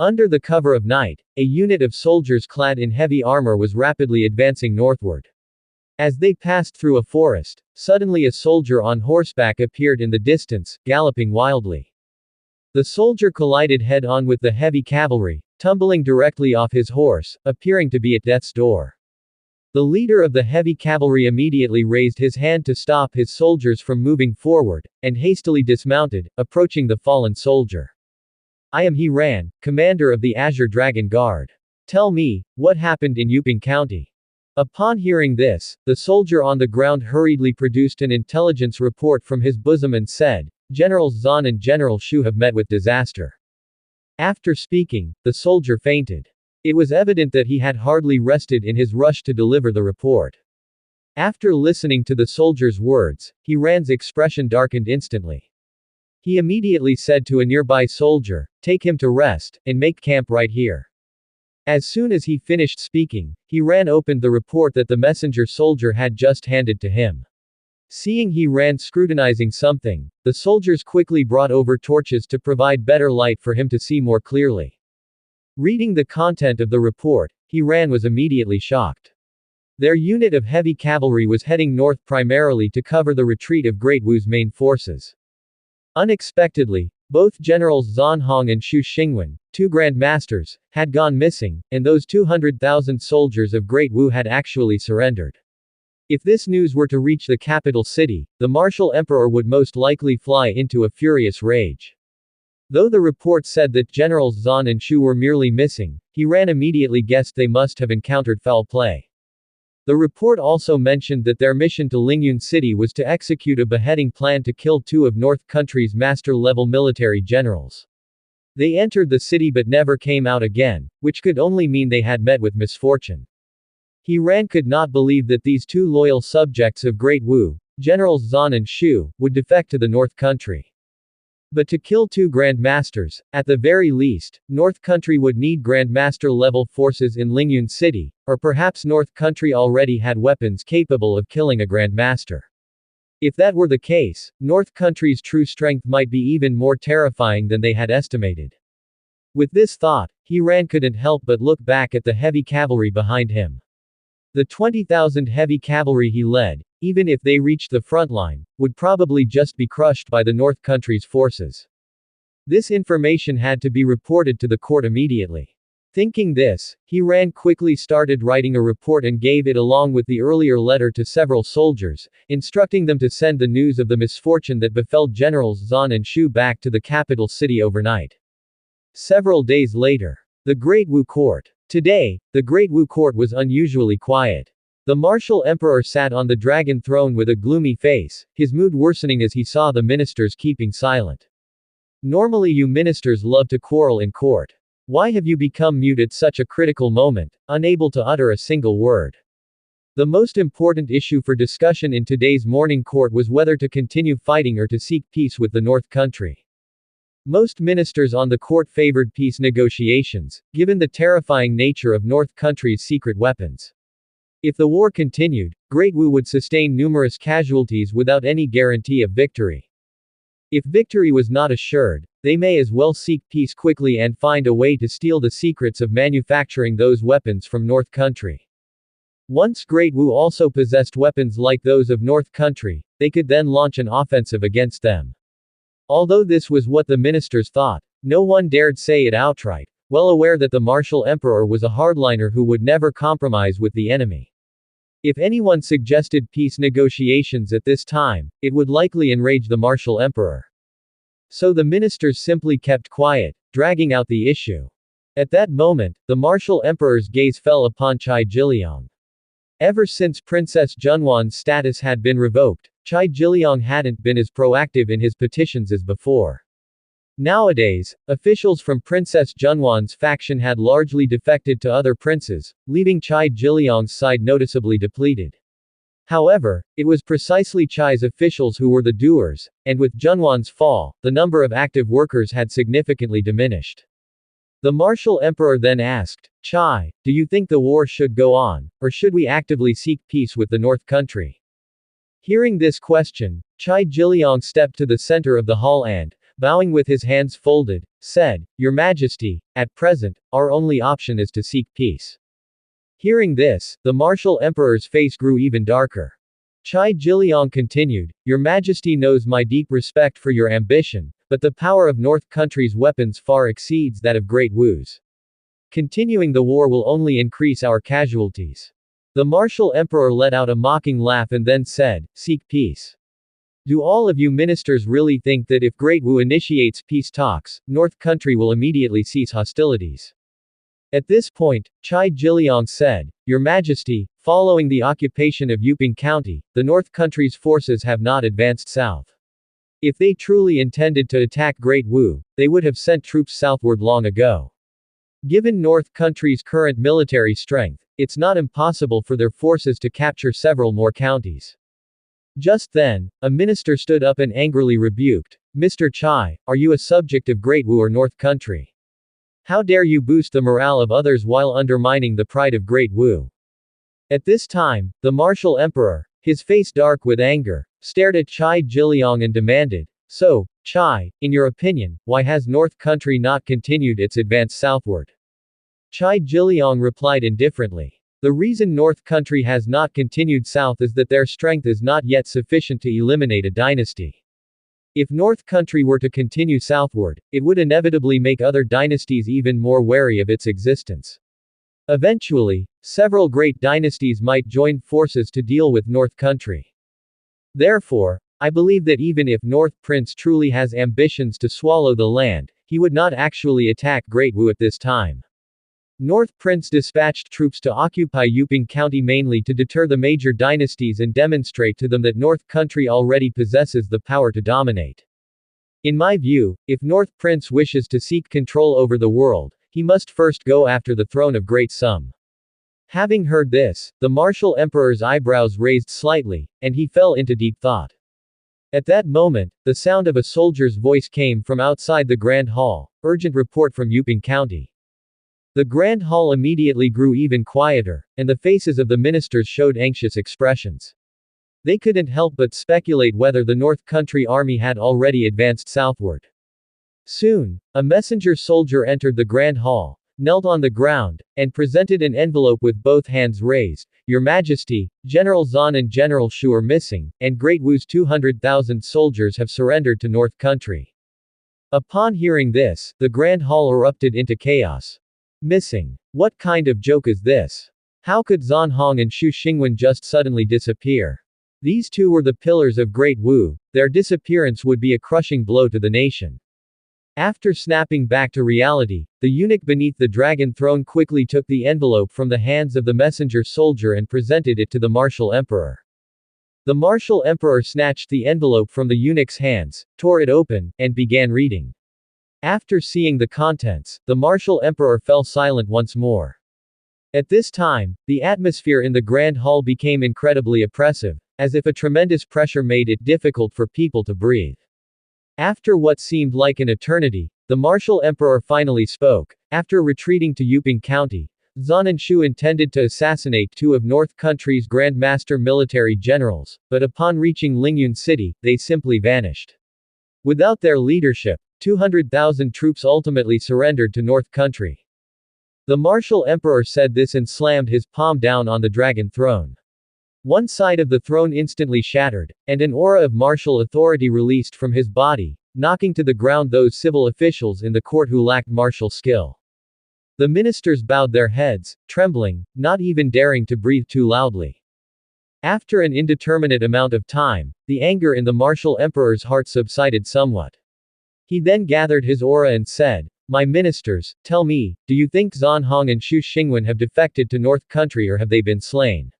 Under the cover of night, a unit of soldiers clad in heavy armor was rapidly advancing northward. As they passed through a forest, suddenly a soldier on horseback appeared in the distance, galloping wildly. The soldier collided head-on with the heavy cavalry, tumbling directly off his horse, appearing to be at death's door. The leader of the heavy cavalry immediately raised his hand to stop his soldiers from moving forward, and hastily dismounted, approaching the fallen soldier. "I am He Ran, commander of the Azure Dragon Guard. Tell me, what happened in Yuping County?" Upon hearing this, the soldier on the ground hurriedly produced an intelligence report from his bosom and said, "Generals Zan and General Shu have met with disaster." After speaking, the soldier fainted. It was evident that he had hardly rested in his rush to deliver the report. After listening to the soldier's words, He Ran's expression darkened instantly. He immediately said to a nearby soldier, "Take him to rest, and make camp right here." As soon as he finished speaking, He Ran opened the report that the messenger soldier had just handed to him. Seeing He Ran scrutinizing something, the soldiers quickly brought over torches to provide better light for him to see more clearly. Reading the content of the report, He Ran was immediately shocked. Their unit of heavy cavalry was heading north primarily to cover the retreat of Great Wu's main forces. Unexpectedly, both Generals Zan Hong and Shu Xingwen, two Grand Masters, had gone missing, and those 200,000 soldiers of Great Wu had actually surrendered. If this news were to reach the capital city, the martial emperor would most likely fly into a furious rage. Though the report said that Generals Zan and Shu were merely missing, He Ran immediately guessed they must have encountered foul play. The report also mentioned that their mission to Lingyun City was to execute a beheading plan to kill two of North Country's master-level military generals. They entered the city but never came out again, which could only mean they had met with misfortune. He Ran could not believe that these two loyal subjects of Great Wu, Generals Zan and Shu, would defect to the North Country. But to kill two Grand Masters, at the very least, North Country would need Grand Master-level forces in Lingyun City, or perhaps North Country already had weapons capable of killing a Grand Master. If that were the case, North Country's true strength might be even more terrifying than they had estimated. With this thought, He Ran couldn't help but look back at the heavy cavalry behind him. The 20,000 heavy cavalry he led, even if they reached the front line, would probably just be crushed by the North Country's forces. This information had to be reported to the court immediately. Thinking this, He Ran quickly started writing a report and gave it along with the earlier letter to several soldiers, instructing them to send the news of the misfortune that befell Generals Zan and Shu back to the capital city overnight. Several days later, the Great Wu Court. Today, the Great Wu Court was unusually quiet. The martial emperor sat on the dragon throne with a gloomy face, his mood worsening as he saw the ministers keeping silent. Normally you ministers love to quarrel in court. Why have you become mute at such a critical moment, unable to utter a single word? The most important issue for discussion in today's morning court was whether to continue fighting or to seek peace with the North Country. Most ministers on the court favored peace negotiations, given the terrifying nature of North Country's secret weapons. If the war continued, Great Wu would sustain numerous casualties without any guarantee of victory. If victory was not assured, they may as well seek peace quickly and find a way to steal the secrets of manufacturing those weapons from North Country. Once Great Wu also possessed weapons like those of North Country, they could then launch an offensive against them. Although this was what the ministers thought, no one dared say it outright, well aware that the martial emperor was a hardliner who would never compromise with the enemy. If anyone suggested peace negotiations at this time, it would likely enrage the martial emperor. So the ministers simply kept quiet, dragging out the issue. At that moment, the martial emperor's gaze fell upon Cai Jiliang. Ever since Princess Junwan's status had been revoked, Cai Jiliang hadn't been as proactive in his petitions as before. Nowadays, officials from Princess Junwan's faction had largely defected to other princes, leaving Cai Jiliang's side noticeably depleted. However, it was precisely Cai's officials who were the doers, and with Junwan's fall, the number of active workers had significantly diminished. The martial emperor then asked, "Cai, do you think the war should go on, or should we actively seek peace with the North Country?" Hearing this question, Cai Jiliang stepped to the center of the hall and, bowing with his hands folded, said, "Your Majesty, at present, our only option is to seek peace." Hearing this, the martial emperor's face grew even darker. Chai Jiliang continued, "Your Majesty knows my deep respect for your ambition, but the power of North Country's weapons far exceeds that of Great Wu's. Continuing the war will only increase our casualties." The martial emperor let out a mocking laugh and then said, "Seek peace. Do all of you ministers really think that if Great Wu initiates peace talks, North Country will immediately cease hostilities?" At this point, Chai Jiliang said, "Your Majesty, following the occupation of Yuping County, the North Country's forces have not advanced south. If they truly intended to attack Great Wu, they would have sent troops southward long ago. Given North Country's current military strength, it's not impossible for their forces to capture several more counties." Just then, a minister stood up and angrily rebuked, "Mr. Chai, are you a subject of Great Wu or North Country? How dare you boost the morale of others while undermining the pride of Great Wu?" At this time, the martial emperor, his face dark with anger, stared at Chai Jiliang and demanded, "So, Chai, in your opinion, why has North Country not continued its advance southward?" Chai Jiliang replied indifferently, "The reason North Country has not continued south is that their strength is not yet sufficient to eliminate a dynasty. If North Country were to continue southward, it would inevitably make other dynasties even more wary of its existence. Eventually, several great dynasties might join forces to deal with North Country. Therefore, I believe that even if North Prince truly has ambitions to swallow the land, he would not actually attack Great Wu at this time. North Prince dispatched troops to occupy Yuping County mainly to deter the major dynasties and demonstrate to them that North Country already possesses the power to dominate. In my view, if North Prince wishes to seek control over the world, he must first go after the throne of Great Sum." Having heard this, the martial emperor's eyebrows raised slightly, and he fell into deep thought. At that moment, the sound of a soldier's voice came from outside the Grand Hall, "Urgent report from Yuping County." The Grand Hall immediately grew even quieter, and the faces of the ministers showed anxious expressions. They couldn't help but speculate whether the North Country army had already advanced southward. Soon, a messenger soldier entered the Grand Hall, knelt on the ground, and presented an envelope with both hands raised. "Your Majesty, General Zan and General Shu are missing, and Great Wu's 200,000 soldiers have surrendered to North Country." Upon hearing this, the Grand Hall erupted into chaos. Missing? What kind of joke is this? How could Zan Hong and Xu Xingwen just suddenly disappear? These two were the pillars of Great Wu, their disappearance would be a crushing blow to the nation. After snapping back to reality, the eunuch beneath the dragon throne quickly took the envelope from the hands of the messenger soldier and presented it to the martial emperor. The martial emperor snatched the envelope from the eunuch's hands, tore it open, and began reading. After seeing the contents, the martial emperor fell silent once more. At this time, the atmosphere in the Grand Hall became incredibly oppressive, as if a tremendous pressure made it difficult for people to breathe. After what seemed like an eternity, the martial emperor finally spoke. After retreating to Yuping County, Zan and Shu intended to assassinate two of North Country's Grand Master military generals, but upon reaching Lingyun City, they simply vanished. Without their leadership, 200,000 troops ultimately surrendered to North Country. The martial emperor said this and slammed his palm down on the dragon throne. One side of the throne instantly shattered, and an aura of martial authority released from his body, knocking to the ground those civil officials in the court who lacked martial skill. The ministers bowed their heads, trembling, not even daring to breathe too loudly. After an indeterminate amount of time, the anger in the martial emperor's heart subsided somewhat. He then gathered his aura and said, "My ministers, tell me, do you think Zan Hong and Xu Xingwen have defected to North Country or have they been slain?"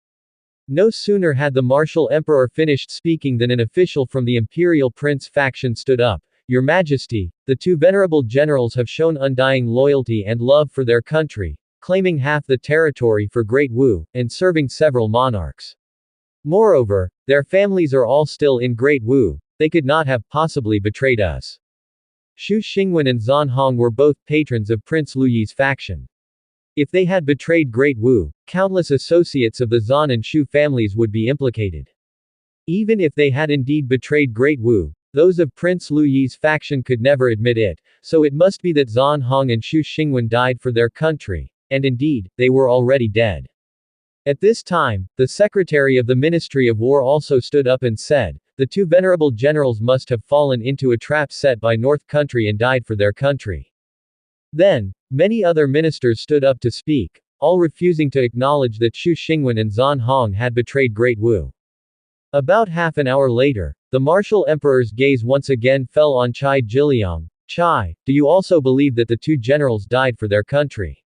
No sooner had the martial emperor finished speaking than an official from the imperial prince faction stood up. "Your Majesty, the two venerable generals have shown undying loyalty and love for their country, claiming half the territory for Great Wu, and serving several monarchs. Moreover, their families are all still in Great Wu, they could not have possibly betrayed us." Xu Xingwen and Zan Hong were both patrons of Prince Lu Yi's faction. If they had betrayed Great Wu, countless associates of the Zan and Xu families would be implicated. Even if they had indeed betrayed Great Wu, Those of Prince Lu Yi's faction could never admit it, so it must be that Zan Hong and Xu Xingwen died for their country, and indeed, they were already dead. At this time, the secretary of the Ministry of War also stood up and said, the two venerable generals must have fallen into a trap set by North Country and died for their country. Then, many other ministers stood up to speak, all refusing to acknowledge that Xu Xingwen and Zan Hong had betrayed Great Wu. About half an hour later, the martial emperor's gaze once again fell on Cai Jiliang. Cai, do you also believe that the two generals died for their country?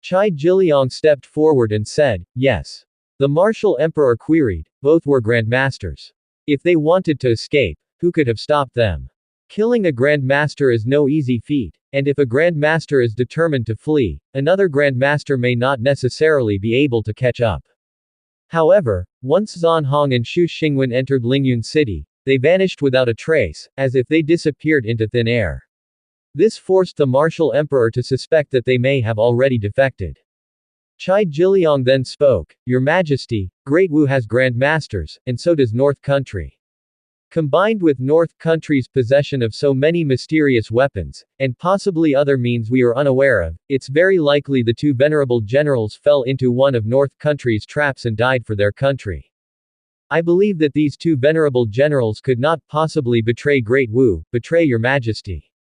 Cai Jiliang stepped forward and said, yes. The martial emperor queried, both were grandmasters. If they wanted to escape, who could have stopped them? Killing a grandmaster is no easy feat, and if a grandmaster is determined to flee, another grandmaster may not necessarily be able to catch up. However, once Zan Hong and Xu Xingwen entered Lingyun City, they vanished without a trace, as if they disappeared into thin air. This forced the martial emperor to suspect that they may have already defected. Cai Jiliang then spoke, Your Majesty, Great Wu has grandmasters, and so does North Country. Combined with North Country's possession of so many mysterious weapons, and possibly other means we are unaware of, it's very likely the two venerable generals fell into one of North Country's traps and died for their country. I believe that these two venerable generals could not possibly betray Great Wu, betray Your Majesty.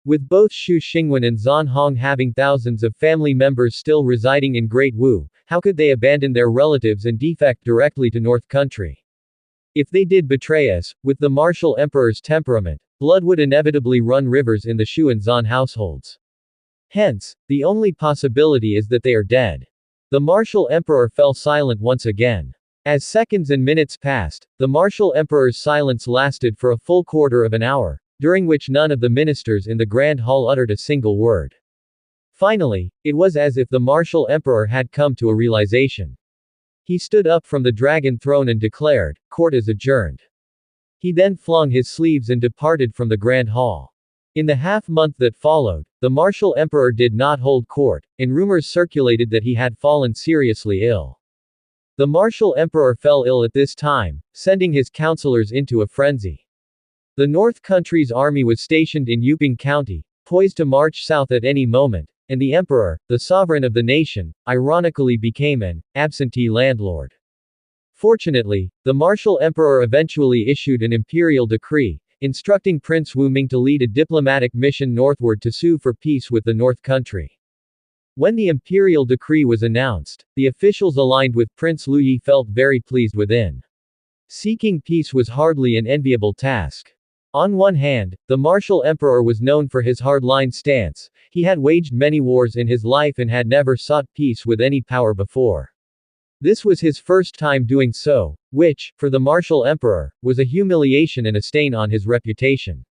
With both Xu Xingwen and Zan Hong having thousands of family members still residing in Great Wu, how could they abandon their relatives and defect directly to North Country? If they did betray us, with the martial emperor's temperament, blood would inevitably run rivers in the Xu and Zan households. Hence, the only possibility is that they are dead. The martial emperor fell silent once again. As seconds and minutes passed, the martial emperor's silence lasted for a full quarter of an hour, during which none of the ministers in the Grand Hall uttered a single word. Finally, it was as if the martial emperor had come to a realization. He stood up from the dragon throne and declared, Court is adjourned. He then flung his sleeves and departed from the Grand Hall. In the half-month that followed, the martial emperor did not hold court, and rumors circulated that he had fallen seriously ill. The martial emperor fell ill at this time, sending his counselors into a frenzy. The North Country's army was stationed in Yuping County, poised to march south at any moment, and the emperor, the sovereign of the nation, ironically became an absentee landlord. Fortunately, the martial emperor eventually issued an imperial decree, instructing Prince Wu Ming to lead a diplomatic mission northward to sue for peace with the North Country. When the imperial decree was announced, the officials aligned with Prince Lu Yi felt very pleased within. Seeking peace was hardly an enviable task. On one hand, the martial emperor was known for his hardline stance. He had waged many wars in his life and had never sought peace with any power before. This was his first time doing so, which, for the martial emperor, was a humiliation and a stain on his reputation.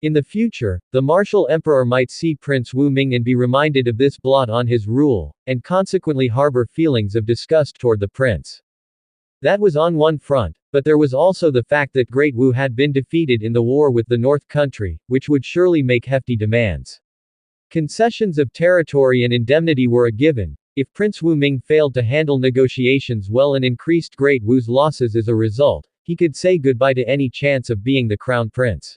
In the future, the martial emperor might see Prince Wu Ming and be reminded of this blot on his rule, and consequently harbor feelings of disgust toward the prince. That was on one front, but there was also the fact that Great Wu had been defeated in the war with the North Country, which would surely make hefty demands. Concessions of territory and indemnity were a given. If Prince Wu Ming failed to handle negotiations well and increased Great Wu's losses as a result, he could say goodbye to any chance of being the crown prince.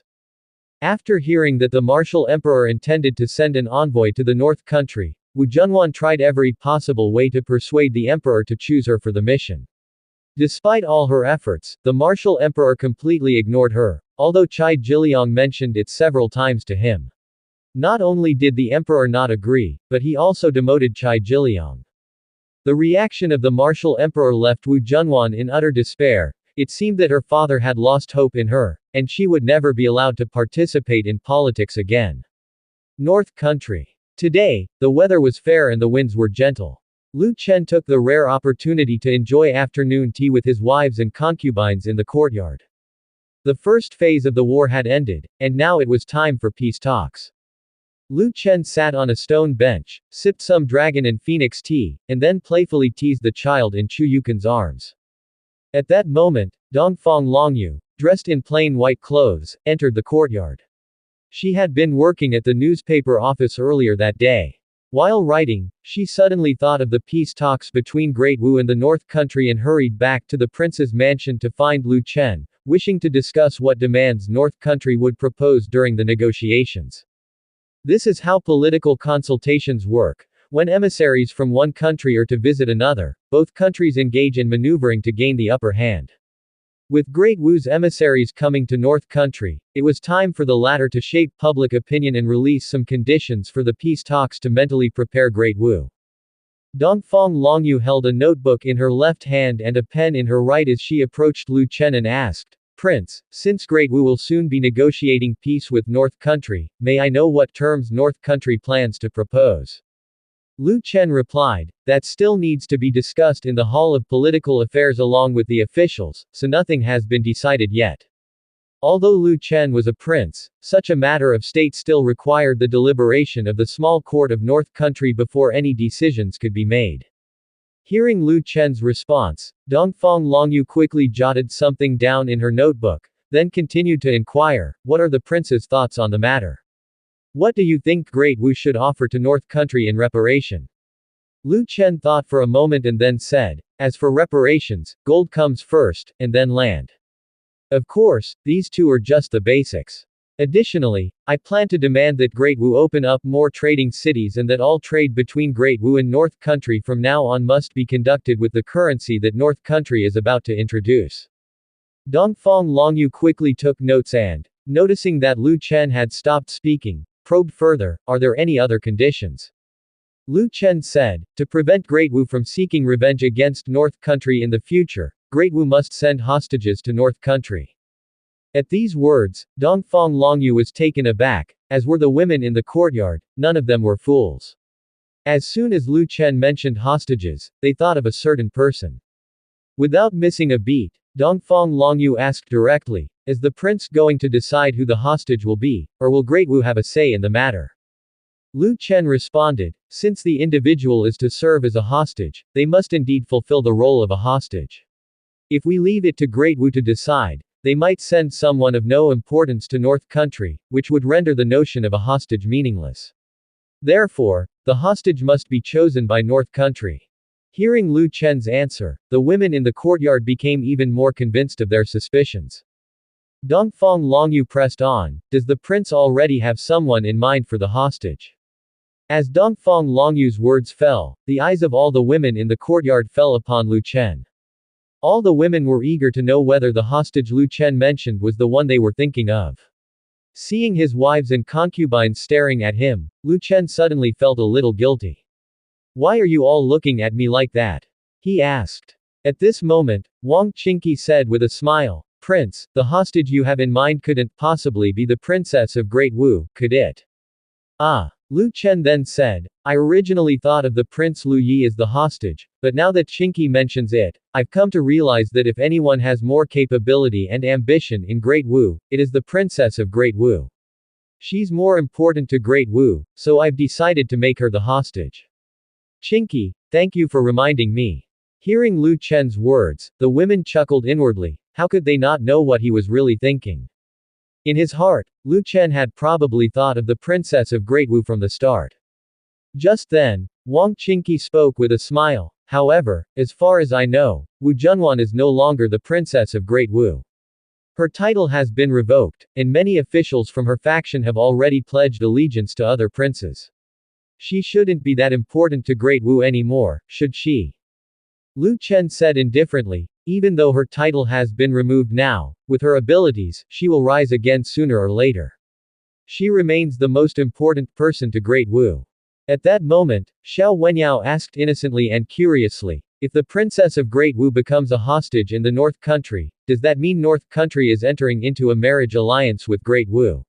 After hearing that the martial emperor intended to send an envoy to the North Country, Wu Junwan tried every possible way to persuade the emperor to choose her for the mission. Despite all her efforts, the martial emperor completely ignored her, although Cai Jiliang mentioned it several times to him. Not only did the emperor not agree, but he also demoted Cai Jiliang. The reaction of the martial emperor left Wu Junwan in utter despair. It seemed that her father had lost hope in her, and she would never be allowed to participate in politics again. North Country. Today, the weather was fair and the winds were gentle. Lu Chen took the rare opportunity to enjoy afternoon tea with his wives and concubines in the courtyard. The first phase of the war had ended, and now it was time for peace talks. Lu Chen sat on a stone bench, sipped some dragon and phoenix tea, and then playfully teased the child in Chu Yukan's arms. At that moment, Dongfang Longyu, dressed in plain white clothes, entered the courtyard. She had been working at the newspaper office earlier that day. While writing, she suddenly thought of the peace talks between Great Wu and the North Country and hurried back to the prince's mansion to find Lu Chen, wishing to discuss what demands North Country would propose during the negotiations. This is how political consultations work. When emissaries from one country are to visit another, both countries engage in maneuvering to gain the upper hand. With Great Wu's emissaries coming to North Country, it was time for the latter to shape public opinion and release some conditions for the peace talks to mentally prepare Great Wu. Dongfang Longyu held a notebook in her left hand and a pen in her right as she approached Lu Chen and asked, "Prince, since Great Wu will soon be negotiating peace with North Country, may I know what terms North Country plans to propose?" Lu Chen replied, "That still needs to be discussed in the Hall of Political Affairs along with the officials, so nothing has been decided yet." Although Lu Chen was a prince, such a matter of state still required the deliberation of the small court of North Country before any decisions could be made. Hearing Lu Chen's response, Dongfang Longyu quickly jotted something down in her notebook, then continued to inquire, "What are the prince's thoughts on the matter? What do you think Great Wu should offer to North Country in reparation?" Lu Chen thought for a moment and then said, "As for reparations, gold comes first, and then land. Of course, these two are just the basics. Additionally, I plan to demand that Great Wu open up more trading cities and that all trade between Great Wu and North Country from now on must be conducted with the currency that North Country is about to introduce." Dongfang Longyu quickly took notes and, noticing that Lu Chen had stopped speaking, probed further, "Are there any other conditions?" Lu Chen said, "To prevent Great Wu from seeking revenge against North Country in the future, Great Wu must send hostages to North Country." At these words, Dongfang Longyu was taken aback, as were the women in the courtyard. None of them were fools. As soon as Lu Chen mentioned hostages, they thought of a certain person. Without missing a beat, Dongfang Longyu asked directly, "Is the prince going to decide who the hostage will be, or will Great Wu have a say in the matter?" Lu Chen responded, "Since the individual is to serve as a hostage, they must indeed fulfill the role of a hostage. If we leave it to Great Wu to decide, they might send someone of no importance to North Country, which would render the notion of a hostage meaningless. Therefore, the hostage must be chosen by North Country." Hearing Lu Chen's answer, the women in the courtyard became even more convinced of their suspicions. Dongfang Longyu pressed on, "Does the prince already have someone in mind for the hostage?" As Dongfang Longyu's words fell, the eyes of all the women in the courtyard fell upon Lu Chen. All the women were eager to know whether the hostage Lu Chen mentioned was the one they were thinking of. Seeing his wives and concubines staring at him, Lu Chen suddenly felt a little guilty. "Why are you all looking at me like that?" he asked. At this moment, Wang Qingqi said with a smile, "Prince, the hostage you have in mind couldn't possibly be the princess of Great Wu, could it?" "Ah." Lu Chen then said, "I originally thought of the Prince Lu Yi as the hostage, but now that Qingqi mentions it, I've come to realize that if anyone has more capability and ambition in Great Wu, it is the princess of Great Wu. She's more important to Great Wu, so I've decided to make her the hostage." "Qingqi, thank you for reminding me." Hearing Lu Chen's words, the women chuckled inwardly. How could they not know what he was really thinking? In his heart, Lu Chen had probably thought of the princess of Great Wu from the start. Just then, Wang Qingqi spoke with a smile. "However, as far as I know, Wu Junwan is no longer the princess of Great Wu. Her title has been revoked, and many officials from her faction have already pledged allegiance to other princes. She shouldn't be that important to Great Wu anymore, should she?" Lu Chen said indifferently, "Even though her title has been removed now, with her abilities, she will rise again sooner or later. She remains the most important person to Great Wu." At that moment, Xiao Wenyao asked innocently and curiously, "If the princess of Great Wu becomes a hostage in the North Country, does that mean North Country is entering into a marriage alliance with Great Wu?"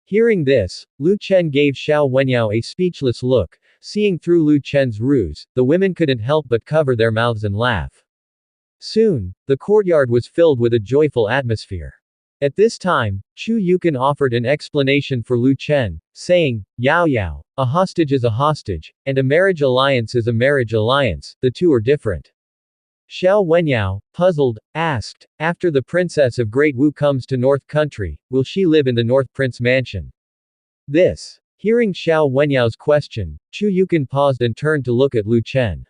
Hearing this, Lu Chen gave Xiao Wenyao a speechless look. Seeing through Lu Chen's ruse, the women couldn't help but cover their mouths and laugh. Soon, the courtyard was filled with a joyful atmosphere. At this time, Chu Yukon offered an explanation for Lu Chen, saying, "Yao Yao, a hostage is a hostage, and a marriage alliance is a marriage alliance, the two are different." Xiao Wenyao, puzzled, asked, "After the princess of Great Wu comes to North Country, will she live in the North Prince Mansion?" Hearing Xiao Wenyao's question, Chu Yukon paused and turned to look at Lu Chen.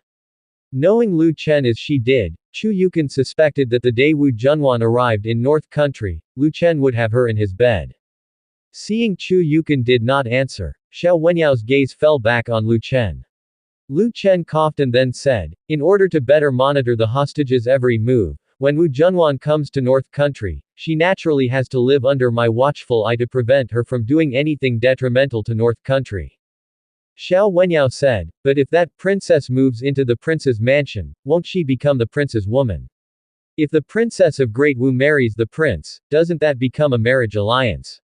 Knowing Lu Chen as she did, Chu Yukon suspected that the day Wu Junwan arrived in North Country, Lu Chen would have her in his bed. Seeing Chu Yukon did not answer, Xiao Wenyao's gaze fell back on Lu Chen. Lu Chen coughed and then said, in order to better monitor the hostage's every move, when Wu Junwan comes to North Country, she naturally has to live under my watchful eye to prevent her from doing anything detrimental to North Country. Xiao Wenyao said, but if that princess moves into the prince's mansion, won't she become the prince's woman? If the princess of Great Wu marries the prince, doesn't that become a marriage alliance?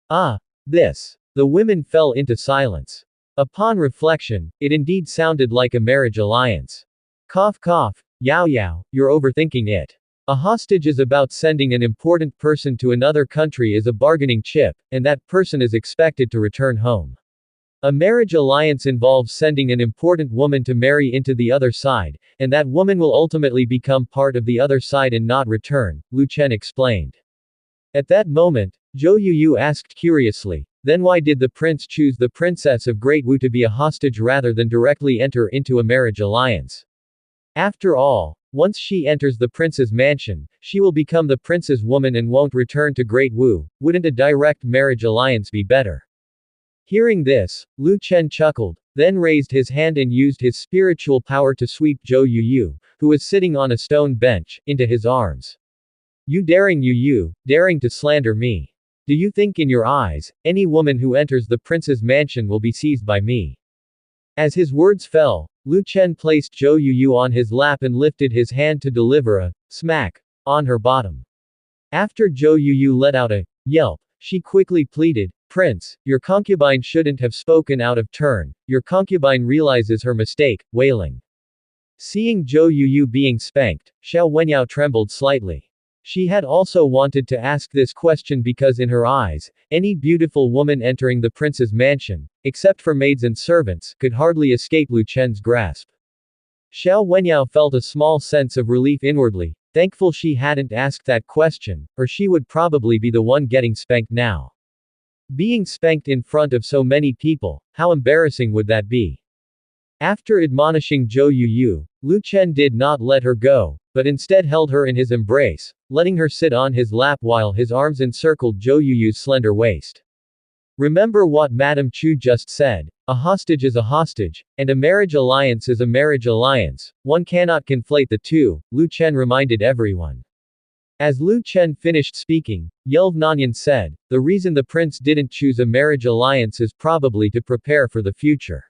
Ah, this. The women fell into silence. Upon reflection, it indeed sounded like a marriage alliance. Cough cough, Yao Yao, you're overthinking it. A hostage is about sending an important person to another country as a bargaining chip, and that person is expected to return home. A marriage alliance involves sending an important woman to marry into the other side, and that woman will ultimately become part of the other side and not return, Lu Chen explained. At that moment, Zhou Yuyu asked curiously, then why did the prince choose the princess of Great Wu to be a hostage rather than directly enter into a marriage alliance? After all, once she enters the prince's mansion, she will become the prince's woman and won't return to Great Wu. Wouldn't a direct marriage alliance be better? Hearing this, Lu Chen chuckled, then raised his hand and used his spiritual power to sweep Zhou Yuyu, who was sitting on a stone bench, into his arms. You daring Yuyu, daring to slander me. Do you think in your eyes, any woman who enters the prince's mansion will be seized by me? As his words fell, Lu Chen placed Zhou Yuyu on his lap and lifted his hand to deliver a smack on her bottom. After Zhou Yuyu let out a yelp, she quickly pleaded, Prince, your concubine shouldn't have spoken out of turn. Your concubine realizes her mistake, wailing. Seeing Zhou Yuyu being spanked, Xiao Wenyao trembled slightly. She had also wanted to ask this question because in her eyes, any beautiful woman entering the prince's mansion, except for maids and servants, could hardly escape Lu Chen's grasp. Xiao Wenyao felt a small sense of relief inwardly, thankful she hadn't asked that question, or she would probably be the one getting spanked now. Being spanked in front of so many people, how embarrassing would that be? After admonishing Zhou Yuyu, Lu Chen did not let her go, but instead held her in his embrace, letting her sit on his lap while his arms encircled Zhou Yuyu's slender waist. Remember what Madame Chu just said, a hostage is a hostage, and a marriage alliance is a marriage alliance, one cannot conflate the two, Lu Chen reminded everyone. As Lu Chen finished speaking, Yelv Nanyan said, the reason the prince didn't choose a marriage alliance is probably to prepare for the future.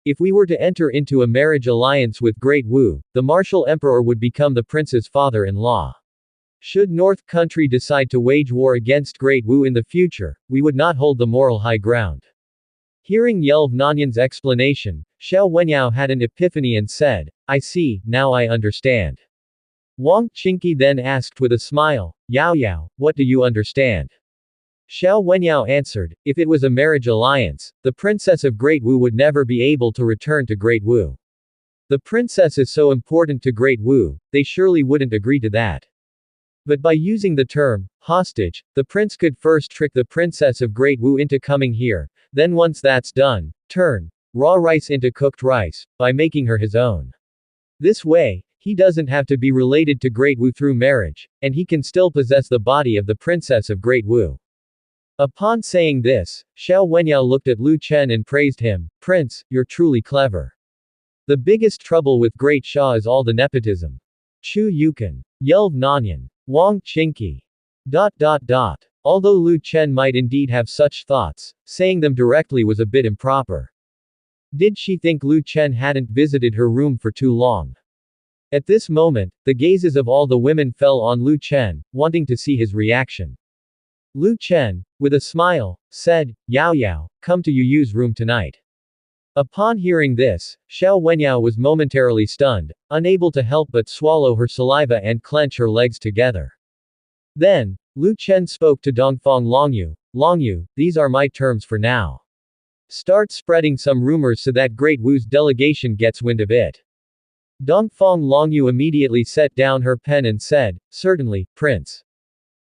If we were to enter into a marriage alliance with Great Wu, the martial emperor would become the prince's father-in-law. Should North Country decide to wage war against Great Wu in the future, we would not hold the moral high ground. Hearing Yelv Nanyan's explanation, Xiao Wenyao had an epiphany and said, I see, now I understand. Wang Qingqi then asked with a smile, Yao Yao, what do you understand? Xiao Wenyao answered, if it was a marriage alliance, the princess of Great Wu would never be able to return to Great Wu. The princess is so important to Great Wu, they surely wouldn't agree to that. But by using the term, hostage, the prince could first trick the princess of Great Wu into coming here, then once that's done, turn raw rice into cooked rice, by making her his own. This way, he doesn't have to be related to Great Wu through marriage, and he can still possess the body of the princess of Great Wu. Upon saying this, Xiao Wenyao looked at Lu Chen and praised him, Prince, you're truly clever. The biggest trouble with Great Sha is all the nepotism. Chu Yukon. Yelv Nanyan. Wang Qingqi. Although Lu Chen might indeed have such thoughts, saying them directly was a bit improper. Did she think Lu Chen hadn't visited her room for too long? At this moment, the gazes of all the women fell on Lu Chen, wanting to see his reaction. Lu Chen, with a smile, said, Yao Yao, come to Yuyu's room tonight. Upon hearing this, Xiao Wenyao was momentarily stunned, unable to help but swallow her saliva and clench her legs together. Then, Lu Chen spoke to Dongfang Longyu, Longyu, these are my terms for now. Start spreading some rumors so that Great Wu's delegation gets wind of it. Dongfang Longyu immediately set down her pen and said, certainly, Prince.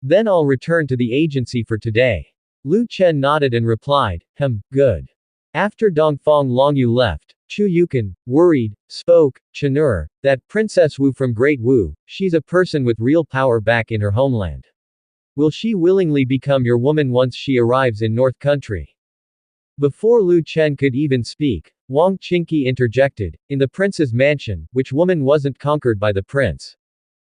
Then I'll return to the agency for today. Lu Chen nodded and replied, good. After Dongfang Longyu left, Chu Yukon, worried, spoke, Chanur, that Princess Wu from Great Wu, she's a person with real power back in her homeland. Will she willingly become your woman once she arrives in North Country? Before Lu Chen could even speak, Wang Qingqi interjected, in the prince's mansion, which woman wasn't conquered by the prince?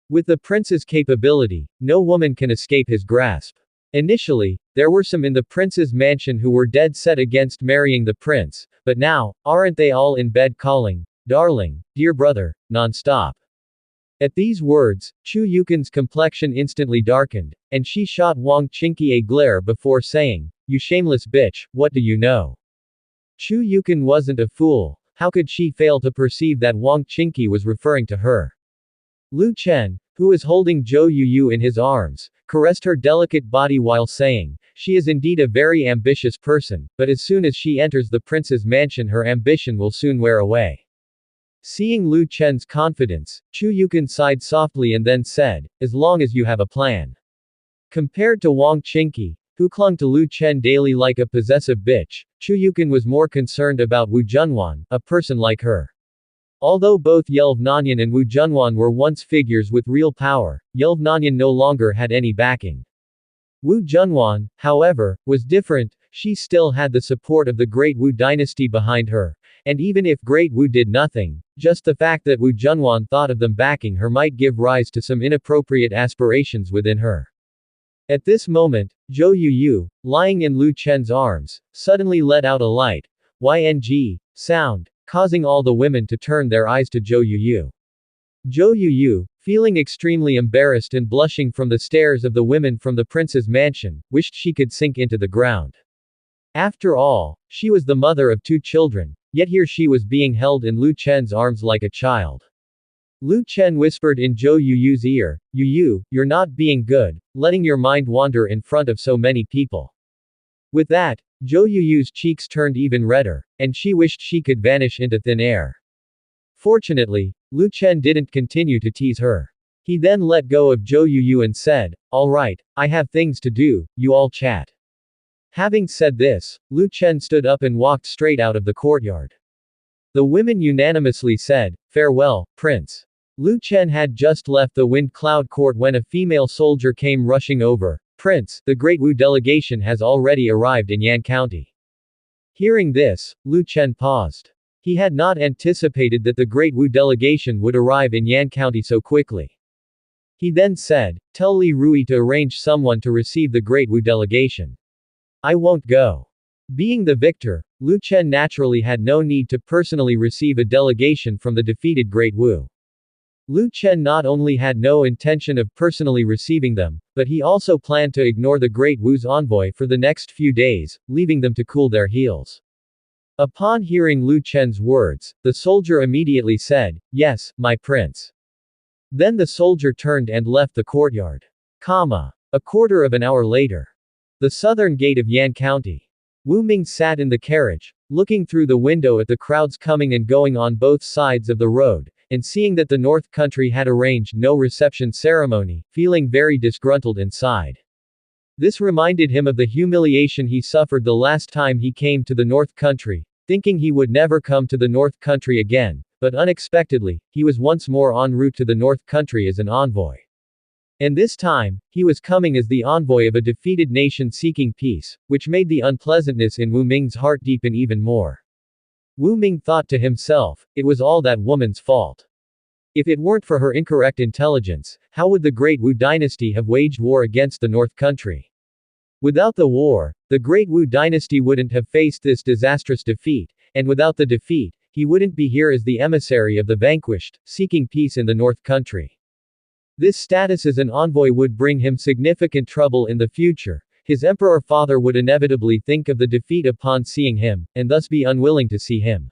With the prince's capability, no woman can escape his grasp. Initially, there were some in the prince's mansion who were dead set against marrying the prince, but now, aren't they all in bed calling, darling, dear brother, non-stop? At these words, Chu Yukon's complexion instantly darkened, and she shot Wang Qingqi a glare before saying, you shameless bitch, what do you know? Chu Yukon wasn't a fool, how could she fail to perceive that Wang Qingqi was referring to her? Lu Chen, who was holding Zhou Yuyu in his arms, caressed her delicate body while saying, she is indeed a very ambitious person, but as soon as she enters the prince's mansion her ambition will soon wear away. Seeing Lu Chen's confidence, Chu Yukon sighed softly and then said, as long as you have a plan. Compared to Wang Qingqi, who clung to Lu Chen daily like a possessive bitch, Chu Yukon was more concerned about Wu Junwan, a person like her. Although both Yelvanyan and Wu Junwan were once figures with real power, Yelvanyan no longer had any backing. Wu Junwan, however, was different, she still had the support of the Great Wu dynasty behind her, and even if Great Wu did nothing, just the fact that Wu Junwan thought of them backing her might give rise to some inappropriate aspirations within her. At this moment, Zhou Yuyu, lying in Lu Chen's arms, suddenly let out a light, YNG, sound, causing all the women to turn their eyes to Zhou Yuyu. Zhou Yuyu, feeling extremely embarrassed and blushing from the stares of the women from the prince's mansion, wished she could sink into the ground. After all, she was the mother of 2 children, yet here she was being held in Lu Chen's arms like a child. Lu Chen whispered in Zhou Yuyu's ear, Yuyu, you're not being good, letting your mind wander in front of so many people. With that, Zhou Yuyu's cheeks turned even redder, and she wished she could vanish into thin air. Fortunately, Lu Chen didn't continue to tease her. He then let go of Zhou Yuyu and said, all right, I have things to do, you all chat. Having said this, Lu Chen stood up and walked straight out of the courtyard. The women unanimously said, farewell, Prince. Lu Chen had just left the Wind Cloud Court when a female soldier came rushing over. Prince, the Great Wu delegation has already arrived in Yan County. Hearing this, Lu Chen paused. He had not anticipated that the Great Wu delegation would arrive in Yan County so quickly. He then said, tell Li Rui to arrange someone to receive the Great Wu delegation. I won't go. Being the victor, Lu Chen naturally had no need to personally receive a delegation from the defeated Great Wu. Lu Chen not only had no intention of personally receiving them, but he also planned to ignore the Great Wu's envoy for the next few days, leaving them to cool their heels. Upon hearing Lu Chen's words, the soldier immediately said, yes, my prince. Then the soldier turned and left the courtyard. A quarter of an hour later. The southern gate of Yan County. Wu Ming sat in the carriage, looking through the window at the crowds coming and going on both sides of the road, and seeing that the North Country had arranged no reception ceremony, feeling very disgruntled inside. This reminded him of the humiliation he suffered the last time he came to the North Country, thinking he would never come to the North Country again, but unexpectedly, he was once more en route to the North Country as an envoy. And this time, he was coming as the envoy of a defeated nation seeking peace, which made the unpleasantness in Wu Ming's heart deepen even more. Wu Ming thought to himself, it was all that woman's fault. If it weren't for her incorrect intelligence, how would the Great Wu dynasty have waged war against the North Country? Without the war, the Great Wu dynasty wouldn't have faced this disastrous defeat, and without the defeat, he wouldn't be here as the emissary of the vanquished, seeking peace in the North Country. This status as an envoy would bring him significant trouble in the future. His emperor father would inevitably think of the defeat upon seeing him, and thus be unwilling to see him.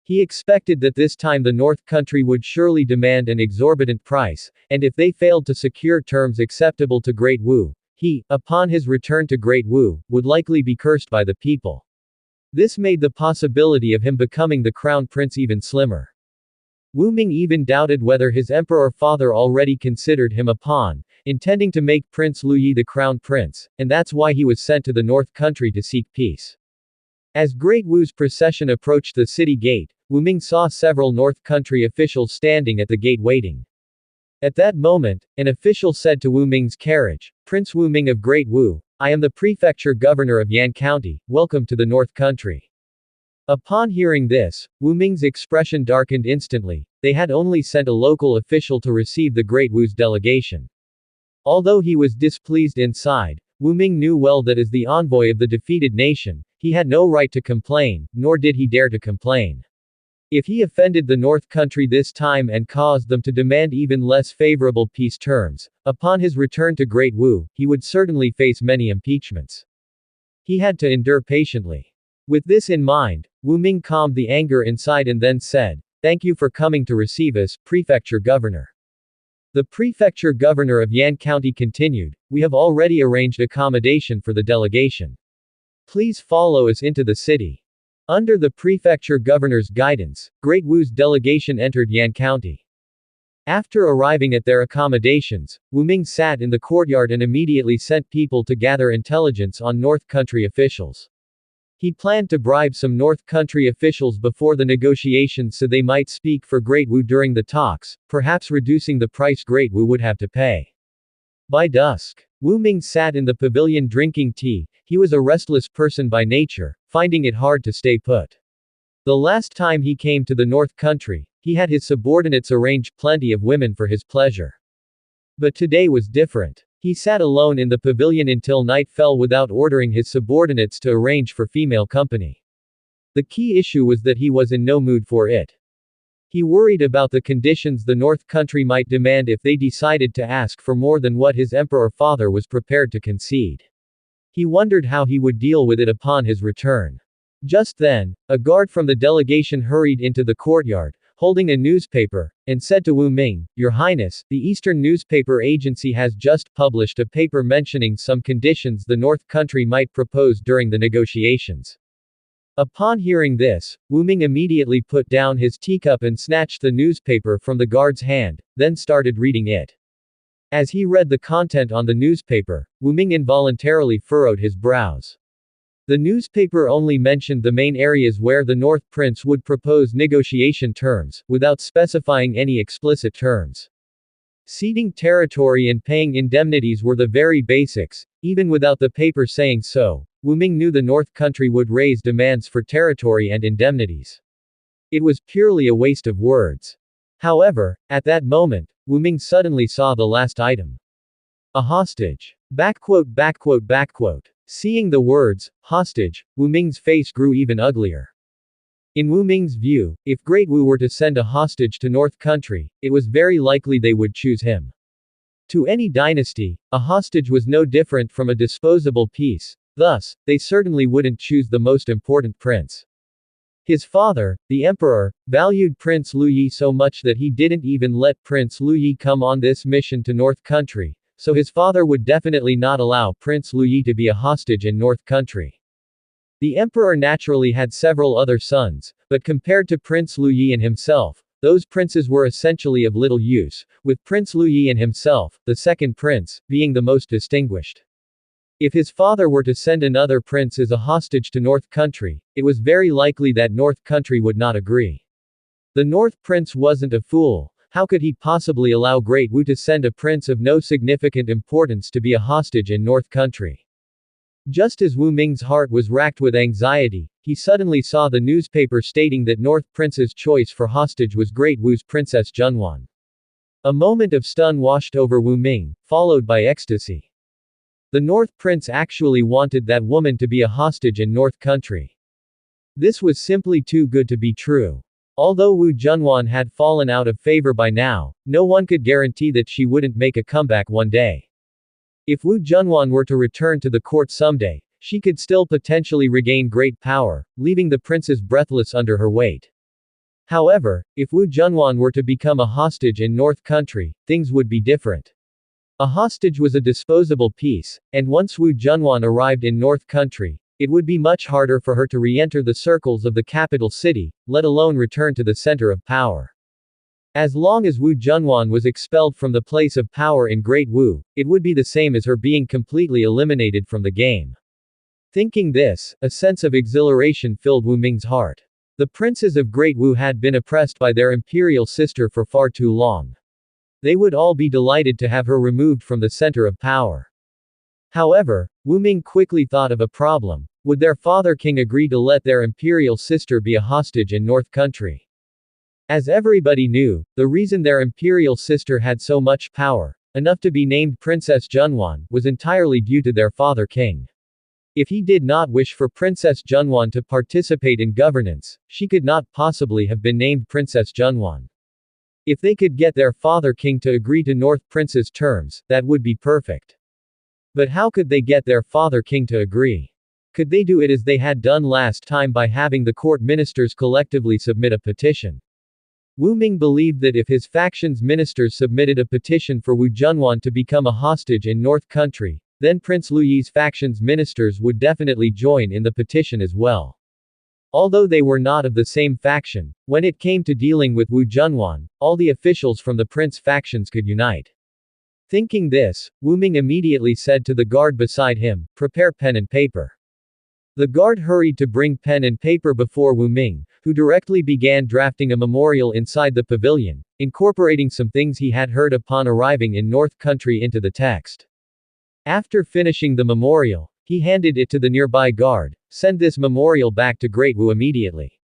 He expected that this time the North Country would surely demand an exorbitant price, and if they failed to secure terms acceptable to Great Wu, he, upon his return to Great Wu, would likely be cursed by the people. This made the possibility of him becoming the crown prince even slimmer. Wu Ming even doubted whether his emperor father already considered him a pawn, intending to make Prince Lu Yi the crown prince, and that's why he was sent to the North Country to seek peace. As Great Wu's procession approached the city gate, Wu Ming saw several North Country officials standing at the gate waiting. At that moment, an official said to Wu Ming's carriage, "Prince Wu Ming of Great Wu, I am the prefecture governor of Yan County, welcome to the North Country." Upon hearing this, Wu Ming's expression darkened instantly. They had only sent a local official to receive the Great Wu's delegation. Although he was displeased inside, Wu Ming knew well that as the envoy of the defeated nation, he had no right to complain, nor did he dare to complain. If he offended the North Country this time and caused them to demand even less favorable peace terms, upon his return to Great Wu, he would certainly face many impeachments. He had to endure patiently. With this in mind, Wu Ming calmed the anger inside and then said, "Thank you for coming to receive us, Prefecture Governor." The Prefecture Governor of Yan County continued, "We have already arranged accommodation for the delegation. Please follow us into the city." Under the Prefecture Governor's guidance, Great Wu's delegation entered Yan County. After arriving at their accommodations, Wu Ming sat in the courtyard and immediately sent people to gather intelligence on North Country officials. He planned to bribe some North Country officials before the negotiations so they might speak for Great Wu during the talks, perhaps reducing the price Great Wu would have to pay. By dusk, Wu Ming sat in the pavilion drinking tea. He was a restless person by nature, finding it hard to stay put. The last time he came to the North Country, he had his subordinates arrange plenty of women for his pleasure. But today was different. He sat alone in the pavilion until night fell without ordering his subordinates to arrange for female company. The key issue was that he was in no mood for it. He worried about the conditions the North Country might demand if they decided to ask for more than what his emperor father was prepared to concede. He wondered how he would deal with it upon his return. Just then, a guard from the delegation hurried into the courtyard, holding a newspaper, and said to Wu Ming, "Your Highness, the Eastern Newspaper Agency has just published a paper mentioning some conditions the North Country might propose during the negotiations." Upon hearing this, Wu Ming immediately put down his teacup and snatched the newspaper from the guard's hand, then started reading it. As he read the content on the newspaper, Wu Ming involuntarily furrowed his brows. The newspaper only mentioned the main areas where the North Prince would propose negotiation terms, without specifying any explicit terms. Ceding territory and paying indemnities were the very basics. Even without the paper saying so, Wu Ming knew the North Country would raise demands for territory and indemnities. It was purely a waste of words. However, at that moment, Wu Ming suddenly saw the last item. A hostage. Seeing the words, hostage, Wu Ming's face grew even uglier. In Wu Ming's view, if Great Wu were to send a hostage to North Country, it was very likely they would choose him. To any dynasty, a hostage was no different from a disposable piece, thus, they certainly wouldn't choose the most important prince. His father, the emperor, valued Prince Lu Yi so much that he didn't even let Prince Lu Yi come on this mission to North Country. So his father would definitely not allow Prince Lu Yi to be a hostage in North Country. The emperor naturally had several other sons, but compared to Prince Lu Yi and himself, those princes were essentially of little use, with Prince Lu Yi and himself, the second prince, being the most distinguished. If his father were to send another prince as a hostage to North Country, it was very likely that North Country would not agree. The North Prince wasn't a fool. How could he possibly allow Great Wu to send a prince of no significant importance to be a hostage in North Country? Just as Wu Ming's heart was racked with anxiety, he suddenly saw the newspaper stating that North Prince's choice for hostage was Great Wu's Princess Junwan. A moment of stun washed over Wu Ming, followed by ecstasy. The North Prince actually wanted that woman to be a hostage in North Country. This was simply too good to be true. Although Wu Junwan had fallen out of favor by now, no one could guarantee that she wouldn't make a comeback one day. If Wu Junwan were to return to the court someday, she could still potentially regain great power, leaving the princes breathless under her weight. However, if Wu Junwan were to become a hostage in North Country, things would be different. A hostage was a disposable piece, and once Wu Junwan arrived in North Country, it would be much harder for her to re-enter the circles of the capital city, let alone return to the center of power. As long as Wu Junwan was expelled from the place of power in Great Wu, it would be the same as her being completely eliminated from the game. Thinking this, a sense of exhilaration filled Wu Ming's heart. The princes of Great Wu had been oppressed by their imperial sister for far too long. They would all be delighted to have her removed from the center of power. However, Wu Ming quickly thought of a problem. Would their father king agree to let their imperial sister be a hostage in North Country? As everybody knew, the reason their imperial sister had so much power, enough to be named Princess Junwan, was entirely due to their father king. If he did not wish for Princess Junwan to participate in governance, she could not possibly have been named Princess Junwan. If they could get their father king to agree to North Prince's terms, that would be perfect. But how could they get their father king to agree? Could they do it as they had done last time by having the court ministers collectively submit a petition? Wu Ming believed that if his faction's ministers submitted a petition for Wu Junwan to become a hostage in North Country, then Prince Lu Yi's faction's ministers would definitely join in the petition as well. Although they were not of the same faction, when it came to dealing with Wu Junwan, all the officials from the prince factions could unite. Thinking this, Wu Ming immediately said to the guard beside him, "Prepare pen and paper." The guard hurried to bring pen and paper before Wu Ming, who directly began drafting a memorial inside the pavilion, incorporating some things he had heard upon arriving in North Country into the text. After finishing the memorial, he handed it to the nearby guard. "Send this memorial back to Great Wu immediately."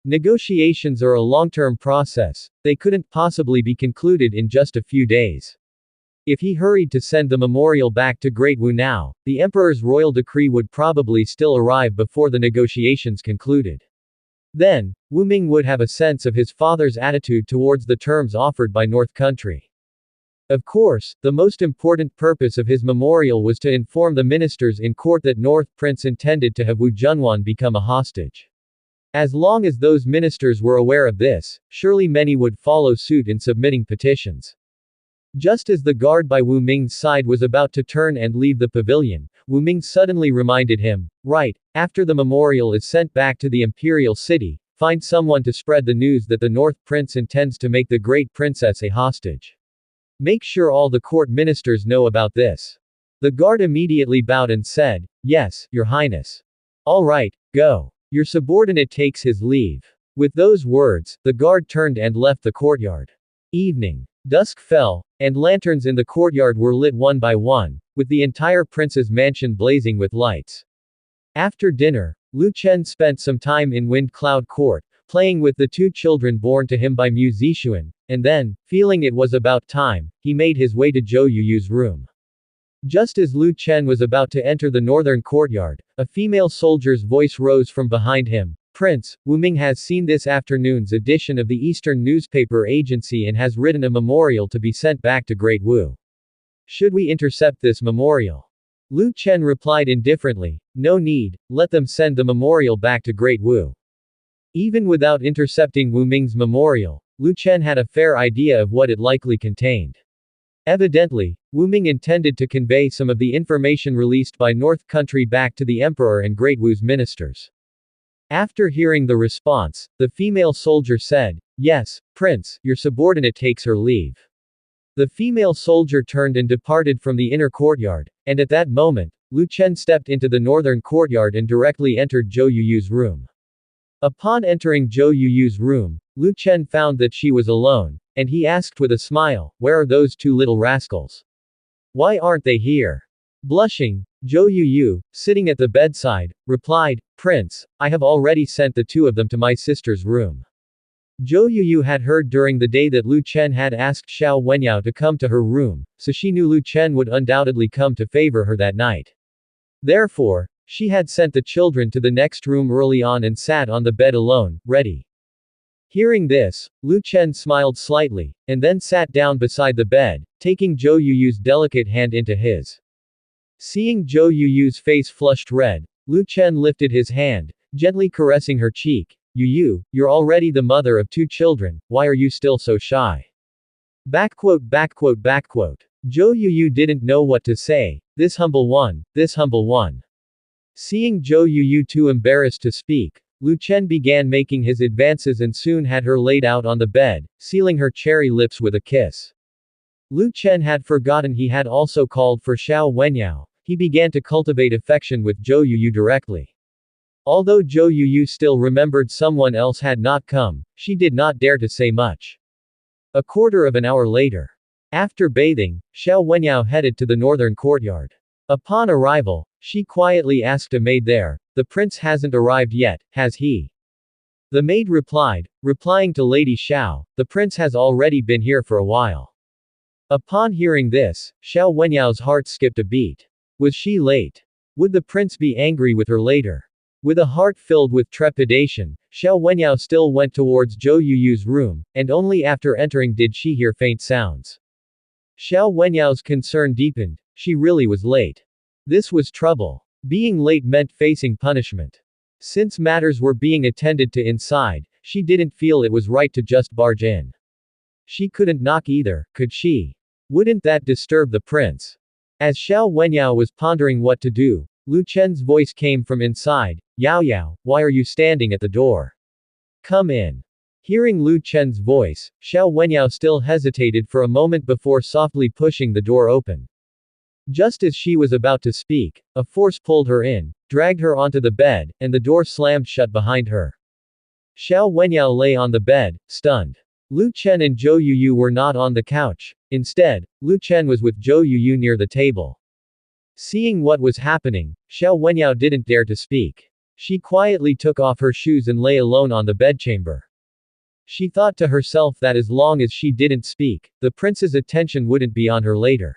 Negotiations are a long-term process, they couldn't possibly be concluded in just a few days. If he hurried to send the memorial back to Great Wu now, the emperor's royal decree would probably still arrive before the negotiations concluded. Then, Wu Ming would have a sense of his father's attitude towards the terms offered by North Country. Of course, the most important purpose of his memorial was to inform the ministers in court that North Prince intended to have Wu Junwan become a hostage. As long as those ministers were aware of this, surely many would follow suit in submitting petitions. Just as the guard by Wu Ming's side was about to turn and leave the pavilion, Wu Ming suddenly reminded him, "Right, after the memorial is sent back to the imperial city, find someone to spread the news that the North Prince intends to make the great princess a hostage. Make sure all the court ministers know about this." The guard immediately bowed and said, "Yes, Your Highness." "All right, go." Your subordinate takes his leave. With those words, the guard turned and left the courtyard. Evening. Dusk fell, and lanterns in the courtyard were lit one by one, with the entire prince's mansion blazing with lights. After dinner, Lu Chen spent some time in Wind Cloud Court, playing with the two children born to him by Mu Zixuan, and then, feeling it was about time, he made his way to Zhou Yuyu's room. Just as Lu Chen was about to enter the northern courtyard, a female soldier's voice rose from behind him. "Prince, Wu Ming has seen this afternoon's edition of the Eastern Newspaper Agency and has written a memorial to be sent back to Great Wu. Should we intercept this memorial?" Lu Chen replied indifferently, "No need, let them send the memorial back to Great Wu." Even without intercepting Wu Ming's memorial, Lu Chen had a fair idea of what it likely contained. Evidently, Wu Ming intended to convey some of the information released by North Country back to the emperor and Great Wu's ministers. After hearing the response, the female soldier said, "Yes, Prince, your subordinate takes her leave." The female soldier turned and departed from the inner courtyard, and at that moment, Lu Chen stepped into the northern courtyard and directly entered Zhou Yuyu's room. Upon entering Zhou Yuyu's room, Lu Chen found that she was alone, and he asked with a smile, "Where are those two little rascals? Why aren't they here?" Blushing, Zhou Yuyu, sitting at the bedside, replied, "Prince, I have already sent the two of them to my sister's room." Zhou Yuyu had heard during the day that Lu Chen had asked Xiao Wenyao to come to her room, so she knew Lu Chen would undoubtedly come to favor her that night. Therefore, she had sent the children to the next room early on and sat on the bed alone, ready. Hearing this, Lu Chen smiled slightly, and then sat down beside the bed, taking Zhou Yuyu's delicate hand into his. Seeing Zhou Yuyu's face flushed red, Lu Chen lifted his hand, gently caressing her cheek. "Yuyu, you're already the mother of two children, why are you still so shy?" Zhou Yuyu didn't know what to say. This humble one. Seeing Zhou Yuyu too embarrassed to speak, Lu Chen began making his advances and soon had her laid out on the bed, sealing her cherry lips with a kiss. Lu Chen had forgotten he had also called for Xiao Wenyao, he began to cultivate affection with Zhou Yuyu directly. Although Zhou Yuyu still remembered someone else had not come, she did not dare to say much. A quarter of an hour later. After bathing, Xiao Wenyao headed to the northern courtyard. Upon arrival, she quietly asked a maid there, "The prince hasn't arrived yet, has he?" The maid replied, replying to Lady Xiao, "The prince has already been here for a while." Upon hearing this, Xiao Wenyao's heart skipped a beat. Was she late? Would the prince be angry with her later? With a heart filled with trepidation, Xiao Wenyao still went towards Zhou Yuyu's room, and only after entering did she hear faint sounds. Xiao Wenyao's concern deepened. She really was late. This was trouble. Being late meant facing punishment. Since matters were being attended to inside, she didn't feel it was right to just barge in. She couldn't knock either, could she? Wouldn't that disturb the prince? As Xiao Wenyao was pondering what to do, Lu Chen's voice came from inside. "Yao Yao, why are you standing at the door? Come in." Hearing Lu Chen's voice, Xiao Wenyao still hesitated for a moment before softly pushing the door open. Just as she was about to speak, a force pulled her in, dragged her onto the bed, and the door slammed shut behind her. Xiao Wenyao lay on the bed, stunned. Lu Chen and Zhou Yuyu were not on the couch. Instead, Lu Chen was with Zhou Yuyu near the table. Seeing what was happening, Xiao Wenyao didn't dare to speak. She quietly took off her shoes and lay alone on the bedchamber. She thought to herself that as long as she didn't speak, the prince's attention wouldn't be on her later.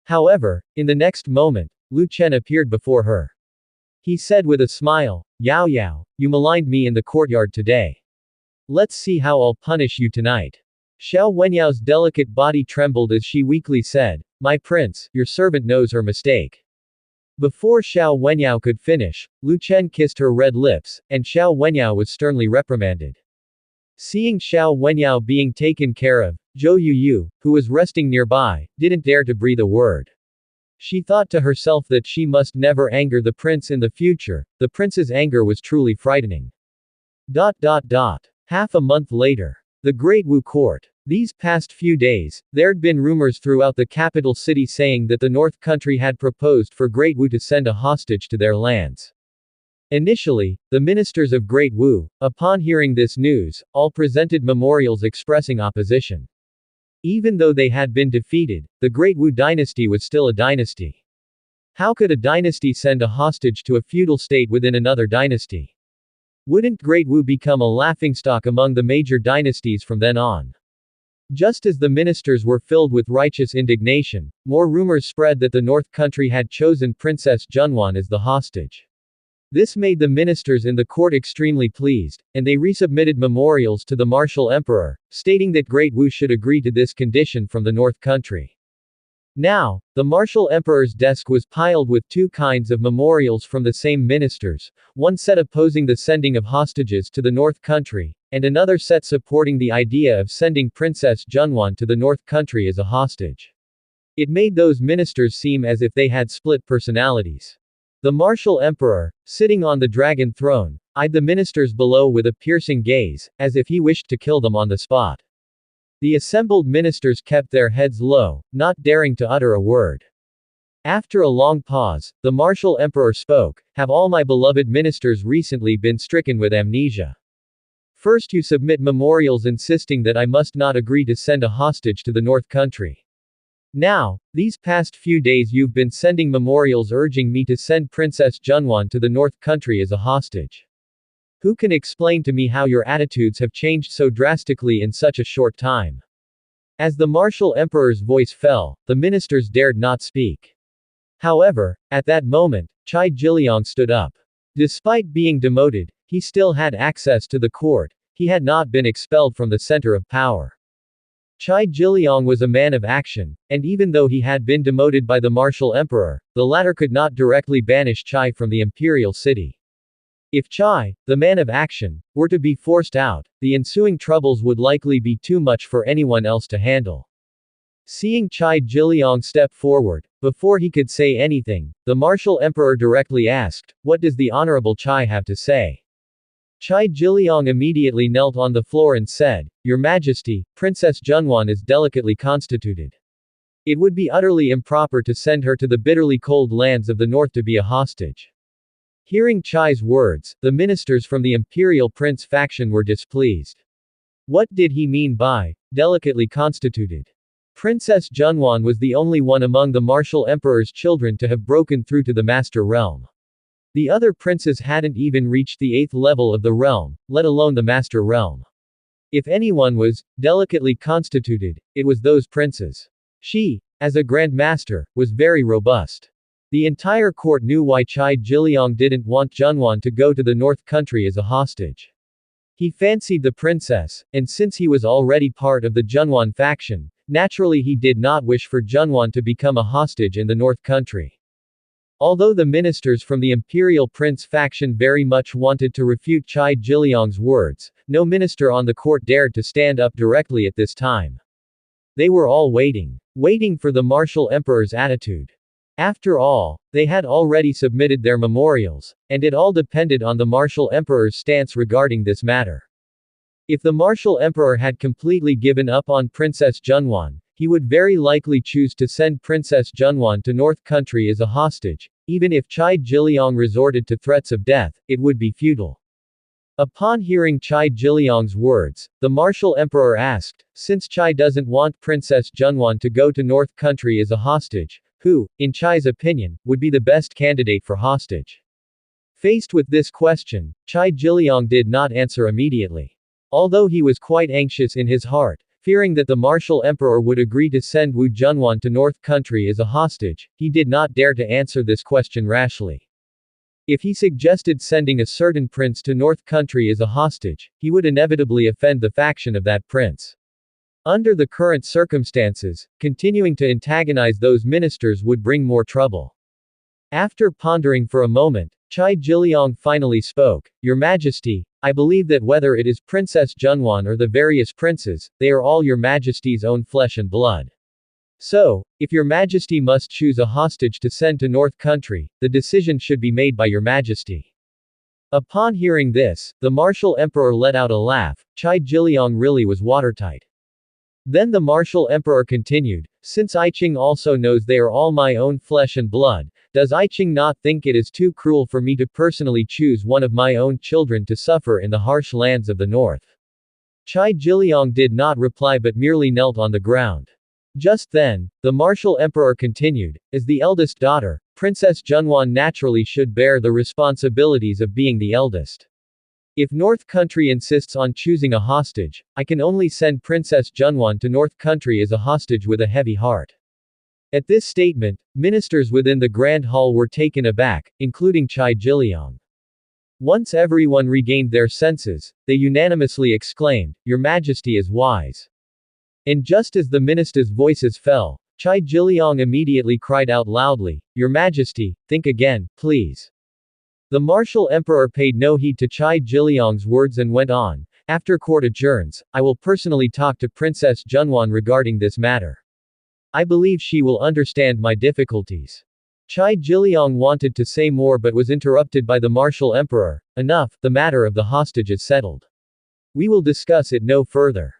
However, in the next moment, Lu Chen appeared before her. He said with a smile, "Yao Yao, you maligned me in the courtyard today. Let's see how I'll punish you tonight." Xiao Wenyao's delicate body trembled as she weakly said, "My prince, your servant knows her mistake." Before Xiao Wenyao could finish, Lu Chen kissed her red lips, and Xiao Wenyao was sternly reprimanded. Seeing Xiao Wenyao being taken care of, Zhou Yuyu, who was resting nearby, didn't dare to breathe a word. She thought to herself that she must never anger the prince in the future. The prince's anger was truly frightening. Half a month later. The Great Wu Court. These past few days, there'd been rumors throughout the capital city saying that the North Country had proposed for Great Wu to send a hostage to their lands. Initially, the ministers of Great Wu, upon hearing this news, all presented memorials expressing opposition. Even though they had been defeated, the Great Wu dynasty was still a dynasty. How could a dynasty send a hostage to a feudal state within another dynasty? Wouldn't Great Wu become a laughingstock among the major dynasties from then on? Just as the ministers were filled with righteous indignation, more rumors spread that the North Country had chosen Princess Junwan as the hostage. This made the ministers in the court extremely pleased, and they resubmitted memorials to the martial emperor, stating that Great Wu should agree to this condition from the North Country. Now, the martial emperor's desk was piled with two kinds of memorials from the same ministers, one set opposing the sending of hostages to the North Country, and another set supporting the idea of sending Princess Junwan to the North Country as a hostage. It made those ministers seem as if they had split personalities. The martial emperor, sitting on the dragon throne, eyed the ministers below with a piercing gaze, as if he wished to kill them on the spot. The assembled ministers kept their heads low, not daring to utter a word. After a long pause, the martial emperor spoke, "Have all my beloved ministers recently been stricken with amnesia? First you submit memorials insisting that I must not agree to send a hostage to the North Country. Now, these past few days you've been sending memorials urging me to send Princess Junwan to the North Country as a hostage. Who can explain to me how your attitudes have changed so drastically in such a short time?" As the martial emperor's voice fell, the ministers dared not speak. However, at that moment, Chai Jiliang stood up. Despite being demoted, he still had access to the court. He had not been expelled from the center of power. Chai Jiliang was a man of action, and even though he had been demoted by the martial emperor, the latter could not directly banish Chai from the imperial city. If Chai, the man of action, were to be forced out, the ensuing troubles would likely be too much for anyone else to handle. Seeing Chai Jiliang step forward, before he could say anything, the martial emperor directly asked, "What does the honorable Chai have to say?" Chai Jiliang immediately knelt on the floor and said, "Your Majesty, Princess Junwan is delicately constituted. It would be utterly improper to send her to the bitterly cold lands of the north to be a hostage. Hearing Chai's words, the ministers from the imperial prince faction were displeased. What did he mean by delicately constituted? Princess Junwan was the only one among the martial emperor's children to have broken through to the master realm. The other princes hadn't even reached the 8th level of the realm, let alone the master realm. If anyone was delicately constituted, it was those princes. She, as a Grand Master, was very robust. The entire court knew why Chai Jiliang didn't want Junwan to go to the North Country as a hostage. He fancied the princess, and since he was already part of the Junwan faction, naturally he did not wish for Junwan to become a hostage in the North Country. Although the ministers from the Imperial Prince faction very much wanted to refute Chai Jiliang's words, no minister on the court dared to stand up directly at this time. They were all waiting for the martial emperor's attitude. After all, they had already submitted their memorials, and it all depended on the martial emperor's stance regarding this matter. If the martial emperor had completely given up on Princess Junwan, he would very likely choose to send Princess Junwan to North Country as a hostage. Even if Chai Jiliang resorted to threats of death, it would be futile. Upon hearing Chai Jiliang's words, the martial emperor asked, since Chai doesn't want Princess Junwan to go to North Country as a hostage, who, in Chai's opinion, would be the best candidate for hostage? Faced with this question, Chai Jiliang did not answer immediately. Although he was quite anxious in his heart, fearing that the martial emperor would agree to send Wu Junwan to North Country as a hostage, he did not dare to answer this question rashly. If he suggested sending a certain prince to North Country as a hostage, he would inevitably offend the faction of that prince. Under the current circumstances, continuing to antagonize those ministers would bring more trouble. After pondering for a moment, Chai Jiliang finally spoke, Your Majesty, I believe that whether it is Princess Junwan or the various princes, they are all Your Majesty's own flesh and blood. So, if Your Majesty must choose a hostage to send to North Country, the decision should be made by Your Majesty. Upon hearing this, the martial emperor let out a laugh. Chai Jiliang really was watertight. Then the martial emperor continued, Since I Ching also knows they are all my own flesh and blood, does I Ching not think it is too cruel for me to personally choose one of my own children to suffer in the harsh lands of the north? Chai Jiliang did not reply but merely knelt on the ground. Just then, the martial emperor continued, As the eldest daughter, Princess Junwan naturally should bear the responsibilities of being the eldest. If North Country insists on choosing a hostage, I can only send Princess Junwan to North Country as a hostage with a heavy heart. At this statement, ministers within the Grand Hall were taken aback, including Chai Jiliang. Once everyone regained their senses, they unanimously exclaimed, Your Majesty is wise. And just as the ministers' voices fell, Chai Jiliang immediately cried out loudly, Your Majesty, think again, please. The martial emperor paid no heed to Chai Jiliang's words and went on, After court adjourns, I will personally talk to Princess Junwan regarding this matter. I believe she will understand my difficulties. Chai Jiliang wanted to say more but was interrupted by the martial emperor. Enough, the matter of the hostage is settled. We will discuss it no further.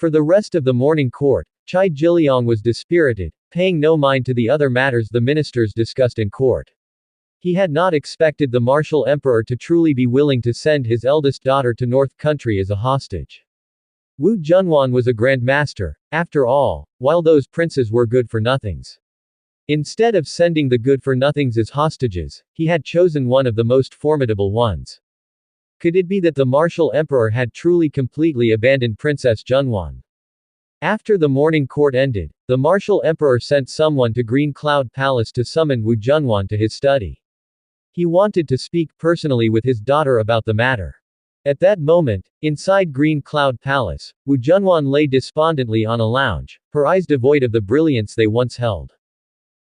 For the rest of the morning court, Chai Jiliang was dispirited, paying no mind to the other matters the ministers discussed in court. He had not expected the martial emperor to truly be willing to send his eldest daughter to North Country as a hostage. Wu Junwan was a Grand Master, after all, while those princes were good-for-nothings. Instead of sending the good-for-nothings as hostages, he had chosen one of the most formidable ones. Could it be that the martial emperor had truly completely abandoned Princess Junwan? After the morning court ended, the martial emperor sent someone to Green Cloud Palace to summon Wu Junwan to his study. He wanted to speak personally with his daughter about the matter. At that moment, inside Green Cloud Palace, Wu Junwan lay despondently on a lounge, her eyes devoid of the brilliance they once held.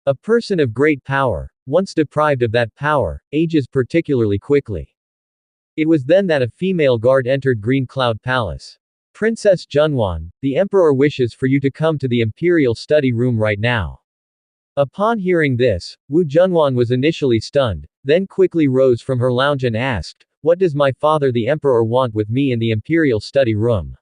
A person of great power, once deprived of that power, ages particularly quickly. It was then that a female guard entered Green Cloud Palace. Princess Junwan, the emperor wishes for you to come to the imperial study room right now. Upon hearing this, Wu Junwan was initially stunned, then quickly rose from her lounge and asked, What does my father the emperor want with me in the imperial study room?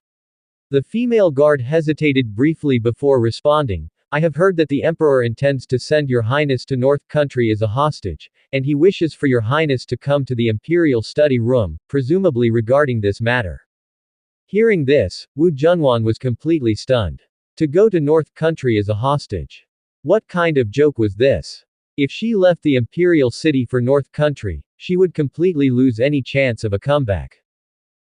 The female guard hesitated briefly before responding, I have heard that the Emperor intends to send your highness to North Country as a hostage, and he wishes for your highness to come to the imperial study room, presumably regarding this matter. Hearing this, Wu Junwan was completely stunned. To go to North Country as a hostage. What kind of joke was this? If she left the imperial city for North Country, she would completely lose any chance of a comeback.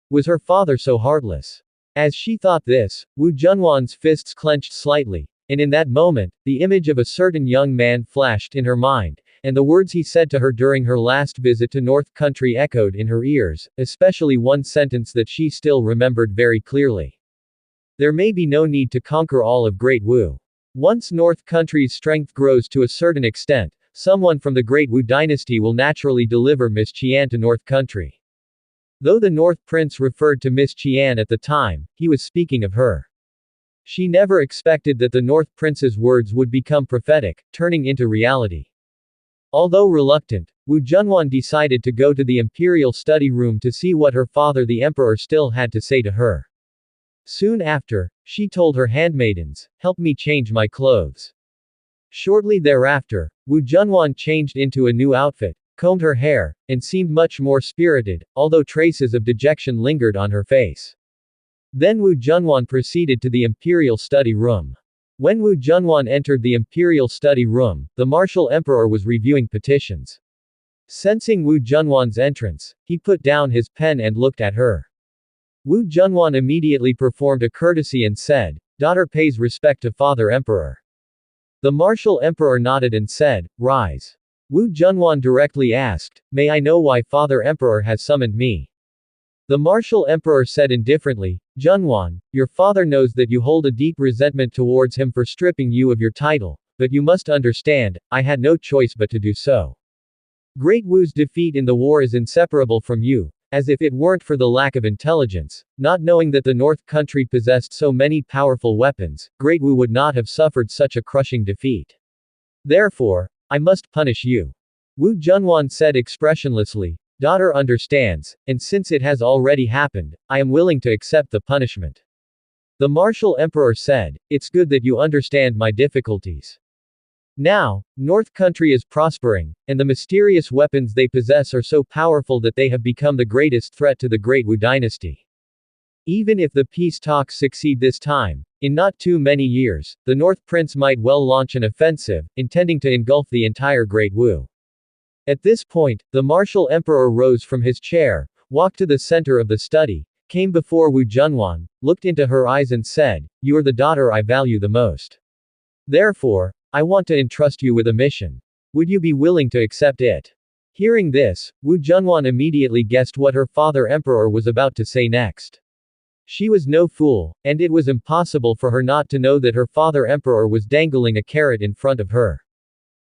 Was her father so heartless? As she thought this, Wu Junwan's fists clenched slightly, and in that moment, the image of a certain young man flashed in her mind, and the words he said to her during her last visit to North Country echoed in her ears, especially one sentence that she still remembered very clearly. There may be no need to conquer all of Great Wu. Once North Country's strength grows to a certain extent, someone from the Great Wu dynasty will naturally deliver Miss Qian to North Country. Though the North Prince referred to Miss Qian at the time, he was speaking of her. She never expected that the North Prince's words would become prophetic, turning into reality. Although reluctant, Wu Junwan decided to go to the imperial study room to see what her father the emperor still had to say to her. Soon after, she told her handmaidens, "Help me change my clothes." Shortly thereafter, Wu Junwan changed into a new outfit, combed her hair, and seemed much more spirited, although traces of dejection lingered on her face. Then Wu Junwan proceeded to the imperial study room. When Wu Junwan entered the imperial study room, the martial emperor was reviewing petitions. Sensing Wu Junwan's entrance, he put down his pen and looked at her. Wu Junwan immediately performed a courtesy and said, "Daughter pays respect to father emperor." The martial emperor nodded and said, "Rise." Wu Junwan directly asked, "May I know why father emperor has summoned me?" The martial emperor said indifferently, "Junwan, your father knows that you hold a deep resentment towards him for stripping you of your title, but you must understand, I had no choice but to do so. Great Wu's defeat in the war is inseparable from you, as if it weren't for the lack of intelligence, not knowing that the North Country possessed so many powerful weapons, Great Wu would not have suffered such a crushing defeat. Therefore, I must punish you." Wu Junwan said expressionlessly, "Daughter understands, and since it has already happened, I am willing to accept the punishment." The martial emperor said, "It's good that you understand my difficulties. Now, North Country is prospering, and the mysterious weapons they possess are so powerful that they have become the greatest threat to the Great Wu dynasty. Even if the peace talks succeed this time, in not too many years, the North Prince might well launch an offensive, intending to engulf the entire Great Wu." At this point, the martial emperor rose from his chair, walked to the center of the study, came before Wu Junwan, looked into her eyes and said, "You are the daughter I value the most. Therefore, I want to entrust you with a mission. Would you be willing to accept it?" Hearing this, Wu Junwan immediately guessed what her father emperor was about to say next. She was no fool, and it was impossible for her not to know that her father emperor was dangling a carrot in front of her.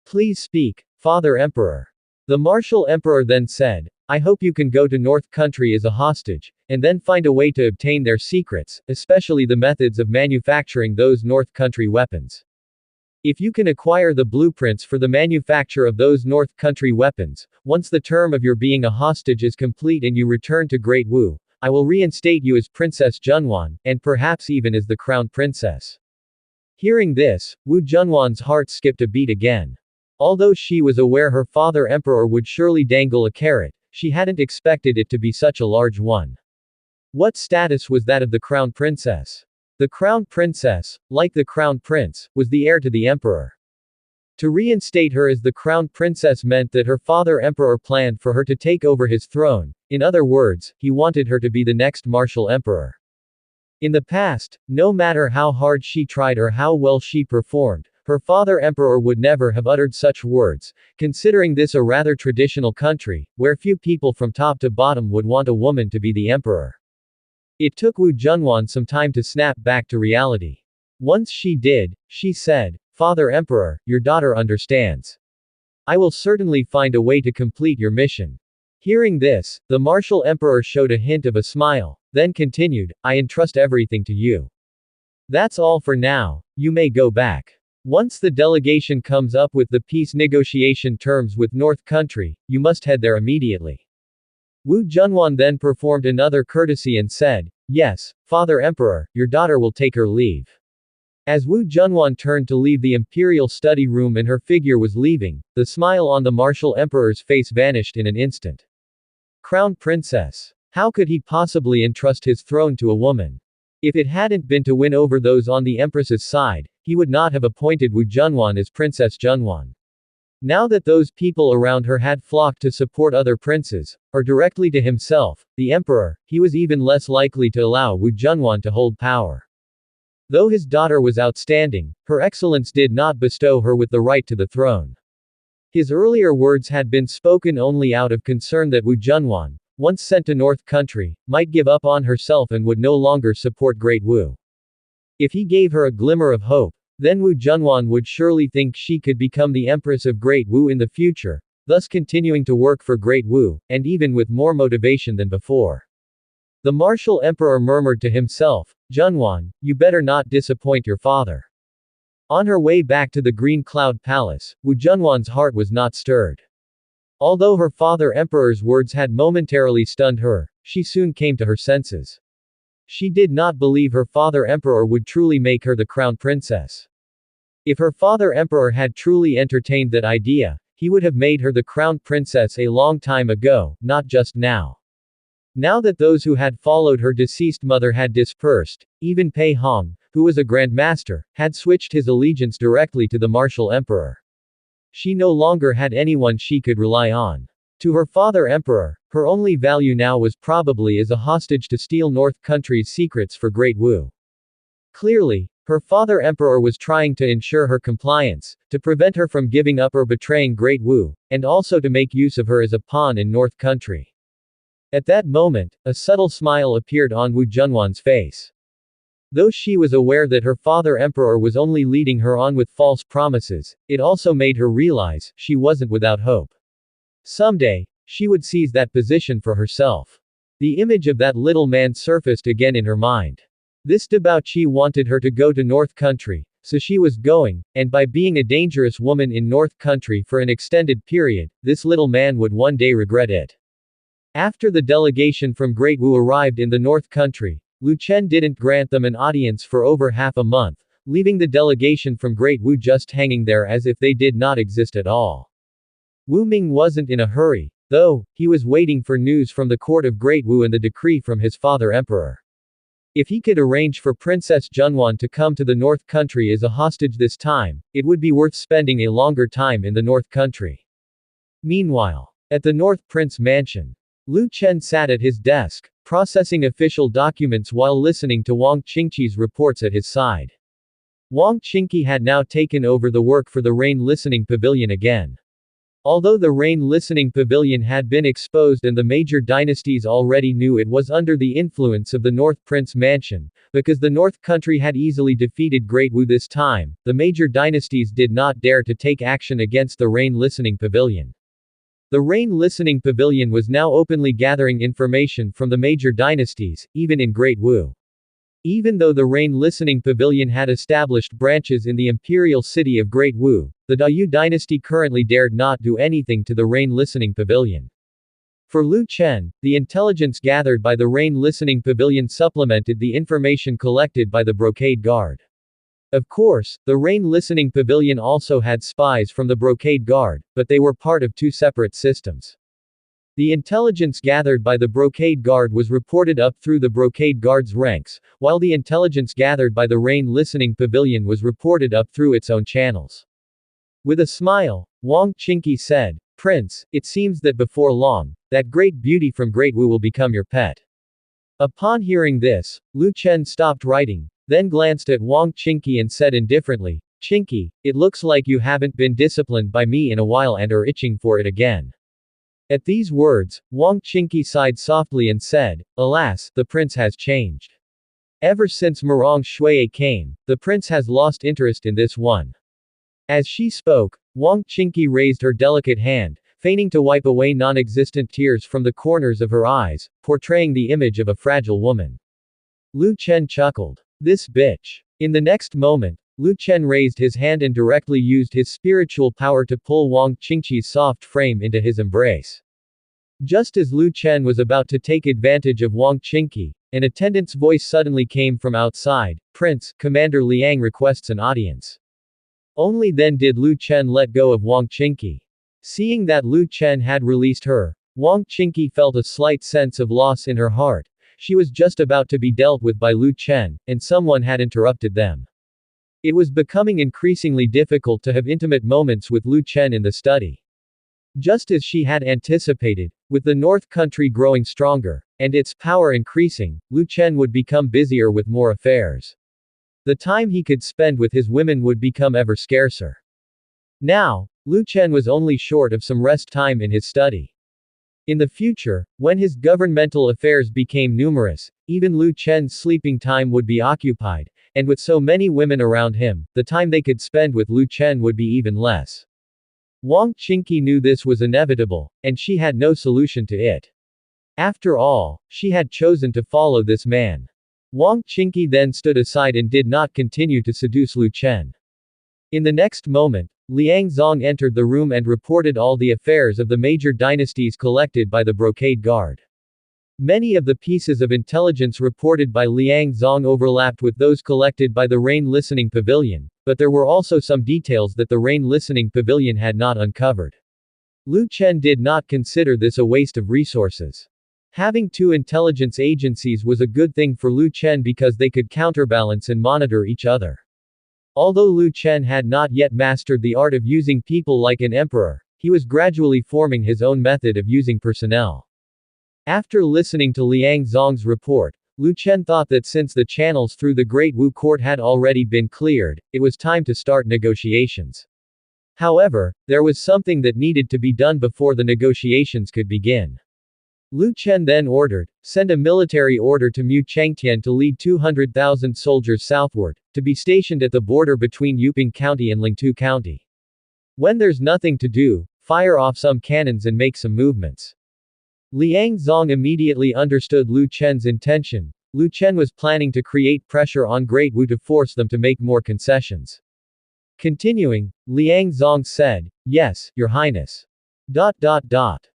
"Please speak, father emperor." The martial emperor then said, "I hope you can go to North Country as a hostage, and then find a way to obtain their secrets, especially the methods of manufacturing those North Country weapons. If you can acquire the blueprints for the manufacture of those North Country weapons, once the term of your being a hostage is complete and you return to Great Wu, I will reinstate you as Princess Junwan, and perhaps even as the crowned princess." Hearing this, Wu Junwan's heart skipped a beat again. Although she was aware her father emperor would surely dangle a carrot, she hadn't expected it to be such a large one. What status was that of the crown princess? The crown princess, like the crown prince, was the heir to the emperor. To reinstate her as the crown princess meant that her father emperor planned for her to take over his throne, in other words, he wanted her to be the next martial emperor. In the past, no matter how hard she tried or how well she performed, her father emperor would never have uttered such words, considering this a rather traditional country, where few people from top to bottom would want a woman to be the emperor. It took Wu Junwan some time to snap back to reality. Once she did, she said, "Father emperor, your daughter understands. I will certainly find a way to complete your mission." Hearing this, the martial emperor showed a hint of a smile, then continued, "I entrust everything to you. That's all for now, you may go back. Once the delegation comes up with the peace negotiation terms with North Country, you must head there immediately." Wu Junwan then performed another courtesy and said, "Yes, Father Emperor, your daughter will take her leave." As Wu Junwan turned to leave the imperial study room and her figure was leaving, the smile on the martial emperor's face vanished in an instant. Crown Princess. How could he possibly entrust his throne to a woman? If it hadn't been to win over those on the empress's side, he would not have appointed Wu Junwan as Princess Junwan. Now that those people around her had flocked to support other princes, or directly to himself, the emperor, he was even less likely to allow Wu Junwan to hold power. Though his daughter was outstanding, her excellence did not bestow her with the right to the throne. His earlier words had been spoken only out of concern that Wu Junwan, once sent to North Country, might give up on herself and would no longer support Great Wu. If he gave her a glimmer of hope, then Wu Junwan would surely think she could become the Empress of Great Wu in the future, thus continuing to work for Great Wu, and even with more motivation than before. The martial emperor murmured to himself, Junwan, you better not disappoint your father. On her way back to the Green Cloud Palace, Wu Junwan's heart was not stirred. Although her father emperor's words had momentarily stunned her, she soon came to her senses. She did not believe her father emperor would truly make her the crown princess. If her father emperor had truly entertained that idea, he would have made her the crown princess a long time ago, not just now. Now that those who had followed her deceased mother had dispersed, even Pei Hong, who was a grandmaster, had switched his allegiance directly to the martial emperor. She no longer had anyone she could rely on. To her father emperor, her only value now was probably as a hostage to steal North Country's secrets for Great Wu. Clearly, her father emperor was trying to ensure her compliance, to prevent her from giving up or betraying Great Wu, and also to make use of her as a pawn in North Country. At that moment, a subtle smile appeared on Wu Junwan's face. Though she was aware that her father emperor was only leading her on with false promises, it also made her realize she wasn't without hope. Someday, she would seize that position for herself. The image of that little man surfaced again in her mind. This debauchee wanted her to go to North Country, so she was going, and by being a dangerous woman in North Country for an extended period, this little man would one day regret it. After the delegation from Great Wu arrived in the North Country, Lu Chen didn't grant them an audience for over half a month, leaving the delegation from Great Wu just hanging there as if they did not exist at all. Wu Ming wasn't in a hurry, though, he was waiting for news from the court of Great Wu and the decree from his father emperor. If he could arrange for Princess Junwan to come to the North Country as a hostage this time, it would be worth spending a longer time in the North Country. Meanwhile, at the North Prince Mansion, Lu Chen sat at his desk, processing official documents while listening to Wang Qingqi's reports at his side. Wang Qingqi had now taken over the work for the Rain Listening Pavilion again. Although the Rain Listening Pavilion had been exposed and the major dynasties already knew it was under the influence of the North Prince Mansion, because the North Country had easily defeated Great Wu this time, the major dynasties did not dare to take action against the Rain Listening Pavilion. The Rain Listening Pavilion was now openly gathering information from the major dynasties, even in Great Wu. Even though the Rain Listening Pavilion had established branches in the imperial city of Great Wu, the Dayu dynasty currently dared not do anything to the Rain Listening Pavilion. For Lu Chen, the intelligence gathered by the Rain Listening Pavilion supplemented the information collected by the Brocade Guard. Of course, the Rain Listening Pavilion also had spies from the Brocade Guard, but they were part of two separate systems. The intelligence gathered by the Brocade Guard was reported up through the Brocade Guard's ranks, while the intelligence gathered by the Rain Listening Pavilion was reported up through its own channels. With a smile, Wang Qingqi said, "Prince, it seems that before long, that great beauty from Great Wu will become your pet." Upon hearing this, Lu Chen stopped writing, then glanced at Wang Qingqi and said indifferently, "Qingqi, it looks like you haven't been disciplined by me in a while and are itching for it again." At these words, Wang Qingqi sighed softly and said, "Alas, the prince has changed. Ever since Murong Shui came, the prince has lost interest in this one." As she spoke, Wang Qingqi raised her delicate hand, feigning to wipe away non-existent tears from the corners of her eyes, portraying the image of a fragile woman. Lu Chen chuckled. "This bitch." In the next moment, Lu Chen raised his hand and directly used his spiritual power to pull Wang Qingqi's soft frame into his embrace. Just as Lu Chen was about to take advantage of Wang Qingqi, an attendant's voice suddenly came from outside. Prince, Commander Liang requests an audience. Only then did Lu Chen let go of Wang Qingqi. Seeing that Lu Chen had released her, Wang Qingqi felt a slight sense of loss in her heart. She was just about to be dealt with by Lu Chen, and someone had interrupted them. It was becoming increasingly difficult to have intimate moments with Lu Chen in the study. Just as she had anticipated, with the North Country growing stronger, and its power increasing, Lu Chen would become busier with more affairs. The time he could spend with his women would become ever scarcer. Now, Lu Chen was only short of some rest time in his study. In the future, when his governmental affairs became numerous, even Lu Chen's sleeping time would be occupied, and with so many women around him, the time they could spend with Lu Chen would be even less. Wang Qingqi knew this was inevitable, and she had no solution to it. After all, she had chosen to follow this man. Wang Qingqi then stood aside and did not continue to seduce Lu Chen. In the next moment, Liang Zong entered the room and reported all the affairs of the major dynasties collected by the Brocade Guard. Many of the pieces of intelligence reported by Liang Zong overlapped with those collected by the Rain Listening Pavilion, but there were also some details that the Rain Listening Pavilion had not uncovered. Lu Chen did not consider this a waste of resources. Having two intelligence agencies was a good thing for Lu Chen because they could counterbalance and monitor each other. Although Lu Chen had not yet mastered the art of using people like an emperor, he was gradually forming his own method of using personnel. After listening to Liang Zong's report, Lu Chen thought that since the channels through the Great Wu Court had already been cleared, it was time to start negotiations. However, there was something that needed to be done before the negotiations could begin. Lu Chen then ordered, send a military order to Mu Changtian to lead 200,000 soldiers southward, to be stationed at the border between Yuping County and Lingtu County. When there's nothing to do, fire off some cannons and make some movements. Liang Zong immediately understood Lu Chen's intention. Lu Chen was planning to create pressure on Great Wu to force them to make more concessions. Continuing, Liang Zong said, "Yes, Your Highness."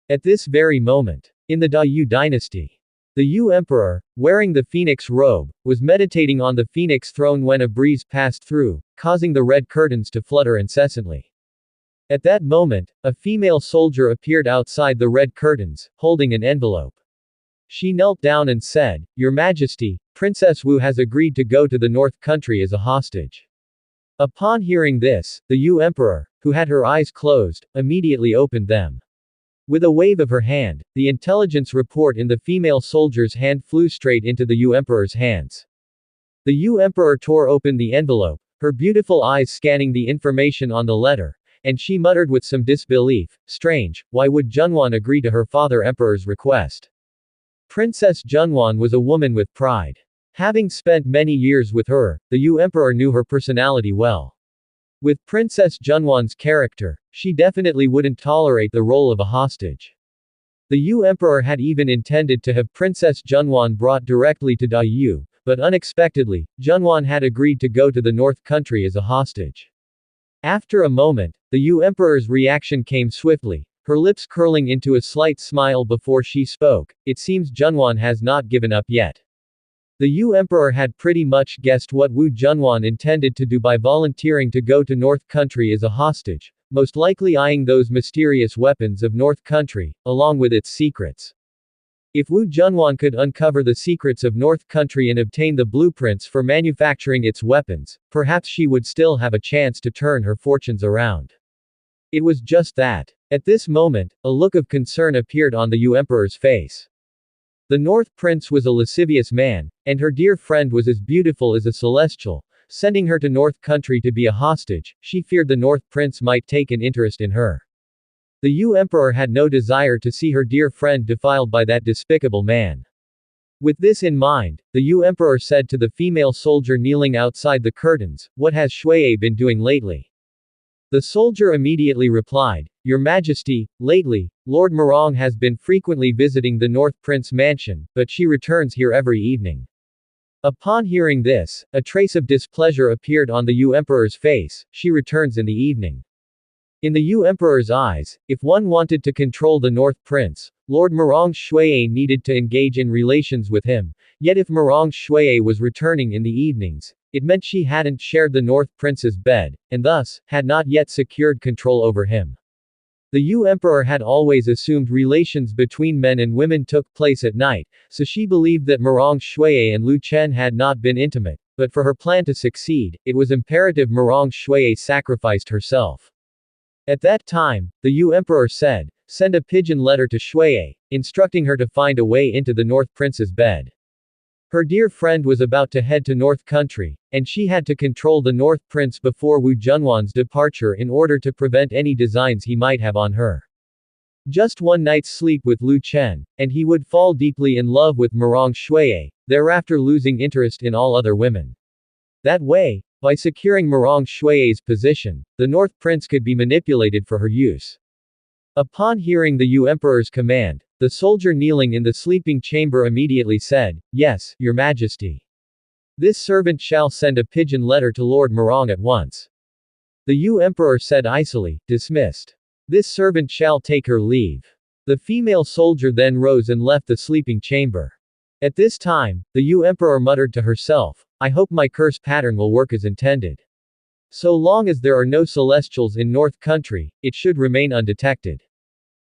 At this very moment, in the Da Yu dynasty, the Yu emperor, wearing the phoenix robe, was meditating on the phoenix throne when a breeze passed through, causing the red curtains to flutter incessantly. At that moment, a female soldier appeared outside the red curtains, holding an envelope. She knelt down and said, "Your Majesty, Princess Wu has agreed to go to the North Country as a hostage." Upon hearing this, the Yu emperor, who had her eyes closed, immediately opened them. With a wave of her hand, the intelligence report in the female soldier's hand flew straight into the Yu emperor's hands. The Yu emperor tore open the envelope, her beautiful eyes scanning the information on the letter, and she muttered with some disbelief, "Strange, why would Junwan agree to her father emperor's request?" Princess Junwan was a woman with pride. Having spent many years with her, the Yu emperor knew her personality well. With Princess Junwan's character, she definitely wouldn't tolerate the role of a hostage. The Yu emperor had even intended to have Princess Junwan brought directly to Da Yu, but unexpectedly, Junwan had agreed to go to the North Country as a hostage. After a moment, the Yu emperor's reaction came swiftly, her lips curling into a slight smile before she spoke. "It seems Junwan has not given up yet." The Yu emperor had pretty much guessed what Wu Junwan intended to do by volunteering to go to North Country as a hostage, most likely eyeing those mysterious weapons of North Country, along with its secrets. If Wu Junwan could uncover the secrets of North Country and obtain the blueprints for manufacturing its weapons, perhaps she would still have a chance to turn her fortunes around. It was just that. At this moment, a look of concern appeared on the Yu emperor's face. The North Prince was a lascivious man, and her dear friend was as beautiful as a celestial. Sending her to North Country to be a hostage, she feared the North Prince might take an interest in her. The Yu emperor had no desire to see her dear friend defiled by that despicable man. With this in mind, the Yu emperor said to the female soldier kneeling outside the curtains, "What has Shuiye been doing lately?" The soldier immediately replied, "Your Majesty, lately, Lord Morong has been frequently visiting the North Prince mansion, but she returns here every evening." Upon hearing this, a trace of displeasure appeared on the Yu emperor's face. "She returns in the evening." In the Yu Emperor's eyes, if one wanted to control the North Prince, Lord Marong Shuai needed to engage in relations with him, yet if Marong Shuai was returning in the evenings, it meant she hadn't shared the North Prince's bed, and thus, had not yet secured control over him. The Yu Emperor had always assumed relations between men and women took place at night, so she believed that Marong Shuai and Lu Chen had not been intimate, but for her plan to succeed, it was imperative Marong Shuai sacrificed herself. At that time, the Yu Emperor said, "Send a pigeon letter to Shuai, instructing her to find a way into the North Prince's bed." Her dear friend was about to head to North Country, and she had to control the North Prince before Wu Junwan's departure in order to prevent any designs he might have on her. Just one night's sleep with Lu Chen, and he would fall deeply in love with Marong Shuai, thereafter losing interest in all other women. That way, by securing Marong Shuai's position, the North Prince could be manipulated for her use. Upon hearing the Yu Emperor's command, the soldier kneeling in the sleeping chamber immediately said, "Yes, Your Majesty. This servant shall send a pigeon letter to Lord Marong at once." The Yu Emperor said icily, "Dismissed. This servant shall take her leave." The female soldier then rose and left the sleeping chamber. At this time, the Yu Emperor muttered to herself, "I hope my curse pattern will work as intended. So long as there are no celestials in North Country, it should remain undetected."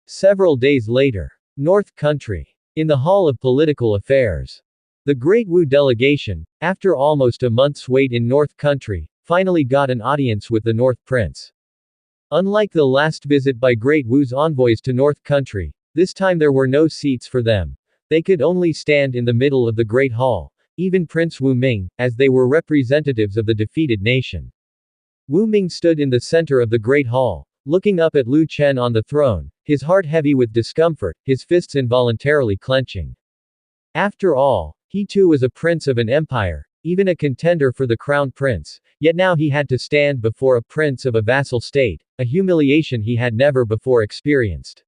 Several days later. North Country. In the Hall of Political Affairs. The Great Wu delegation, after almost a month's wait in North Country, finally got an audience with the North Prince. Unlike the last visit by Great Wu's envoys to North Country, this time there were no seats for them. They could only stand in the middle of the Great Hall, even Prince Wu Ming, as they were representatives of the defeated nation. Wu Ming stood in the center of the Great Hall, looking up at Lu Chen on the throne, his heart heavy with discomfort, his fists involuntarily clenching. After all, he too was a prince of an empire, even a contender for the crown prince, yet now he had to stand before a prince of a vassal state, a humiliation he had never before experienced.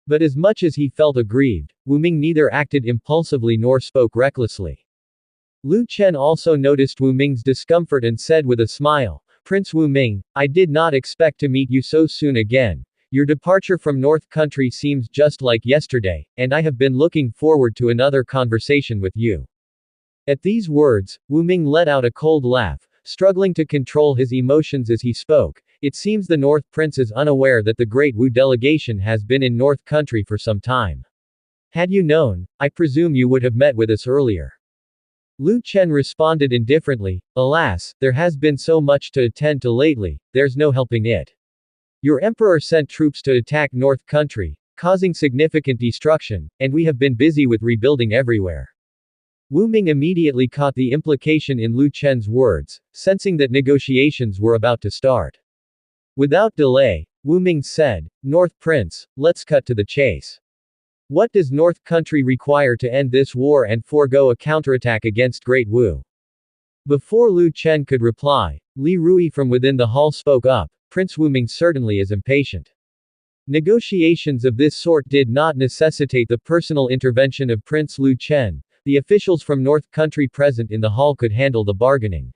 But as much as he felt aggrieved, Wu Ming neither acted impulsively nor spoke recklessly. Lu Chen also noticed Wu Ming's discomfort and said with a smile, "Prince Wu Ming, I did not expect to meet you so soon again. Your departure from North Country seems just like yesterday, and I have been looking forward to another conversation with you." At these words, Wu Ming let out a cold laugh, struggling to control his emotions as he spoke. "It seems the North Prince is unaware that the Great Wu delegation has been in North Country for some time. Had you known, I presume you would have met with us earlier." Lu Chen responded indifferently, "Alas, there has been so much to attend to lately, there's no helping it. Your emperor sent troops to attack North Country, causing significant destruction, and we have been busy with rebuilding everywhere." Wu Ming immediately caught the implication in Lu Chen's words, sensing that negotiations were about to start. Without delay, Wu Ming said, "North Prince, let's cut to the chase. What does North Country require to end this war and forego a counterattack against Great Wu?" Before Lu Chen could reply, Li Rui from within the hall spoke up, "Prince Wu Ming certainly is impatient. Negotiations of this sort did not necessitate the personal intervention of Prince Lu Chen. The officials from North Country present in the hall could handle the bargaining.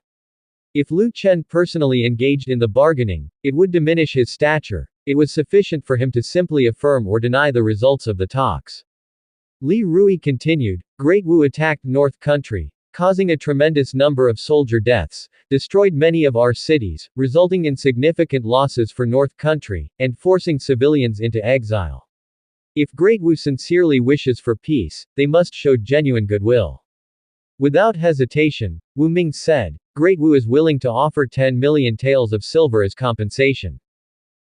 If Lu Chen personally engaged in the bargaining, it would diminish his stature. It was sufficient for him to simply affirm or deny the results of the talks." Li Rui continued, "Great Wu attacked North Country, causing a tremendous number of soldier deaths, destroyed many of our cities, resulting in significant losses for North Country, and forcing civilians into exile. If Great Wu sincerely wishes for peace, they must show genuine goodwill." Without hesitation, Wu Ming said, "Great Wu is willing to offer 10 million taels of silver as compensation."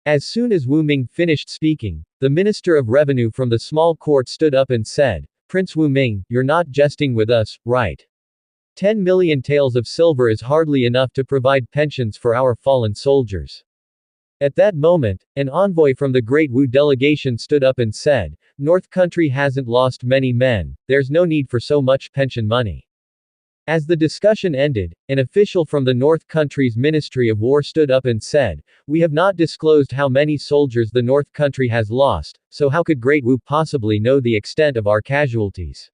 As soon as Wu Ming finished speaking, the Minister of Revenue from the small court stood up and said, "Prince Wu Ming, you're not jesting with us, right? 10 million taels of silver is hardly enough to provide pensions for our fallen soldiers." At that moment, an envoy from the Great Wu delegation stood up and said, "North Country hasn't lost many men, there's no need for so much pension money." As the discussion ended, an official from the North Country's Ministry of War stood up and said, "We have not disclosed how many soldiers the North Country has lost, so how could Great Wu possibly know the extent of our casualties?"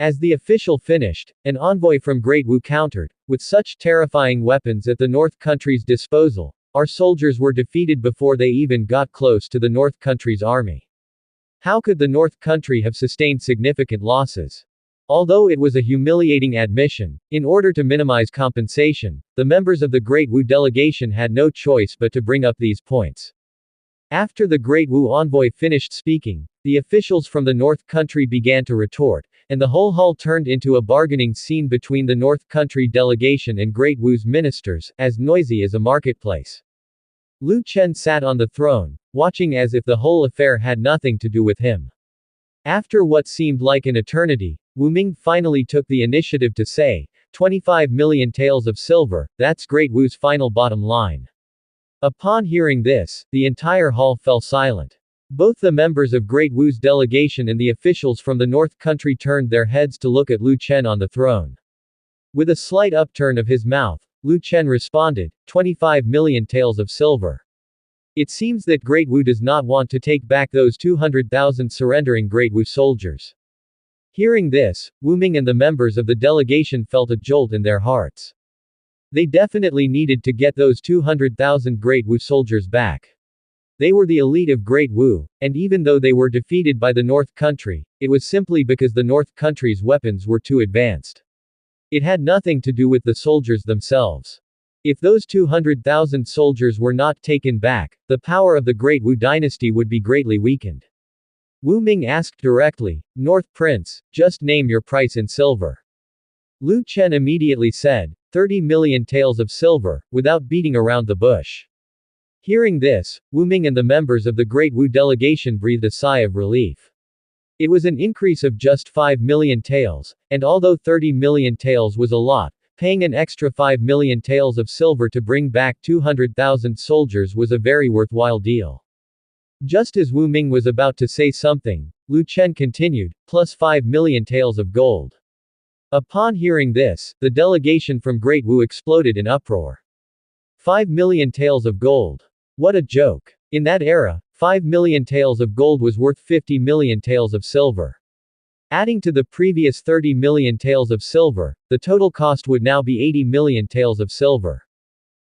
As the official finished, an envoy from Great Wu countered, "With such terrifying weapons at the North Country's disposal, our soldiers were defeated before they even got close to the North Country's army. How could the North Country have sustained significant losses? Although it was a humiliating admission, in order to minimize compensation, the members of the Great Wu delegation had no choice but to bring up these points. After the Great Wu envoy finished speaking, the officials from the North Country began to retort, and the whole hall turned into a bargaining scene between the North Country delegation and Great Wu's ministers, as noisy as a marketplace. Lu Chen sat on the throne, watching as if the whole affair had nothing to do with him. After what seemed like an eternity, Wu Ming finally took the initiative to say, 25 million taels of silver, that's Great Wu's final bottom line. Upon hearing this, the entire hall fell silent. Both the members of Great Wu's delegation and the officials from the North Country turned their heads to look at Lu Chen on the throne. With a slight upturn of his mouth, Lu Chen responded, 25 million taels of silver. It seems that Great Wu does not want to take back those 200,000 surrendering Great Wu soldiers. Hearing this, Wu Ming and the members of the delegation felt a jolt in their hearts. They definitely needed to get those 200,000 Great Wu soldiers back. They were the elite of Great Wu, and even though they were defeated by the North Country, it was simply because the North Country's weapons were too advanced. It had nothing to do with the soldiers themselves. If those 200,000 soldiers were not taken back, the power of the Great Wu dynasty would be greatly weakened. Wu Ming asked directly, North Prince, just name your price in silver. Lu Chen immediately said, 30 million taels of silver, without beating around the bush. Hearing this, Wu Ming and the members of the Great Wu delegation breathed a sigh of relief. It was an increase of just 5 million taels, and although 30 million taels was a lot, paying an extra 5 million taels of silver to bring back 200,000 soldiers was a very worthwhile deal. Just as Wu Ming was about to say something, Lu Chen continued, plus 5 million taels of gold. Upon hearing this, the delegation from Great Wu exploded in uproar. 5 million taels of gold. What a joke. In that era, 5 million taels of gold was worth 50 million taels of silver. Adding to the previous 30 million taels of silver, the total cost would now be 80 million taels of silver.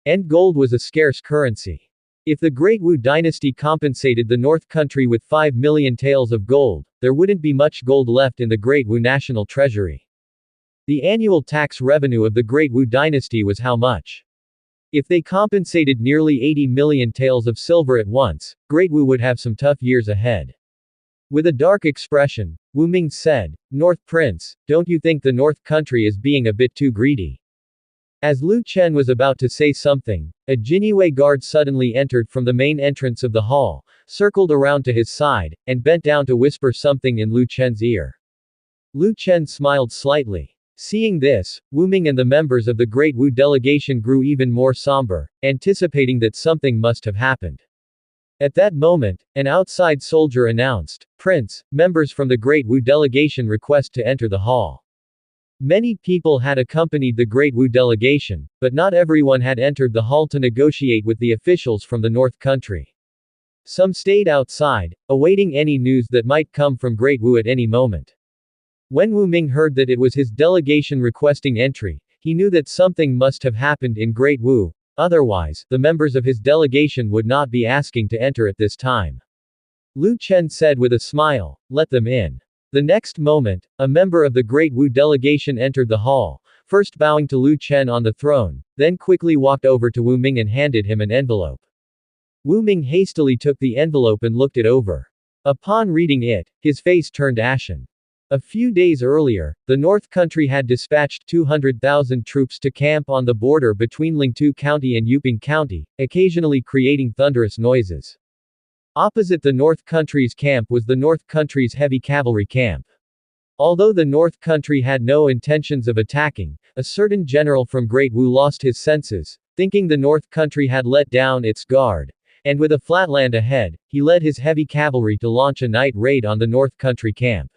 And gold was a scarce currency. If the Great Wu dynasty compensated the North Country with 5 million taels of gold, there wouldn't be much gold left in the Great Wu national treasury. The annual tax revenue of the Great Wu dynasty was how much? If they compensated nearly 80 million taels of silver at once, Great Wu would have some tough years ahead. With a dark expression, Wu Ming said, North Prince, don't you think the North Country is being a bit too greedy? As Lu Chen was about to say something, a Jinyue guard suddenly entered from the main entrance of the hall, circled around to his side, and bent down to whisper something in Lu Chen's ear. Lu Chen smiled slightly. Seeing this, Wu Ming and the members of the Great Wu delegation grew even more somber, anticipating that something must have happened. At that moment, an outside soldier announced, Prince, members from the Great Wu delegation request to enter the hall. Many people had accompanied the Great Wu delegation, but not everyone had entered the hall to negotiate with the officials from the North Country. Some stayed outside, awaiting any news that might come from Great Wu at any moment. When Wu Ming heard that it was his delegation requesting entry, he knew that something must have happened in Great Wu, otherwise, the members of his delegation would not be asking to enter at this time. Lu Chen said with a smile, let them in. The next moment, a member of the Great Wu delegation entered the hall, first bowing to Lu Chen on the throne, then quickly walked over to Wu Ming and handed him an envelope. Wu Ming hastily took the envelope and looked it over. Upon reading it, his face turned ashen. A few days earlier, the North Country had dispatched 200,000 troops to camp on the border between Lingtu County and Yuping County, occasionally creating thunderous noises. Opposite the North Country's camp was the North Country's heavy cavalry camp. Although the North Country had no intentions of attacking, a certain general from Great Wu lost his senses, thinking the North Country had let down its guard, and with a flatland ahead, he led his heavy cavalry to launch a night raid on the North Country camp.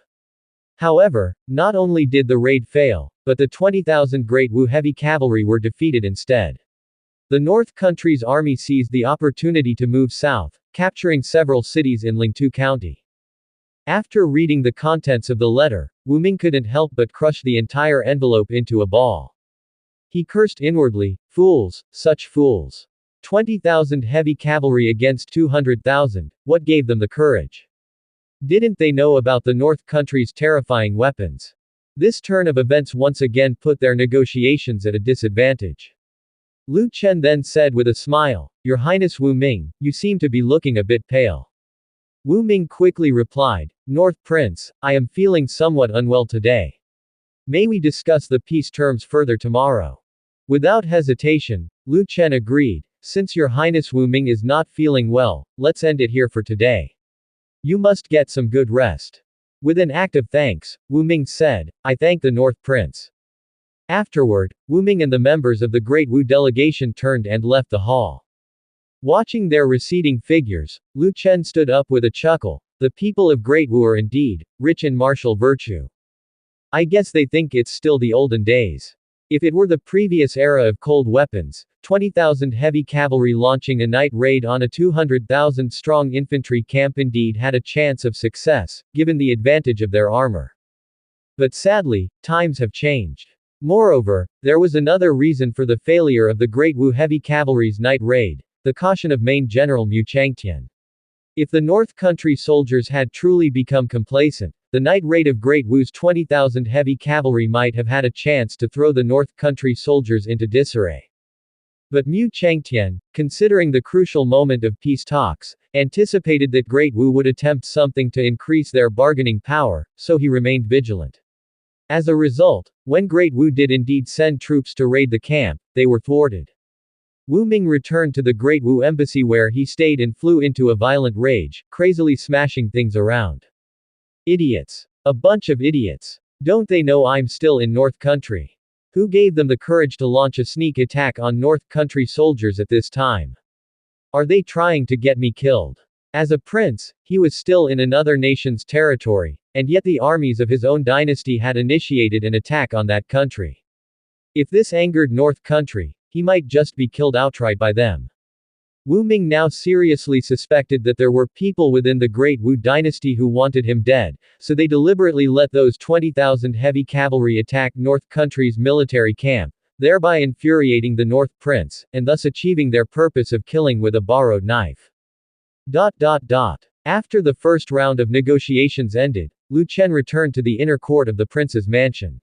However, not only did the raid fail, but the 20,000 Great Wu heavy cavalry were defeated instead. The North Country's army seized the opportunity to move south, capturing several cities in Lingtu County. After reading the contents of the letter, Wu Ming couldn't help but crush the entire envelope into a ball. He cursed inwardly, fools, such fools. 20,000 heavy cavalry against 200,000, what gave them the courage? Didn't they know about the North Country's terrifying weapons? This turn of events once again put their negotiations at a disadvantage. Lu Chen then said with a smile, "Your Highness Wu Ming, you seem to be looking a bit pale." Wu Ming quickly replied, "North Prince, I am feeling somewhat unwell today. May we discuss the peace terms further tomorrow?" Without hesitation, Lu Chen agreed, "Since Your Highness Wu Ming is not feeling well, let's end it here for today. You must get some good rest." With an act of thanks, Wu Ming said, "I thank the North Prince." Afterward, Wu Ming and the members of the Great Wu delegation turned and left the hall. Watching their receding figures, Lu Chen stood up with a chuckle. The people of Great Wu are indeed rich in martial virtue. I guess they think it's still the olden days. If it were the previous era of cold weapons, 20,000 heavy cavalry launching a night raid on a 200,000 strong infantry camp indeed had a chance of success, given the advantage of their armor. But sadly, times have changed. Moreover, there was another reason for the failure of the Great Wu heavy cavalry's night raid: the caution of main General Mu Changtian. If the North Country soldiers had truly become complacent, the night raid of Great Wu's 20,000 heavy cavalry might have had a chance to throw the North Country soldiers into disarray. But Mu Changtian, considering the crucial moment of peace talks, anticipated that Great Wu would attempt something to increase their bargaining power, so he remained vigilant. As a result, when Great Wu did indeed send troops to raid the camp, they were thwarted. Wu Ming returned to the Great Wu embassy where he stayed and flew into a violent rage, crazily smashing things around. Idiots. A bunch of idiots. Don't they know I'm still in North Country? Who gave them the courage to launch a sneak attack on North Country soldiers at this time? Are they trying to get me killed? As a prince, he was still in another nation's territory, and yet the armies of his own dynasty had initiated an attack on that country. If this angered North Country, he might just be killed outright by them. Wu Ming now seriously suspected that there were people within the Great Wu dynasty who wanted him dead, so they deliberately let those 20,000 heavy cavalry attack North Country's military camp, thereby infuriating the North Prince, and thus achieving their purpose of killing with a borrowed knife. After the first round of negotiations ended, Lu Chen returned to the inner court of the prince's mansion.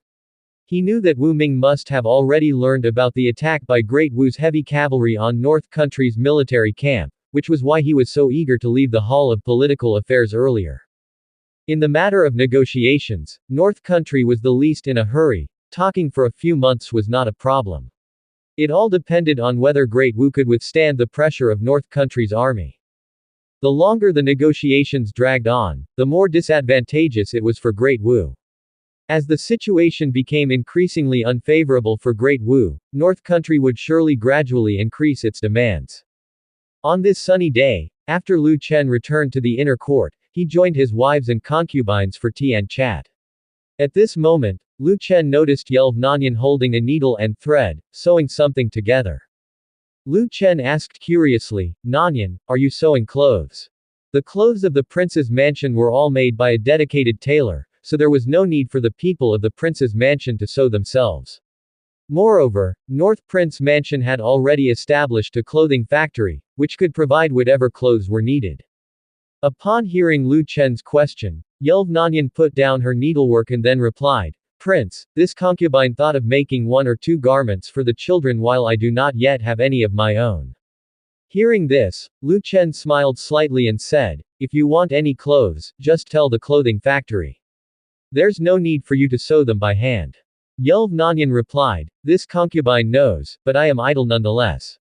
He knew that Wu Ming must have already learned about the attack by Great Wu's heavy cavalry on North Country's military camp, which was why he was so eager to leave the Hall of Political Affairs earlier. In the matter of negotiations, North Country was the least in a hurry. Talking for a few months was not a problem. It all depended on whether Great Wu could withstand the pressure of North Country's army. The longer the negotiations dragged on, the more disadvantageous it was for Great Wu. As the situation became increasingly unfavorable for Great Wu, North Country would surely gradually increase its demands. On this sunny day, after Lu Chen returned to the inner court, he joined his wives and concubines for tea and chat. At this moment, Lu Chen noticed Yelv Nanyan holding a needle and thread, sewing something together. Lu Chen asked curiously, "Nanyan, are you sewing clothes?" The clothes of the prince's mansion were all made by a dedicated tailor, so there was no need for the people of the prince's mansion to sew themselves. Moreover, North Prince Mansion had already established a clothing factory, which could provide whatever clothes were needed. Upon hearing Lu Chen's question, Yelv Nanyan put down her needlework and then replied, "Prince, this concubine thought of making 1 or 2 garments for the children while I do not yet have any of my own." Hearing this, Lu Chen smiled slightly and said, "If you want any clothes, just tell the clothing factory. There's no need for you to sew them by hand." Yelv Nanyan replied, "This concubine knows, but I am idle nonetheless."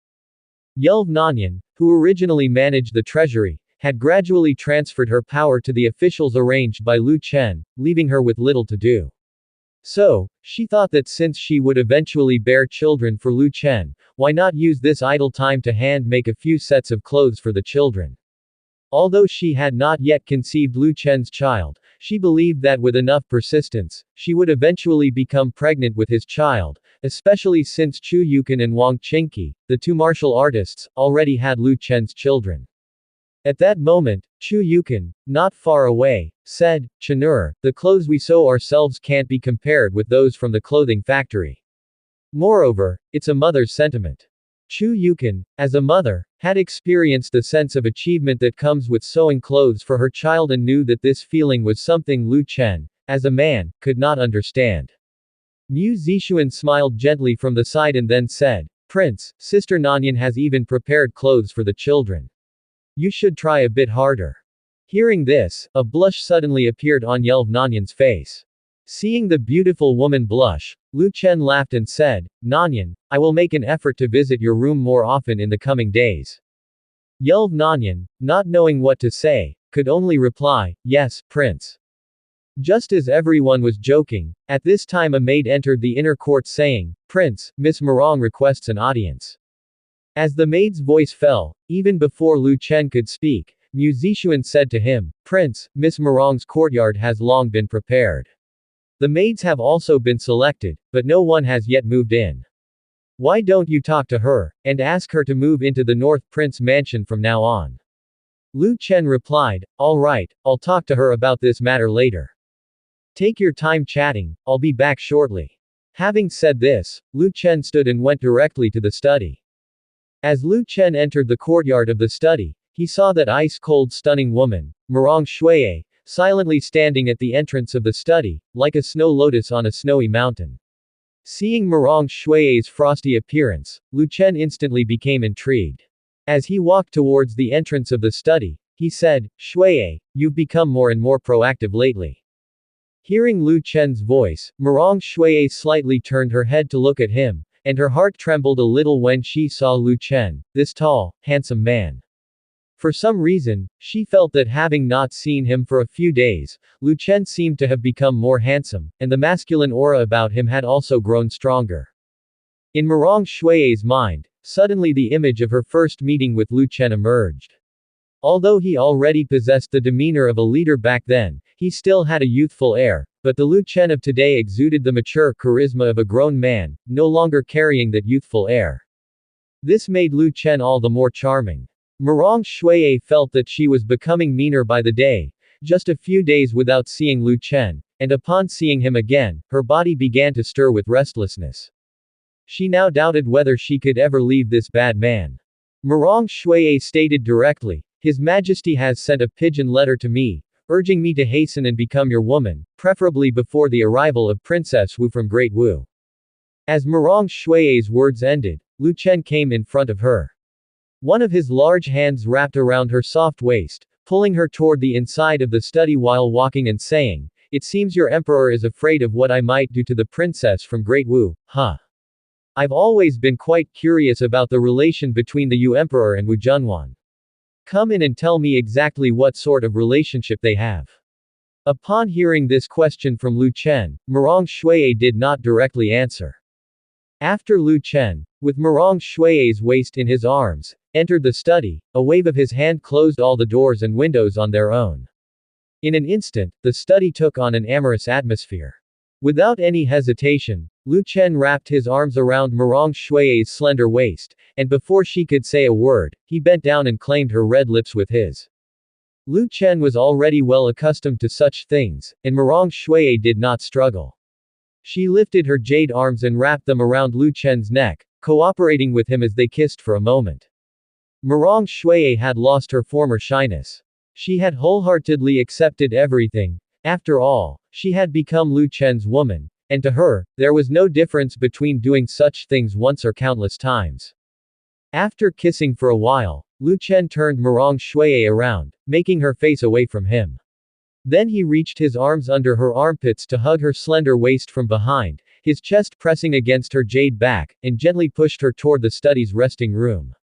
Yelv Nanyan, who originally managed the treasury, had gradually transferred her power to the officials arranged by Lu Chen, leaving her with little to do. So, she thought that since she would eventually bear children for Lu Chen, why not use this idle time to hand make a few sets of clothes for the children? Although she had not yet conceived Lu Chen's child, she believed that with enough persistence, she would eventually become pregnant with his child, especially since Chu Yukan and Wang Qingqi, the 2 martial artists, already had Lu Chen's children. At that moment, Chu Yukan, not far away, said, "Chenur, the clothes we sew ourselves can't be compared with those from the clothing factory. Moreover, it's a mother's sentiment. Chu Yukon, as a mother, had experienced the sense of achievement that comes with sewing clothes for her child and knew that this feeling was something Lu Chen, as a man, could not understand. Mu Zixuan smiled gently from the side and then said, Prince, Sister Nanyan has even prepared clothes for the children. You should try a bit harder. Hearing this, a blush suddenly appeared on Yelv Nanyan's face. Seeing the beautiful woman blush, Lu Chen laughed and said, Nanyan, I will make an effort to visit your room more often in the coming days. Yelv Nanyan, not knowing what to say, could only reply, yes, Prince. Just as everyone was joking, at this time a maid entered the inner court saying, Prince, Miss Morong requests an audience. As the maid's voice fell, even before Lu Chen could speak, Mu Zixuan said to him, Prince, Miss Morong's courtyard has long been prepared. The maids have also been selected, but no one has yet moved in. Why don't you talk to her, and ask her to move into the North Prince mansion from now on? Lu Chen replied, all right, I'll talk to her about this matter later. Take your time chatting, I'll be back shortly. Having said this, Lu Chen stood and went directly to the study. As Lu Chen entered the courtyard of the study, he saw that ice-cold stunning woman, Morong Shuiye, silently standing at the entrance of the study, like a snow lotus on a snowy mountain. Seeing Morong Shuiye's frosty appearance, Lu Chen instantly became intrigued. As he walked towards the entrance of the study, he said, Shuiye, you've become more and more proactive lately. Hearing Lu Chen's voice, Morong Shuiye slightly turned her head to look at him, and her heart trembled a little when she saw Lu Chen, this tall, handsome man. For some reason, she felt that having not seen him for a few days, Lu Chen seemed to have become more handsome, and the masculine aura about him had also grown stronger. In Morong Shuiye's mind, suddenly the image of her first meeting with Lu Chen emerged. Although he already possessed the demeanor of a leader back then, he still had a youthful air, but the Lu Chen of today exuded the mature charisma of a grown man, no longer carrying that youthful air. This made Lu Chen all the more charming. Morong Shuiye felt that she was becoming meaner by the day, just a few days without seeing Lu Chen, and upon seeing him again, her body began to stir with restlessness. She now doubted whether she could ever leave this bad man. Morong Shuiye stated directly, His Majesty has sent a pigeon letter to me, urging me to hasten and become your woman, preferably before the arrival of Princess Wu from Great Wu. As Morong Shuiye's words ended, Lu Chen came in front of her. One of his large hands wrapped around her soft waist, pulling her toward the inside of the study while walking and saying, It seems your emperor is afraid of what I might do to the princess from Great Wu, huh? I've always been quite curious about the relation between the Yu emperor and Wu Junwan. Come in and tell me exactly what sort of relationship they have. Upon hearing this question from Lu Chen, Morong Shuiye did not directly answer. After Lu Chen, with Morong Shuiye's waist in his arms, entered the study, a wave of his hand closed all the doors and windows on their own. In an instant, the study took on an amorous atmosphere. Without any hesitation, Lu Chen wrapped his arms around Morong Shuiye's slender waist, and before she could say a word, he bent down and claimed her red lips with his. Lu Chen was already well accustomed to such things, and Morong Shuiye did not struggle. She lifted her jade arms and wrapped them around Lu Chen's neck, cooperating with him as they kissed for a moment. Morong Shuiye had lost her former shyness. She had wholeheartedly accepted everything. After all, she had become Lu Chen's woman, and to her, there was no difference between doing such things once or countless times. After kissing for a while, Lu Chen turned Morong Shuiye around, making her face away from him. Then he reached his arms under her armpits to hug her slender waist from behind, his chest pressing against her jade back, and gently pushed her toward the study's resting room.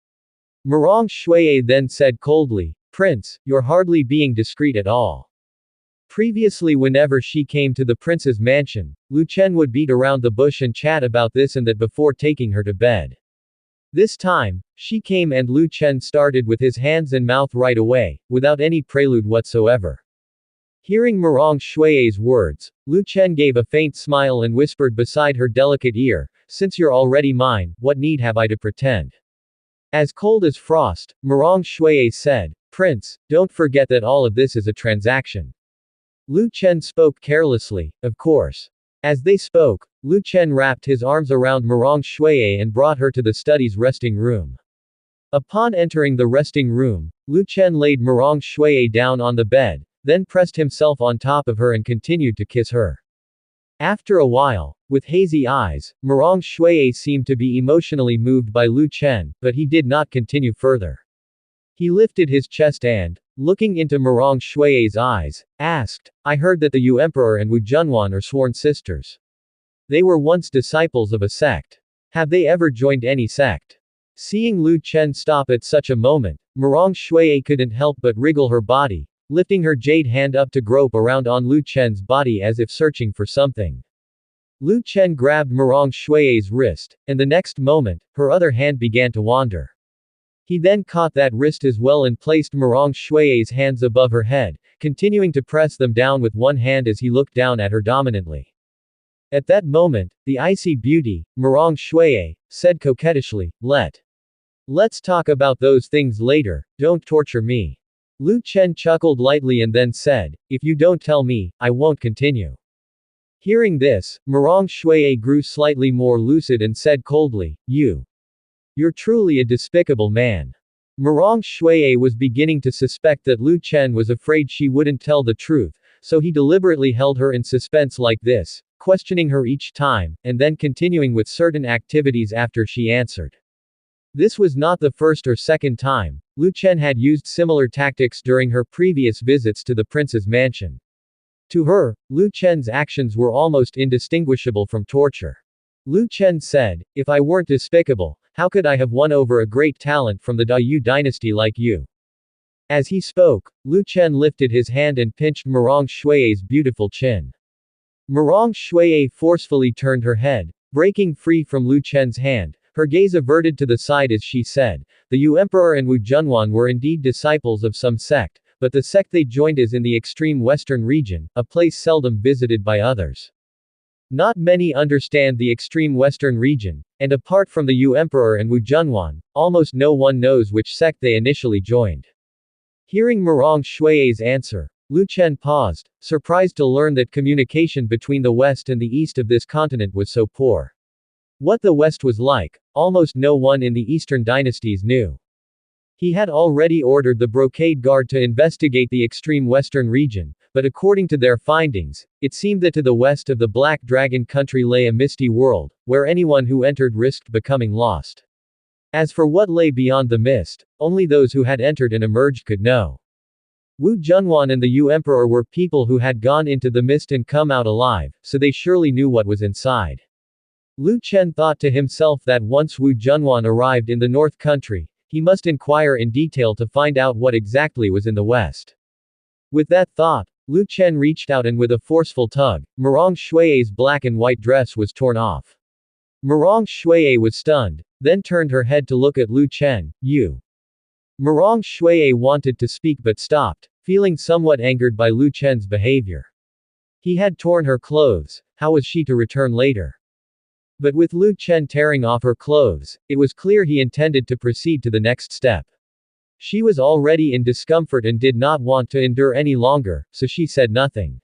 Morong Shuiye then said coldly, Prince, you're hardly being discreet at all. Previously whenever she came to the prince's mansion, Lu Chen would beat around the bush and chat about this and that before taking her to bed. This time, she came and Lu Chen started with his hands and mouth right away, without any prelude whatsoever. Hearing Morong Shuiye's words, Lu Chen gave a faint smile and whispered beside her delicate ear, Since you're already mine, what need have I to pretend? As cold as frost, Morong Shuiye said, Prince, don't forget that all of this is a transaction. Lu Chen spoke carelessly, of course. As they spoke, Lu Chen wrapped his arms around Marong Shuiyi and brought her to the study's resting room. Upon entering the resting room, Lu Chen laid Marong Shuiyi down on the bed, then pressed himself on top of her and continued to kiss her. After a while, with hazy eyes, Marong Shuiyi seemed to be emotionally moved by Lu Chen, but he did not continue further. He lifted his chest and, looking into Marong Shuiyi's eyes, asked, I heard that the Yu Emperor and Wu Junwan are sworn sisters. They were once disciples of a sect. Have they ever joined any sect? Seeing Lu Chen stop at such a moment, Marong Shuiyi couldn't help but wriggle her body, lifting her jade hand up to grope around on Lu Chen's body as if searching for something. Lu Chen grabbed Marong Shuiyi's wrist, and the next moment, her other hand began to wander. He then caught that wrist as well and placed Marong Shuiyi's hands above her head, continuing to press them down with one hand as he looked down at her dominantly. At that moment, the icy beauty, Marong Shuiyi, said coquettishly, Let's talk about those things later, don't torture me. Lu Chen chuckled lightly and then said, if you don't tell me, I won't continue. Hearing this, Marong Shuiyi grew slightly more lucid and said coldly, You're truly a despicable man. Marong Shuiyi was beginning to suspect that Lu Chen was afraid she wouldn't tell the truth, so he deliberately held her in suspense like this, questioning her each time, and then continuing with certain activities after she answered. This was not the first or second time. Lu Chen had used similar tactics during her previous visits to the prince's mansion. To her, Lu Chen's actions were almost indistinguishable from torture. Lu Chen said, if I weren't despicable, how could I have won over a great talent from the Dayu dynasty like you? As he spoke, Lu Chen lifted his hand and pinched Marong Shuiyi's beautiful chin. Marong Shuiyi forcefully turned her head, breaking free from Lu Chen's hand, her gaze averted to the side as she said, the Yu Emperor and Wu Junwan were indeed disciples of some sect, but the sect they joined is in the extreme western region, a place seldom visited by others. Not many understand the extreme western region, and apart from the Yu Emperor and Wu Junwan, almost no one knows which sect they initially joined. Hearing Marong Shuiyi's answer, Lu Chen paused, surprised to learn that communication between the west and the east of this continent was so poor. What the west was like, almost no one in the eastern dynasties knew. He had already ordered the Brocade Guard to investigate the extreme western region, but according to their findings, it seemed that to the west of the Black Dragon country lay a misty world, where anyone who entered risked becoming lost. As for what lay beyond the mist, only those who had entered and emerged could know. Wu Junwan and the Yu Emperor were people who had gone into the mist and come out alive, so they surely knew what was inside. Lu Chen thought to himself that once Wu Junwan arrived in the North Country, he must inquire in detail to find out what exactly was in the West. With that thought, Lu Chen reached out and with a forceful tug, Marong Shuiyi's black and white dress was torn off. Marong Shuiyi was stunned, then turned her head to look at Lu Chen, You. Marong Shuiyi wanted to speak but stopped, feeling somewhat angered by Lu Chen's behavior. He had torn her clothes, how was she to return later? But with Lu Chen tearing off her clothes, it was clear he intended to proceed to the next step. She was already in discomfort and did not want to endure any longer, so she said nothing.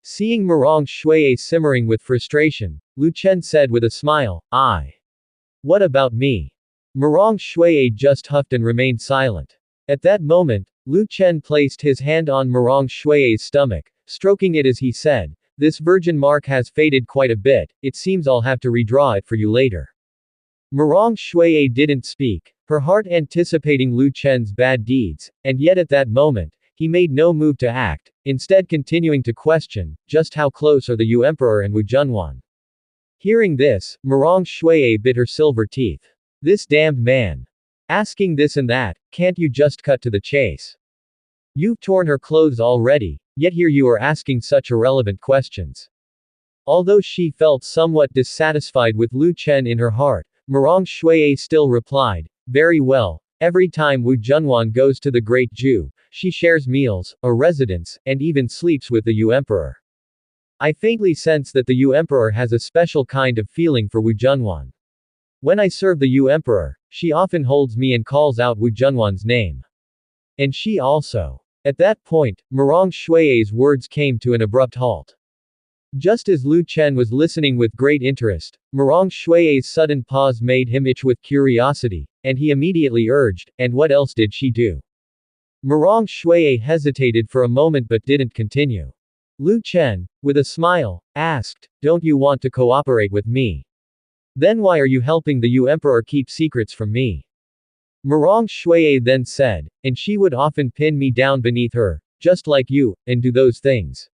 Seeing Marong Shuiyi simmering with frustration, Lu Chen said with a smile, What about me? Marong Shuiyi just huffed and remained silent. At that moment, Lu Chen placed his hand on Marong Shuiyi's stomach, stroking it as he said, This virgin mark has faded quite a bit, it seems I'll have to redraw it for you later. Marong Shuiyi didn't speak, her heart anticipating Lu Chen's bad deeds, and yet at that moment, he made no move to act, instead continuing to question, just how close are the Yu Emperor and Wu Junwan. Hearing this, Marong Shuiyi bit her silver teeth. This damned man. Asking this and that, can't you just cut to the chase? You've torn her clothes already, yet here you are asking such irrelevant questions. Although she felt somewhat dissatisfied with Lu Chen in her heart, Marong Shuiyi still replied, Very well, every time Wu Junwan goes to the Great Ju, she shares meals, a residence, and even sleeps with the Yu Emperor. I faintly sense that the Yu Emperor has a special kind of feeling for Wu Junwan. When I serve the Yu Emperor, she often holds me and calls out Wu Junwan's name. And she also. At that point, Marong Shuiyi's words came to an abrupt halt. Just as Lu Chen was listening with great interest, Murong Xue's sudden pause made him itch with curiosity, and he immediately urged, "And what else did she do?" Murong Xue hesitated for a moment but didn't continue. Lu Chen, with a smile, asked, "Don't you want to cooperate with me? Then why are you helping the Yu Emperor keep secrets from me?" Murong Xue then said, "And she would often pin me down beneath her, just like you, and do those things."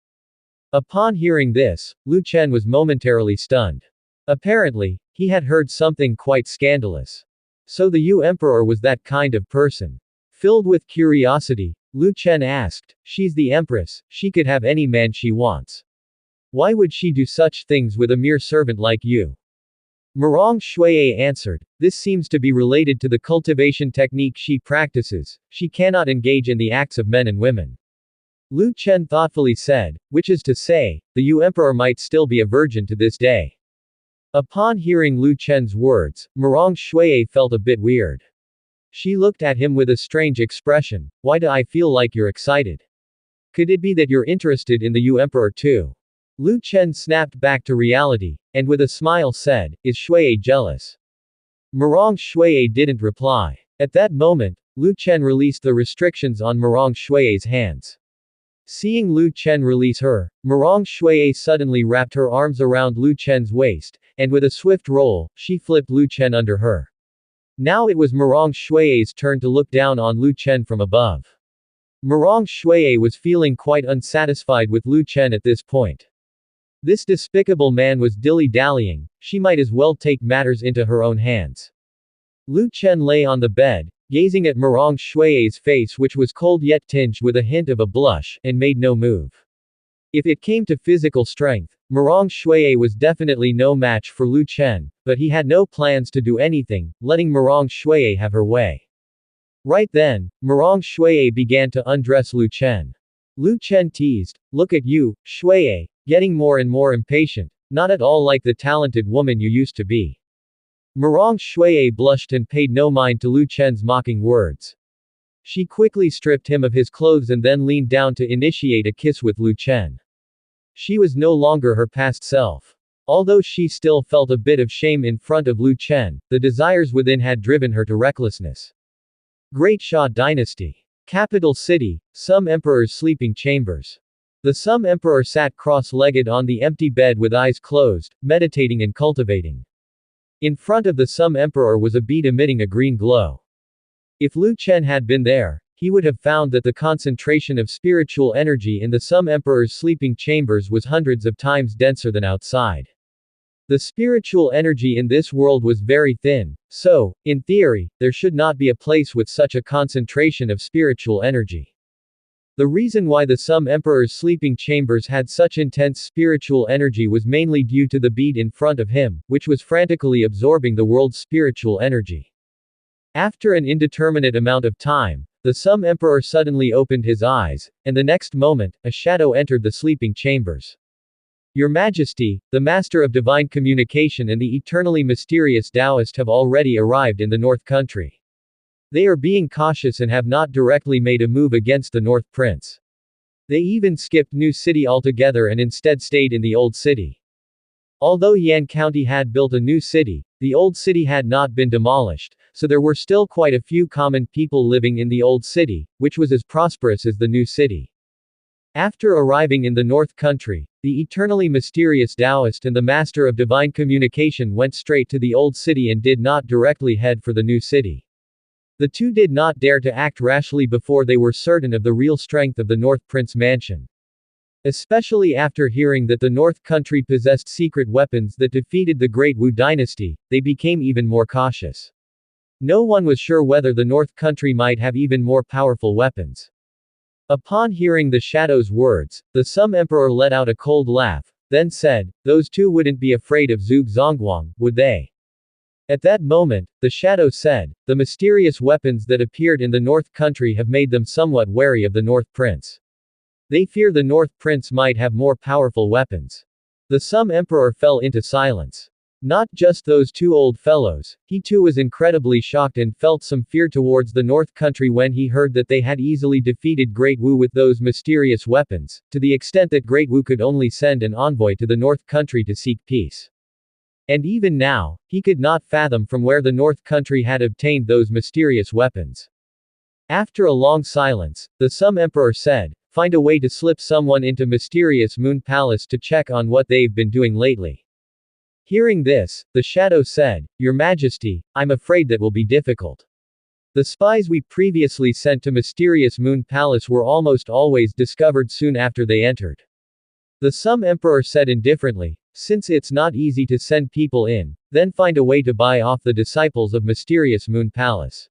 Upon hearing this, Lu Chen was momentarily stunned. Apparently, he had heard something quite scandalous. So the Yu Emperor was that kind of person. Filled with curiosity, Lu Chen asked, "She's the Empress, she could have any man she wants. Why would she do such things with a mere servant like you?" Murong Xue answered, "This seems to be related to the cultivation technique she practices. She cannot engage in the acts of men and women." Lu Chen thoughtfully said, "Which is to say, the Yu Emperor might still be a virgin to this day." Upon hearing Lu Chen's words, Murong Xue felt a bit weird. She looked at him with a strange expression. "Why do I feel like you're excited? Could it be that you're interested in the Yu Emperor too?" Lu Chen snapped back to reality, and with a smile said, "Is Xue jealous?" Murong Xue didn't reply. At that moment, Lu Chen released the restrictions on Murong Xue's hands. Seeing Lu Chen release her, Murong Xue suddenly wrapped her arms around Lu Chen's waist, and with a swift roll, she flipped Lu Chen under her. Now it was Murong Xue's turn to look down on Lu Chen from above. Murong Xue was feeling quite unsatisfied with Lu Chen at this point. This despicable man was dilly-dallying, she might as well take matters into her own hands. Lu Chen lay on the bed, gazing at Murong Xue's face, which was cold yet tinged with a hint of a blush, and made no move. If it came to physical strength, Murong Xue was definitely no match for Lu Chen, but he had no plans to do anything, letting Murong Xue have her way. Right then, Murong Xue began to undress Lu Chen. Lu Chen teased, "Look at you, Xue, getting more and more impatient, not at all like the talented woman you used to be." Murong Xue blushed and paid no mind to Lu Chen's mocking words. She quickly stripped him of his clothes and then leaned down to initiate a kiss with Lu Chen. She was no longer her past self. Although she still felt a bit of shame in front of Lu Chen, the desires within had driven her to recklessness. Great Xia Dynasty. Capital City, Sum Emperor's sleeping chambers. The Sum Emperor sat cross-legged on the empty bed with eyes closed, meditating and cultivating. In front of the Sum Emperor was a bead emitting a green glow. If Lu Chen had been there, he would have found that the concentration of spiritual energy in the Sum Emperor's sleeping chambers was hundreds of times denser than outside. The spiritual energy in this world was very thin, so, in theory, there should not be a place with such a concentration of spiritual energy. The reason why the Sum Emperor's sleeping chambers had such intense spiritual energy was mainly due to the bead in front of him, which was frantically absorbing the world's spiritual energy. After an indeterminate amount of time, the Sum Emperor suddenly opened his eyes, and the next moment, a shadow entered the sleeping chambers. "Your Majesty, the Master of Divine Communication and the eternally mysterious Taoist have already arrived in the North Country. They are being cautious and have not directly made a move against the North Prince. They even skipped New City altogether and instead stayed in the Old City." Although Yan County had built a new city, the Old City had not been demolished, so there were still quite a few common people living in the Old City, which was as prosperous as the new city. After arriving in the North Country, the eternally mysterious Taoist and the Master of Divine Communication went straight to the Old City and did not directly head for the new city. The two did not dare to act rashly before they were certain of the real strength of the North Prince Mansion. Especially after hearing that the North Country possessed secret weapons that defeated the Great Wu Dynasty, they became even more cautious. No one was sure whether the North Country might have even more powerful weapons. Upon hearing the Shadow's words, the Sum Emperor let out a cold laugh, then said, "Those two wouldn't be afraid of Zhuge Zongguang, would they?" At that moment, the Shadow said, "The mysterious weapons that appeared in the North Country have made them somewhat wary of the North Prince. They fear the North Prince might have more powerful weapons." The Sum Emperor fell into silence. Not just those two old fellows, he too was incredibly shocked and felt some fear towards the North Country when he heard that they had easily defeated Great Wu with those mysterious weapons, to the extent that Great Wu could only send an envoy to the North Country to seek peace. And even now, he could not fathom from where the North Country had obtained those mysterious weapons. After a long silence, the Sum Emperor said, "Find a way to slip someone into Mysterious Moon Palace to check on what they've been doing lately." Hearing this, the shadow said, "Your Majesty, I'm afraid that will be difficult. The spies we previously sent to Mysterious Moon Palace were almost always discovered soon after they entered." The Sum Emperor said indifferently, "Since it's not easy to send people in, then find a way to buy off the disciples of Mysterious Moon Palace.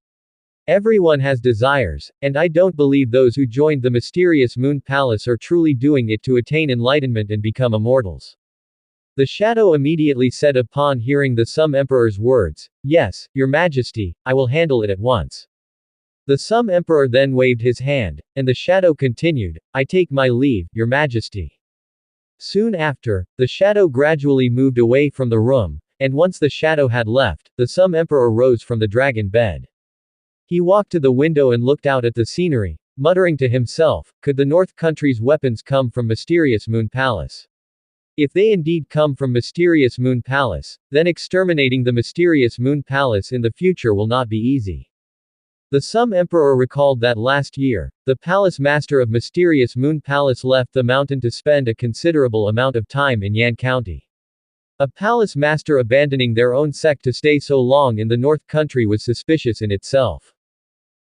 Everyone has desires, and I don't believe those who joined the Mysterious Moon Palace are truly doing it to attain enlightenment and become immortals." The shadow immediately said upon hearing the Sum Emperor's words, "Yes, Your Majesty, I will handle it at once." The Sum Emperor then waved his hand, and the shadow continued, "I take my leave, Your Majesty." Soon after, the shadow gradually moved away from the room, and once the shadow had left, the Sum Emperor rose from the dragon bed. He walked to the window and looked out at the scenery, muttering to himself, "Could the North Country's weapons come from Mysterious Moon Palace? If they indeed come from Mysterious Moon Palace, then exterminating the Mysterious Moon Palace in the future will not be easy." The Sum Emperor recalled that last year, the Palace Master of Mysterious Moon Palace left the mountain to spend a considerable amount of time in Yan County. A Palace Master abandoning their own sect to stay so long in the North Country was suspicious in itself.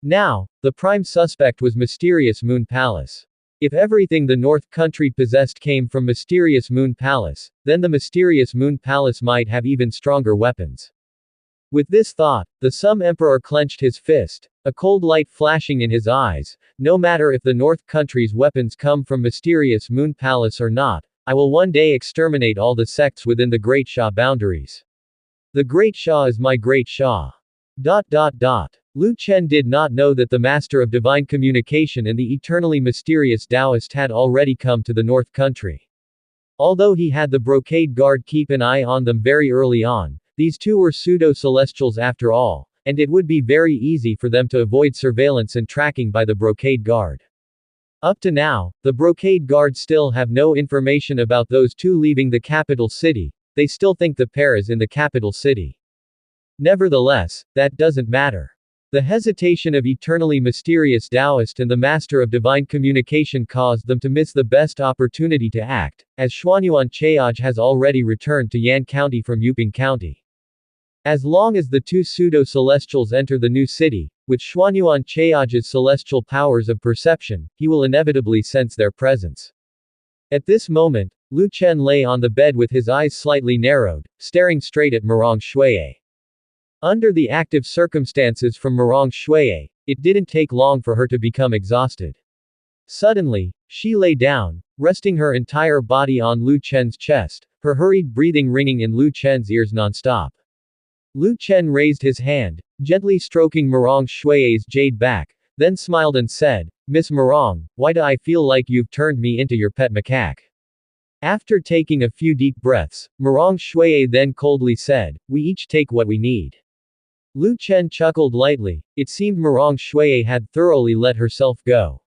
Now, the prime suspect was Mysterious Moon Palace. If everything the North Country possessed came from Mysterious Moon Palace, then the Mysterious Moon Palace might have even stronger weapons. With this thought, the Sum Emperor clenched his fist, a cold light flashing in his eyes. "No matter if the North Country's weapons come from Mysterious Moon Palace or not, I will one day exterminate all the sects within the Great Sha boundaries. The Great Sha is my Great Sha." Lu Chen did not know that the Master of Divine Communication and the eternally mysterious Taoist had already come to the North Country. Although he had the Brocade Guard keep an eye on them very early on, these two were pseudo-celestials after all, and it would be very easy for them to avoid surveillance and tracking by the Brocade Guard. Up to now, the Brocade Guard still have no information about those two leaving the capital city. They still think the pair is in the capital city. Nevertheless, that doesn't matter. The hesitation of eternally mysterious Taoist and the Master of Divine Communication caused them to miss the best opportunity to act, as Xuanyuan Cheaj has already returned to Yan County from Yuping County. As long as the two pseudo-celestials enter the new city, with Xuanyuan Cheaj's celestial powers of perception, he will inevitably sense their presence. At this moment, Lu Chen lay on the bed with his eyes slightly narrowed, staring straight at Murong Xueye. Under the active circumstances from Murong Xueye, it didn't take long for her to become exhausted. Suddenly, she lay down, resting her entire body on Lu Chen's chest, her hurried breathing ringing in Lu Chen's ears nonstop. Lu Chen raised his hand, gently stroking Murong Xueye's jade back, then smiled and said, "Miss Murong, why do I feel like you've turned me into your pet macaque?" After taking a few deep breaths, Murong Xueye then coldly said, "We each take what we need." Lu Chen chuckled lightly. It seemed Murong Xueye had thoroughly let herself go.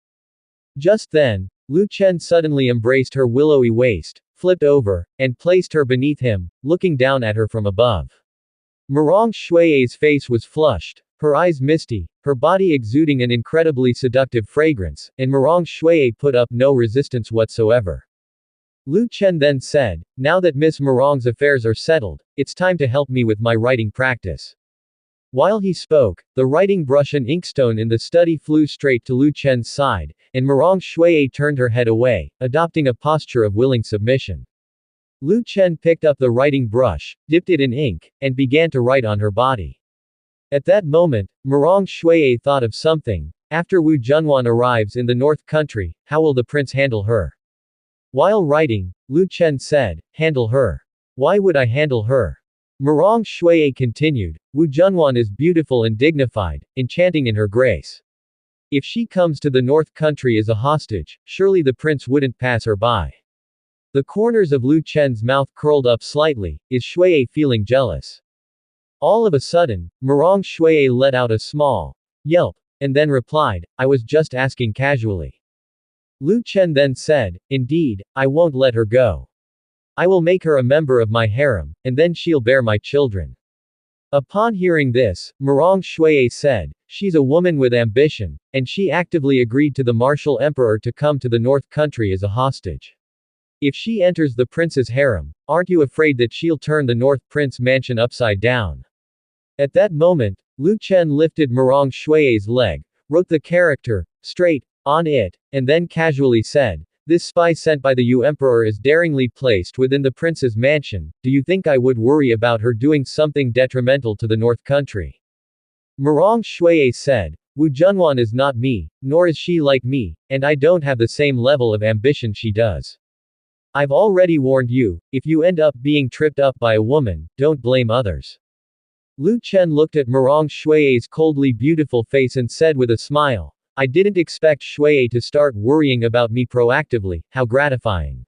Just then, Lu Chen suddenly embraced her willowy waist, flipped over, and placed her beneath him, looking down at her from above. Murong Xueye's face was flushed, her eyes misty, her body exuding an incredibly seductive fragrance, and Murong Xueye put up no resistance whatsoever. Lu Chen then said, "Now that Miss Murong's affairs are settled, it's time to help me with my writing practice." While he spoke, the writing brush and inkstone in the study flew straight to Lu Chen's side, and Murong Xueye turned her head away, adopting a posture of willing submission. Lu Chen picked up the writing brush, dipped it in ink, and began to write on her body. At that moment, Murong Xueye thought of something. After Wu Junwan arrives in the North Country, how will the prince handle her? While writing, Lu Chen said, "Handle her. Why would I handle her?" Murong Xueye continued, "Wu Junwan is beautiful and dignified, enchanting in her grace. If she comes to the North Country as a hostage, surely the prince wouldn't pass her by. The corners of Lu Chen's mouth curled up slightly. Is Shuai feeling jealous? All of a sudden, Murong Shuai let out a small yelp, and then replied, I was just asking casually. Lu Chen then said, indeed, I won't let her go. I will make her a member of my harem, and then she'll bear my children. Upon hearing this, Murong Shuai said, she's a woman with ambition, and she actively agreed to the martial emperor to come to the North Country as a hostage. If she enters the prince's harem, aren't you afraid that she'll turn the North Prince mansion upside down? At that moment, Lu Chen lifted Murong Shuai's leg, wrote the character, straight, on it, and then casually said, this spy sent by the Yu Emperor is daringly placed within the prince's mansion, do you think I would worry about her doing something detrimental to the North Country? Murong Shuai said, Wu Junwan is not me, nor is she like me, and I don't have the same level of ambition she does. I've already warned you, if you end up being tripped up by a woman, don't blame others. Lu Chen looked at Murong Shuai's coldly beautiful face and said with a smile, I didn't expect Shuai to start worrying about me proactively, how gratifying.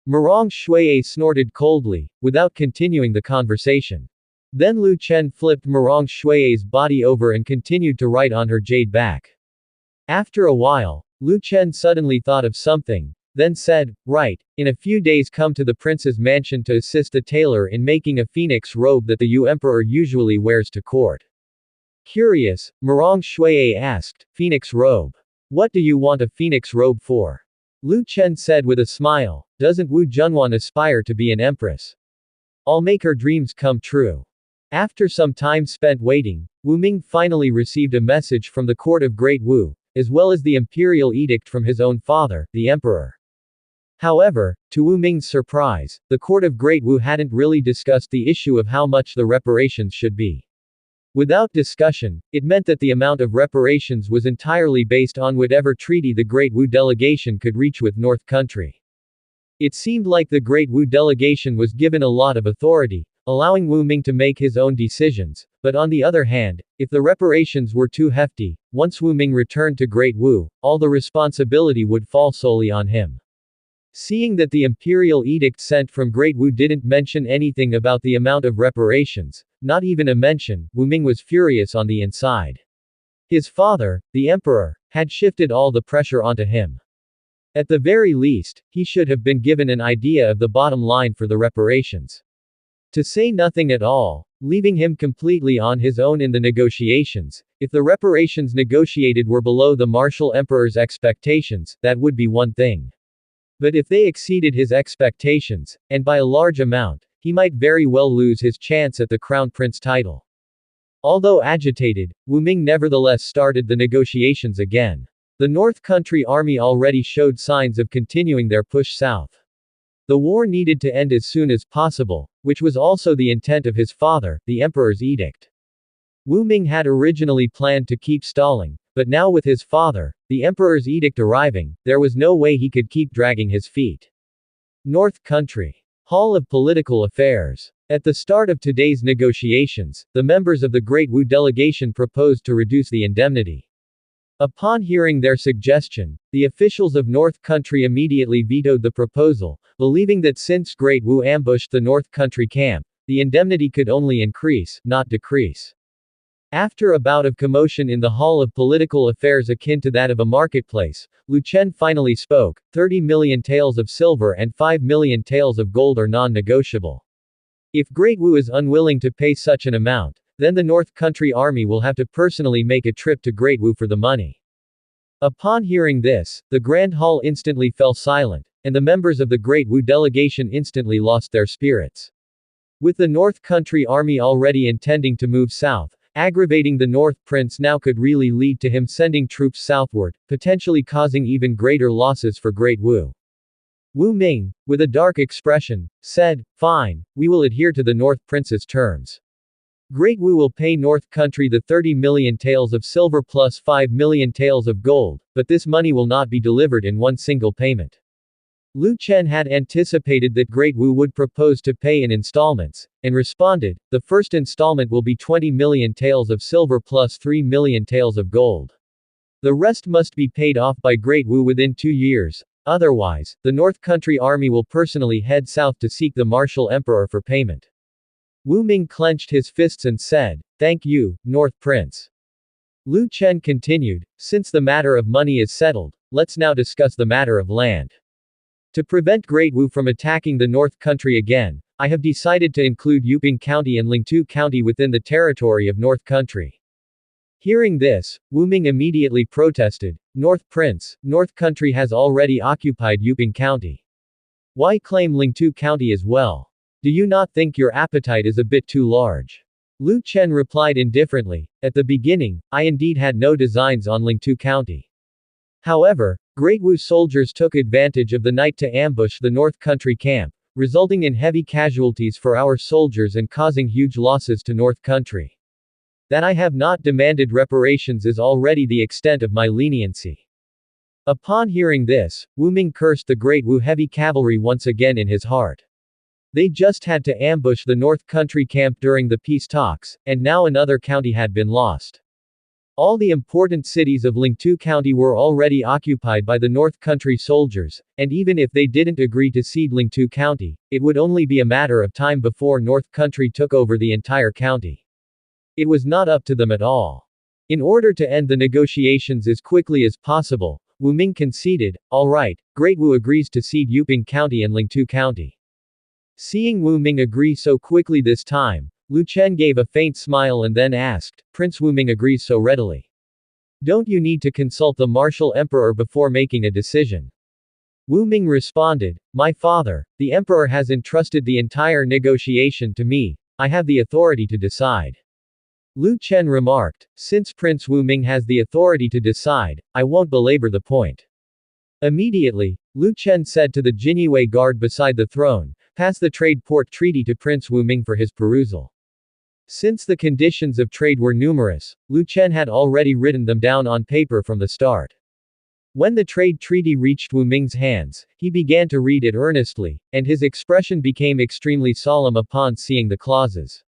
Murong Shuai snorted coldly, without continuing the conversation. Then Lu Chen flipped Murong Shuai's body over and continued to write on her jade back. After a while, Lu Chen suddenly thought of something, then said, right, in a few days come to the prince's mansion to assist the tailor in making a phoenix robe that the Yu Emperor usually wears to court. Curious, Murong Shuai asked, phoenix robe. What do you want a phoenix robe for? Lu Chen said with a smile, doesn't Wu Junwan aspire to be an empress? I'll make her dreams come true. After some time spent waiting, Wu Ming finally received a message from the court of Great Wu, as well as the imperial edict from his own father, the emperor. However, to Wu Ming's surprise, the court of Great Wu hadn't really discussed the issue of how much the reparations should be. Without discussion, it meant that the amount of reparations was entirely based on whatever treaty the Great Wu delegation could reach with North Country. It seemed like the Great Wu delegation was given a lot of authority, allowing Wu Ming to make his own decisions, but on the other hand, if the reparations were too hefty, once Wu Ming returned to Great Wu, all the responsibility would fall solely on him. Seeing that the imperial edict sent from Great Wu didn't mention anything about the amount of reparations, not even a mention, Wu Ming was furious on the inside. His father, the emperor, had shifted all the pressure onto him. At the very least, he should have been given an idea of the bottom line for the reparations. To say nothing at all, leaving him completely on his own in the negotiations, if the reparations negotiated were below the martial emperor's expectations, that would be one thing. But if they exceeded his expectations, and by a large amount, he might very well lose his chance at the crown prince title. Although agitated, Wu Ming nevertheless started the negotiations again. The North Country army already showed signs of continuing their push south. The war needed to end as soon as possible, which was also the intent of his father, the emperor's edict. Wu Ming had originally planned to keep stalling, but now with his father, the emperor's edict arriving, there was no way he could keep dragging his feet. North Country Hall of Political Affairs. At the start of today's negotiations, the members of the Great Wu delegation proposed to reduce the indemnity. Upon hearing their suggestion, the officials of North Country immediately vetoed the proposal, believing that since Great Wu ambushed the North Country camp, the indemnity could only increase, not decrease. After a bout of commotion in the Hall of Political Affairs akin to that of a marketplace, Lu Chen finally spoke, 30 million taels of silver and 5 million taels of gold are non-negotiable. If Great Wu is unwilling to pay such an amount, then the North Country army will have to personally make a trip to Great Wu for the money. Upon hearing this, the Grand Hall instantly fell silent, and the members of the Great Wu delegation instantly lost their spirits. With the North Country army already intending to move south, aggravating the North Prince now could really lead to him sending troops southward, potentially causing even greater losses for Great Wu. Wu Ming, with a dark expression, said, fine, we will adhere to the North Prince's terms. Great Wu will pay North Country the 30 million taels of silver plus 5 million taels of gold, but this money will not be delivered in one single payment. Lu Chen had anticipated that Great Wu would propose to pay in installments, and responded, the first installment will be 20 million taels of silver plus 3 million taels of gold. The rest must be paid off by Great Wu within 2 years, Otherwise, the North Country army will personally head south to seek the martial emperor for payment. Wu Ming clenched his fists and said, "Thank you, North Prince." Lu Chen continued, "Since the matter of money is settled, let's now discuss the matter of land. To prevent Great Wu from attacking the North Country again, I have decided to include Yuping County and Lingtu County within the territory of North Country." Hearing this, Wu Ming immediately protested, "North Prince, North Country has already occupied Yuping County. Why claim Lingtu County as well? Do you not think your appetite is a bit too large?" Lu Chen replied indifferently, "At the beginning, I indeed had no designs on Lingtu County. However, Great Wu soldiers took advantage of the night to ambush the North Country camp, resulting in heavy casualties for our soldiers and causing huge losses to North Country. That I have not demanded reparations is already the extent of my leniency." Upon hearing this, Wu Ming cursed the Great Wu heavy cavalry once again in his heart. They just had to ambush the North Country camp during the peace talks, and now another county had been lost. All the important cities of Lingtu County were already occupied by the North Country soldiers, and even if they didn't agree to cede Lingtu County, it would only be a matter of time before North Country took over the entire county. It was not up to them at all. In order to end the negotiations as quickly as possible, Wu Ming conceded, "All right, Great Wu agrees to cede Yuping County and Lingtu County." Seeing Wu Ming agree so quickly this time, Lu Chen gave a faint smile and then asked, "Prince Wu Ming agrees so readily. Don't you need to consult the martial emperor before making a decision?" Wu Ming responded, "My father, the emperor has entrusted the entire negotiation to me. I have the authority to decide." Lu Chen remarked, "Since Prince Wu Ming has the authority to decide, I won't belabor the point." Immediately, Lu Chen said to the Jinyue guard beside the throne, "Pass the trade port treaty to Prince Wu Ming for his perusal." Since the conditions of trade were numerous, Lu Chen had already written them down on paper from the start. When the trade treaty reached Wu Ming's hands, he began to read it earnestly, and his expression became extremely solemn upon seeing the clauses.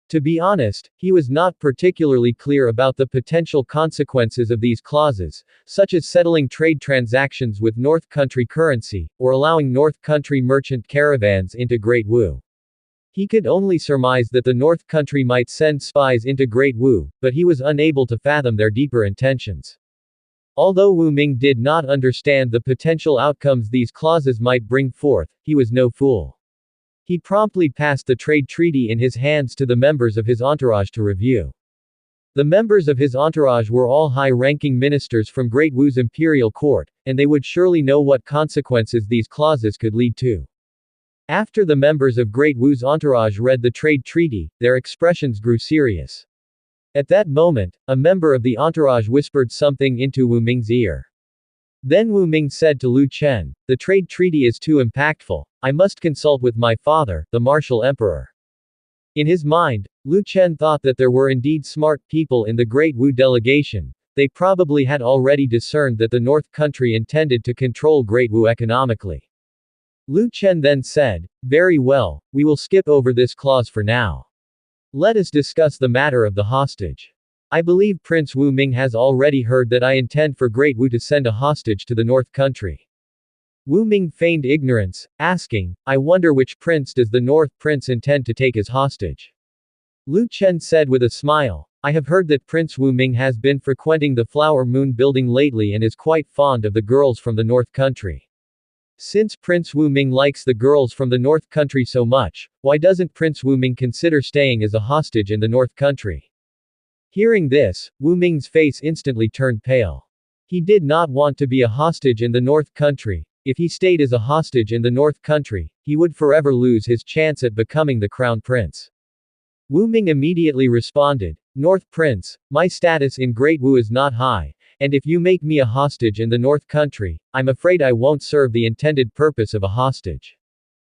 To be honest, he was not particularly clear about the potential consequences of these clauses, such as settling trade transactions with North Country currency, or allowing North Country merchant caravans into Great Wu. He could only surmise that the North Country might send spies into Great Wu, but he was unable to fathom their deeper intentions. Although Wu Ming did not understand the potential outcomes these clauses might bring forth, he was no fool. He promptly passed the trade treaty in his hands to the members of his entourage to review. The members of his entourage were all high-ranking ministers from Great Wu's imperial court, and they would surely know what consequences these clauses could lead to. After the members of Great Wu's entourage read the trade treaty, their expressions grew serious. At that moment, a member of the entourage whispered something into Wu Ming's ear. Then Wu Ming said to Lu Chen, "The trade treaty is too impactful. I must consult with my father, the martial emperor." In his mind, Lu Chen thought that there were indeed smart people in the Great Wu delegation. They probably had already discerned that the North Country intended to control Great Wu economically. Lu Chen then said, "Very well, we will skip over this clause for now. Let us discuss the matter of the hostage. I believe Prince Wu Ming has already heard that I intend for Great Wu to send a hostage to the North Country." Wu Ming feigned ignorance, asking, "I wonder which prince does the North Prince intend to take as hostage?" Lu Chen said with a smile, "I have heard that Prince Wu Ming has been frequenting the Flower Moon building lately and is quite fond of the girls from the North Country. Since Prince Wu Ming likes the girls from the North Country so much, why doesn't Prince Wu Ming consider staying as a hostage in the North Country?" Hearing this, Wu Ming's face instantly turned pale. He did not want to be a hostage in the North Country. If he stayed as a hostage in the North Country, he would forever lose his chance at becoming the crown prince. Wu Ming immediately responded, "North Prince, my status in Great Wu is not high, and if you make me a hostage in the North Country, I'm afraid I won't serve the intended purpose of a hostage.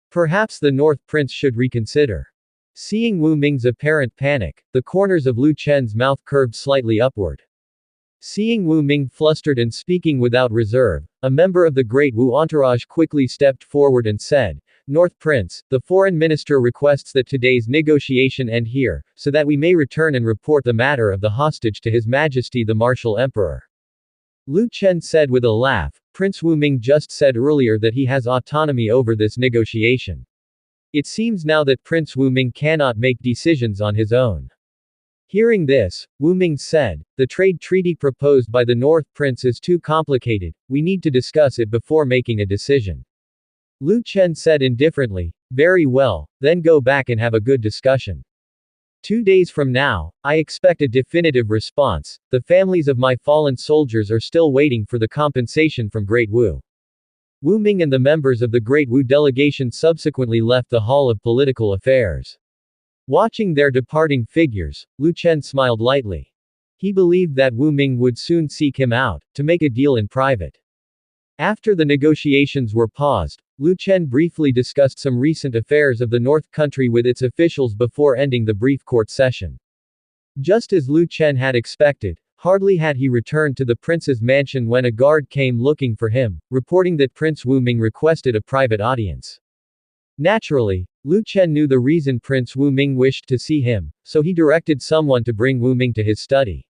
Perhaps the North Prince should reconsider." Seeing Wu Ming's apparent panic, the corners of Lu Chen's mouth curved slightly upward. Seeing Wu Ming flustered and speaking without reserve, a member of the Great Wu entourage quickly stepped forward and said, "North Prince, the foreign minister requests that today's negotiation end here, so that we may return and report the matter of the hostage to His Majesty the Martial Emperor." Lu Chen said with a laugh. Prince Wuming just said earlier that he has autonomy over this negotiation. It seems now that Prince Wuming cannot make decisions on his own. Hearing this, Wuming said, the trade treaty proposed by the North Prince is too complicated, we need to discuss it before making a decision. Lu Chen said indifferently, very well, then go back and have a good discussion. 2 days from now, I expect a definitive response. The families of my fallen soldiers are still waiting for the compensation from Great Wu. Wu Ming and the members of the Great Wu delegation subsequently left the Hall of Political Affairs. Watching their departing figures, Lu Chen smiled lightly. He believed that Wu Ming would soon seek him out, to make a deal in private. After the negotiations were paused, Lu Chen briefly discussed some recent affairs of the North Country with its officials before ending the brief court session. Just as Lu Chen had expected, hardly had he returned to the prince's mansion when a guard came looking for him, reporting that Prince Wu Ming requested a private audience. Naturally, Lu Chen knew the reason Prince Wu Ming wished to see him, so he directed someone to bring Wu Ming to his study.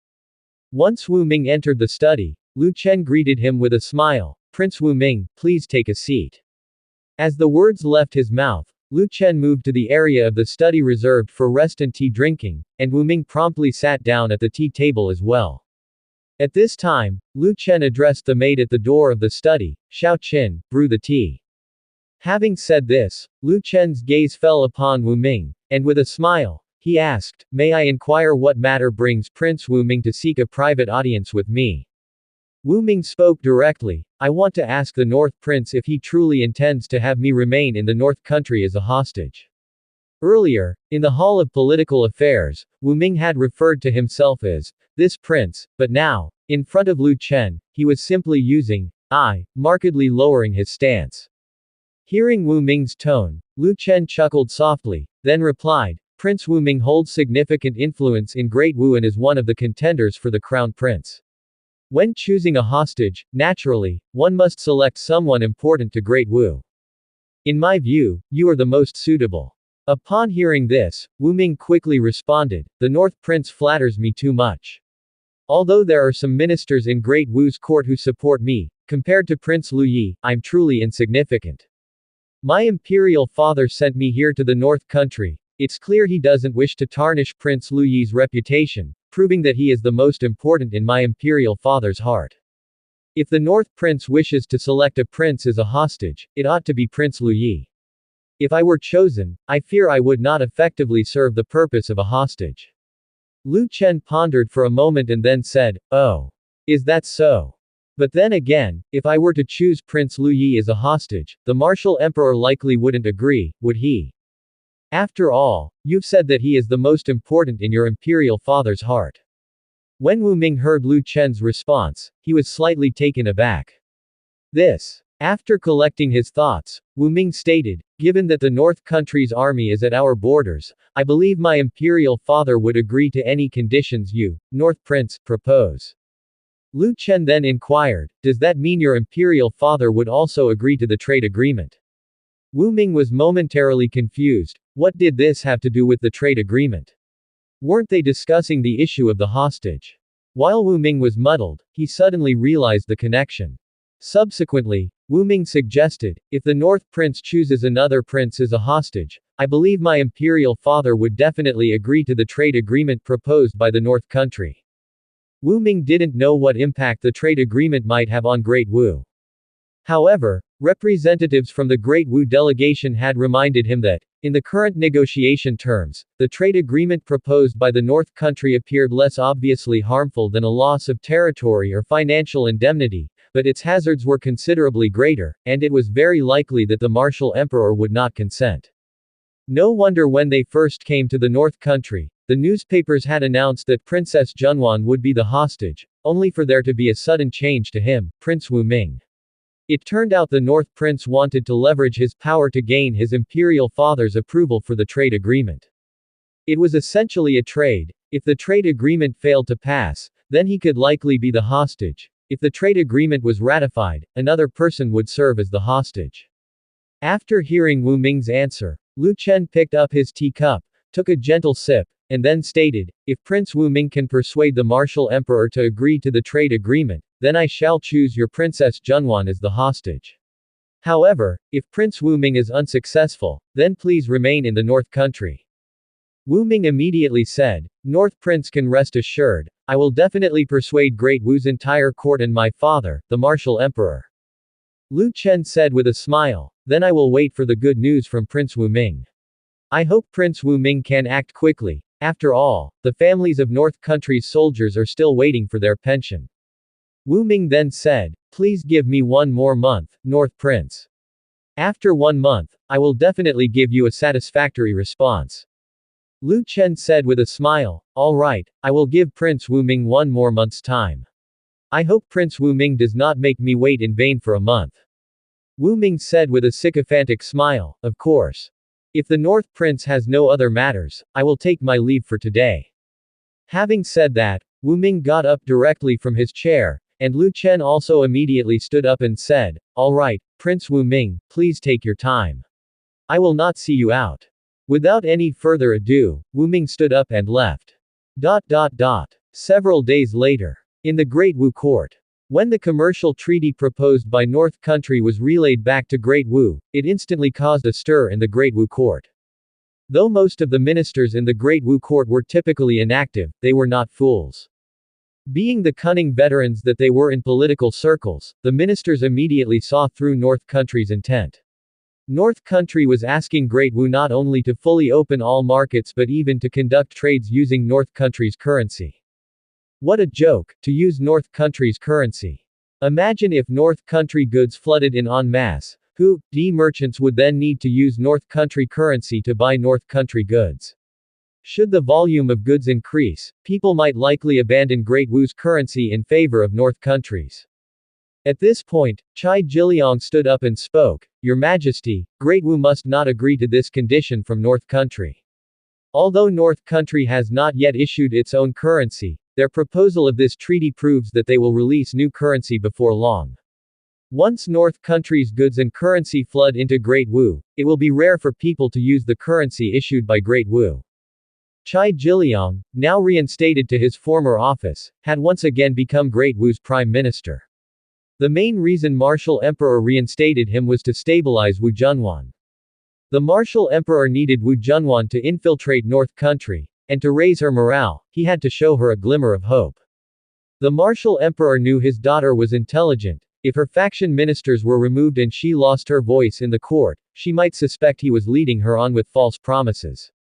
Once Wu Ming entered the study, Lu Chen greeted him with a smile. Prince Wu Ming, please take a seat. As the words left his mouth, Lu Chen moved to the area of the study reserved for rest and tea drinking, and Wu Ming promptly sat down at the tea table as well. At this time, Lu Chen addressed the maid at the door of the study, Xiao Qin, brew the tea. Having said this, Lu Chen's gaze fell upon Wu Ming, and with a smile, he asked, may I inquire what matter brings Prince Wu Ming to seek a private audience with me? Wu Ming spoke directly, I want to ask the North Prince if he truly intends to have me remain in the North Country as a hostage. Earlier, in the Hall of Political Affairs, Wu Ming had referred to himself as this prince, but now, in front of Lu Chen, he was simply using I, markedly lowering his stance. Hearing Wu Ming's tone, Lu Chen chuckled softly, then replied, Prince Wu Ming holds significant influence in Great Wu and is one of the contenders for the crown prince. When choosing a hostage, naturally, one must select someone important to Great Wu. In my view, you are the most suitable. Upon hearing this, Wu Ming quickly responded, the North Prince flatters me too much. Although there are some ministers in Great Wu's court who support me, compared to Prince Lu Yi, I'm truly insignificant. My imperial father sent me here to the North Country. It's clear he doesn't wish to tarnish Prince Lu Yi's reputation, proving that he is the most important in my imperial father's heart. If the North Prince wishes to select a prince as a hostage, it ought to be Prince Lu Yi. If I were chosen, I fear I would not effectively serve the purpose of a hostage. Lu Chen pondered for a moment and then said, oh. Is that so? But then again, if I were to choose Prince Lu Yi as a hostage, the martial emperor likely wouldn't agree, would he? After all, you've said that he is the most important in your imperial father's heart. When Wu Ming heard Lu Chen's response, he was slightly taken aback. After collecting his thoughts, Wu Ming stated, given that the North Country's army is at our borders, I believe my imperial father would agree to any conditions you, North Prince, propose. Lu Chen then inquired, does that mean your imperial father would also agree to the trade agreement? Wu Ming was momentarily confused. What did this have to do with the trade agreement? Weren't they discussing the issue of the hostage? While Wu Ming was muddled, he suddenly realized the connection. Subsequently, Wu Ming suggested, if the North Prince chooses another prince as a hostage, I believe my imperial father would definitely agree to the trade agreement proposed by the North Country. Wu Ming didn't know what impact the trade agreement might have on Great Wu. However, representatives from the Great Wu delegation had reminded him that, in the current negotiation terms, the trade agreement proposed by the North Country appeared less obviously harmful than a loss of territory or financial indemnity, but its hazards were considerably greater, and it was very likely that the martial emperor would not consent. No wonder when they first came to the North Country, the newspapers had announced that Princess Junwan would be the hostage, only for there to be a sudden change to him, Prince Wu Ming. It turned out the North Prince wanted to leverage his power to gain his imperial father's approval for the trade agreement. It was essentially a trade. If the trade agreement failed to pass, then he could likely be the hostage. If the trade agreement was ratified, another person would serve as the hostage. After hearing Wu Ming's answer, Lu Chen picked up his teacup, took a gentle sip, and then stated, if Prince Wu Ming can persuade the martial emperor to agree to the trade agreement, then I shall choose your Princess Junwan as the hostage. However, if Prince Wu Ming is unsuccessful, then please remain in the North Country. Wu Ming immediately said, North Prince can rest assured, I will definitely persuade Great Wu's entire court and my father, the martial emperor. Lu Chen said with a smile, then I will wait for the good news from Prince Wu Ming. I hope Prince Wu Ming can act quickly. After all, the families of North Country's soldiers are still waiting for their pension. Wu Ming then said, please give me 1 more month, North Prince. After 1 month, I will definitely give you a satisfactory response. Lu Chen said with a smile, all right, I will give Prince Wu Ming 1 more month's time. I hope Prince Wu Ming does not make me wait in vain for a month. Wu Ming said with a sycophantic smile, of course. If the North Prince has no other matters, I will take my leave for today. Having said that, Wu Ming got up directly from his chair, and Lu Chen also immediately stood up and said, all right, Prince Wu Ming, please take your time. I will not see you out. Without any further ado, Wu Ming stood up and left. Several days later, in the Great Wu court, when the commercial treaty proposed by North Country was relayed back to Great Wu, it instantly caused a stir in the Great Wu court. Though most of the ministers in the Great Wu court were typically inactive, they were not fools. Being the cunning veterans that they were in political circles, the ministers immediately saw through North Country's intent. North Country was asking Great Wu not only to fully open all markets but even to conduct trades using North Country's currency. What a joke, to use North Country's currency. Imagine if North Country goods flooded in en masse, merchants would then need to use North Country currency to buy North Country goods. Should the volume of goods increase, people might likely abandon Great Wu's currency in favor of North Country's. At this point, Chai Jiliang stood up and spoke, Your Majesty, Great Wu must not agree to this condition from North Country. Although North Country has not yet issued its own currency, their proposal of this treaty proves that they will release new currency before long. Once North Country's goods and currency flood into Great Wu, it will be rare for people to use the currency issued by Great Wu. Chai Jiliang, now reinstated to his former office, had once again become Great Wu's prime minister. The main reason Martial Emperor reinstated him was to stabilize Wu Junwan. The Martial Emperor needed Wu Junwan to infiltrate North Country, and to raise her morale, he had to show her a glimmer of hope. The Martial Emperor knew his daughter was intelligent. If her faction ministers were removed and she lost her voice in the court, she might suspect he was leading her on with false promises.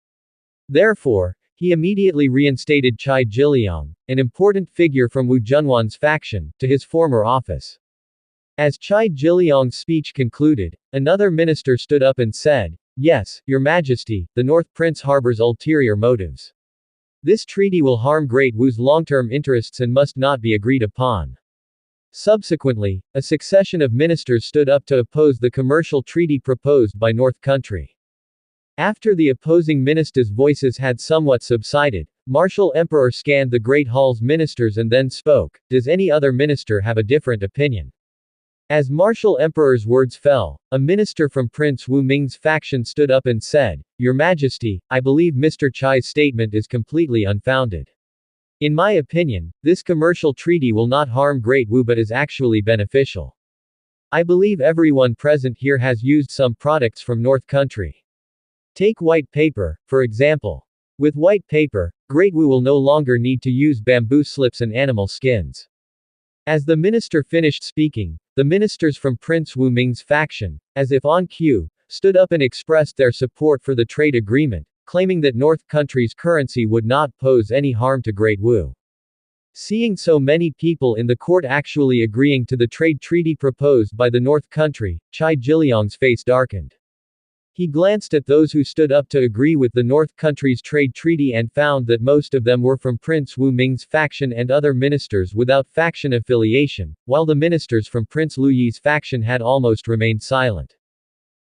Therefore, he immediately reinstated Chai Jiliang, an important figure from Wu Junwan's faction, to his former office. As Chai Jiliang's speech concluded, another minister stood up and said, Yes, Your Majesty, the North Prince harbors ulterior motives. This treaty will harm Great Wu's long-term interests and must not be agreed upon. Subsequently, a succession of ministers stood up to oppose the commercial treaty proposed by North Country. After the opposing ministers' voices had somewhat subsided, Martial Emperor scanned the Great Hall's ministers and then spoke, Does any other minister have a different opinion? As Martial Emperor's words fell, a minister from Prince Wu Ming's faction stood up and said, Your Majesty, I believe Mr. Chai's statement is completely unfounded. In my opinion, this commercial treaty will not harm Great Wu but is actually beneficial. I believe everyone present here has used some products from North Country. Take white paper, for example. With white paper, Great Wu will no longer need to use bamboo slips and animal skins. As the minister finished speaking, the ministers from Prince Wu Ming's faction, as if on cue, stood up and expressed their support for the trade agreement, claiming that North Country's currency would not pose any harm to Great Wu. Seeing so many people in the court actually agreeing to the trade treaty proposed by the North Country, Chai Jiliang's face darkened. He glanced at those who stood up to agree with the North Country's trade treaty and found that most of them were from Prince Wu Ming's faction and other ministers without faction affiliation, while the ministers from Prince Lu Yi's faction had almost remained silent.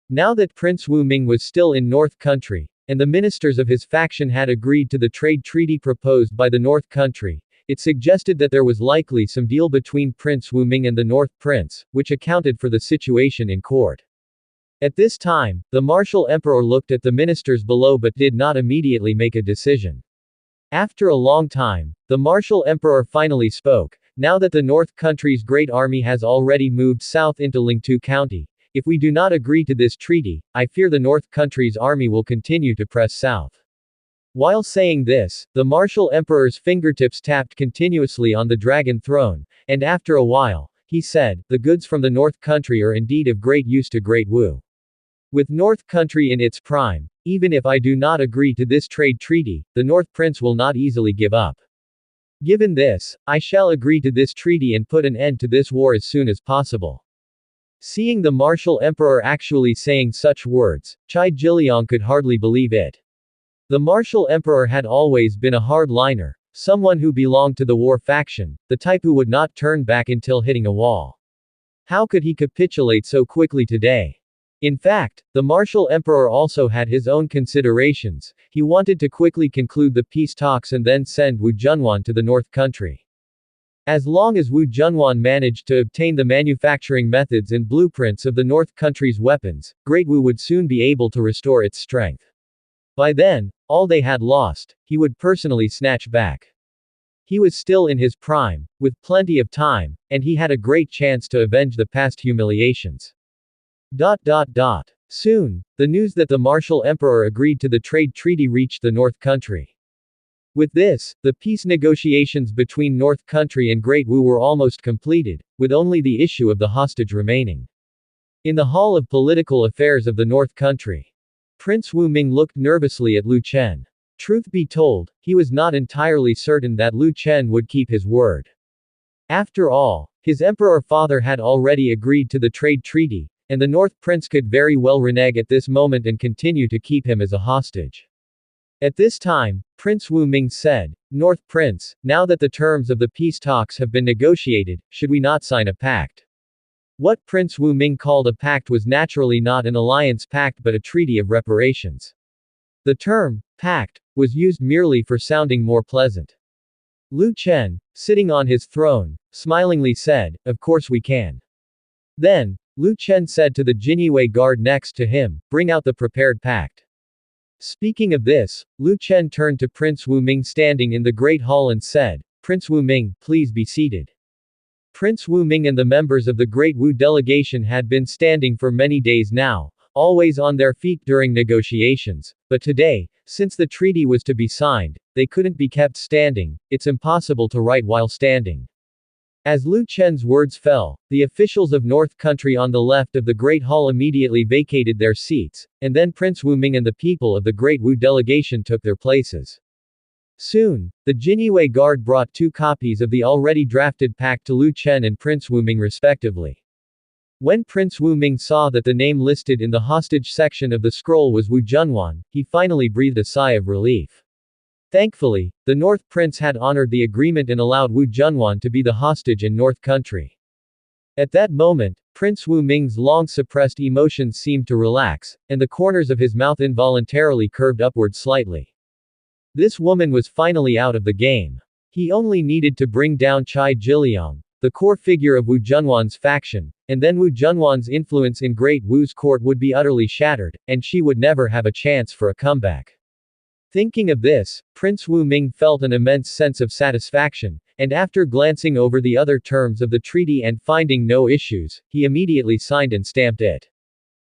Now that Prince Wu Ming was still in North Country, and the ministers of his faction had agreed to the trade treaty proposed by the North Country, it suggested that there was likely some deal between Prince Wu Ming and the North Prince, which accounted for the situation in court. At this time, the Martial Emperor looked at the ministers below but did not immediately make a decision. After a long time, the Martial Emperor finally spoke, now that the North Country's great army has already moved south into Lingtu County, if we do not agree to this treaty, I fear the North Country's army will continue to press south. While saying this, the martial emperor's fingertips tapped continuously on the dragon throne, and after a while, he said, "The goods from the North Country are indeed of great use to Great Wu. With North Country in its prime, even if I do not agree to this trade treaty, the North Prince will not easily give up. Given this, I shall agree to this treaty and put an end to this war as soon as possible." Seeing the martial emperor actually saying such words, Chai Jiliang could hardly believe it. The martial emperor had always been a hard-liner, someone who belonged to the war faction, the type who would not turn back until hitting a wall. How could he capitulate so quickly today? In fact, the martial emperor also had his own considerations. He wanted to quickly conclude the peace talks and then send Wu Junwan to the North Country. As long as Wu Junwan managed to obtain the manufacturing methods and blueprints of the North Country's weapons, Great Wu would soon be able to restore its strength. By then, all they had lost, he would personally snatch back. He was still in his prime, with plenty of time, and he had a great chance to avenge the past humiliations. Soon, the news that the martial emperor agreed to the trade treaty reached the North Country. With this, the peace negotiations between North Country and Great Wu were almost completed, with only the issue of the hostage remaining. In the Hall of Political Affairs of the North Country, Prince Wu Ming looked nervously at Lu Chen. Truth be told, he was not entirely certain that Lu Chen would keep his word. After all, his emperor father had already agreed to the trade treaty, and the North Prince could very well renege at this moment and continue to keep him as a hostage. At this time, Prince Wu Ming said, "North Prince, now that the terms of the peace talks have been negotiated, should we not sign a pact?" What Prince Wu Ming called a pact was naturally not an alliance pact but a treaty of reparations. The term, pact, was used merely for sounding more pleasant. Lu Chen, sitting on his throne, smilingly said, "Of course we can." Then, Lu Chen said to the Jinyue guard next to him, "Bring out the prepared pact." Speaking of this, Lu Chen turned to Prince Wu Ming standing in the Great Hall and said, "Prince Wu Ming, please be seated." Prince Wu Ming and the members of the Great Wu delegation had been standing for many days now, always on their feet during negotiations, but today, since the treaty was to be signed, they couldn't be kept standing. It's impossible to write while standing. As Lu Chen's words fell, the officials of North Country on the left of the Great Hall immediately vacated their seats, and then Prince Wu Ming and the people of the Great Wu delegation took their places. Soon, the Jinyue guard brought 2 copies of the already drafted pact to Lu Chen and Prince Wu Ming respectively. When Prince Wu Ming saw that the name listed in the hostage section of the scroll was Wu Junwan, he finally breathed a sigh of relief. Thankfully, the North Prince had honored the agreement and allowed Wu Junwan to be the hostage in North Country. At that moment, Prince Wu Ming's long-suppressed emotions seemed to relax, and the corners of his mouth involuntarily curved upward slightly. This woman was finally out of the game. He only needed to bring down Chai Jiliang, the core figure of Wu Junwan's faction, and then Wu Junwan's influence in Great Wu's court would be utterly shattered, and she would never have a chance for a comeback. Thinking of this, Prince Wu Ming felt an immense sense of satisfaction, and after glancing over the other terms of the treaty and finding no issues, he immediately signed and stamped it.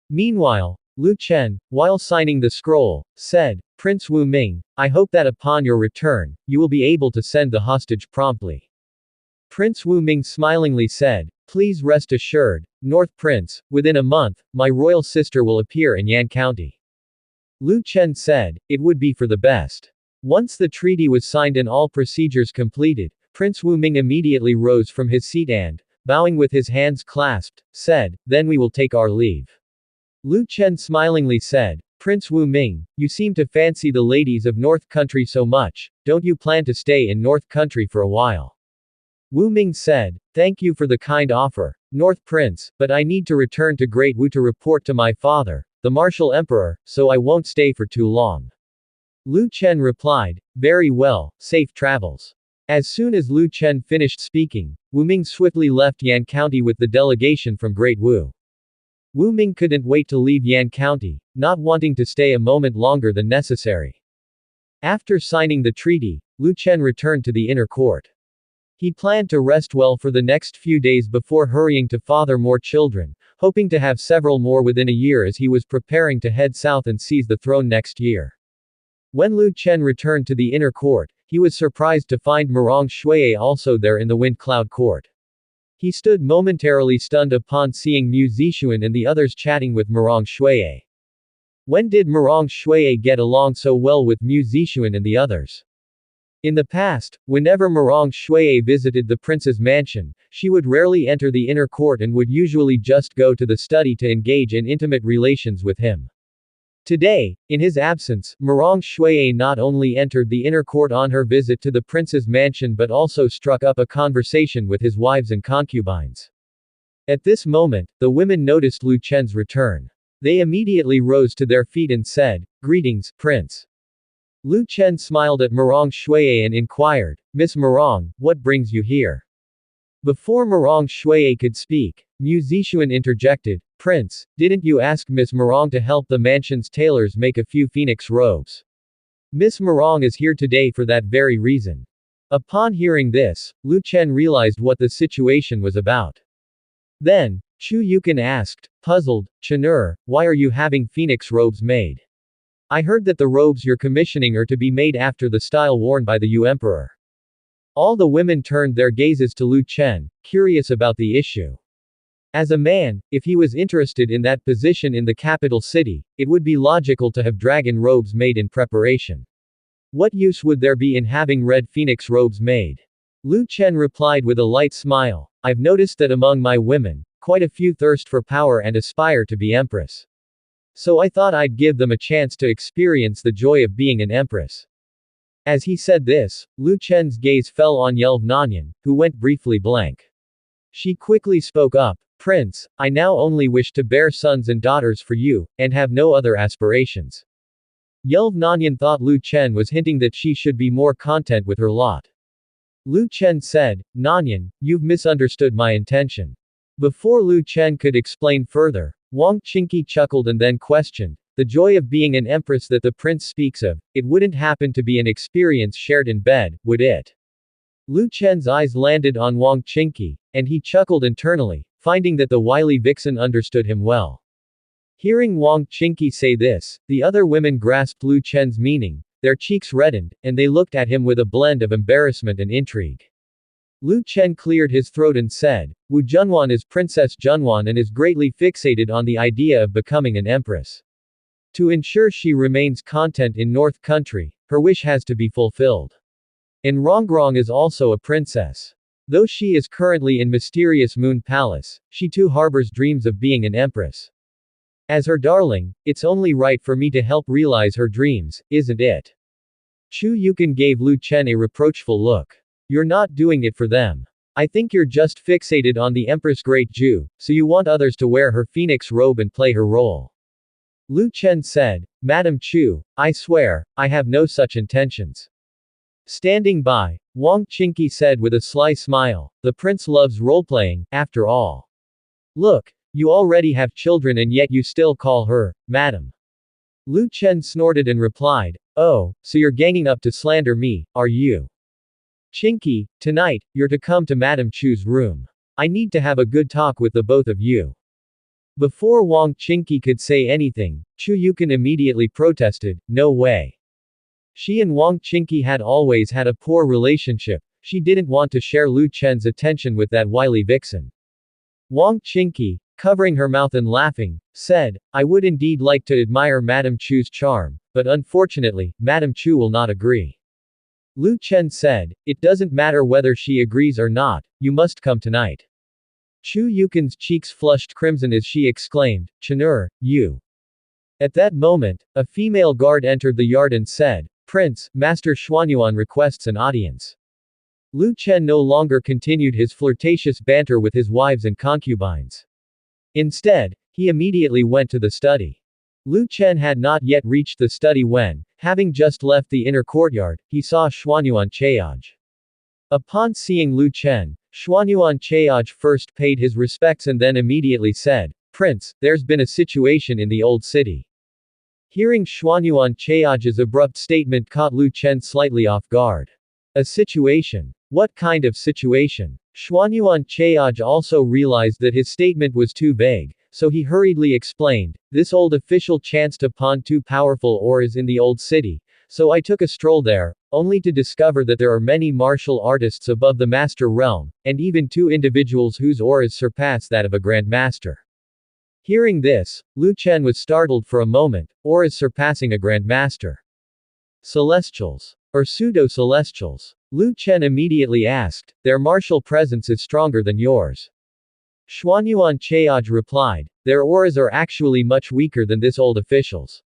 Meanwhile, Lu Chen, while signing the scroll, said, "Prince Wu Ming, I hope that upon your return, you will be able to send the hostage promptly." Prince Wu Ming smilingly said, "Please rest assured, North Prince, within a month, my royal sister will appear in Yan County." Lu Chen said, "It would be for the best." Once the treaty was signed and all procedures completed, Prince Wu Ming immediately rose from his seat and, bowing with his hands clasped, said, "Then we will take our leave." Lu Chen smilingly said, "Prince Wu Ming, you seem to fancy the ladies of North Country so much, don't you plan to stay in North Country for a while?" Wu Ming said, "Thank you for the kind offer, North Prince, but I need to return to Great Wu to report to my father, the martial emperor, so I won't stay for too long." Lu Chen replied, "Very well, safe travels." As soon as Lu Chen finished speaking, Wu Ming swiftly left Yan County with the delegation from Great Wu. Wu Ming couldn't wait to leave Yan County, not wanting to stay a moment longer than necessary. After signing the treaty, Lu Chen returned to the inner court. He planned to rest well for the next few days before hurrying to father more children, hoping to have several more within a year as he was preparing to head south and seize the throne next year. When Lu Chen returned to the inner court, he was surprised to find Murong Shuai also there in the Wind Cloud court. He stood momentarily stunned upon seeing Mu Zixuan and the others chatting with Murong Shuai. When did Murong Shuai get along so well with Mu Zixuan and the others? In the past, whenever Murong Shuai visited the prince's mansion, she would rarely enter the inner court and would usually just go to the study to engage in intimate relations with him. Today, in his absence, Murong Shuai not only entered the inner court on her visit to the prince's mansion but also struck up a conversation with his wives and concubines. At this moment, the women noticed Lu Chen's return. They immediately rose to their feet and said, "Greetings, Prince." Lu Chen smiled at Murong Shuai and inquired, "Miss Murong, what brings you here?" Before Murong Shuai could speak, Mu Zixuan interjected, "Prince, didn't you ask Miss Murong to help the mansion's tailors make a few phoenix robes? Miss Murong is here today for that very reason." Upon hearing this, Lu Chen realized what the situation was about. Then, Chu Yukan asked, puzzled, "Chenur, why are you having phoenix robes made? I heard that the robes you're commissioning are to be made after the style worn by the Yu Emperor." All the women turned their gazes to Lu Chen, curious about the issue. As a man, if he was interested in that position in the capital city, it would be logical to have dragon robes made in preparation. What use would there be in having red phoenix robes made? Lu Chen replied with a light smile, "I've noticed that among my women, quite a few thirst for power and aspire to be empress. So I thought I'd give them a chance to experience the joy of being an empress." As he said this, Lu Chen's gaze fell on Yelv Nanyan, who went briefly blank. She quickly spoke up, "Prince, I now only wish to bear sons and daughters for you, and have no other aspirations." Yelv Nanyan thought Lu Chen was hinting that she should be more content with her lot. Lu Chen said, "Nanyan, you've misunderstood my intention." Before Lu Chen could explain further, Wang Qingqi chuckled and then questioned, "The joy of being an empress that the prince speaks of, it wouldn't happen to be an experience shared in bed, would it?" Lu Chen's eyes landed on Wang Qingqi, and he chuckled internally, finding that the wily vixen understood him well. Hearing Wang Qingqi say this, the other women grasped Lu Chen's meaning, their cheeks reddened, and they looked at him with a blend of embarrassment and intrigue. Lu Chen cleared his throat and said, "Wu Junwan is Princess Junwan and is greatly fixated on the idea of becoming an empress. To ensure she remains content in North Country, her wish has to be fulfilled. And Rongrong is also a princess. Though she is currently in Mysterious Moon Palace, she too harbors dreams of being an empress. As her darling, it's only right for me to help realize her dreams, isn't it?" Chu Yukan gave Lu Chen a reproachful look. "You're not doing it for them. I think you're just fixated on the Empress Great Ju, so you want others to wear her phoenix robe and play her role." Lu Chen said, "Madam Chu, I swear, I have no such intentions." Standing by, Wang Qingqi said with a sly smile, "The prince loves role-playing, after all. Look, you already have children and yet you still call her, madam." Lu Chen snorted and replied, "Oh, so you're ganging up to slander me, are you? Qingqi, tonight, you're to come to Madam Chu's room. I need to have a good talk with the both of you." Before Wang Qingqi could say anything, Chu Yukan immediately protested, "No way." She and Wang Qingqi had always had a poor relationship, she didn't want to share Lu Chen's attention with that wily vixen. Wang Qingqi, covering her mouth and laughing, said, "I would indeed like to admire Madam Chu's charm, but unfortunately, Madam Chu will not agree." Lu Chen said, "It doesn't matter whether she agrees or not, you must come tonight." Chu Yukan's cheeks flushed crimson as she exclaimed, "Chenur, you." At that moment, a female guard entered the yard and said, "Prince, Master Xuanyuan requests an audience." Lu Chen no longer continued his flirtatious banter with his wives and concubines. Instead, he immediately went to the study. Lu Chen had not yet reached the study when, having just left the inner courtyard, he saw Xuanyuan Cheoj. Upon seeing Lu Chen, Xuanyuan Cheoj first paid his respects and then immediately said, "Prince, there's been a situation in the old city." Hearing Xuanyuan Cheoj's abrupt statement caught Lu Chen slightly off guard. A situation. What kind of situation? Xuanyuan Cheaj also realized that his statement was too vague, so he hurriedly explained, this old official chanced upon two powerful auras in the old city, so I took a stroll there, only to discover that there are many martial artists above the master realm, and even two individuals whose auras surpass that of a grandmaster. Hearing this, Lu Chen was startled for a moment, auras surpassing a grandmaster. Celestials. Or pseudo-celestials? Lu Chen immediately asked, their martial presence is stronger than yours. Xuanyuan Cheaj replied, their auras are actually much weaker than this old official's.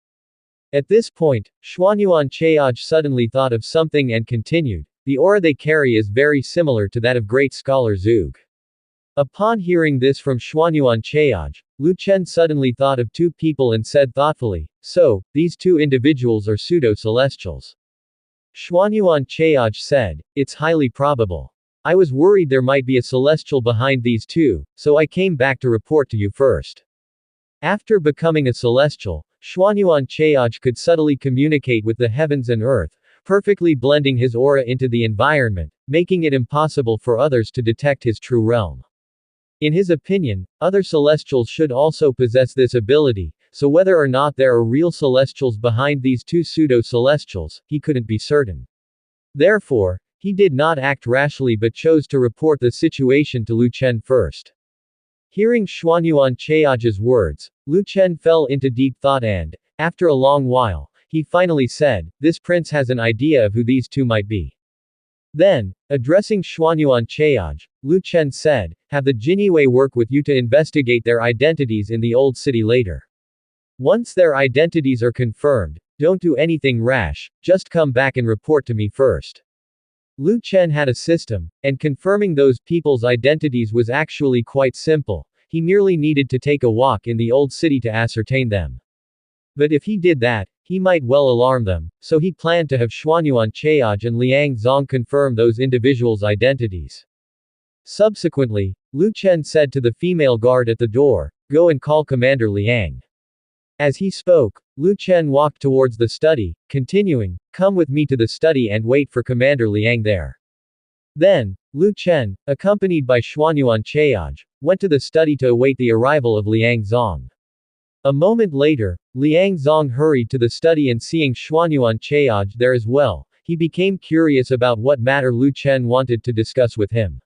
At this point, Xuanyuan Cheaj suddenly thought of something and continued, the aura they carry is very similar to that of great scholar Zhuge. Upon hearing this from Xuanyuan Cheaj, Lu Chen suddenly thought of two people and said thoughtfully, so, these two individuals are pseudo-celestials. Xuanyuan Cheaj said, it's highly probable. I was worried there might be a celestial behind these two, so I came back to report to you first. After becoming a celestial, Xuanyuan Cheaj could subtly communicate with the heavens and earth, perfectly blending his aura into the environment, making it impossible for others to detect his true realm. In his opinion, other celestials should also possess this ability, so whether or not there are real celestials behind these two pseudo-celestials, he couldn't be certain. Therefore, he did not act rashly but chose to report the situation to Lu Chen first. Hearing Xuanyuan Cheaj's words, Lu Chen fell into deep thought and, after a long while, he finally said, this prince has an idea of who these two might be. Then, addressing Xuanyuan Cheaj, Lu Chen said, have the Jinyue work with you to investigate their identities in the old city later. Once their identities are confirmed, don't do anything rash, just come back and report to me first. Lu Chen had a system, and confirming those people's identities was actually quite simple, he merely needed to take a walk in the old city to ascertain them. But if he did that, he might well alarm them, so he planned to have Xuanyuan Cheaj and Liang Zong confirm those individuals' identities. Subsequently, Lu Chen said to the female guard at the door, go and call Commander Liang. As he spoke, Lu Chen walked towards the study, continuing, come with me to the study and wait for Commander Liang there. Then, Lu Chen, accompanied by Xuanyuan Cheaj, went to the study to await the arrival of Liang Zong. A moment later, Liang Zong hurried to the study and seeing Xuanyuan Cheaj there as well, he became curious about what matter Lu Chen wanted to discuss with him.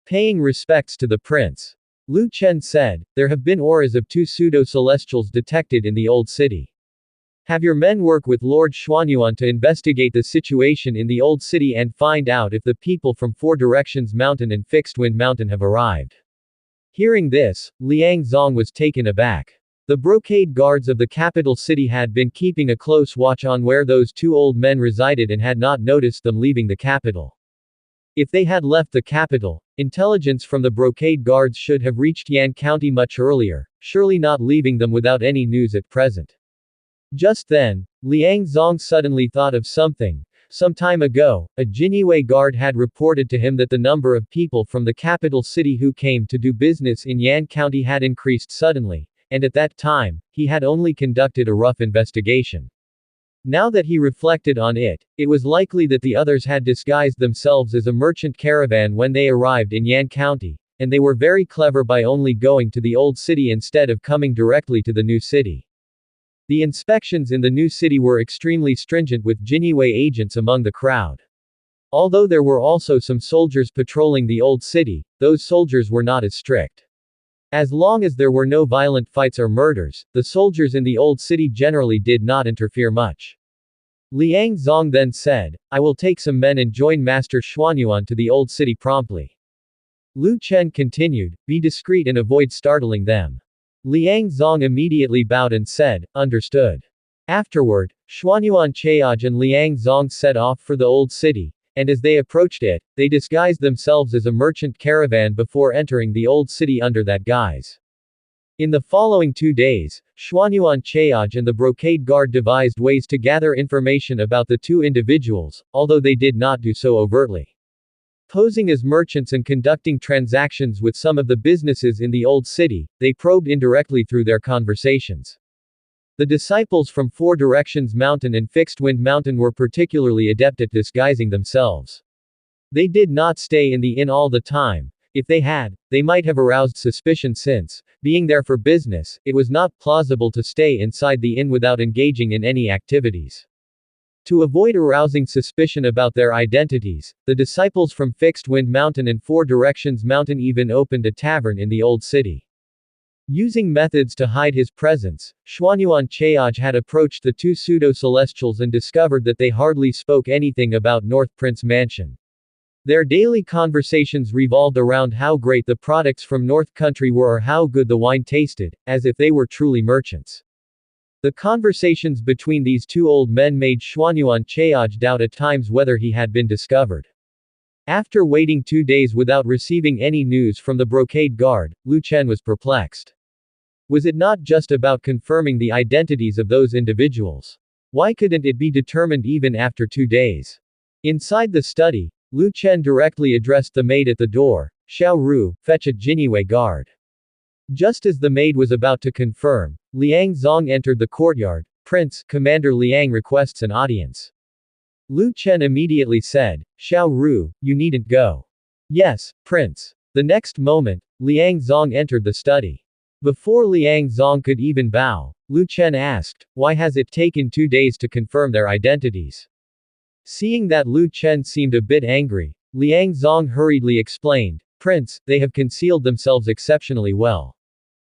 Paying respects to the prince, Lu Chen said, there have been auras of two pseudo-celestials detected in the old city. Have your men work with Lord Xuanyuan to investigate the situation in the old city and find out if the people from Four Directions Mountain and Fixed Wind Mountain have arrived. Hearing this, Liang Zong was taken aback. The brocade guards of the capital city had been keeping a close watch on where those two old men resided and had not noticed them leaving the capital. If they had left the capital, intelligence from the brocade guards should have reached Yan County much earlier, surely not leaving them without any news at present. Just then, Liang Zong suddenly thought of something. Some time ago, a Jinyue guard had reported to him that the number of people from the capital city who came to do business in Yan County had increased suddenly, and at that time, he had only conducted a rough investigation. Now that he reflected on it, it was likely that the others had disguised themselves as a merchant caravan when they arrived in Yan County, and they were very clever by only going to the old city instead of coming directly to the new city. The inspections in the new city were extremely stringent with Jinyue agents among the crowd. Although there were also some soldiers patrolling the old city, those soldiers were not as strict. As long as there were no violent fights or murders, the soldiers in the old city generally did not interfere much. Liang Zong then said, I will take some men and join Master Xuanyuan to the old city promptly. Lu Chen continued, be discreet and avoid startling them. Liang Zong immediately bowed and said, understood. Afterward, Xuanyuan Cheaj and Liang Zong set off for the old city, and as they approached it, they disguised themselves as a merchant caravan before entering the old city under that guise. In the following 2 days, Xuanyuan Cheaj and the brocade guard devised ways to gather information about the two individuals, although they did not do so overtly. Posing as merchants and conducting transactions with some of the businesses in the old city, they probed indirectly through their conversations. The disciples from Four Directions Mountain and Fixed Wind Mountain were particularly adept at disguising themselves. They did not stay in the inn all the time. If they had, they might have aroused suspicion since, being there for business, it was not plausible to stay inside the inn without engaging in any activities. To avoid arousing suspicion about their identities, the disciples from Fixed Wind Mountain and Four Directions Mountain even opened a tavern in the old city. Using methods to hide his presence, Xuanyuan Chaoj had approached the two pseudo-celestials and discovered that they hardly spoke anything about North Prince Mansion. Their daily conversations revolved around how great the products from North Country were or how good the wine tasted, as if they were truly merchants. The conversations between these two old men made Xuanyuan Chaoj doubt at times whether he had been discovered. After waiting 2 days without receiving any news from the brocade guard, Lu Chen was perplexed. Was it not just about confirming the identities of those individuals? Why couldn't it be determined even after 2 days? Inside the study, Lu Chen directly addressed the maid at the door, "Xiao Ru, fetch a Jiniwei guard." Just as the maid was about to confirm, Liang Zong entered the courtyard. "Prince, Commander Liang requests an audience." Lu Chen immediately said, "Xiao Ru, you needn't go." "Yes, Prince." The next moment, Liang Zong entered the study. Before Liang Zong could even bow, Lu Chen asked, "Why has it taken 2 days to confirm their identities?" Seeing that Lu Chen seemed a bit angry, Liang Zong hurriedly explained, "Prince, they have concealed themselves exceptionally well.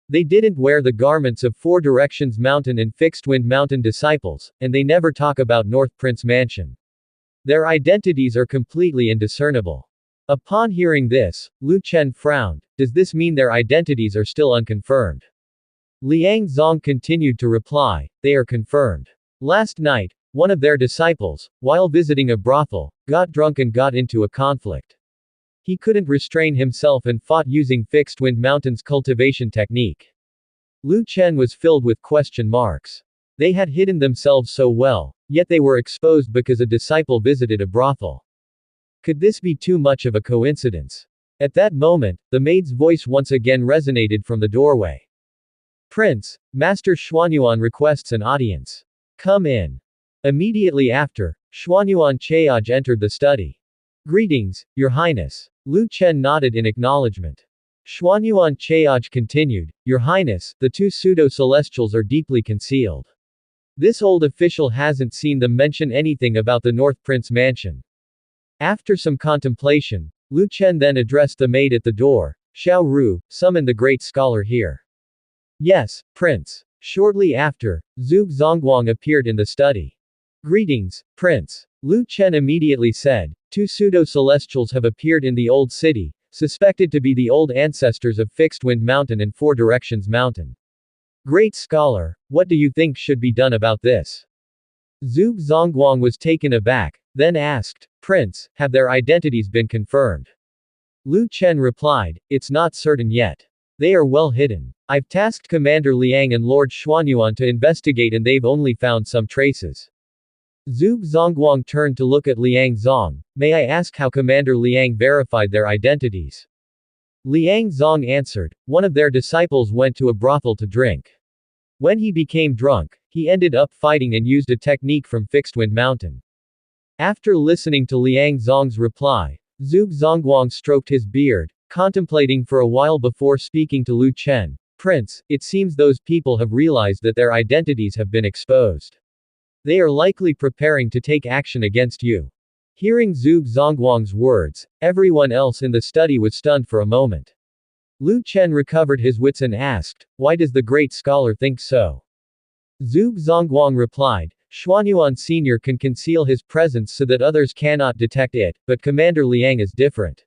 They didn't wear the garments of Four Directions Mountain and Fixed Wind Mountain disciples, and they never talk about North Prince Mansion. Their identities are completely indiscernible." Upon hearing this, Lu Chen frowned. "Does this mean their identities are still unconfirmed?" Liang Zong continued to reply, "They are confirmed. Last night, one of their disciples, while visiting a brothel, got drunk and got into a conflict. He couldn't restrain himself and fought using Fixed Wind Mountain's cultivation technique." Lu Chen was filled with question marks. They had hidden themselves so well, yet they were exposed because a disciple visited a brothel. Could this be too much of a coincidence? At that moment, the maid's voice once again resonated from the doorway. "Prince, Master Xuanyuan requests an audience. Come in." Immediately after, Xuanyuan Chaoj entered the study. "Greetings, Your Highness." Lu Chen nodded in acknowledgement. Xuanyuan Chaoj continued, "Your Highness, the two pseudo-celestials are deeply concealed. This old official hasn't seen them mention anything about the North Prince Mansion." After some contemplation, Lu Chen then addressed the maid at the door, "Xiao Ru, summon the great scholar here." "Yes, Prince." Shortly after, Zhuge Zongguang appeared in the study. "Greetings, Prince." Lu Chen immediately said, "Two pseudo-celestials have appeared in the old city, suspected to be the old ancestors of Fixed Wind Mountain and Four Directions Mountain. Great scholar, what do you think should be done about this?" Zhuge Zongguang was taken aback, then asked, "Prince, have their identities been confirmed?" Lu Chen replied, "It's not certain yet. They are well hidden. I've tasked Commander Liang and Lord Xuanyuan to investigate and they've only found some traces." Zhuge Zongguang turned to look at Liang Zong. "May I ask how Commander Liang verified their identities?" Liang Zong answered, "One of their disciples went to a brothel to drink. When he became drunk, he ended up fighting and used a technique from Fixed Wind Mountain." After listening to Liang Zong's reply, Zhuge Zongguang stroked his beard, contemplating for a while before speaking to Lu Chen. "Prince, it seems those people have realized that their identities have been exposed. They are likely preparing to take action against you." Hearing Zhuge Zongguang's words, everyone else in the study was stunned for a moment. Lu Chen recovered his wits and asked, "Why does the great scholar think so?" Zhuge Zongguang replied, "Xuanyuan Sr. can conceal his presence so that others cannot detect it, but Commander Liang is different.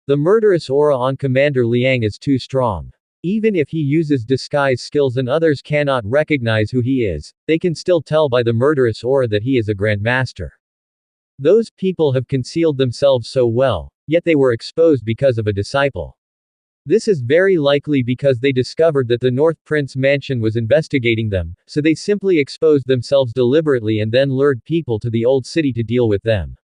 The murderous aura on Commander Liang is too strong. Even if he uses disguise skills and others cannot recognize who he is, they can still tell by the murderous aura that he is a grandmaster. Those people have concealed themselves so well, yet they were exposed because of a disciple. This is very likely because they discovered that the North Prince Mansion was investigating them, so they simply exposed themselves deliberately and then lured people to the old city to deal with them.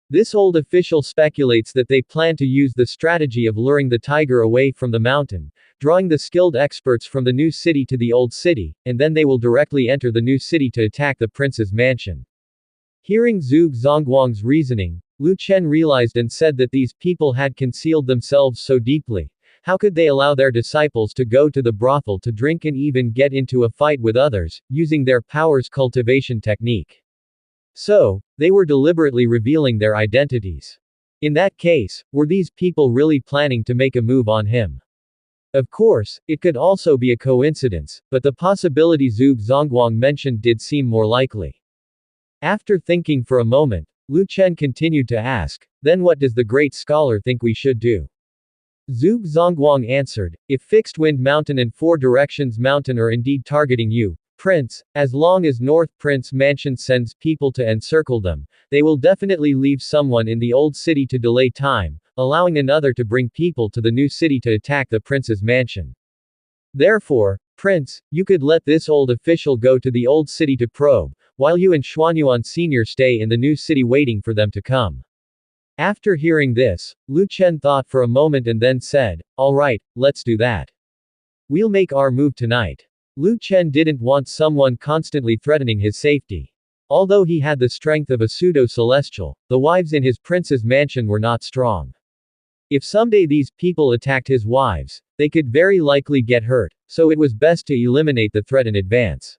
This old official speculates that they plan to use the strategy of luring the tiger away from the mountain, drawing the skilled experts from the new city to the old city, and then they will directly enter the new city to attack the prince's mansion." Hearing Zhuge Zongguang's reasoning, Lu Chen realized and said that these people had concealed themselves so deeply. How could they allow their disciples to go to the brothel to drink and even get into a fight with others, using their powers cultivation technique? So, they were deliberately revealing their identities. In that case, were these people really planning to make a move on him? Of course, it could also be a coincidence, but the possibility Zhuge Zongguang mentioned did seem more likely. After thinking for a moment, Lu Chen continued to ask, then what does the great scholar think we should do? Zhuge Zongguang answered, if Fixed Wind Mountain and Four Directions Mountain are indeed targeting you, Prince, as long as North Prince Mansion sends people to encircle them, they will definitely leave someone in the old city to delay time, allowing another to bring people to the new city to attack the prince's mansion. Therefore, Prince, you could let this old official go to the old city to probe, while you and Xuanyuan Sr. stay in the new city waiting for them to come. After hearing this, Lu Chen thought for a moment and then said, alright, let's do that. We'll make our move tonight. Lu Chen didn't want someone constantly threatening his safety. Although he had the strength of a pseudo-celestial, the wives in his prince's mansion were not strong. If someday these people attacked his wives, they could very likely get hurt, so it was best to eliminate the threat in advance.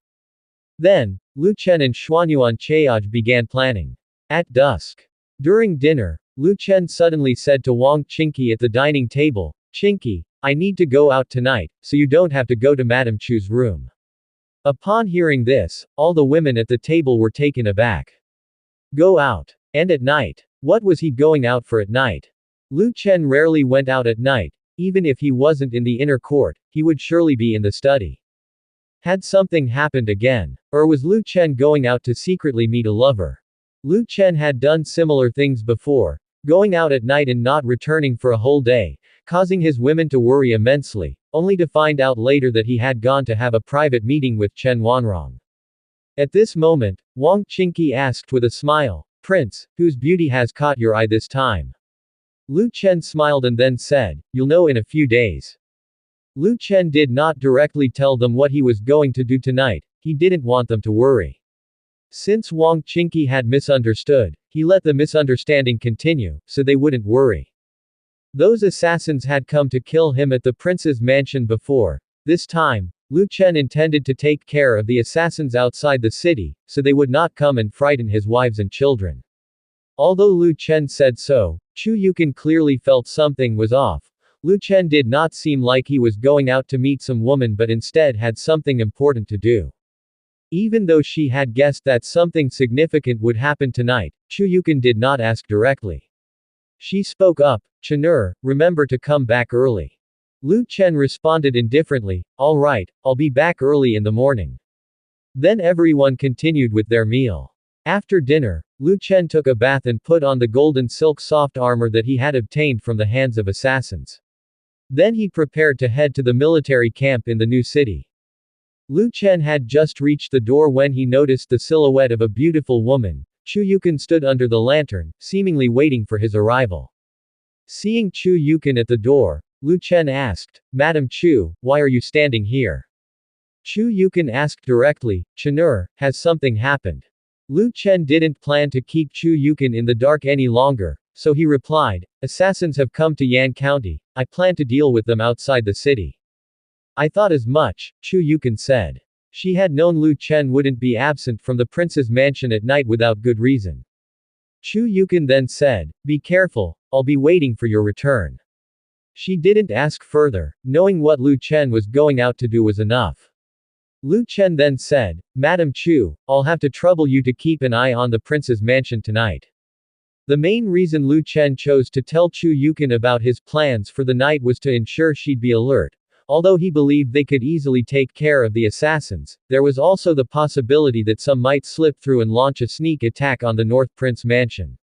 Then, Lu Chen and Xuanyuan Cheaj began planning. At dusk. During dinner, Lu Chen suddenly said to Wang Qingqi at the dining table, Qingqi, I need to go out tonight, so you don't have to go to Madame Chu's room. Upon hearing this, all the women at the table were taken aback. Go out. And at night? What was he going out for at night? Lu Chen rarely went out at night. Even if he wasn't in the inner court, he would surely be in the study. Had something happened again? Or was Lu Chen going out to secretly meet a lover? Lu Chen had done similar things before, going out at night and not returning for a whole day, causing his women to worry immensely, only to find out later that he had gone to have a private meeting with Chen Wanrong. At this moment, Wang Qingqi asked with a smile, Prince, whose beauty has caught your eye this time? Lu Chen smiled and then said, you'll know in a few days. Lu Chen did not directly tell them what he was going to do tonight, he didn't want them to worry. Since Wang Qingqi had misunderstood, he let the misunderstanding continue, so they wouldn't worry. Those assassins had come to kill him at the prince's mansion before. This time, Lu Chen intended to take care of the assassins outside the city, so they would not come and frighten his wives and children. Although Lu Chen said so, Chu Yuqin clearly felt something was off. Lu Chen did not seem like he was going out to meet some woman but instead had something important to do. Even though she had guessed that something significant would happen tonight, Chu Yuqin did not ask directly. She spoke up, Chenur, remember to come back early. Lu Chen responded indifferently, all right, I'll be back early in the morning. Then everyone continued with their meal. After dinner, Lu Chen took a bath and put on the golden silk soft armor that he had obtained from the hands of assassins. Then he prepared to head to the military camp in the new city. Lu Chen had just reached the door when he noticed the silhouette of a beautiful woman. Chu Yuqin stood under the lantern, seemingly waiting for his arrival. Seeing Chu Yuqin at the door, Lu Chen asked, Madam Chu, why are you standing here? Chu Yuqin asked directly, Chenur, has something happened? Lu Chen didn't plan to keep Chu Yuqin in the dark any longer, so he replied, assassins have come to Yan County, I plan to deal with them outside the city. I thought as much, Chu Yuqin said. She had known Lu Chen wouldn't be absent from the prince's mansion at night without good reason. Chu Yuqin then said, be careful, I'll be waiting for your return. She didn't ask further, knowing what Lu Chen was going out to do was enough. Lu Chen then said, Madam Chu, I'll have to trouble you to keep an eye on the prince's mansion tonight. The main reason Lu Chen chose to tell Chu Yuqin about his plans for the night was to ensure she'd be alert. Although he believed they could easily take care of the assassins, there was also the possibility that some might slip through and launch a sneak attack on the North Prince mansion.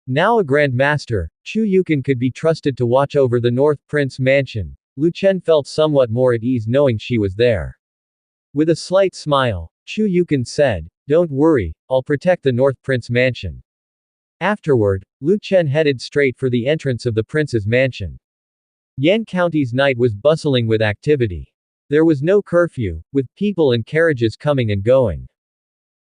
Now a Grand Master, Chu Yuqin could be trusted to watch over the North Prince mansion. Lu Chen felt somewhat more at ease knowing she was there. With a slight smile, Chu Yuqin said, don't worry, I'll protect the North Prince mansion. Afterward, Lu Chen headed straight for the entrance of the prince's mansion. Yan County's night was bustling with activity. There was no curfew, with people and carriages coming and going.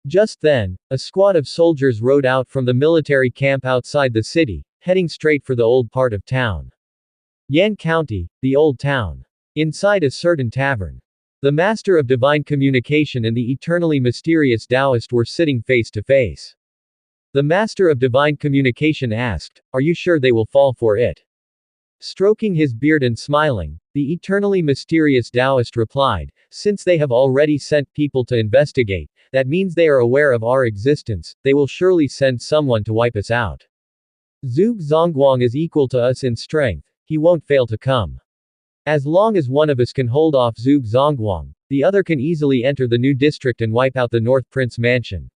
Just then, a squad of soldiers rode out from the military camp outside the city, heading straight for the old part of town. Yan County, the old town. Inside a certain tavern. The Master of Divine Communication and the eternally mysterious Taoist were sitting face to face. The Master of Divine Communication asked, "Are you sure they will fall for it?" Stroking his beard and smiling, the eternally mysterious Taoist replied, "Since they have already sent people to investigate, that means they are aware of our existence, they will surely send someone to wipe us out. Zhuge Zongguang is equal to us in strength, he won't fail to come. As long as one of us can hold off Zhuge Zongguang, the other can easily enter the new district and wipe out the North Prince Mansion."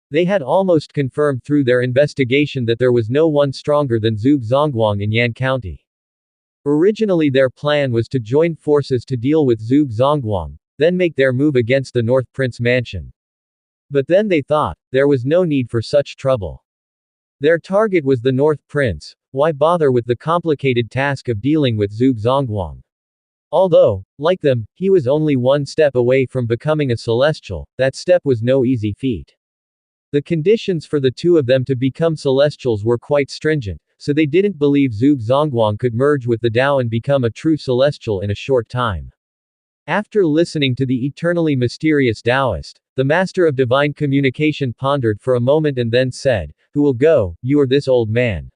They had almost confirmed through their investigation that there was no one stronger than Zhuge Zongguang in Yan County. Originally their plan was to join forces to deal with Zhuge Zongguang, then make their move against the North Prince Mansion. But then they thought, there was no need for such trouble. Their target was the North Prince, why bother with the complicated task of dealing with Zhuge Zongguang? Although, like them, he was only one step away from becoming a celestial, that step was no easy feat. The conditions for the two of them to become celestials were quite stringent, so they didn't believe Zhuge Zongguang could merge with the Tao and become a true celestial in a short time. After listening to the eternally mysterious Taoist, the Master of Divine Communication pondered for a moment and then said, "Who will go, you or this old man?"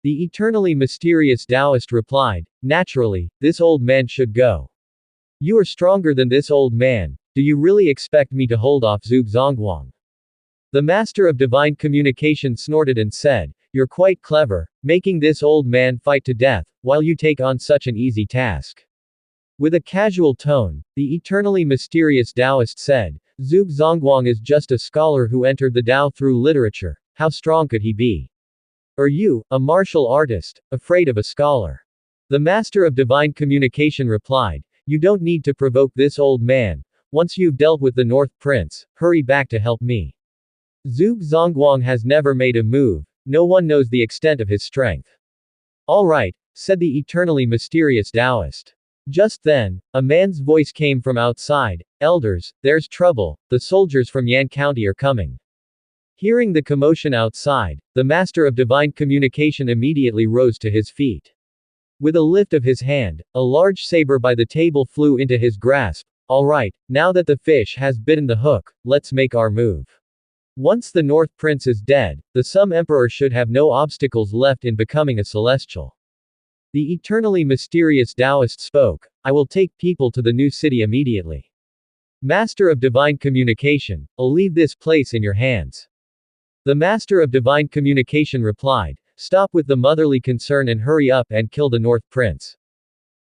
The eternally mysterious Taoist replied, "Naturally, this old man should go. You are stronger than this old man, do you really expect me to hold off Zhuge Zongguang?" The Master of Divine Communication snorted and said, "You're quite clever, making this old man fight to death, while you take on such an easy task." With a casual tone, the eternally mysterious Taoist said, "Zhuge Zongguang is just a scholar who entered the Tao through literature, how strong could he be? Are you, a martial artist, afraid of a scholar?" The Master of Divine Communication replied, "You don't need to provoke this old man, once you've dealt with the North Prince, hurry back to help me. Zhuge Zongguang has never made a move, no one knows the extent of his strength." "All right," said the eternally mysterious Taoist. Just then, a man's voice came from outside, "Elders, there's trouble, the soldiers from Yan County are coming." Hearing the commotion outside, the Master of Divine Communication immediately rose to his feet. With a lift of his hand, a large saber by the table flew into his grasp. "All right, now that the fish has bitten the hook, let's make our move. Once the North Prince is dead, the Sum Emperor should have no obstacles left in becoming a celestial." The eternally mysterious Taoist spoke, "I will take people to the new city immediately. Master of Divine Communication, I'll leave this place in your hands." The Master of Divine Communication replied, "Stop with the motherly concern and hurry up and kill the North Prince."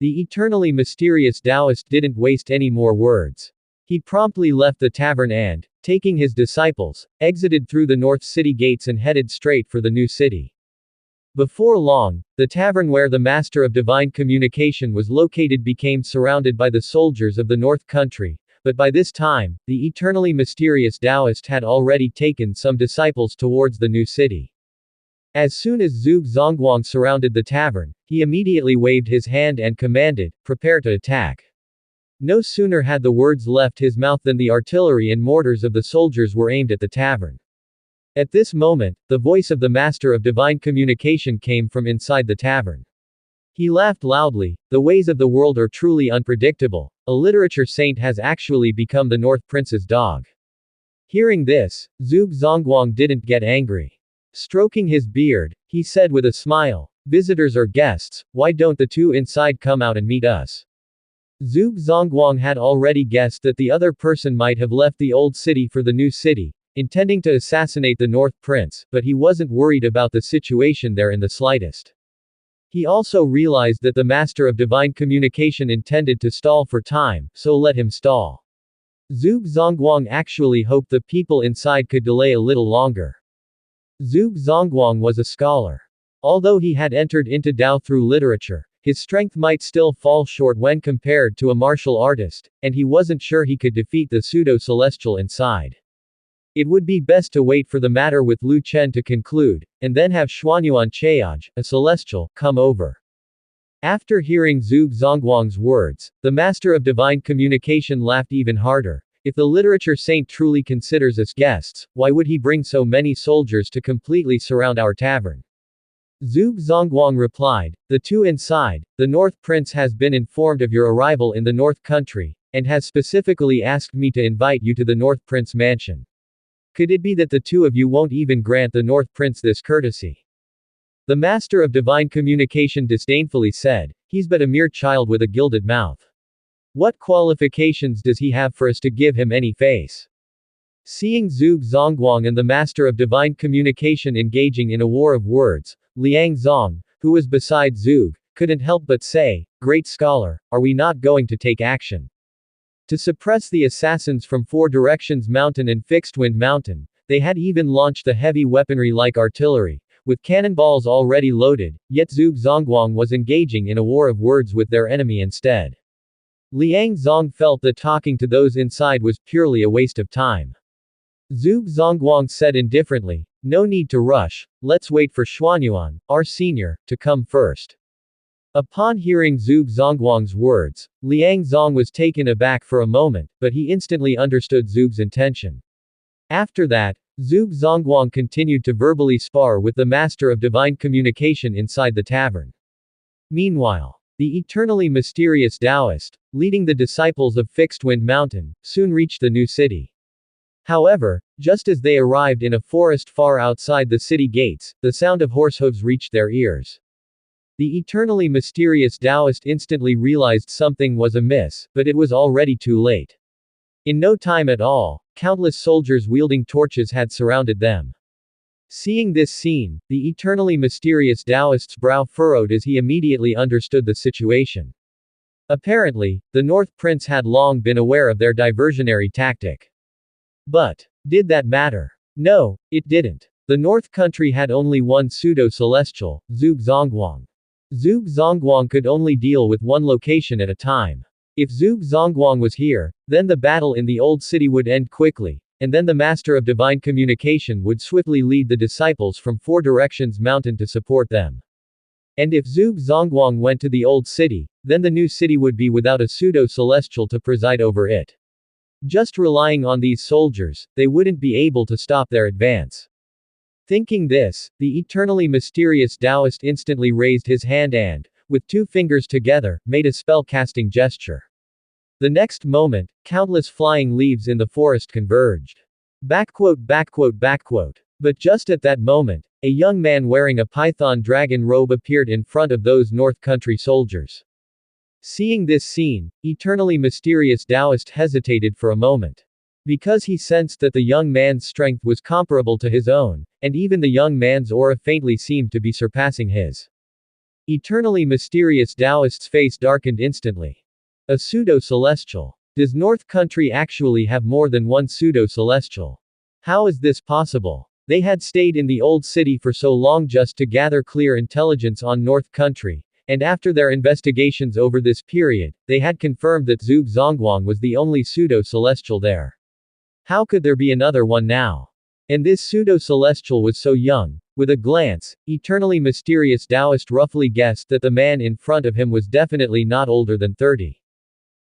The eternally mysterious Taoist didn't waste any more words. He promptly left the tavern and, taking his disciples, exited through the north city gates and headed straight for the new city. Before long, the tavern where the Master of Divine Communication was located became surrounded by the soldiers of the North Country, but by this time, the eternally mysterious Taoist had already taken some disciples towards the new city. As soon as Zhuge Zongguang surrounded the tavern, he immediately waved his hand and commanded, "Prepare to attack." No sooner had the words left his mouth than the artillery and mortars of the soldiers were aimed at the tavern. At this moment, the voice of the Master of Divine Communication came from inside the tavern. He laughed loudly, "The ways of the world are truly unpredictable, a literature saint has actually become the North Prince's dog." Hearing this, Zhuge Zongguang didn't get angry. Stroking his beard, he said with a smile, "Visitors or guests, why don't the two inside come out and meet us?" Zhuge Zongguang had already guessed that the other person might have left the old city for the new city, intending to assassinate the North Prince, but he wasn't worried about the situation there in the slightest. He also realized that the Master of Divine Communication intended to stall for time, so let him stall. Zhuge Zongguang actually hoped the people inside could delay a little longer. Zhuge Zongguang was a scholar. Although he had entered into Tao through literature, his strength might still fall short when compared to a martial artist, and he wasn't sure he could defeat the pseudo-celestial inside. It would be best to wait for the matter with Lu Chen to conclude, and then have Xuanyuan Cheaj, a celestial, come over. After hearing Zhuge Zongguang's words, the Master of Divine Communication laughed even harder. If the literature saint truly considers us guests, why would he bring so many soldiers to completely surround our tavern? Zhuge Zongguang replied, the two inside, the North Prince has been informed of your arrival in the North Country, and has specifically asked me to invite you to the North Prince mansion. Could it be that the two of you won't even grant the North Prince this courtesy? The Master of Divine Communication disdainfully said, he's but a mere child with a gilded mouth. What qualifications does he have for us to give him any face? Seeing Zhuge Zongguang and the Master of Divine Communication engaging in a war of words, Liang Zong, who was beside Zhuge, couldn't help but say, Great scholar, are we not going to take action? To suppress the assassins from Four Directions Mountain and Fixed Wind Mountain, they had even launched the heavy weaponry like artillery, with cannonballs already loaded, yet Zhuge Zongguang was engaging in a war of words with their enemy instead. Liang Zong felt that talking to those inside was purely a waste of time. Zhuge Zongguang said indifferently, no need to rush, let's wait for Xuanyuan, our senior, to come first. Upon hearing Zhuge Zongguang's words, Liang Zong was taken aback for a moment, but he instantly understood Zhuge's intention. After that, Zhuge Zongguang continued to verbally spar with the Master of Divine Communication inside the tavern. Meanwhile, the eternally mysterious Taoist, leading the disciples of Fixed Wind Mountain, soon reached the new city. However, just as they arrived in a forest far outside the city gates, the sound of horse hooves reached their ears. The eternally mysterious Taoist instantly realized something was amiss, but it was already too late. In no time at all, countless soldiers wielding torches had surrounded them. Seeing this scene, the eternally mysterious Taoist's brow furrowed as he immediately understood the situation. Apparently, the North Prince had long been aware of their diversionary tactic. But, did that matter? No, it didn't. The North Country had only one pseudo-celestial, Zhuge Zongguang. Zhuge Zongguang could only deal with one location at a time. If Zhuge Zongguang was here, then the battle in the old city would end quickly, and then the Master of Divine Communication would swiftly lead the disciples from Four Directions Mountain to support them. And if Zhuge Zongguang went to the old city, then the new city would be without a pseudo-celestial to preside over it. Just relying on these soldiers, they wouldn't be able to stop their advance. Thinking this, the eternally mysterious Taoist instantly raised his hand and, with two fingers together, made a spell-casting gesture. The next moment, countless flying leaves in the forest converged. But just at that moment, a young man wearing a python dragon robe appeared in front of those North Country soldiers. Seeing this scene, eternally mysterious Taoist hesitated for a moment. Because he sensed that the young man's strength was comparable to his own, and even the young man's aura faintly seemed to be surpassing his. Eternally mysterious Taoist's face darkened instantly. A pseudo-celestial. Does North Country actually have more than one pseudo-celestial? How is this possible? They had stayed in the old city for so long just to gather clear intelligence on North Country, and after their investigations over this period, they had confirmed that Zhuge Zongguang was the only pseudo-celestial there. How could there be another one now? And this pseudo-celestial was so young. With a glance, eternally mysterious Taoist roughly guessed that the man in front of him was definitely not older than 30.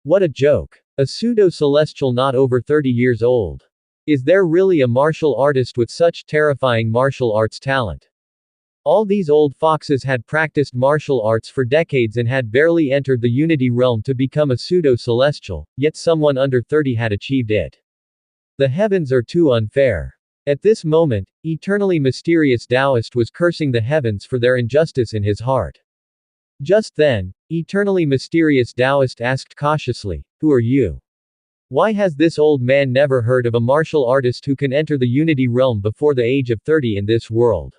What a joke. A pseudo-celestial not over 30 years old. Is there really a martial artist with such terrifying martial arts talent? All these old foxes had practiced martial arts for decades and had barely entered the Unity realm to become a pseudo-celestial, yet someone under 30 had achieved it. The heavens are too unfair. At this moment, eternally mysterious Taoist was cursing the heavens for their injustice in his heart. Just then, eternally mysterious Taoist asked cautiously, who are you? Why has this old man never heard of a martial artist who can enter the Unity realm before the age of 30 in this world?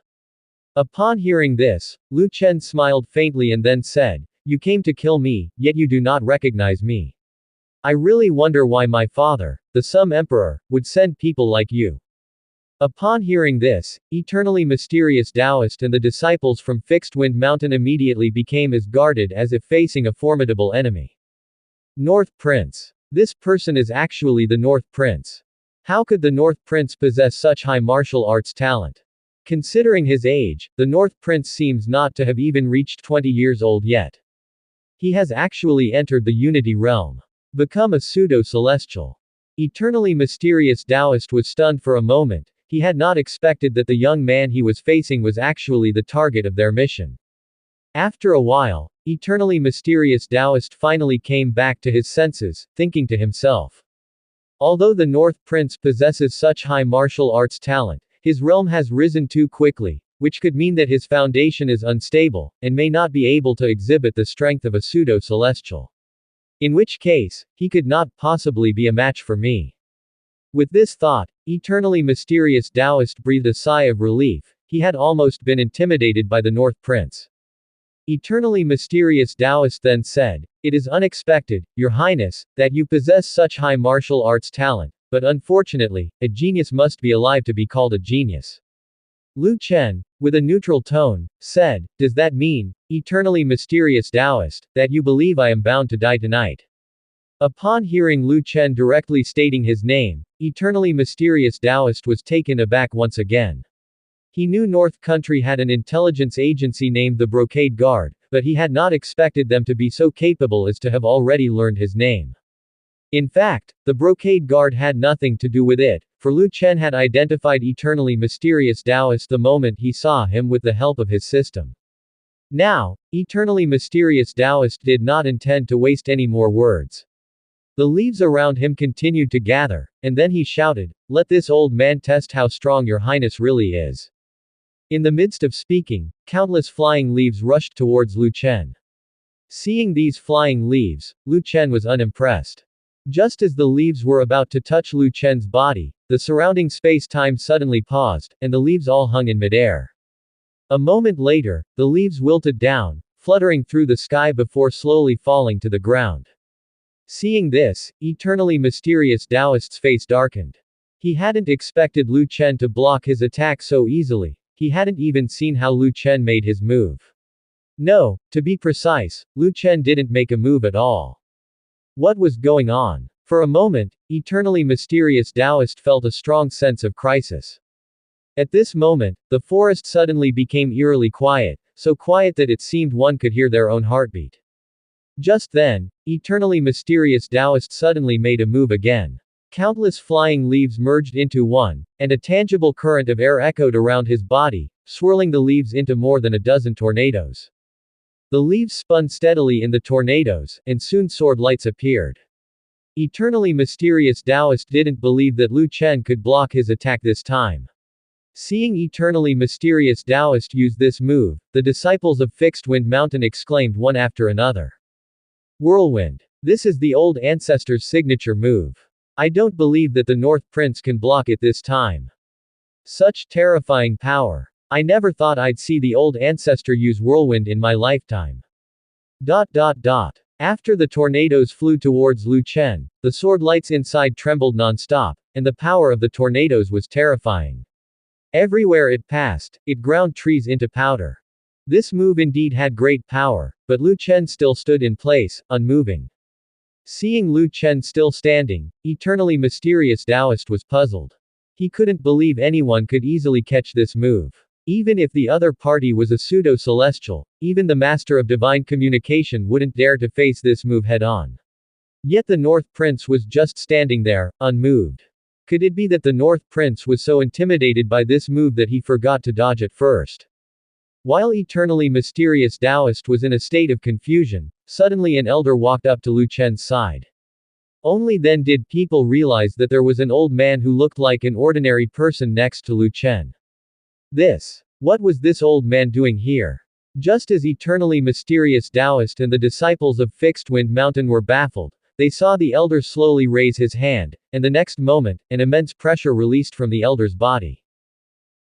Upon hearing this, Lu Chen smiled faintly and then said, you came to kill me, yet you do not recognize me. I really wonder why my father, the Sum Emperor, would send people like you. Upon hearing this, eternally mysterious Taoist and the disciples from Fixed Wind Mountain immediately became as guarded as if facing a formidable enemy. North Prince. This person is actually the North Prince. How could the North Prince possess such high martial arts talent? Considering his age, the North Prince seems not to have even reached 20 years old yet. He has actually entered the Unity realm. Become a pseudo-celestial. Eternally mysterious Taoist was stunned for a moment. He had not expected that the young man he was facing was actually the target of their mission. After a while, eternally mysterious Taoist finally came back to his senses, thinking to himself. Although the North Prince possesses such high martial arts talent, his realm has risen too quickly, which could mean that his foundation is unstable, and may not be able to exhibit the strength of a pseudo-celestial. In which case, he could not possibly be a match for me. With this thought, eternally mysterious Taoist breathed a sigh of relief. He had almost been intimidated by the North Prince. Eternally mysterious Taoist then said, "It is unexpected, Your Highness, that you possess such high martial arts talent, but unfortunately, a genius must be alive to be called a genius." Lu Chen, with a neutral tone, said, "Does that mean, eternally mysterious Taoist, that you believe I am bound to die tonight?" Upon hearing Lu Chen directly stating his name, eternally mysterious Taoist was taken aback once again. He knew North Country had an intelligence agency named the Brocade Guard, but he had not expected them to be so capable as to have already learned his name. In fact, the Brocade Guard had nothing to do with it, for Lu Chen had identified eternally mysterious Taoist the moment he saw him with the help of his system. Now, eternally mysterious Taoist did not intend to waste any more words. The leaves around him continued to gather, and then he shouted, "Let this old man test how strong Your Highness really is." In the midst of speaking, countless flying leaves rushed towards Lu Chen. Seeing these flying leaves, Lu Chen was unimpressed. Just as the leaves were about to touch Lu Chen's body, the surrounding space-time suddenly paused, and the leaves all hung in midair. A moment later, the leaves wilted down, fluttering through the sky before slowly falling to the ground. Seeing this, eternally mysterious Taoist's face darkened. He hadn't expected Lu Chen to block his attack so easily. He hadn't even seen how Lu Chen made his move. No, to be precise, Lu Chen didn't make a move at all. What was going on? For a moment, eternally mysterious Taoist felt a strong sense of crisis. At this moment, the forest suddenly became eerily quiet, so quiet that it seemed one could hear their own heartbeat. Just then, eternally mysterious Taoist suddenly made a move again. Countless flying leaves merged into one, and a tangible current of air echoed around his body, swirling the leaves into more than a dozen tornadoes. The leaves spun steadily in the tornadoes, and soon sword lights appeared. Eternally mysterious Taoist didn't believe that Lu Chen could block his attack this time. Seeing eternally mysterious Taoist use this move, the disciples of Fixed Wind Mountain exclaimed one after another. "Whirlwind. This is the old ancestor's signature move. I don't believe that the North Prince can block it this time. Such terrifying power. I never thought I'd see the old ancestor use whirlwind in my lifetime." After the tornadoes flew towards Lu Chen, the sword lights inside trembled non-stop, and the power of the tornadoes was terrifying. Everywhere it passed, it ground trees into powder. This move indeed had great power, but Lu Chen still stood in place, unmoving. Seeing Lu Chen still standing, eternally mysterious Taoist was puzzled. He couldn't believe anyone could easily catch this move. Even if the other party was a pseudo-celestial, even the master of divine communication wouldn't dare to face this move head-on. Yet the North Prince was just standing there, unmoved. Could it be that the North Prince was so intimidated by this move that he forgot to dodge at first? While eternally mysterious Taoist was in a state of confusion, suddenly an elder walked up to Lu Chen's side. Only then did people realize that there was an old man who looked like an ordinary person next to Lu Chen. What was this old man doing here? Just as eternally mysterious Taoist and the disciples of Fixed Wind Mountain were baffled, they saw the elder slowly raise his hand, and the next moment, an immense pressure released from the elder's body.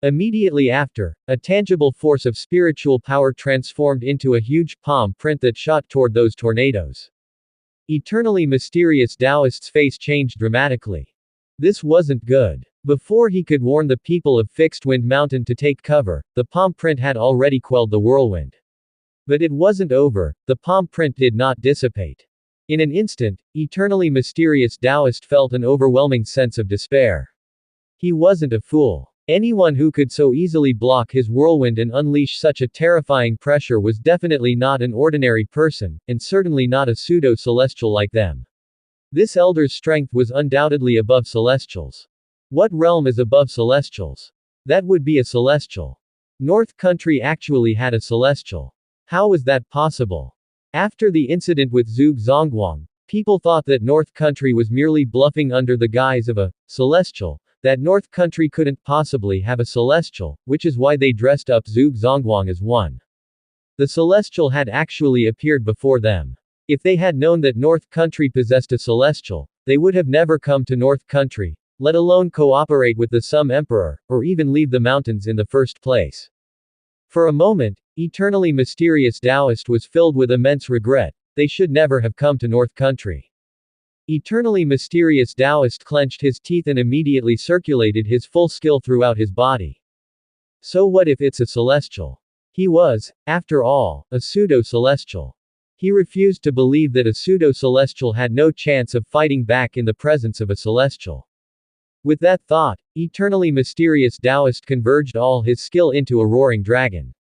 Immediately after, a tangible force of spiritual power transformed into a huge palm print that shot toward those tornadoes. Eternally mysterious Taoist's face changed dramatically. This wasn't good. Before he could warn the people of Fixed Wind Mountain to take cover, the palm print had already quelled the whirlwind. But it wasn't over, the palm print did not dissipate. In an instant, eternally mysterious Taoist felt an overwhelming sense of despair. He wasn't a fool. Anyone who could so easily block his whirlwind and unleash such a terrifying pressure was definitely not an ordinary person, and certainly not a pseudo-celestial like them. This elder's strength was undoubtedly above celestials. What realm is above celestials? That would be a celestial. North Country actually had a celestial. How was that possible? After the incident with Zhuge Zongguang, people thought that North Country was merely bluffing under the guise of a celestial, that North Country couldn't possibly have a celestial, which is why they dressed up Zhuge Zongguang as one. The celestial had actually appeared before them. If they had known that North Country possessed a celestial, they would have never come to North Country, let alone cooperate with the Sum Emperor, or even leave the mountains in the first place. For a moment, Eternally Mysterious Taoist was filled with immense regret. They should never have come to North Country. Eternally Mysterious Taoist clenched his teeth and immediately circulated his full skill throughout his body. So what if it's a celestial? He was, after all, a pseudo-celestial. He refused to believe that a pseudo-celestial had no chance of fighting back in the presence of a celestial. With that thought, Eternally Mysterious Taoist converged all his skill into a roaring dragon.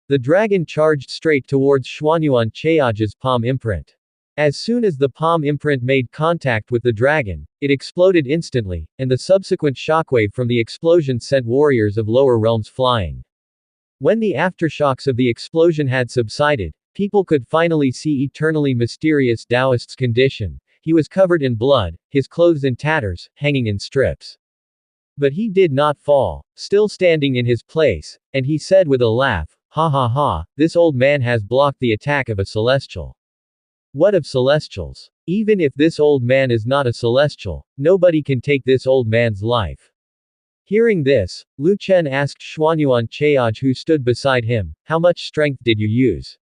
The dragon charged straight towards Xuanyuan Chaoji's palm imprint. As soon as the palm imprint made contact with the dragon, it exploded instantly, and the subsequent shockwave from the explosion sent warriors of lower realms flying. When the aftershocks of the explosion had subsided, people could finally see Eternally Mysterious Taoist's condition. He was covered in blood, his clothes in tatters, hanging in strips. But he did not fall, still standing in his place, and he said with a laugh, "Ha ha ha, this old man has blocked the attack of a celestial." What of celestials? Even if this old man is not a celestial, nobody can take this old man's life. Hearing this, Lu Chen asked Xuanyuan Chaoj who stood beside him, "How much strength did you use?"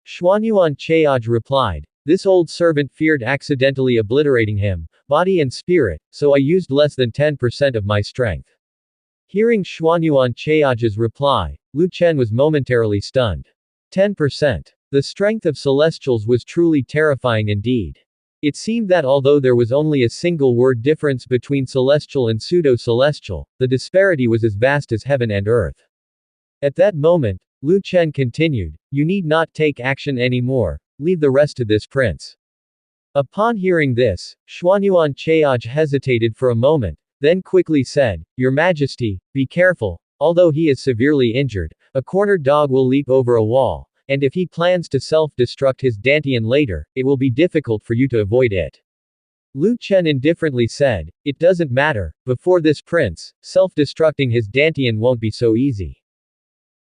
Xuanyuan Chaoj replied, "This old servant feared accidentally obliterating him, body and spirit, so I used less than 10% of my strength." Hearing Xuanyuan Chaoj's reply, Lu Chen was momentarily stunned. 10%. The strength of celestials was truly terrifying indeed. It seemed that although there was only a single word difference between celestial and pseudo-celestial, the disparity was as vast as heaven and earth. At that moment, Lu Chen continued, "You need not take action anymore, leave the rest to this prince." Upon hearing this, Xuanyuan Chaoj hesitated for a moment, then quickly said, "Your Majesty, be careful, although he is severely injured, a cornered dog will leap over a wall. And if he plans to self-destruct his Dantian later, it will be difficult for you to avoid it." Lu Chen indifferently said, "It doesn't matter, before this prince, self-destructing his Dantian won't be so easy."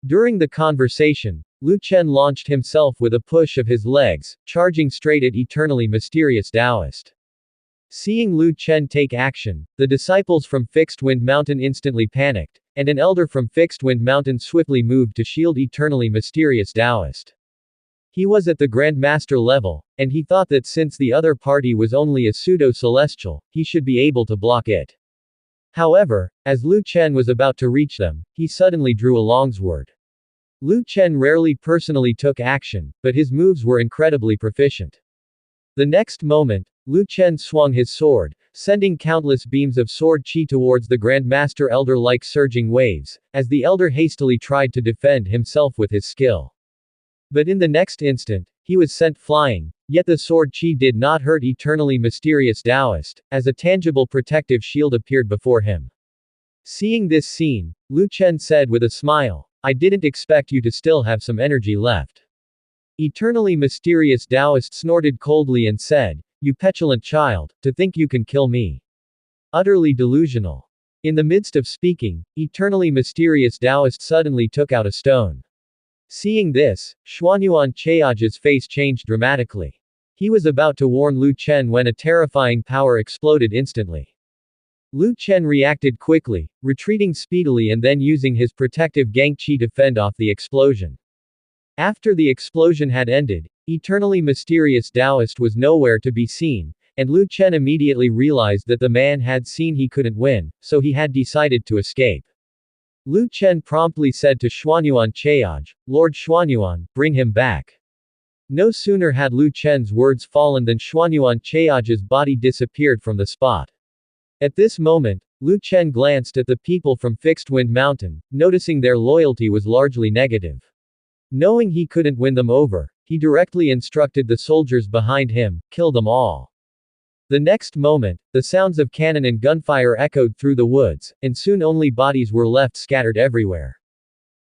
During the conversation, Lu Chen launched himself with a push of his legs, charging straight at Eternally Mysterious Taoist. Seeing Lu Chen take action, the disciples from Fixed Wind Mountain instantly panicked, and an elder from Fixed Wind Mountain swiftly moved to shield Eternally Mysterious Taoist. He was at the Grand Master level, and he thought that since the other party was only a pseudo-celestial, he should be able to block it. However, as Lu Chen was about to reach them, he suddenly drew a longsword. Lu Chen rarely personally took action, but his moves were incredibly proficient. The next moment, Lu Chen swung his sword, sending countless beams of sword chi towards the Grand Master Elder like surging waves, as the Elder hastily tried to defend himself with his skill. But in the next instant, he was sent flying, yet the sword chi did not hurt Eternally Mysterious Taoist, as a tangible protective shield appeared before him. Seeing this scene, Lu Chen said with a smile, "I didn't expect you to still have some energy left." Eternally Mysterious Taoist snorted coldly and said, "You petulant child, to think you can kill me. Utterly delusional." In the midst of speaking, Eternally Mysterious Taoist suddenly took out a stone. Seeing this, Xuanyuan Chaoj's face changed dramatically. He was about to warn Lu Chen when a terrifying power exploded instantly. Lu Chen reacted quickly, retreating speedily and then using his protective Gang Chi to fend off the explosion. After the explosion had ended, Eternally Mysterious Taoist was nowhere to be seen, and Lu Chen immediately realized that the man had seen he couldn't win, so he had decided to escape. Lu Chen promptly said to Xuanyuan Chaoj, "Lord Xuanyuan, bring him back." No sooner had Lu Chen's words fallen than Xuanyuan Chaoj's body disappeared from the spot. At this moment, Lu Chen glanced at the people from Fixed Wind Mountain, noticing their loyalty was largely negative. Knowing he couldn't win them over, he directly instructed the soldiers behind him, "Kill them all." The next moment, the sounds of cannon and gunfire echoed through the woods, and soon only bodies were left scattered everywhere.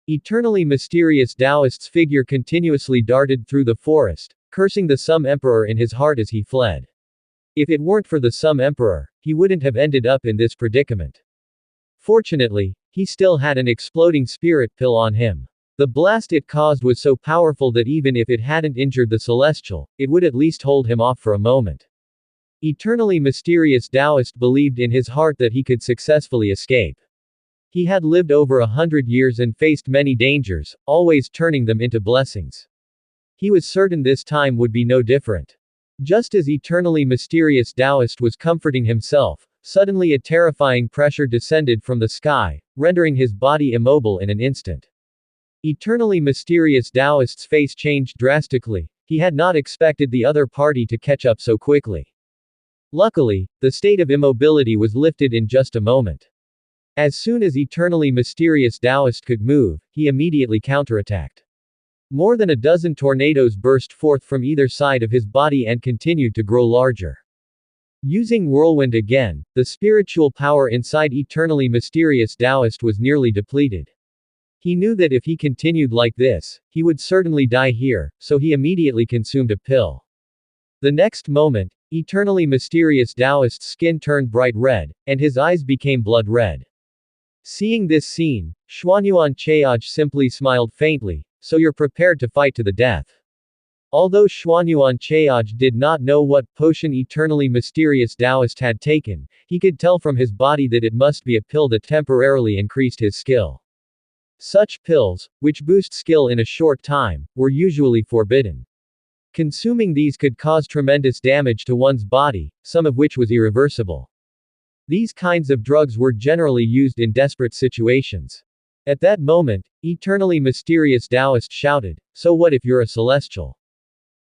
Eternally mysterious Taoist's figure continuously darted through the forest, cursing the Sum Emperor in his heart as he fled. If it weren't for the Sum Emperor, he wouldn't have ended up in this predicament. Fortunately, he still had an exploding spirit pill on him. The blast it caused was so powerful that even if it hadn't injured the Celestial, it would at least hold him off for a moment. Eternally mysterious Taoist believed in his heart that he could successfully escape. He had lived over 100 years and faced many dangers, always turning them into blessings. He was certain this time would be no different. Just as eternally mysterious Taoist was comforting himself, suddenly a terrifying pressure descended from the sky, rendering his body immobile in an instant. Eternally mysterious Taoist's face changed drastically. He had not expected the other party to catch up so quickly. Luckily, the state of immobility was lifted in just a moment. As soon as eternally mysterious Taoist could move, he immediately counterattacked. More than a dozen tornadoes burst forth from either side of his body and continued to grow larger. Using whirlwind again, the spiritual power inside eternally mysterious Taoist was nearly depleted. He knew that if he continued like this, he would certainly die here, so he immediately consumed a pill. The next moment, eternally mysterious Taoist's skin turned bright red, and his eyes became blood red. Seeing this scene, Xuanyuan Chaoj simply smiled faintly, so you're prepared to fight to the death. Although Xuanyuan Chaoj did not know what potion eternally mysterious Taoist had taken, he could tell from his body that it must be a pill that temporarily increased his skill. Such pills, which boost skill in a short time, were usually forbidden. Consuming these could cause tremendous damage to one's body, some of which was irreversible. These kinds of drugs were generally used in desperate situations. At that moment, eternally mysterious Taoist shouted, "So what if you're a celestial?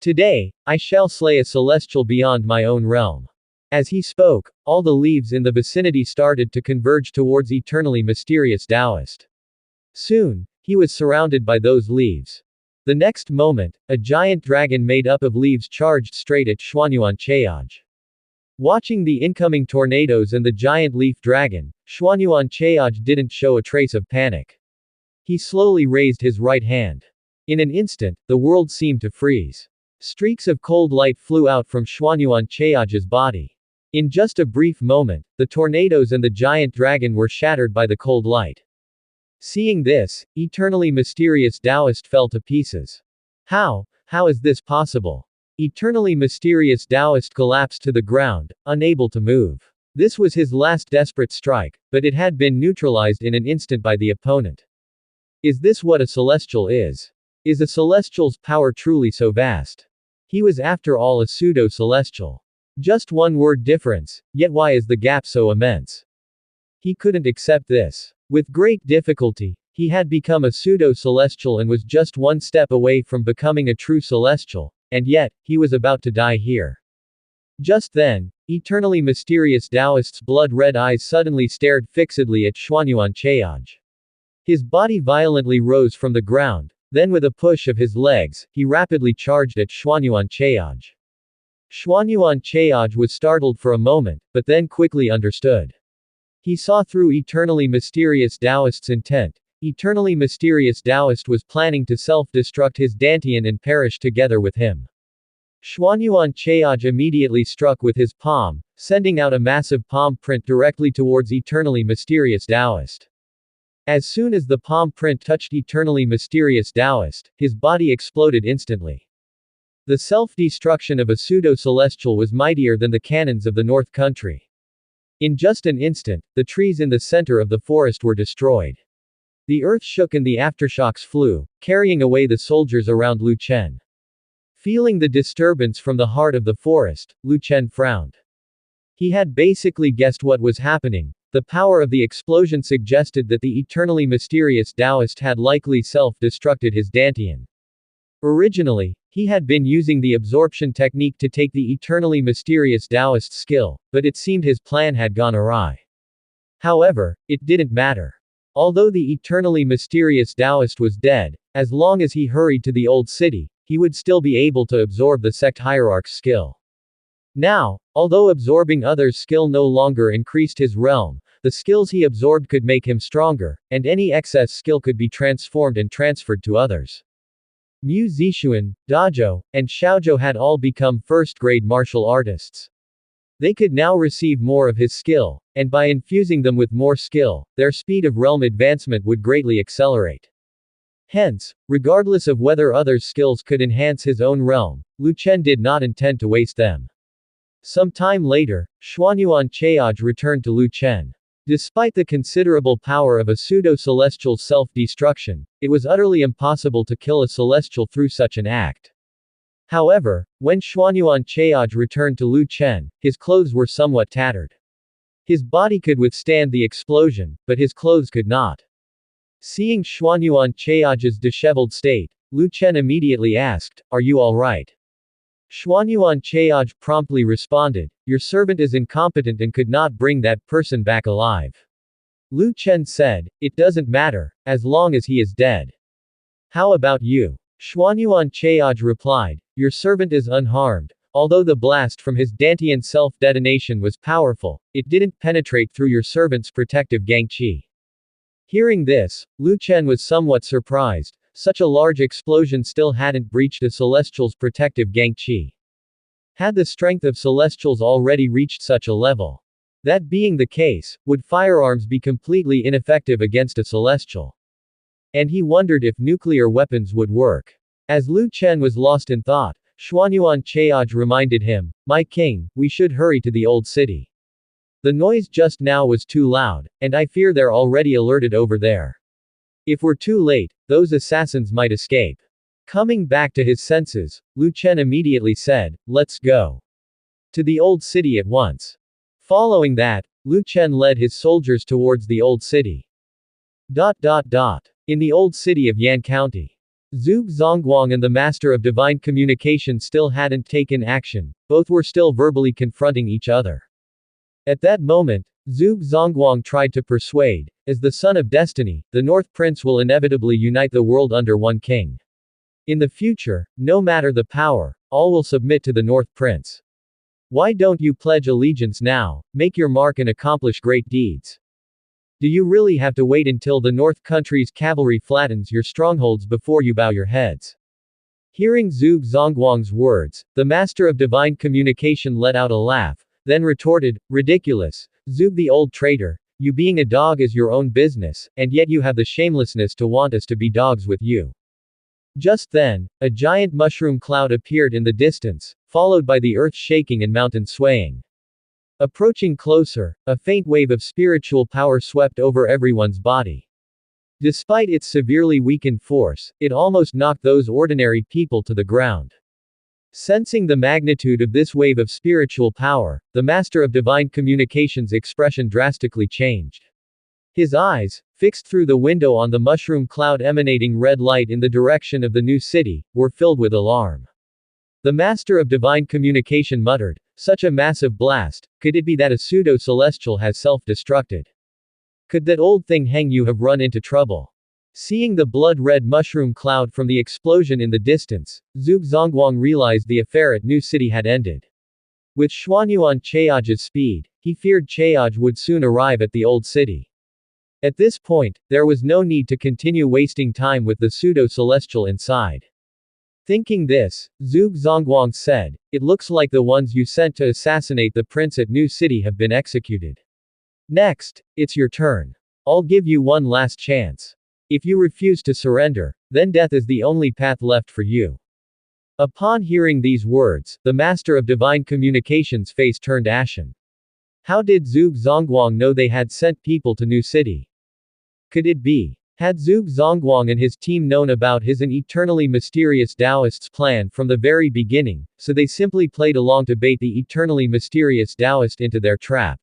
Today, I shall slay a celestial beyond my own realm." As he spoke, all the leaves in the vicinity started to converge towards eternally mysterious Taoist. Soon, he was surrounded by those leaves. The next moment, a giant dragon made up of leaves charged straight at Xuanyuan Chaoj. Watching the incoming tornadoes and the giant leaf dragon, Xuanyuan Chaoj didn't show a trace of panic. He slowly raised his right hand. In an instant, the world seemed to freeze. Streaks of cold light flew out from Xuanyuan Chaoj's body. In just a brief moment, the tornadoes and the giant dragon were shattered by the cold light. Seeing this, eternally mysterious Taoist fell to pieces. How is this possible? Eternally mysterious Taoist collapsed to the ground, unable to move. This was his last desperate strike, but it had been neutralized in an instant by the opponent. Is this what a celestial is? Is a celestial's power truly so vast? He was after all a pseudo-celestial. Just one word difference, yet why is the gap so immense? He couldn't accept this. With great difficulty, he had become a pseudo-celestial and was just one step away from becoming a true celestial. And yet, he was about to die here. Just then, eternally mysterious Taoist's blood-red eyes suddenly stared fixedly at Xuanyuan Chaoj. His body violently rose from the ground, then with a push of his legs, he rapidly charged at Xuanyuan Chaoj. Xuanyuan Chaoj was startled for a moment, but then quickly understood. He saw through eternally mysterious Taoist's intent. Eternally mysterious Taoist was planning to self-destruct his Dantian and perish together with him. Xuanyuan Chaoj immediately struck with his palm, sending out a massive palm print directly towards eternally mysterious Taoist. As soon as the palm print touched eternally mysterious Taoist, his body exploded instantly. The self-destruction of a pseudo-celestial was mightier than the cannons of the North Country. In just an instant, the trees in the center of the forest were destroyed. The earth shook and the aftershocks flew, carrying away the soldiers around Lu Chen. Feeling the disturbance from the heart of the forest, Lu Chen frowned. He had basically guessed what was happening. The power of the explosion suggested that the eternally mysterious Taoist had likely self-destructed his Dantian. Originally, he had been using the absorption technique to take the eternally mysterious Taoist's skill, but it seemed his plan had gone awry. However, it didn't matter. Although the eternally mysterious Taoist was dead, as long as he hurried to the old city, he would still be able to absorb the sect hierarch's skill. Now, although absorbing others' skill no longer increased his realm, the skills he absorbed could make him stronger, and any excess skill could be transformed and transferred to others. Mu Zixuan, Dazhou, and Xiaozhou had all become first-grade martial artists. They could now receive more of his skill, and by infusing them with more skill, their speed of realm advancement would greatly accelerate. Hence, regardless of whether others' skills could enhance his own realm, Lu Chen did not intend to waste them. Some time later, Xuanyuan Chaoj returned to Lu Chen. Despite the considerable power of a pseudo-celestial's self-destruction, it was utterly impossible to kill a celestial through such an act. However, when Xuanyuan Chaoj returned to Lu Chen, his clothes were somewhat tattered. His body could withstand the explosion, but his clothes could not. Seeing Xuanyuan Chaoj's disheveled state, Lu Chen immediately asked, "Are you all right?" Xuanyuan Chaoj promptly responded, "Your servant is incompetent and could not bring that person back alive." Lu Chen said, "It doesn't matter, as long as he is dead." "How about you?" Xuanyuan Chaoj replied, "Your servant is unharmed. Although the blast from his Dantian self-detonation was powerful, it didn't penetrate through your servant's protective Gangqi." Hearing this, Lu Chen was somewhat surprised. Such a large explosion still hadn't breached a celestial's protective Gangqi. Had the strength of celestials already reached such a level? That being the case, would firearms be completely ineffective against a celestial? And he wondered if nuclear weapons would work. As Lu Chen was lost in thought, Xuanyuan Chaoj reminded him, "My king, we should hurry to the old city. The noise just now was too loud, and I fear they're already alerted over there. If we're too late, those assassins might escape." Coming back to his senses, Lu Chen immediately said, "Let's go to the old city at once." Following that, Lu Chen led his soldiers towards the old city. In the old city of Yan County, Zhuge Zongguang and the Master of Divine Communication still hadn't taken action, both were still verbally confronting each other. At that moment, Zhuge Zongguang tried to persuade, as the son of destiny, the North Prince will inevitably unite the world under one king. In the future, no matter the power, all will submit to the North Prince. Why don't you pledge allegiance now, make your mark and accomplish great deeds? Do you really have to wait until the North country's cavalry flattens your strongholds before you bow your heads? Hearing Zhuge Zongguang's words, the Master of Divine Communication let out a laugh, then retorted, "Ridiculous, Zhuge the old traitor, you being a dog is your own business, and yet you have the shamelessness to want us to be dogs with you." Just then, a giant mushroom cloud appeared in the distance, followed by the earth shaking and mountains swaying. Approaching closer, a faint wave of spiritual power swept over everyone's body. Despite its severely weakened force, it almost knocked those ordinary people to the ground. Sensing the magnitude of this wave of spiritual power, the Master of Divine Communication's expression drastically changed. His eyes, fixed through the window on the mushroom cloud emanating red light in the direction of the new city, were filled with alarm. The Master of Divine Communication muttered, "Such a massive blast, could it be that a pseudo-celestial has self-destructed? Could that old thing Heng Yu have run into trouble?" Seeing the blood-red mushroom cloud from the explosion in the distance, Zhuge Zongguang realized the affair at New City had ended. With Xuanyuan Chaoj's speed, he feared Chaoj would soon arrive at the old city. At this point, there was no need to continue wasting time with the pseudo-celestial inside. Thinking this, Zhuge Zongguang said, "It looks like the ones you sent to assassinate the prince at New City have been executed. Next, it's your turn. I'll give you one last chance. If you refuse to surrender, then death is the only path left for you." Upon hearing these words, the Master of Divine Communication's face turned ashen. How did Zhuge Zongguang know they had sent people to New City? Could it be? Had Zhuge Zongguang and his team known about his and eternally mysterious Taoist's plan from the very beginning, so they simply played along to bait the eternally mysterious Taoist into their trap?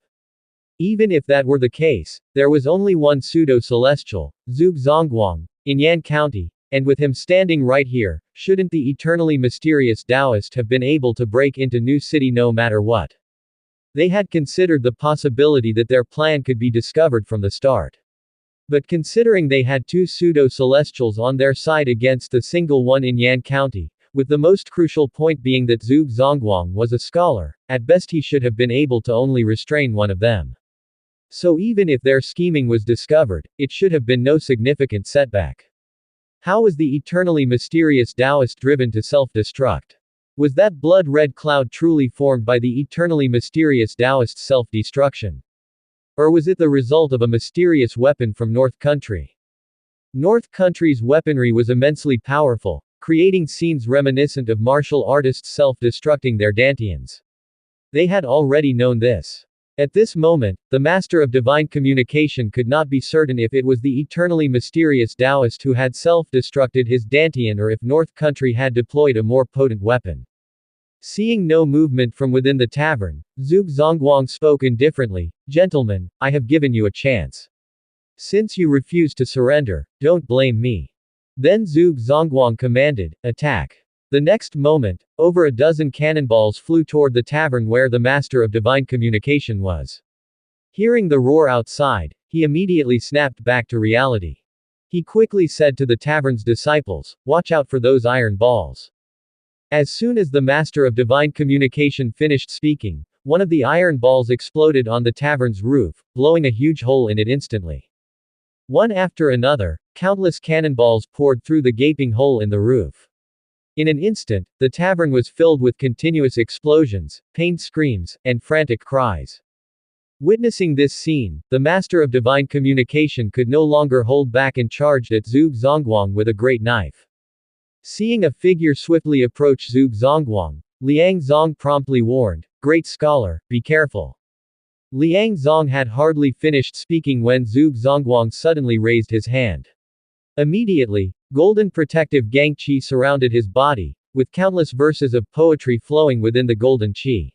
Even if that were the case, there was only one pseudo-celestial, Zhuge Zongguang, in Yan County, and with him standing right here, shouldn't the eternally mysterious Taoist have been able to break into New City no matter what? They had considered the possibility that their plan could be discovered from the start. But considering they had two pseudo-celestials on their side against the single one in Yan County, with the most crucial point being that Zhuge Zongguang was a scholar. At best he should have been able to only restrain one of them. So even if their scheming was discovered, it should have been no significant setback. How was the eternally mysterious Taoist driven to self-destruct? Was that blood-red cloud truly formed by the eternally mysterious Taoist self-destruction? Or was it the result of a mysterious weapon from North Country? North Country's weaponry was immensely powerful, creating scenes reminiscent of martial artists self-destructing their dantians. They had already known this. At this moment, the Master of Divine Communication could not be certain if it was the eternally mysterious Taoist who had self-destructed his dantian or if North Country had deployed a more potent weapon. Seeing no movement from within the tavern, Zhuge Zongguang spoke indifferently, "Gentlemen, I have given you a chance. Since you refuse to surrender, don't blame me." Then Zhuge Zongguang commanded, "Attack." The next moment, over a dozen cannonballs flew toward the tavern where the Master of Divine Communication was. Hearing the roar outside, he immediately snapped back to reality. He quickly said to the tavern's disciples, "Watch out for those iron balls." As soon as the Master of Divine Communication finished speaking, one of the iron balls exploded on the tavern's roof, blowing a huge hole in it instantly. One after another, countless cannonballs poured through the gaping hole in the roof. In an instant, the tavern was filled with continuous explosions, pained screams, and frantic cries. Witnessing this scene, the Master of Divine Communication could no longer hold back and charged at Zhuge Zongguang with a great knife. Seeing a figure swiftly approach Zhuge Zongguang, Liang Zong promptly warned, "Great scholar, be careful." Liang Zong had hardly finished speaking when Zhuge Zongguang suddenly raised his hand. Immediately, golden protective Gang Qi surrounded his body, with countless verses of poetry flowing within the golden Qi.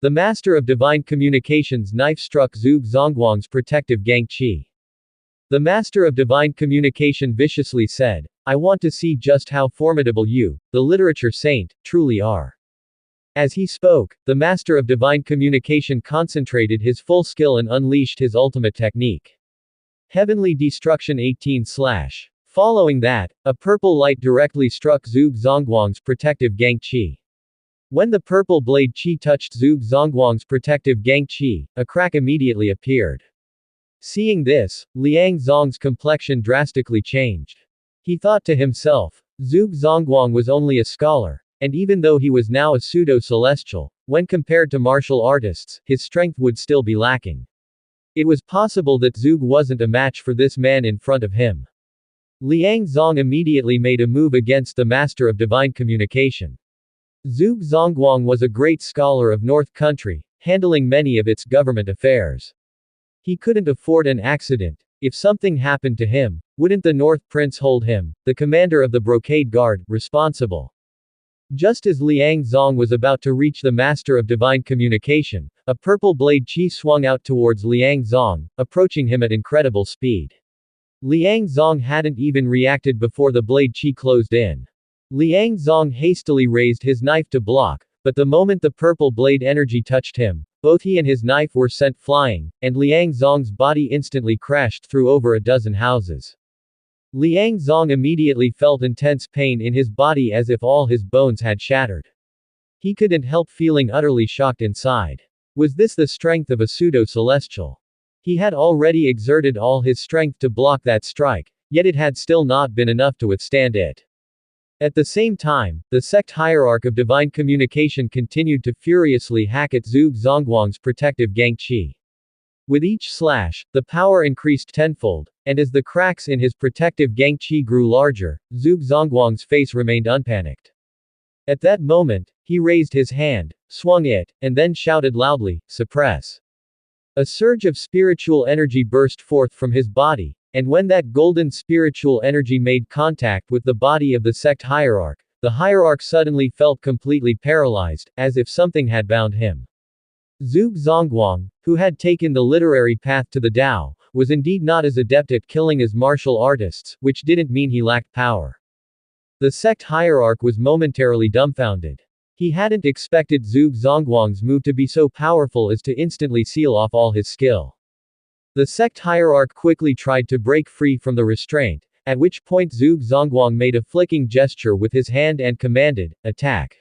The Master of Divine Communication's knife struck Zhuge Zongguang's protective Gang Qi. The Master of Divine Communication viciously said, "I want to see just how formidable you, the literature saint, truly are." As he spoke, the Master of Divine Communication concentrated his full skill and unleashed his ultimate technique. Heavenly Destruction 18 /. Following that, a purple light directly struck Zhuge Zongguang's protective Gang Qi. When the purple blade Qi touched Zhuge Zongguang's protective Gang Qi, a crack immediately appeared. Seeing this, Liang Zong's complexion drastically changed. He thought to himself, Zhuge Zongguang was only a scholar, and even though he was now a pseudo-celestial, when compared to martial artists, his strength would still be lacking. It was possible that Zhuge wasn't a match for this man in front of him. Liang Zong immediately made a move against the Master of Divine Communication. Zhuge Zongguang was a great scholar of North Country, handling many of its government affairs. He couldn't afford an accident. If something happened to him, wouldn't the North Prince hold him, the commander of the Brocade Guard, responsible? Just as Liang Zong was about to reach the Master of Divine Communication, a purple blade Qi swung out towards Liang Zong, approaching him at incredible speed. Liang Zong hadn't even reacted before the blade Qi closed in. Liang Zong hastily raised his knife to block, but the moment the purple blade energy touched him, both he and his knife were sent flying, and Liang Zong's body instantly crashed through over a dozen houses. Liang Zong immediately felt intense pain in his body as if all his bones had shattered. He couldn't help feeling utterly shocked inside. Was this the strength of a pseudo-celestial? He had already exerted all his strength to block that strike, yet it had still not been enough to withstand it. At the same time, the sect hierarch of Divine Communication continued to furiously hack at Zhuge Zongguang's protective Gang Qi. With each slash, the power increased tenfold, and as the cracks in his protective Gang Qi grew larger, Zhuge Zongguang's face remained unpanicked. At that moment, he raised his hand, swung it, and then shouted loudly, "Suppress." A surge of spiritual energy burst forth from his body, and when that golden spiritual energy made contact with the body of the sect hierarch, the hierarch suddenly felt completely paralyzed, as if something had bound him. Zhuge Zongguang, who had taken the literary path to the Tao, was indeed not as adept at killing as martial artists, which didn't mean he lacked power. The sect hierarch was momentarily dumbfounded. He hadn't expected Zhuge Zongguang's move to be so powerful as to instantly seal off all his skill. The sect hierarch quickly tried to break free from the restraint, at which point Zhuge Zongguang made a flicking gesture with his hand and commanded, "Attack."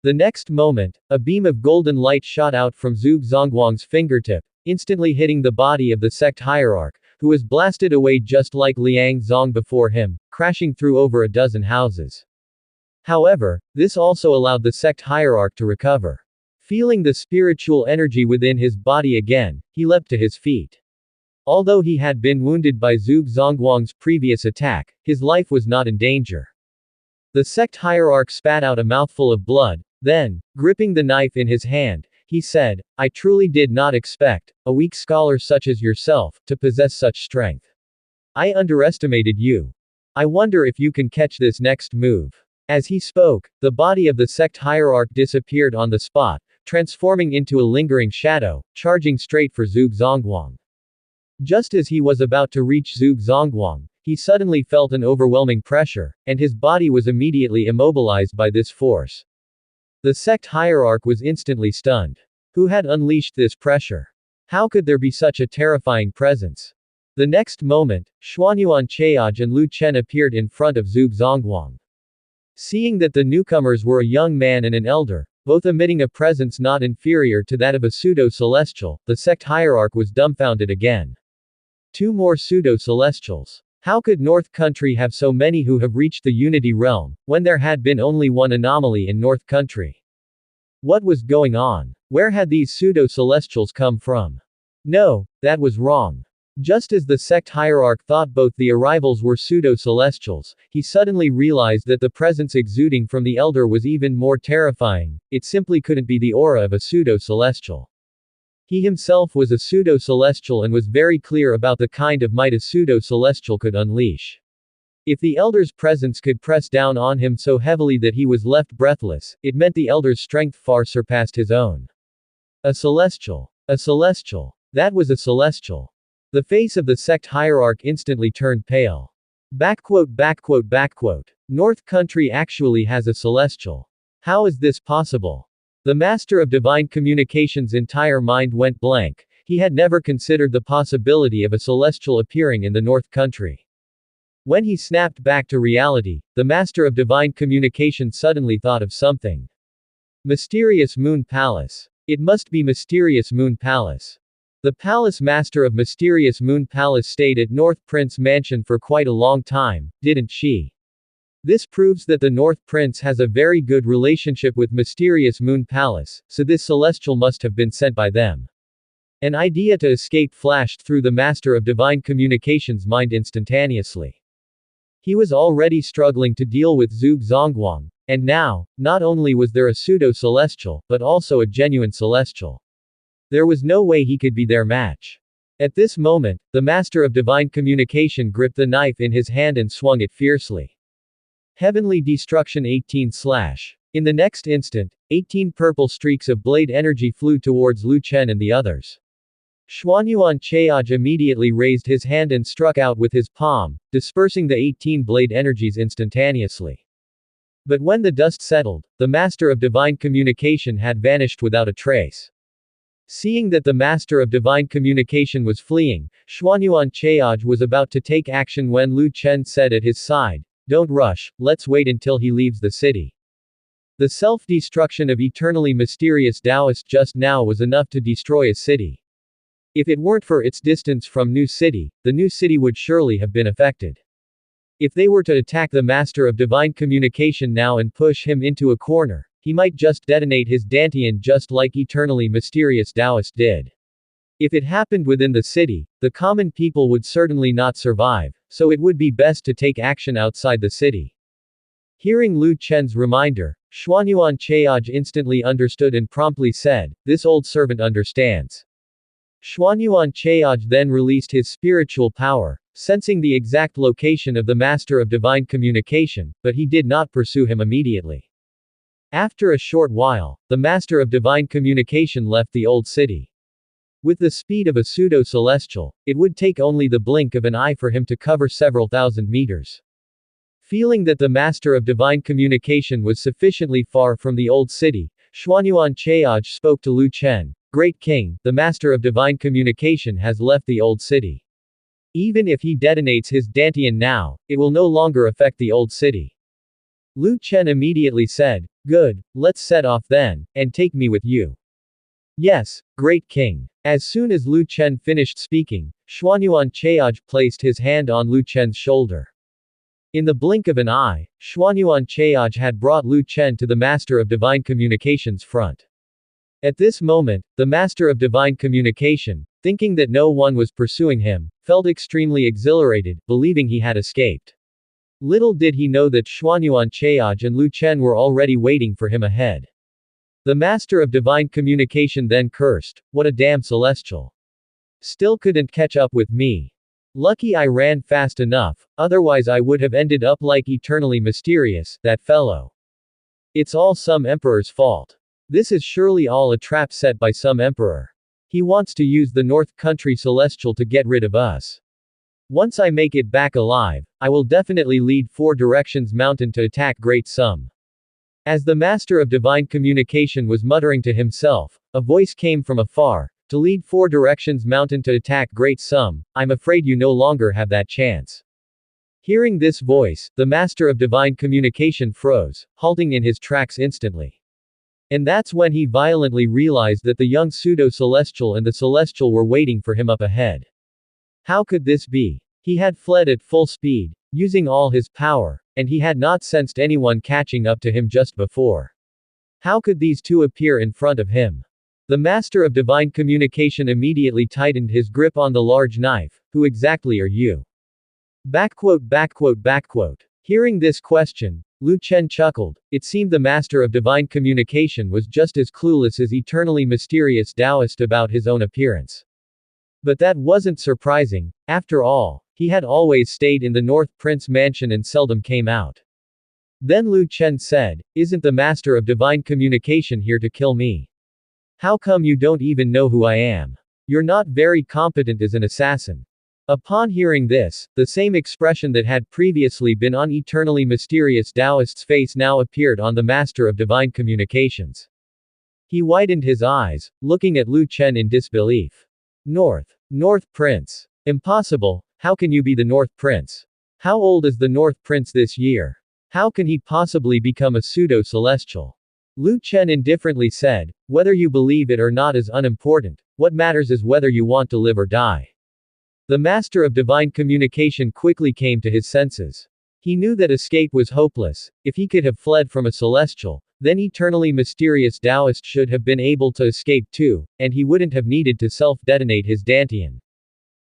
The next moment, a beam of golden light shot out from Zhuge Zongguang's fingertip, instantly hitting the body of the sect hierarch, who was blasted away just like Liang Zong before him, crashing through over a dozen houses. However, this also allowed the sect hierarch to recover. Feeling the spiritual energy within his body again, he leapt to his feet. Although he had been wounded by Zhuge Zongguang's previous attack, his life was not in danger. The sect hierarch spat out a mouthful of blood, then, gripping the knife in his hand, he said, "I truly did not expect a weak scholar such as yourself to possess such strength. I underestimated you. I wonder if you can catch this next move." As he spoke, the body of the sect hierarch disappeared on the spot, transforming into a lingering shadow, charging straight for Zhuge Zongguang. Just as he was about to reach Zhuge Zongguang, he suddenly felt an overwhelming pressure, and his body was immediately immobilized by this force. The sect hierarch was instantly stunned. Who had unleashed this pressure? How could there be such a terrifying presence? The next moment, Xuanyuan Chaoj and Lu Chen appeared in front of Zhuge Zongguang. Seeing that the newcomers were a young man and an elder, both emitting a presence not inferior to that of a pseudo-celestial, the sect hierarch was dumbfounded again. Two more pseudo-celestials. How could North Country have so many who have reached the Unity Realm, when there had been only one anomaly in North Country? What was going on? Where had these pseudo-celestials come from? No, that was wrong. Just as the sect hierarch thought both the arrivals were pseudo-celestials, he suddenly realized that the presence exuding from the elder was even more terrifying. It simply couldn't be the aura of a pseudo-celestial. He himself was a pseudo-celestial and was very clear about the kind of might a pseudo-celestial could unleash. If the elder's presence could press down on him so heavily that he was left breathless, it meant the elder's strength far surpassed his own. A celestial. A celestial. That was a celestial. The face of the sect hierarch instantly turned pale. North Country actually has a celestial. How is this possible? The Master of Divine Communication's entire mind went blank. He had never considered the possibility of a celestial appearing in the North Country. When he snapped back to reality, the Master of Divine Communication suddenly thought of something. Mysterious Moon Palace. It must be Mysterious Moon Palace. The Palace Master of Mysterious Moon Palace stayed at North Prince Mansion for quite a long time, didn't she? This proves that the North Prince has a very good relationship with Mysterious Moon Palace, so this celestial must have been sent by them. An idea to escape flashed through the Master of Divine Communication's mind instantaneously. He was already struggling to deal with Zhuge Zongguang, and now, not only was there a pseudo-celestial, but also a genuine celestial. There was no way he could be their match. At this moment, the Master of Divine Communication gripped the knife in his hand and swung it fiercely. Heavenly Destruction 18 slash. In the next instant, 18 purple streaks of blade energy flew towards Lu Chen and the others. Xuanyuan Chaoj immediately raised his hand and struck out with his palm, dispersing the 18 blade energies instantaneously. But when the dust settled, the Master of Divine Communication had vanished without a trace. Seeing that the Master of Divine Communication was fleeing, Xuanyuan Chaoj was about to take action when Lu Chen said at his side, "Don't rush, let's wait until he leaves the city." The self-destruction of eternally mysterious Taoist just now was enough to destroy a city. If it weren't for its distance from New City, the New City would surely have been affected. If they were to attack the Master of Divine Communication now and push him into a corner, he might just detonate his Dantian just like eternally mysterious Taoist did. If it happened within the city, the common people would certainly not survive, so it would be best to take action outside the city. Hearing Lu Chen's reminder, Xuanyuan Chaoj instantly understood and promptly said, "This old servant understands." Xuanyuan Chaoj then released his spiritual power, sensing the exact location of the Master of Divine Communication, but he did not pursue him immediately. After a short while, the Master of Divine Communication left the old city. With the speed of a pseudo-celestial, it would take only the blink of an eye for him to cover several thousand meters. Feeling that the Master of Divine Communication was sufficiently far from the old city, Xuanyuan Chaoj spoke to Lu Chen, "Great King, the Master of Divine Communication has left the old city. Even if he detonates his Dantian now, it will no longer affect the old city. Lu Chen immediately said, "Good, let's set off then, and take me with you." "Yes, great king." As soon as Lu Chen finished speaking, Xuanyuan Chaoj placed his hand on Lu Chen's shoulder. In the blink of an eye, Xuanyuan Chaoj had brought Lu Chen to the Master of Divine Communications front. At this moment, the Master of Divine Communication, thinking that no one was pursuing him, felt extremely exhilarated, believing he had escaped. Little did he know that Xuanyuan Chaoj and Lu Chen were already waiting for him ahead. The Master of Divine Communication then cursed, "What a damn celestial. Still couldn't catch up with me. Lucky I ran fast enough, otherwise I would have ended up like eternally mysterious, that fellow. It's all some emperor's fault. This is surely all a trap set by some emperor. He wants to use the North Country Celestial to get rid of us. Once I make it back alive, I will definitely lead Four Directions Mountain to attack Great Sum." As the Master of Divine Communication was muttering to himself, a voice came from afar, "To lead Four Directions Mountain to attack Great Sum, I'm afraid you no longer have that chance." Hearing this voice, the Master of Divine Communication froze, halting in his tracks instantly. And that's when he violently realized that the young pseudo-celestial and the celestial were waiting for him up ahead. How could this be? He had fled at full speed, using all his power, and he had not sensed anyone catching up to him just before. How could these two appear in front of him? The Master of Divine Communication immediately tightened his grip on the large knife. "Who exactly are you?" Hearing this question, Lu Chen chuckled. It seemed the Master of Divine Communication was just as clueless as eternally mysterious Taoist about his own appearance. But that wasn't surprising. After all, he had always stayed in the North Prince mansion and seldom came out. Then Lu Chen said, "Isn't the Master of Divine Communication here to kill me? How come you don't even know who I am? You're not very competent as an assassin." Upon hearing this, the same expression that had previously been on eternally mysterious Taoist's face now appeared on the Master of Divine Communications. He widened his eyes, looking at Lu Chen in disbelief. North Prince. Impossible, how can you be the North Prince? How old is the North Prince this year? How can he possibly become a pseudo-celestial? Lu Chen indifferently said, "Whether you believe it or not is unimportant, what matters is whether you want to live or die." The Master of Divine Communication quickly came to his senses. He knew that escape was hopeless. If he could have fled from a celestial, then eternally mysterious Taoist should have been able to escape too, and he wouldn't have needed to self-detonate his Dantian.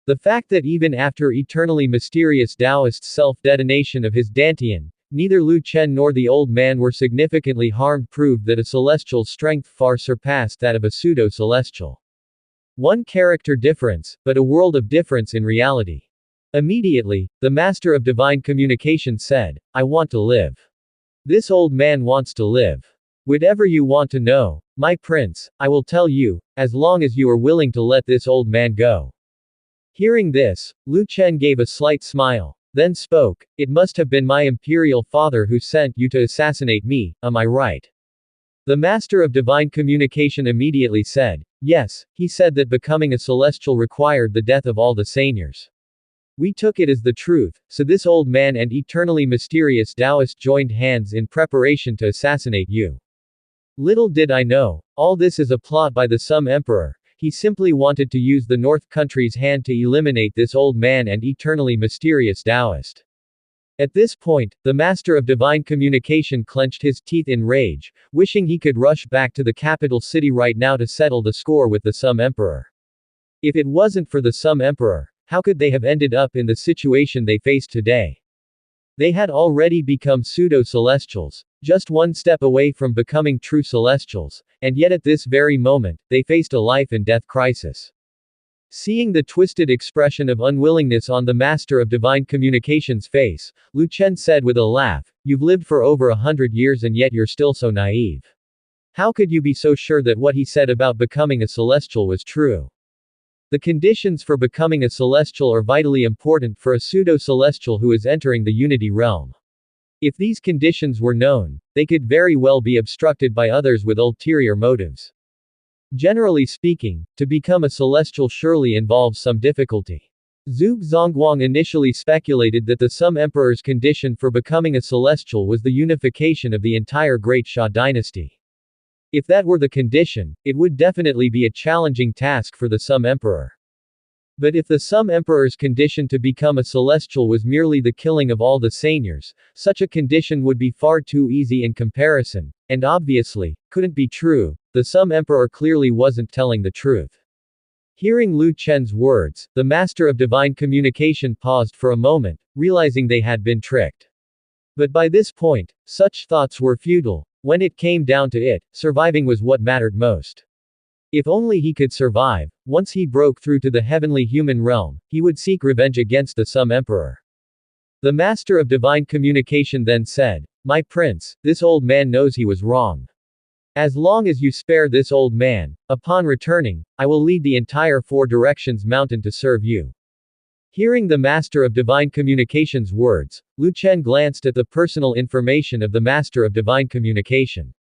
The fact that even after eternally mysterious Taoist's self-detonation of his Dantian, neither Lu Chen nor the old man were significantly harmed proved that a celestial's strength far surpassed that of a pseudo-celestial. One character difference, but a world of difference in reality. Immediately, the Master of Divine Communication said, "I want to live. This old man wants to live. Whatever you want to know, my prince, I will tell you, as long as you are willing to let this old man go." Hearing this, Lu Chen gave a slight smile, then spoke, "It must have been my imperial father who sent you to assassinate me, am I right?" The Master of Divine Communication immediately said, "Yes, he said that becoming a celestial required the death of all the seniors. We took it as the truth, so this old man and eternally mysterious Taoist joined hands in preparation to assassinate you. Little did I know, all this is a plot by the Sum Emperor. He simply wanted to use the North Country's hand to eliminate this old man and eternally mysterious Taoist." At this point, the Master of Divine Communication clenched his teeth in rage, wishing he could rush back to the capital city right now to settle the score with the Sum Emperor. If it wasn't for the Sum Emperor, how could they have ended up in the situation they faced today? They had already become pseudo-celestials, just one step away from becoming true celestials, and yet at this very moment, they faced a life-and-death crisis. Seeing the twisted expression of unwillingness on the Master of Divine Communication's face, Lu Chen said with a laugh, "You've lived for over 100 years and yet you're still so naive. How could you be so sure that what he said about becoming a celestial was true? The conditions for becoming a celestial are vitally important for a pseudo-celestial who is entering the Unity realm. If these conditions were known, they could very well be obstructed by others with ulterior motives. Generally speaking, to become a celestial surely involves some difficulty. Zhuge Zongguang initially speculated that the Sum Emperor's condition for becoming a celestial was the unification of the entire Great Xia dynasty. If that were the condition, it would definitely be a challenging task for the Sum Emperor. But if the Sum Emperor's condition to become a celestial was merely the killing of all the seigneurs, such a condition would be far too easy in comparison, and obviously, couldn't be true. The Sum Emperor clearly wasn't telling the truth. Hearing Lu Chen's words, the Master of Divine Communication paused for a moment, realizing they had been tricked. But by this point, such thoughts were futile. When it came down to it, surviving was what mattered most. If only he could survive, once he broke through to the heavenly human realm, he would seek revenge against the Sum Emperor. The Master of Divine Communication then said, "My prince, this old man knows he was wrong. As long as you spare this old man, upon returning, I will lead the entire Four Directions Mountain to serve you." Hearing the Master of Divine Communication's words, Lu Chen glanced at the personal information of the Master of Divine Communication.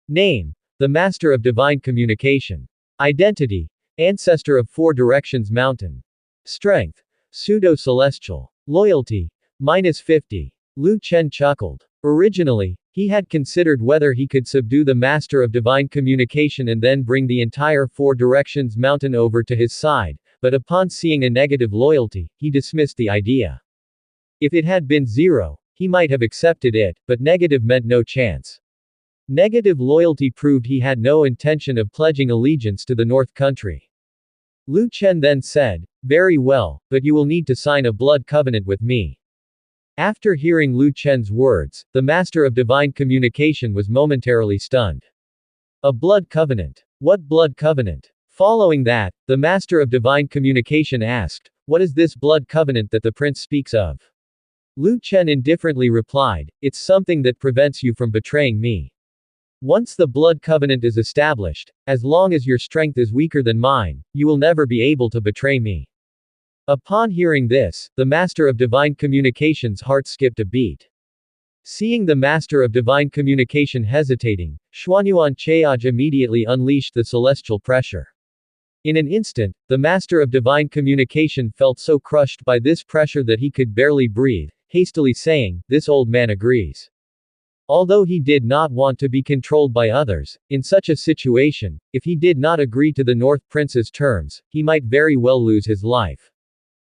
Name: the Master of Divine Communication. Identity: Ancestor of Four Directions Mountain. Strength: Pseudo-Celestial. Loyalty: -50. Lu Chen chuckled. Originally, he had considered whether he could subdue the Master of Divine Communication and then bring the entire Four Directions Mountain over to his side, but upon seeing a negative loyalty, he dismissed the idea. If it had been 0, he might have accepted it, but negative meant no chance. Negative loyalty proved he had no intention of pledging allegiance to the North Country. Lu Chen then said, "Very well, but you will need to sign a blood covenant with me." After hearing Lu Chen's words, the Master of Divine Communication was momentarily stunned. A blood covenant? What blood covenant? Following that, the Master of Divine Communication asked, "What is this blood covenant that the prince speaks of?" Lu Chen indifferently replied, "It's something that prevents you from betraying me. Once the blood covenant is established, as long as your strength is weaker than mine, you will never be able to betray me." Upon hearing this, the Master of Divine Communication's heart skipped a beat. Seeing the Master of Divine Communication hesitating, Xuanyuan Cheaj immediately unleashed the celestial pressure. In an instant, the Master of Divine Communication felt so crushed by this pressure that he could barely breathe, hastily saying, "This old man agrees." Although he did not want to be controlled by others, in such a situation, if he did not agree to the North Prince's terms, he might very well lose his life.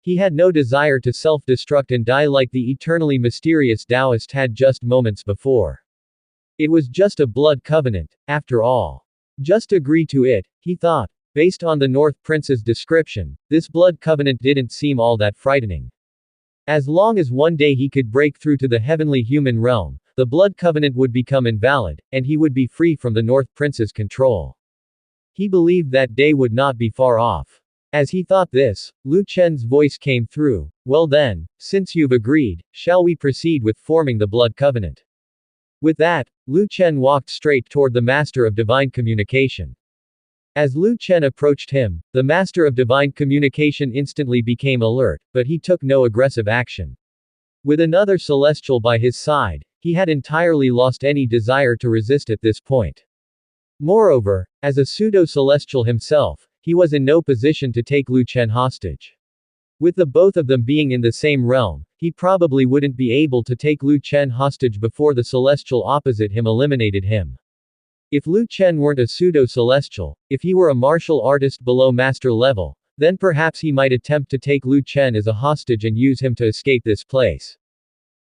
He had no desire to self-destruct and die like the eternally mysterious Taoist had just moments before. It was just a blood covenant, after all. Just agree to it, he thought. Based on the North Prince's description, this blood covenant didn't seem all that frightening. As long as one day he could break through to the heavenly human realm, the blood covenant would become invalid, and he would be free from the North Prince's control. He believed that day would not be far off. As he thought this, Lu Chen's voice came through, "Well then, since you've agreed, shall we proceed with forming the blood covenant?" With that, Lu Chen walked straight toward the Master of Divine Communication. As Lu Chen approached him, the Master of Divine Communication instantly became alert, but he took no aggressive action. With another celestial by his side, he had entirely lost any desire to resist at this point. Moreover, as a pseudo-celestial himself, he was in no position to take Lu Chen hostage. With the both of them being in the same realm, he probably wouldn't be able to take Lu Chen hostage before the celestial opposite him eliminated him. If Lu Chen weren't a pseudo-celestial, if he were a martial artist below master level, then perhaps he might attempt to take Lu Chen as a hostage and use him to escape this place.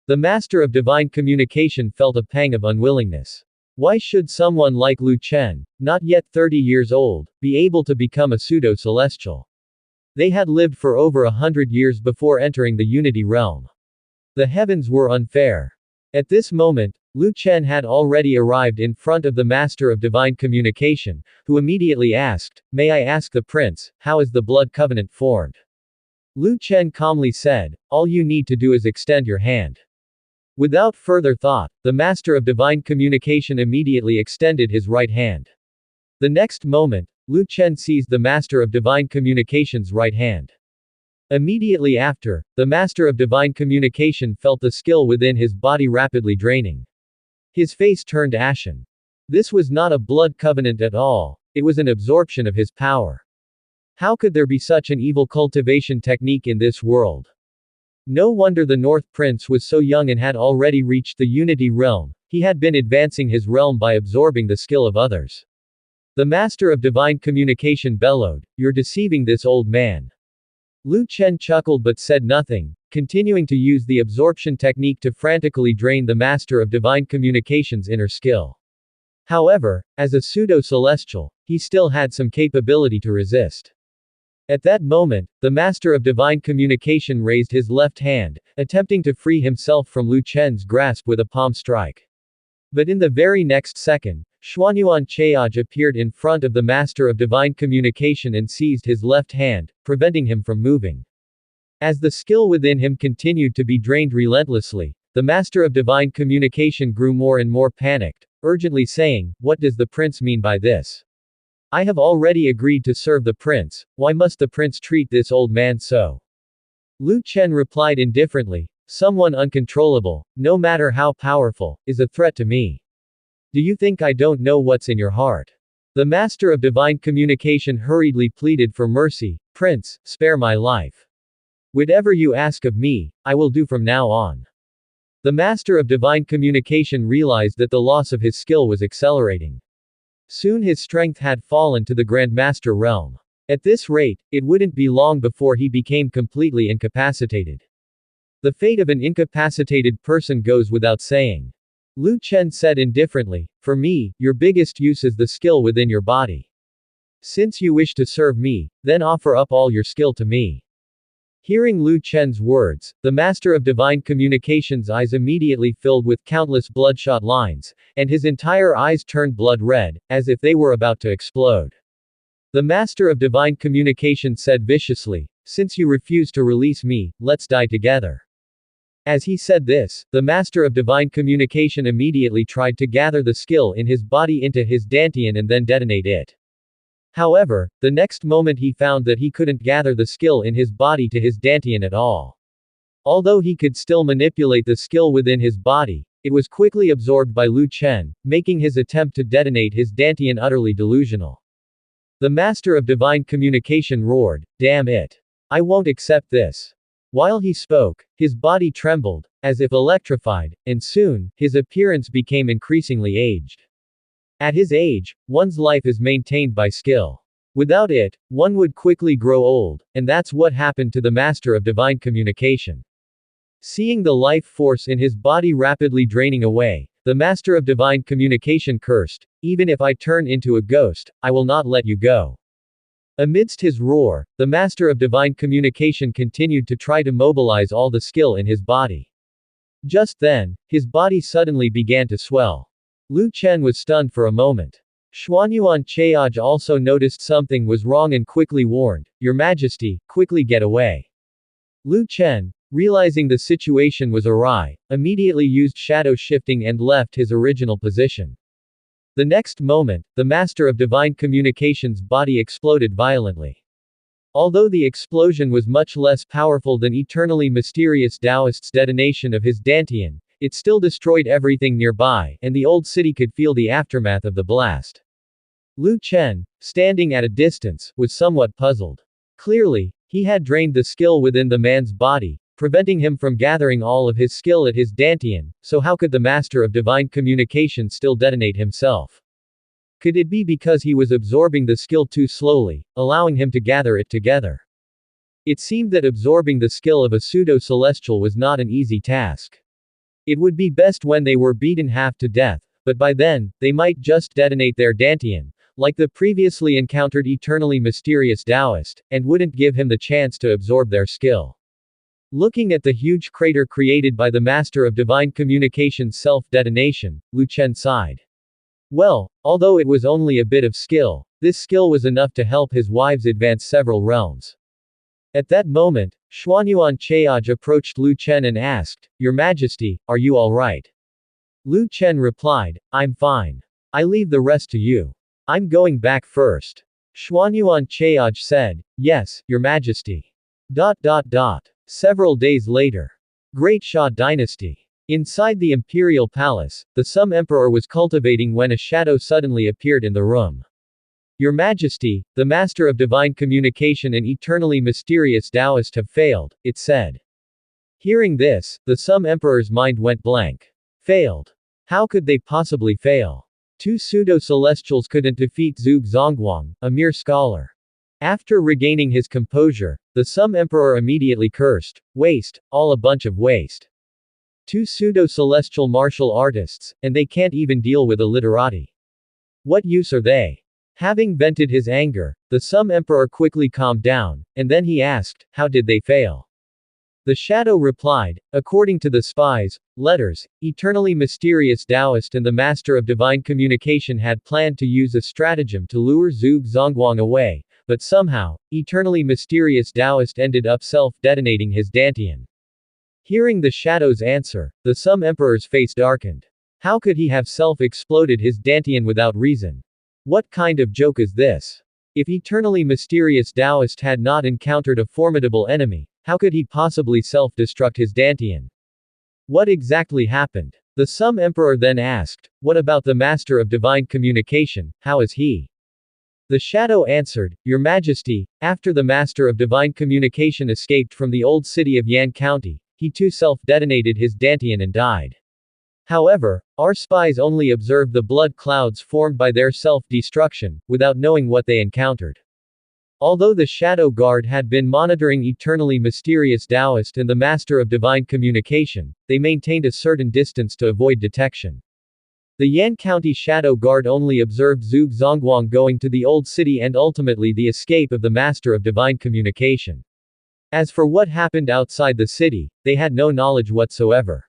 The Master of Divine Communication felt a pang of unwillingness. Why should someone like Lu Chen, not yet 30 years old, be able to become a pseudo-celestial? They had lived for over 100 years before entering the Unity Realm. The heavens were unfair. At this moment, Lu Chen had already arrived in front of the Master of Divine Communication, who immediately asked, "May I ask the prince, how is the blood covenant formed?" Lu Chen calmly said, "All you need to do is extend your hand." Without further thought, the Master of Divine Communication immediately extended his right hand. The next moment, Lu Chen seized the Master of Divine Communication's right hand. Immediately after, the Master of Divine Communication felt the skill within his body rapidly draining. His face turned ashen. This was not a blood covenant at all, it was an absorption of his power. How could there be such an evil cultivation technique in this world? No wonder the North Prince was so young and had already reached the Unity realm. He had been advancing his realm by absorbing the skill of others. The Master of Divine Communication bellowed, "You're deceiving this old man." Lu Chen chuckled but said nothing, continuing to use the absorption technique to frantically drain the Master of Divine Communication's inner skill. However, as a pseudo-celestial, he still had some capability to resist. At that moment, the Master of Divine Communication raised his left hand, attempting to free himself from Lu Chen's grasp with a palm strike. But in the very next second, Xuanyuan Cheaj appeared in front of the Master of Divine Communication and seized his left hand, preventing him from moving. As the skill within him continued to be drained relentlessly, the Master of Divine Communication grew more and more panicked, urgently saying, "What does the prince mean by this? I have already agreed to serve the prince, why must the prince treat this old man so?" Lu Chen replied indifferently, "Someone uncontrollable, no matter how powerful, is a threat to me. Do you think I don't know what's in your heart?" The Master of Divine Communication hurriedly pleaded for mercy, "Prince, spare my life. Whatever you ask of me, I will do from now on." The Master of Divine Communication realized that the loss of his skill was accelerating. Soon his strength had fallen to the Grandmaster realm. At this rate, it wouldn't be long before he became completely incapacitated. The fate of an incapacitated person goes without saying. Lu Chen said indifferently, "For me, your biggest use is the skill within your body. Since you wish to serve me, then offer up all your skill to me." Hearing Lu Chen's words, the Master of Divine Communication's eyes immediately filled with countless bloodshot lines, and his entire eyes turned blood red, as if they were about to explode. The Master of Divine Communication said viciously, "Since you refuse to release me, let's die together." As he said this, the Master of Divine Communication immediately tried to gather the skill in his body into his dantian and then detonate it. However, the next moment he found that he couldn't gather the skill in his body to his dantian at all. Although he could still manipulate the skill within his body, it was quickly absorbed by Lu Chen, making his attempt to detonate his dantian utterly delusional. The Master of Divine Communication roared, "Damn it! I won't accept this." While he spoke, his body trembled, as if electrified, and soon, his appearance became increasingly aged. At his age, one's life is maintained by skill. Without it, one would quickly grow old, and that's what happened to the Master of Divine Communication. Seeing the life force in his body rapidly draining away, the Master of Divine Communication cursed, "Even if I turn into a ghost, I will not let you go." Amidst his roar, the Master of Divine Communication continued to try to mobilize all the skill in his body. Just then, his body suddenly began to swell. Lu Chen was stunned for a moment. Xuanyuan Cheaj also noticed something was wrong and quickly warned, "Your Majesty, quickly get away." Lu Chen, realizing the situation was awry, immediately used shadow shifting and left his original position. The next moment, the Master of Divine Communication's body exploded violently. Although the explosion was much less powerful than eternally mysterious Taoist's detonation of his dantian, it still destroyed everything nearby, and the old city could feel the aftermath of the blast. Lu Chen, standing at a distance, was somewhat puzzled. Clearly, he had drained the skill within the man's body, preventing him from gathering all of his skill at his dantian, so how could the Master of Divine Communication still detonate himself? Could it be because he was absorbing the skill too slowly, allowing him to gather it together? It seemed that absorbing the skill of a pseudo-celestial was not an easy task. It would be best when they were beaten half to death, but by then, they might just detonate their dantian, like the previously encountered eternally mysterious Taoist, and wouldn't give him the chance to absorb their skill. Looking at the huge crater created by the Master of Divine Communication's self-detonation, Lu Chen sighed. Well, although it was only a bit of skill, this skill was enough to help his wives advance several realms. At that moment, Xuanyuan Cheaj approached Lu Chen and asked, "Your Majesty, are you alright?" Lu Chen replied, "I'm fine. I leave the rest to you. I'm going back first." Xuanyuan Cheaj said, "Yes, Your Majesty." Several days later. Great Xia Dynasty. Inside the imperial palace, the Sum Emperor was cultivating when a shadow suddenly appeared in the room. Your Majesty, the Master of Divine Communication and eternally mysterious Taoist have failed, it said. Hearing this, the Sum Emperor's mind went blank. Failed. How could they possibly fail? Two pseudo-celestials couldn't defeat Zhuge Zongguang, a mere scholar. After regaining his composure, the Sum Emperor immediately cursed, "Waste, all a bunch of waste. Two pseudo-celestial martial artists, and they can't even deal with a literati. What use are they?" Having vented his anger, the Sum Emperor quickly calmed down, and then he asked, "How did they fail?" The shadow replied, "According to the spies, letters, eternally mysterious Taoist and the Master of Divine Communication had planned to use a stratagem to lure Zhuge Zongguang away, but somehow, eternally mysterious Taoist ended up self-detonating his Dantian." Hearing the shadow's answer, the Sum Emperor's face darkened. How could he have self-exploded his Dantian without reason? What kind of joke is this? If eternally mysterious Taoist had not encountered a formidable enemy, how could he possibly self-destruct his Dantian? What exactly happened? The Sum Emperor then asked, "What about the Master of Divine Communication, how is he?" The shadow answered, "Your Majesty, after the Master of Divine Communication escaped from the old city of Yan County, he too self-detonated his Dantian and died. However, our spies only observed the blood clouds formed by their self-destruction, without knowing what they encountered." Although the Shadow Guard had been monitoring eternally mysterious Taoist and the Master of Divine Communication, they maintained a certain distance to avoid detection. The Yan County Shadow Guard only observed Zhuge Zongguang going to the old city and ultimately the escape of the Master of Divine Communication. As for what happened outside the city, they had no knowledge whatsoever.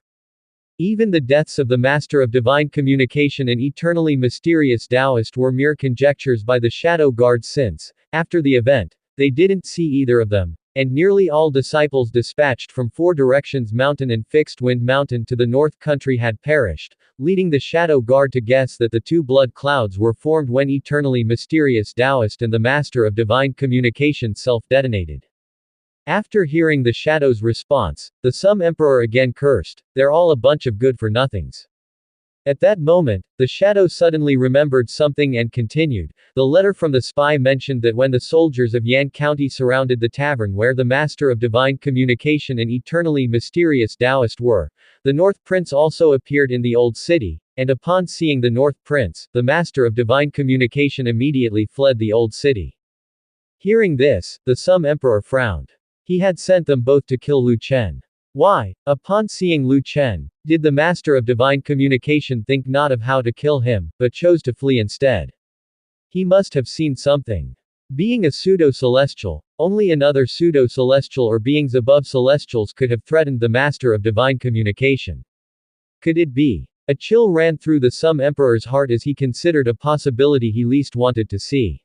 Even the deaths of the Master of Divine Communication and eternally mysterious Taoist were mere conjectures by the Shadow Guard since, after the event, they didn't see either of them, and nearly all disciples dispatched from Four Directions Mountain and Fixed Wind Mountain to the North Country had perished, leading the Shadow Guard to guess that the two blood clouds were formed when eternally mysterious Taoist and the Master of Divine Communication self-detonated. After hearing the Shadow's response, the Sum Emperor again cursed, "They're all a bunch of good-for-nothings." At that moment, the Shadow suddenly remembered something and continued, "The letter from the spy mentioned that when the soldiers of Yan County surrounded the tavern where the Master of Divine Communication and eternally mysterious Taoist were, the North Prince also appeared in the old city, and upon seeing the North Prince, the Master of Divine Communication immediately fled the old city." Hearing this, the Sum Emperor frowned. He had sent them both to kill Lu Chen. Why, upon seeing Lu Chen, did the Master of Divine Communication think not of how to kill him, but chose to flee instead? He must have seen something. Being a pseudo-celestial, only another pseudo-celestial or beings above celestials could have threatened the Master of Divine Communication. Could it be? A chill ran through the Sum Emperor's heart as he considered a possibility he least wanted to see.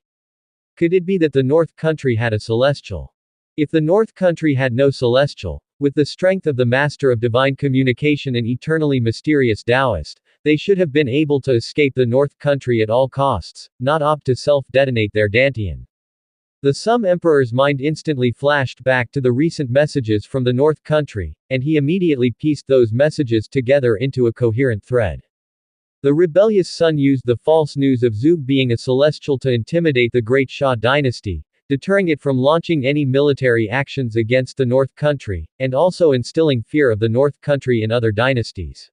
Could it be that the North Country had a celestial? If the North Country had no celestial, with the strength of the Master of Divine Communication and eternally mysterious Taoist, they should have been able to escape the North Country at all costs, not opt to self-detonate their Dantian. The Sum Emperor's mind instantly flashed back to the recent messages from the North Country, and he immediately pieced those messages together into a coherent thread. The rebellious son used the false news of Zhuge being a celestial to intimidate the Great Shah dynasty, deterring it from launching any military actions against the North Country, and also instilling fear of the North Country in other dynasties.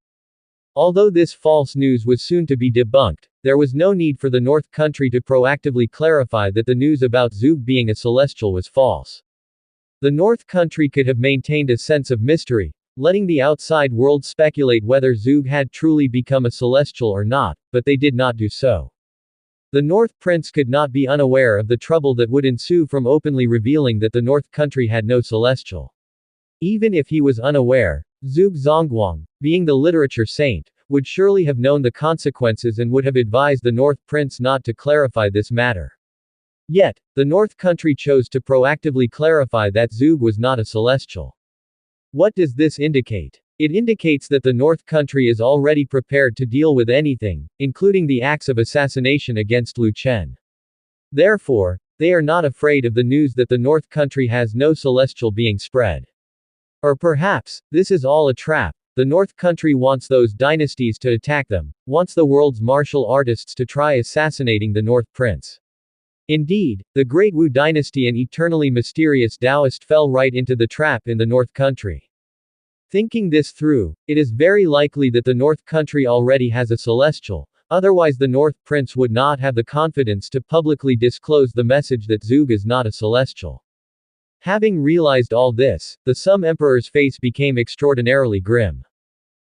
Although this false news was soon to be debunked, there was no need for the North Country to proactively clarify that the news about Zhuge being a celestial was false. The North Country could have maintained a sense of mystery, letting the outside world speculate whether Zhuge had truly become a celestial or not, but they did not do so. The North Prince could not be unaware of the trouble that would ensue from openly revealing that the North Country had no celestial. Even if he was unaware, Zhuge Zongguang, being the literature saint, would surely have known the consequences and would have advised the North Prince not to clarify this matter. Yet, the North Country chose to proactively clarify that Zhuge was not a celestial. What does this indicate? It indicates that the North Country is already prepared to deal with anything, including the acts of assassination against Lu Chen. Therefore, they are not afraid of the news that the North Country has no celestial being spread. Or perhaps, this is all a trap. The North Country wants those dynasties to attack them, wants the world's martial artists to try assassinating the North Prince. Indeed, the Great Wu dynasty and eternally mysterious Taoist fell right into the trap in the North Country. Thinking this through, it is very likely that the North Country already has a celestial, otherwise the North Prince would not have the confidence to publicly disclose the message that Zhuge is not a celestial. Having realized all this, the Sum Emperor's face became extraordinarily grim.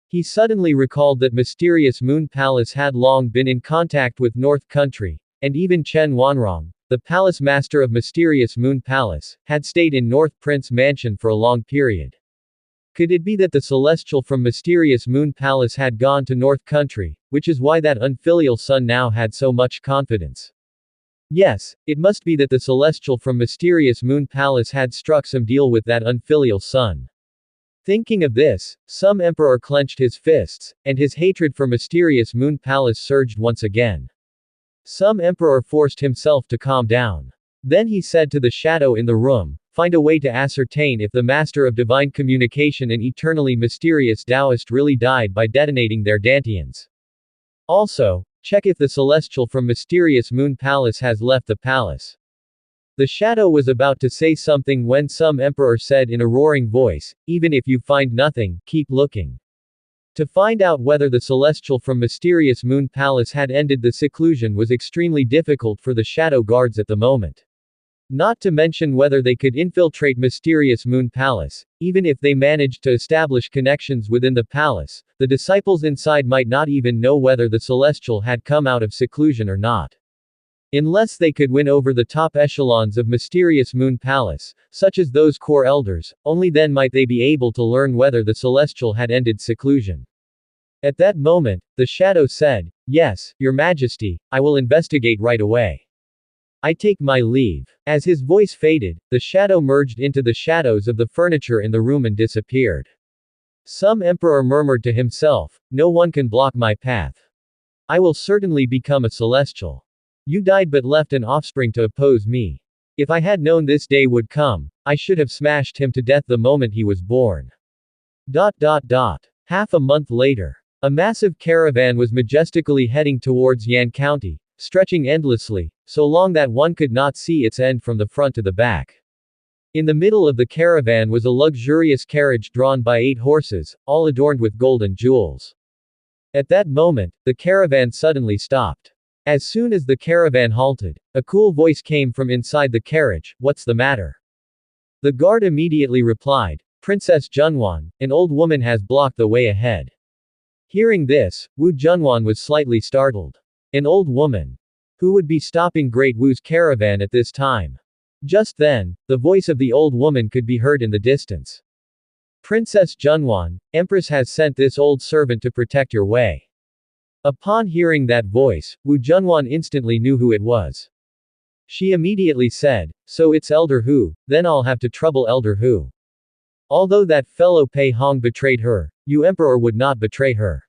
He suddenly recalled that mysterious Moon Palace had long been in contact with North Country, and even Chen Wanrong, the palace master of mysterious Moon Palace, had stayed in North Prince Mansion for a long period. Could it be that the celestial from mysterious Moon Palace had gone to North Country, which is why that unfilial son now had so much confidence? Yes, it must be that the celestial from mysterious Moon Palace had struck some deal with that unfilial son. Thinking of this, Sum Emperor clenched his fists, and his hatred for mysterious Moon Palace surged once again. Sum Emperor forced himself to calm down. Then he said to the shadow in the room, "Find a way to ascertain if the Master of Divine Communication and eternally mysterious Taoist really died by detonating their Dantians. Also, check if the celestial from mysterious Moon Palace has left the palace." The shadow was about to say something when Sum Emperor said in a roaring voice, "Even if you find nothing, keep looking." To find out whether the celestial from mysterious Moon Palace had ended the seclusion was extremely difficult for the shadow guards at the moment. Not to mention whether they could infiltrate mysterious Moon Palace. Even if they managed to establish connections within the palace, the disciples inside might not even know whether the celestial had come out of seclusion or not. Unless they could win over the top echelons of mysterious Moon Palace, such as those core elders, only then might they be able to learn whether the celestial had ended seclusion. At that moment, the shadow said, "Yes, Your Majesty, I will investigate right away. I take my leave." As his voice faded, the shadow merged into the shadows of the furniture in the room and disappeared. Sum Emperor murmured to himself, "No one can block my path. I will certainly become a celestial. You died but left an offspring to oppose me. If I had known this day would come, I should have smashed him to death the moment he was born." Half a month later. A massive caravan was majestically heading towards Yan County, stretching endlessly, so long that one could not see its end from the front to the back. In the middle of the caravan was a luxurious carriage drawn by 8 horses, all adorned with gold and jewels. At that moment, the caravan suddenly stopped. As soon as the caravan halted, a cool voice came from inside the carriage, "What's the matter?" The guard immediately replied, "Princess Junwan, an old woman has blocked the way ahead." Hearing this, Wu Junwan was slightly startled. An old woman? Who would be stopping Great Wu's caravan at this time? Just then, the voice of the old woman could be heard in the distance. "Princess Junwan, Empress has sent this old servant to protect your way." Upon hearing that voice, Wu Junwan instantly knew who it was. She immediately said, "So it's Elder Hu, then I'll have to trouble Elder Hu." Although that fellow Pei Hong betrayed her, Yu Emperor would not betray her.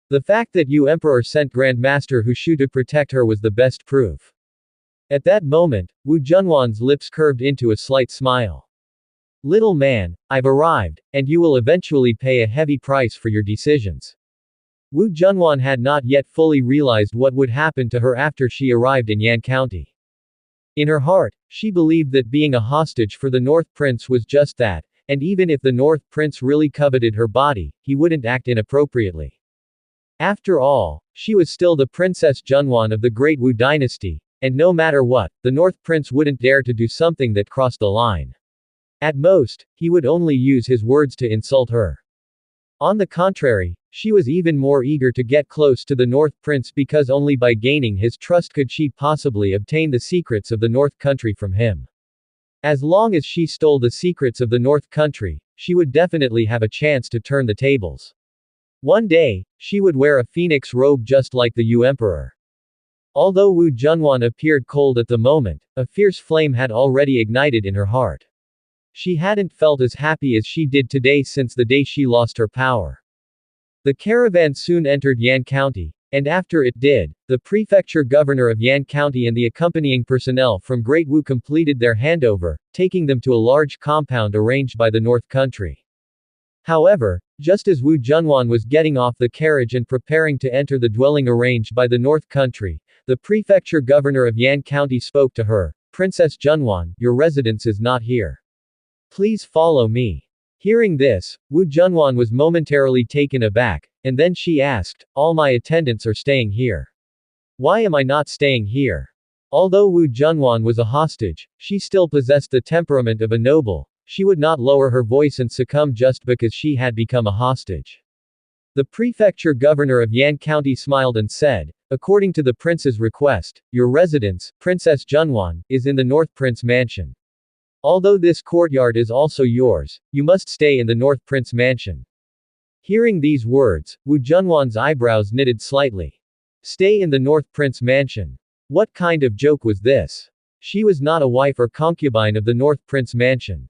The fact that Yu Emperor sent Grandmaster Hu Shu to protect her was the best proof. At that moment, Wu Junwan's lips curved into a slight smile. "Little man, I've arrived, and you will eventually pay a heavy price for your decisions." Wu Junwan had not yet fully realized what would happen to her after she arrived in Yan County. In her heart, she believed that being a hostage for the North Prince was just that, and even if the North Prince really coveted her body, he wouldn't act inappropriately. After all, she was still the Princess Junwan of the Great Wu dynasty, and no matter what, the North Prince wouldn't dare to do something that crossed the line. At most, he would only use his words to insult her. On the contrary, she was even more eager to get close to the North Prince because only by gaining his trust could she possibly obtain the secrets of the North Country from him. As long as she stole the secrets of the North Country, she would definitely have a chance to turn the tables. One day, she would wear a phoenix robe just like the Yu Emperor. Although Wu Junwan appeared cold at the moment, a fierce flame had already ignited in her heart. She hadn't felt as happy as she did today since the day she lost her power. The caravan soon entered Yan County, and after it did, the prefecture governor of Yan County and the accompanying personnel from Great Wu completed their handover, taking them to a large compound arranged by the North Country. However, just as Wu Junwan was getting off the carriage and preparing to enter the dwelling arranged by the North Country, the prefecture governor of Yan County spoke to her. Princess Junwan, your residence is not here. Please follow me. Hearing this, Wu Junwan was momentarily taken aback, and then she asked, all my attendants are staying here. Why am I not staying here? Although Wu Junwan was a hostage, she still possessed the temperament of a noble. She would not lower her voice and succumb just because she had become a hostage. The prefecture governor of Yan County smiled and said, according to the prince's request, your residence, Princess Junwan, is in the North Prince Mansion. Although this courtyard is also yours, you must stay in the North Prince Mansion. Hearing these words, Wu Junwan's eyebrows knitted slightly. Stay in the North Prince Mansion. What kind of joke was this? She was not a wife or concubine of the North Prince Mansion.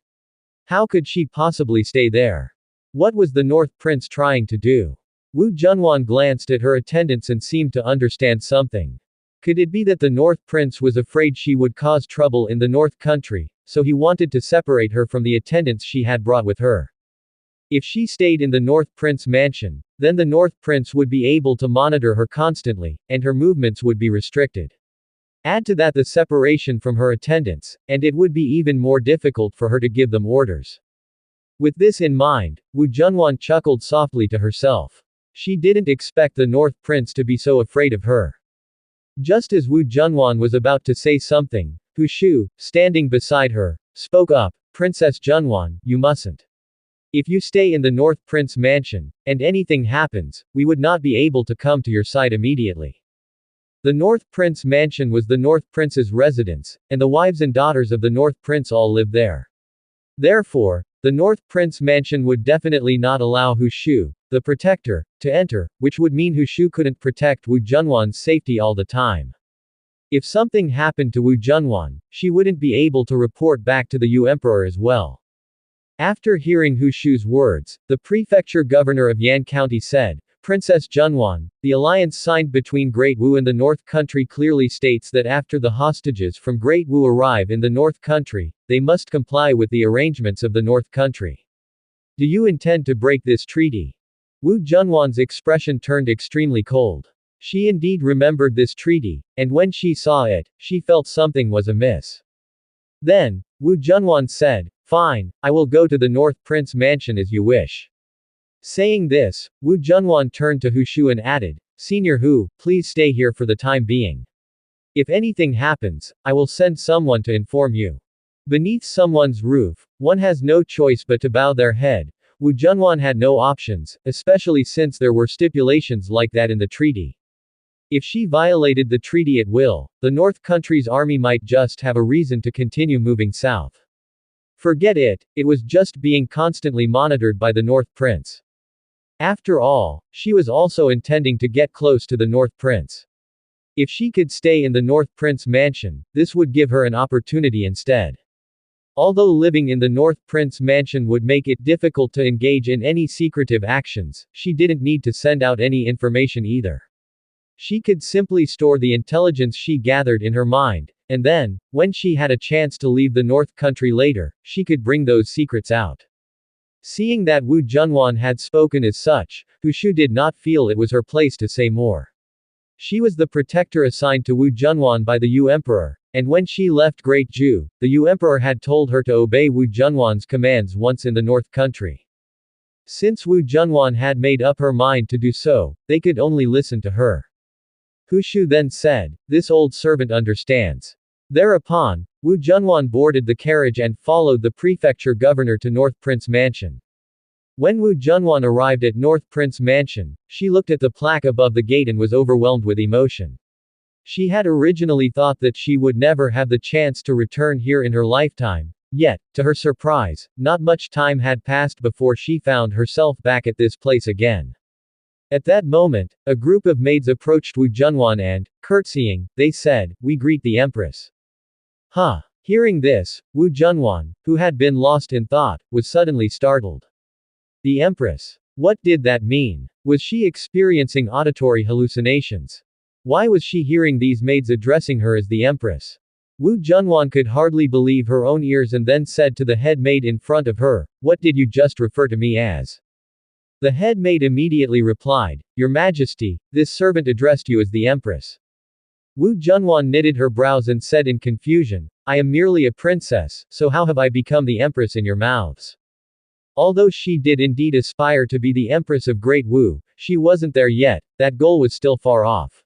How could she possibly stay there? What was the North Prince trying to do? Wu Junwan glanced at her attendants and seemed to understand something. Could it be that the North Prince was afraid she would cause trouble in the North Country, so he wanted to separate her from the attendants she had brought with her? If she stayed in the North Prince Mansion, then the North Prince would be able to monitor her constantly, and her movements would be restricted. Add to that the separation from her attendants, and it would be even more difficult for her to give them orders. With this in mind, Wu Junwan chuckled softly to herself. She didn't expect the North Prince to be so afraid of her. Just as Wu Junwan was about to say something, Hu Shu, standing beside her, spoke up, Princess Junwan, you mustn't. If you stay in the North Prince Mansion, and anything happens, we would not be able to come to your side immediately. The North Prince Mansion was the North Prince's residence, and the wives and daughters of the North Prince all lived there. Therefore, the North Prince Mansion would definitely not allow Hu Shu, the protector, to enter, which would mean Hu Shu couldn't protect Wu Junwan's safety all the time. If something happened to Wu Junwan, she wouldn't be able to report back to the Yu Emperor as well. After hearing Hu Shu's words, the prefecture governor of Yan County said, Princess Junwan, the alliance signed between Great Wu and the North Country clearly states that after the hostages from Great Wu arrive in the North Country, they must comply with the arrangements of the North Country. Do you intend to break this treaty? Wu Junwan's expression turned extremely cold. She indeed remembered this treaty, and when she saw it, she felt something was amiss. Then, Wu Junwan said, fine, I will go to the North Prince Mansion as you wish. Saying this, Wu Junwan turned to Hu Shu and added, Senior Hu, please stay here for the time being. If anything happens, I will send someone to inform you. Beneath someone's roof, one has no choice but to bow their head. Wu Junwan had no options, especially since there were stipulations like that in the treaty. If she violated the treaty at will, the North Country's army might just have a reason to continue moving south. Forget it, it was just being constantly monitored by the North Prince. After all, she was also intending to get close to the North Prince. If she could stay in the North Prince Mansion, this would give her an opportunity instead. Although living in the North Prince Mansion would make it difficult to engage in any secretive actions, she didn't need to send out any information either. She could simply store the intelligence she gathered in her mind, and then, when she had a chance to leave the North Country later, she could bring those secrets out. Seeing that Wu Junwan had spoken as such, Hu Shu did not feel it was her place to say more. She was the protector assigned to Wu Junwan by the Yu Emperor, and when she left Great Ju, the Yu Emperor had told her to obey Wu Junwan's commands once in the North Country. Since Wu Junwan had made up her mind to do so, they could only listen to her. Hu Shu then said, this old servant understands. Thereupon, Wu Junwan boarded the carriage and followed the prefecture governor to North Prince Mansion. When Wu Junwan arrived at North Prince Mansion, she looked at the plaque above the gate and was overwhelmed with emotion. She had originally thought that she would never have the chance to return here in her lifetime, yet, to her surprise, not much time had passed before she found herself back at this place again. At that moment, a group of maids approached Wu Junwan and, curtsying, they said, we greet the Empress. Huh. Hearing this, Wu Junwan, who had been lost in thought, was suddenly startled. The Empress. What did that mean? Was she experiencing auditory hallucinations? Why was she hearing these maids addressing her as the Empress? Wu Junwan could hardly believe her own ears and then said to the head maid in front of her, what did you just refer to me as? The head maid immediately replied, Your Majesty, this servant addressed you as the Empress. Wu Junwan knitted her brows and said in confusion, I am merely a princess, so how have I become the empress in your mouths? Although she did indeed aspire to be the empress of Great Wu, she wasn't there yet, that goal was still far off.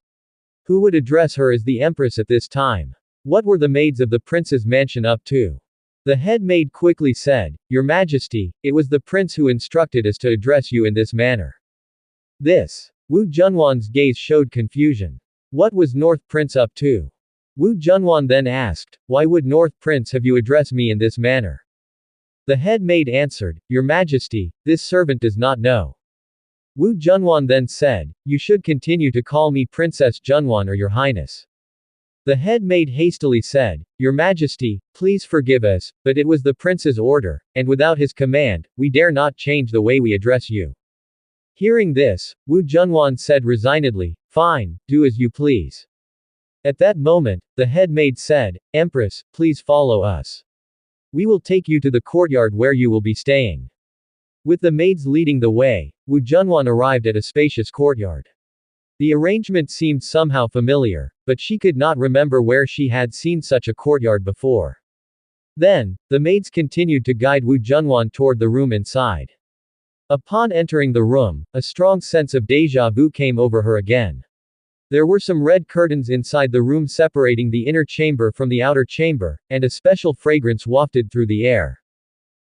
Who would address her as the empress at this time? What were the maids of the prince's mansion up to? The head maid quickly said, Your Majesty, it was the prince who instructed us to address you in this manner. This. Wu Junwan's gaze showed confusion. What was North Prince up to? Wu Junwan then asked, Why would North Prince have you address me in this manner? The head maid answered, Your Majesty, this servant does not know. Wu Junwan then said, You should continue to call me Princess Junwan or Your Highness. The head maid hastily said, Your Majesty, please forgive us, but it was the prince's order, and without his command, we dare not change the way we address you. Hearing this, Wu Junwan said resignedly, Fine, do as you please. At that moment, the head maid said, Empress, please follow us. We will take you to the courtyard where you will be staying. With the maids leading the way, Wu Junwan arrived at a spacious courtyard. The arrangement seemed somehow familiar, but she could not remember where she had seen such a courtyard before. Then, the maids continued to guide Wu Junwan toward the room inside. Upon entering the room, a strong sense of déjà vu came over her again. There were some red curtains inside the room separating the inner chamber from the outer chamber, and a special fragrance wafted through the air.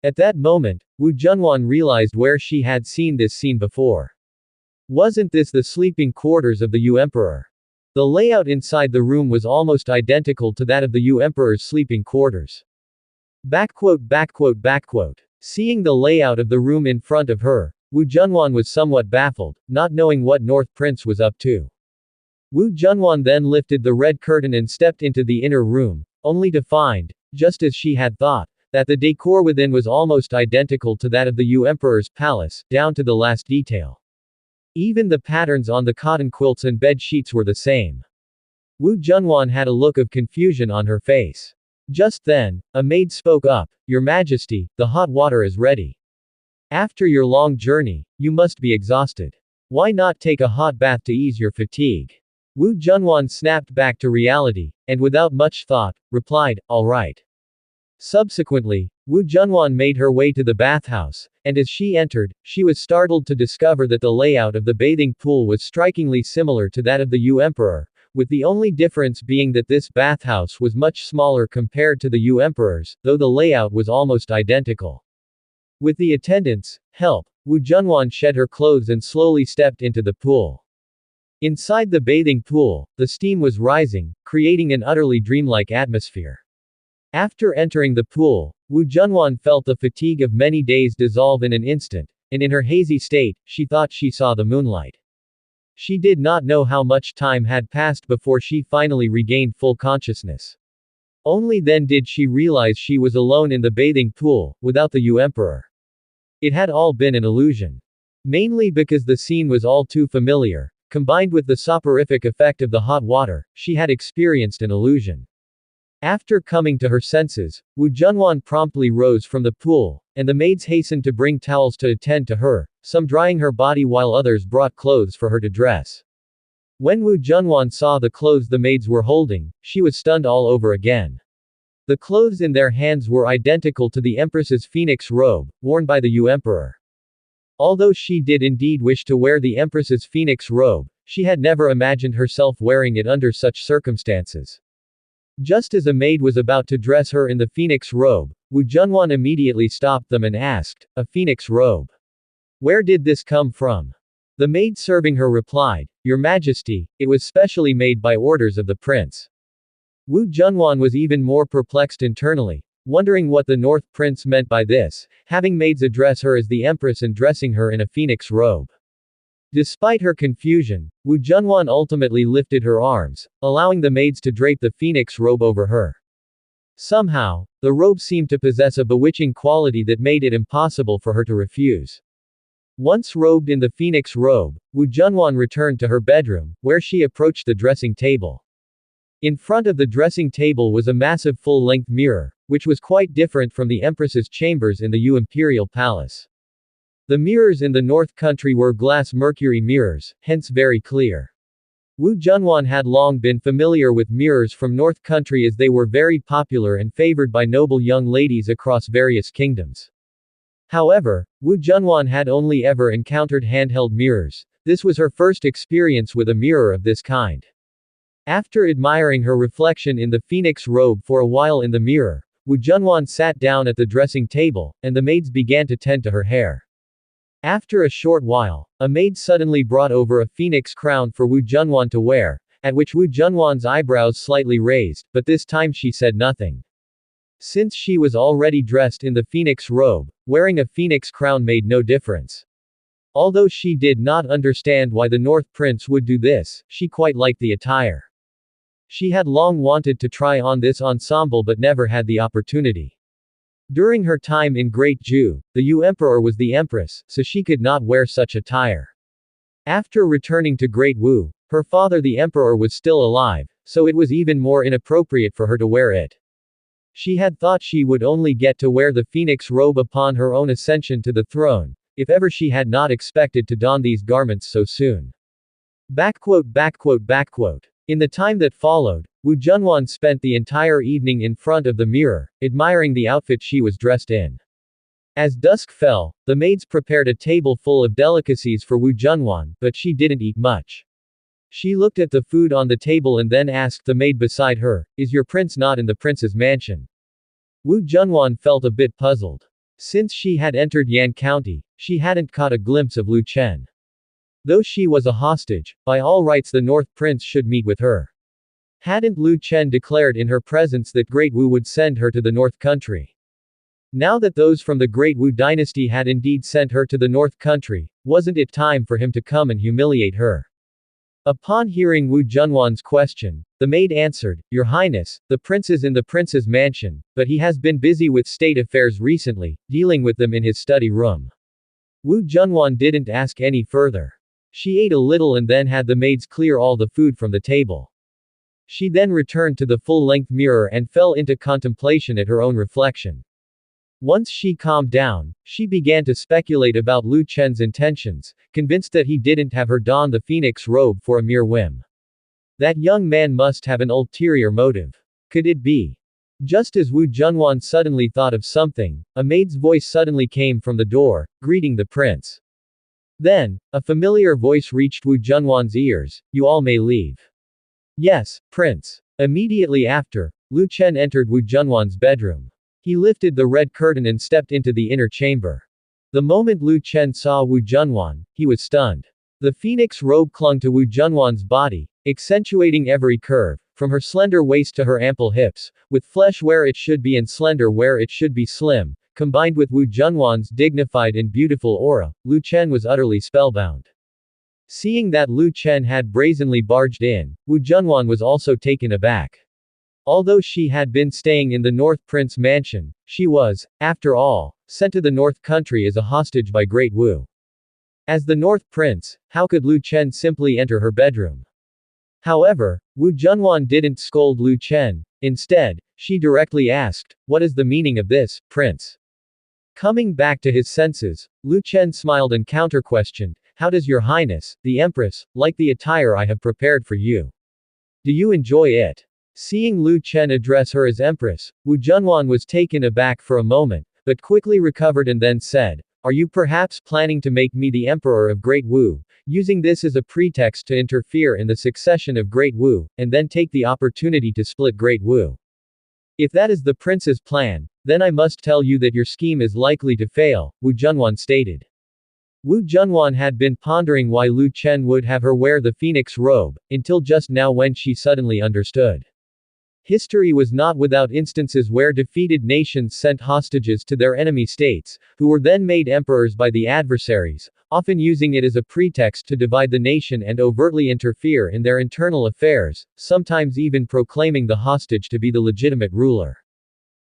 At that moment, Wu Junwan realized where she had seen this scene before. Wasn't this the sleeping quarters of the Yu Emperor? The layout inside the room was almost identical to that of the Yu Emperor's sleeping quarters. Seeing the layout of the room in front of her, Wu Junwan was somewhat baffled, not knowing what North Prince was up to. Wu Junwan then lifted the red curtain and stepped into the inner room, only to find, just as she had thought, that the decor within was almost identical to that of the Yu Emperor's palace, down to the last detail. Even the patterns on the cotton quilts and bed sheets were the same. Wu Junwan had a look of confusion on her face. Just then, a maid spoke up, Your Majesty, the hot water is ready. After your long journey, you must be exhausted. Why not take a hot bath to ease your fatigue? Wu Junwan snapped back to reality, and without much thought, replied, All right. Subsequently, Wu Junwan made her way to the bathhouse, and as she entered, she was startled to discover that the layout of the bathing pool was strikingly similar to that of the Yu Emperor, with the only difference being that this bathhouse was much smaller compared to the Yu Emperor's, though the layout was almost identical. With the attendants' help, Wu Junwan shed her clothes and slowly stepped into the pool. Inside the bathing pool, the steam was rising, creating an utterly dreamlike atmosphere. After entering the pool, Wu Junwan felt the fatigue of many days dissolve in an instant, and in her hazy state, she thought she saw the moonlight. She did not know how much time had passed before she finally regained full consciousness. Only then did she realize she was alone in the bathing pool, without the Yu Emperor. It had all been an illusion. Mainly because the scene was all too familiar, combined with the soporific effect of the hot water, she had experienced an illusion. After coming to her senses, Wu Junwan promptly rose from the pool, and the maids hastened to bring towels to attend to her, some drying her body while others brought clothes for her to dress. When Wu Junwan saw the clothes the maids were holding, she was stunned all over again. The clothes in their hands were identical to the Empress's phoenix robe, worn by the Yu Emperor. Although she did indeed wish to wear the Empress's phoenix robe, she had never imagined herself wearing it under such circumstances. Just as a maid was about to dress her in the phoenix robe, Wu Junwan immediately stopped them and asked, A phoenix robe? Where did this come from? The maid serving her replied, Your Majesty, it was specially made by orders of the prince. Wu Junwan was even more perplexed internally, wondering what the North Prince meant by this, having maids address her as the Empress and dressing her in a phoenix robe. Despite her confusion, Wu Junwan ultimately lifted her arms, allowing the maids to drape the phoenix robe over her. Somehow, the robe seemed to possess a bewitching quality that made it impossible for her to refuse. Once robed in the phoenix robe, Wu Junwan returned to her bedroom, where she approached the dressing table. In front of the dressing table was a massive full-length mirror, which was quite different from the Empress's chambers in the Yu Imperial Palace. The mirrors in the North Country were glass mercury mirrors, hence very clear. Wu Junwan had long been familiar with mirrors from North Country as they were very popular and favored by noble young ladies across various kingdoms. However, Wu Junwan had only ever encountered handheld mirrors. This was her first experience with a mirror of this kind. After admiring her reflection in the phoenix robe for a while in the mirror, Wu Junwan sat down at the dressing table, and the maids began to tend to her hair. After a short while, a maid suddenly brought over a phoenix crown for Wu Junwan to wear, at which Wu Junwan's eyebrows slightly raised, but this time she said nothing. Since she was already dressed in the phoenix robe, wearing a phoenix crown made no difference. Although she did not understand why the North Prince would do this, she quite liked the attire. She had long wanted to try on this ensemble but never had the opportunity. During her time in Great Ju, the Yu Emperor was the Empress, so she could not wear such attire. After returning to Great Wu, her father the Emperor was still alive, so it was even more inappropriate for her to wear it. She had thought she would only get to wear the phoenix robe upon her own ascension to the throne, if ever she had not expected to don these garments so soon. In the time that followed, Wu Junwan spent the entire evening in front of the mirror, admiring the outfit she was dressed in. As dusk fell, the maids prepared a table full of delicacies for Wu Junwan, but she didn't eat much. She looked at the food on the table and then asked the maid beside her, "Is your prince not in the prince's mansion?" Wu Junwan felt a bit puzzled. Since she had entered Yan County, she hadn't caught a glimpse of Lu Chen. Though she was a hostage, by all rights the North Prince should meet with her. Hadn't Lu Chen declared in her presence that Great Wu would send her to the North Country? Now that those from the Great Wu dynasty had indeed sent her to the North Country, wasn't it time for him to come and humiliate her? Upon hearing Wu Junwan's question, the maid answered, "Your Highness, the prince is in the prince's mansion, but he has been busy with state affairs recently, dealing with them in his study room." Wu Junwan didn't ask any further. She ate a little and then had the maids clear all the food from the table. She then returned to the full-length mirror and fell into contemplation at her own reflection. Once she calmed down, she began to speculate about Lu Chen's intentions, convinced that he didn't have her don the phoenix robe for a mere whim. That young man must have an ulterior motive. Could it be? Just as Wu Junwan suddenly thought of something, a maid's voice suddenly came from the door, greeting the prince. Then, a familiar voice reached Wu Junwan's ears, "You all may leave." "Yes, Prince." Immediately after, Lu Chen entered Wu Junwan's bedroom. He lifted the red curtain and stepped into the inner chamber. The moment Lu Chen saw Wu Junwan, he was stunned. The phoenix robe clung to Wu Junwan's body, accentuating every curve, from her slender waist to her ample hips, with flesh where it should be and slender where it should be slim. Combined with Wu Junwan's dignified and beautiful aura, Lu Chen was utterly spellbound. Seeing that Lu Chen had brazenly barged in, Wu Junwan was also taken aback. Although she had been staying in the North Prince mansion, she was, after all, sent to the North Country as a hostage by Great Wu. As the North Prince, how could Lu Chen simply enter her bedroom? However, Wu Junwan didn't scold Lu Chen. Instead, she directly asked, "What is the meaning of this, Prince?" Coming back to his senses, Lu Chen smiled and counter-questioned, "How does your Highness, the Empress, like the attire I have prepared for you? Do you enjoy it?" Seeing Lu Chen address her as Empress, Wu Junwan was taken aback for a moment, but quickly recovered and then said, "Are you perhaps planning to make me the Emperor of Great Wu, using this as a pretext to interfere in the succession of Great Wu, and then take the opportunity to split Great Wu? If that is the prince's plan, then I must tell you that your scheme is likely to fail," Wu Junwan stated. Wu Junwan had been pondering why Lu Chen would have her wear the phoenix robe, until just now when she suddenly understood. History was not without instances where defeated nations sent hostages to their enemy states, who were then made emperors by the adversaries, often using it as a pretext to divide the nation and overtly interfere in their internal affairs, sometimes even proclaiming the hostage to be the legitimate ruler.